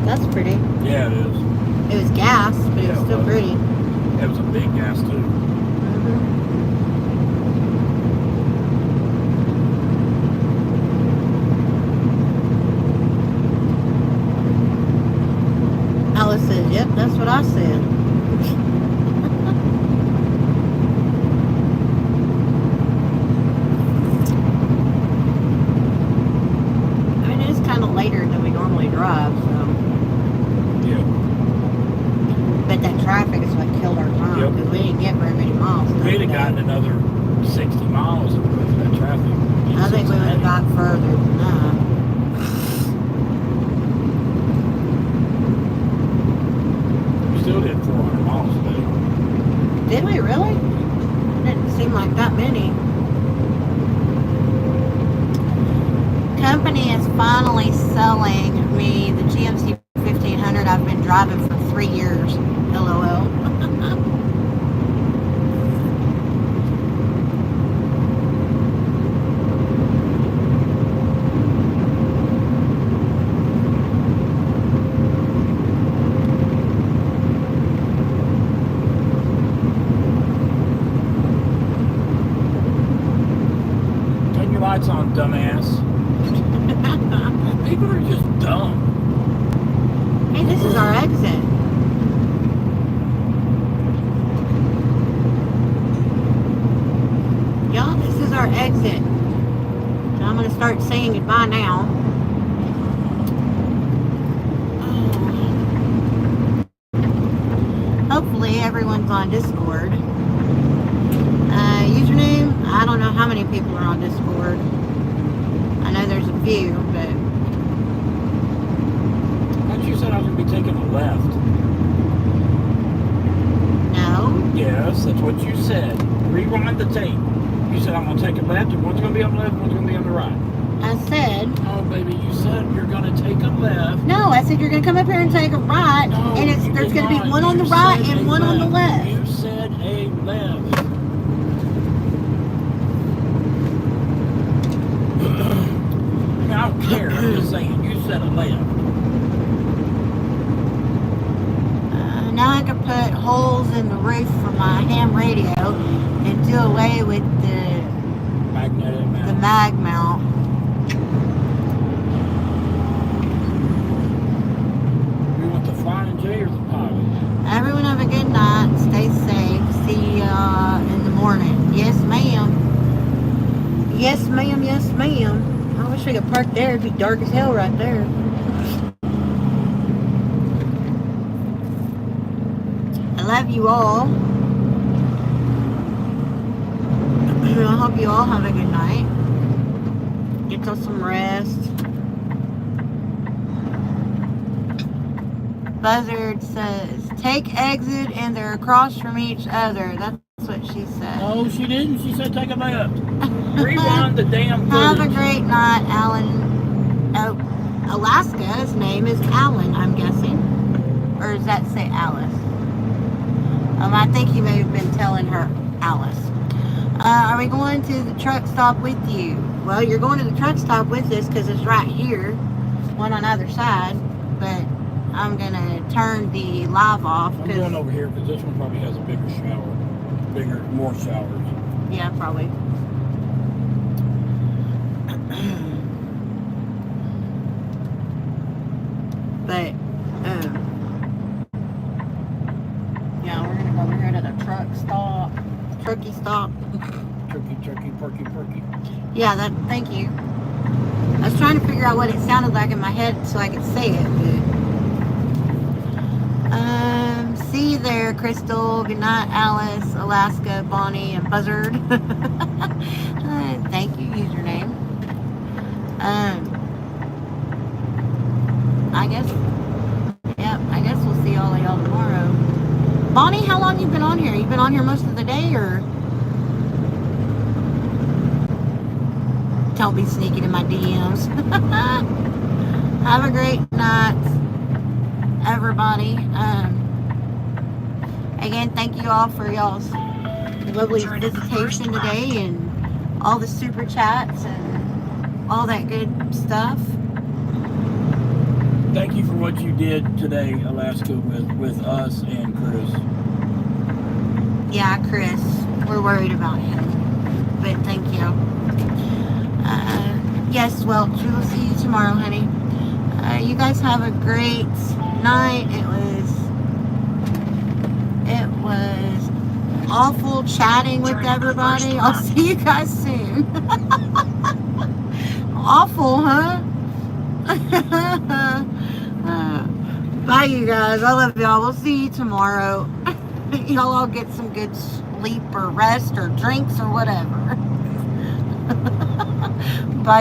That's pretty. Yeah, it is. It was gas, but it was Yeah, it still was. pretty. It was a big gas too. Alice says, yep, that's what I said. I mean, it is kind of later than we normally drive, so. Yeah. But that traffic is what killed our time, Yep. because we didn't get very many miles. We'd have gotten another 60 miles if we went through that traffic. I think we would have got further than that. We still did 400 miles today. Did we really? Didn't seem like that many. Company is finally selling me the GMC 1500 I've been driving for 3 years. LOL. Turn your lights on, dumbass. People are just dumb. Hey, this is our exit. Y'all, this is our exit. So I'm going to start saying goodbye now. Hopefully everyone's on Discord. Username, I don't know how many people are on Discord. I know there's a few, but... I thought you said I was going to be taking a left. No. Yes, that's what you said. Rewind the tape. You said I'm going to take a left, and one's going to be on the left, one's going to be on the right. I said... Oh, baby, you said you're going to take a left. No, I said you're going to come up here and take a right, No, and you there's did going to be not. one on the You right said and a one on the left. You said a left. I don't care. I'm just saying. You said a left. Now I can put holes in the roof for my ham radio and do away with the Magnetic mount. mag mount. You want the Flying J or the Pilot? Everyone have a good night. Stay safe. See ya in the morning. Yes, ma'am. Yes, ma'am. Yes, ma'am. I wish we could park there. It'd be dark as hell right there. I love you all. I hope you all have a good night. Get us some rest. Buzzard says, take exit and they're across from each other. That's what she said. No, she didn't. She said take a left. Rewind the damn Have a footage. great night, Alan. Oh, Alaska's name is Alan, I'm guessing. Or does that say Alice? I think he may have been telling her Alice. Are we going to the truck stop with you? Well, you're going to the truck stop with us because it's right here. One on either side. But I'm going to turn the live off. I'm going over here because this one probably has a bigger shower. More showers. Yeah, probably. But, yeah, we're gonna go over here to the truck stop. Trucky stop. Turkey, perky. Yeah, thank you. I was trying to figure out what it sounded like in my head so I could say it, but... see you there, Crystal. Good night, Alice, Alaska, Bonnie, and Buzzard. Thank you, username. I guess we'll see all of y'all tomorrow. long you been on here? You been on here most of the day, or? Don't be sneaking in my DMs. Have a great night, everybody. Again, thank you all for y'all's lovely visitation today and all the super chats and all that good stuff. Thank you for what you did today, Alaska, with us and Chris. Yeah, Chris, we're worried about him, but thank you. Yes, well, we will see you tomorrow, honey. You guys have a great night. It was awful chatting with everybody. I'll see you guys soon. Awful, huh? Bye, you guys. I love y'all. We'll see you tomorrow. Y'all all get some good sleep or rest or drinks or whatever. Bye.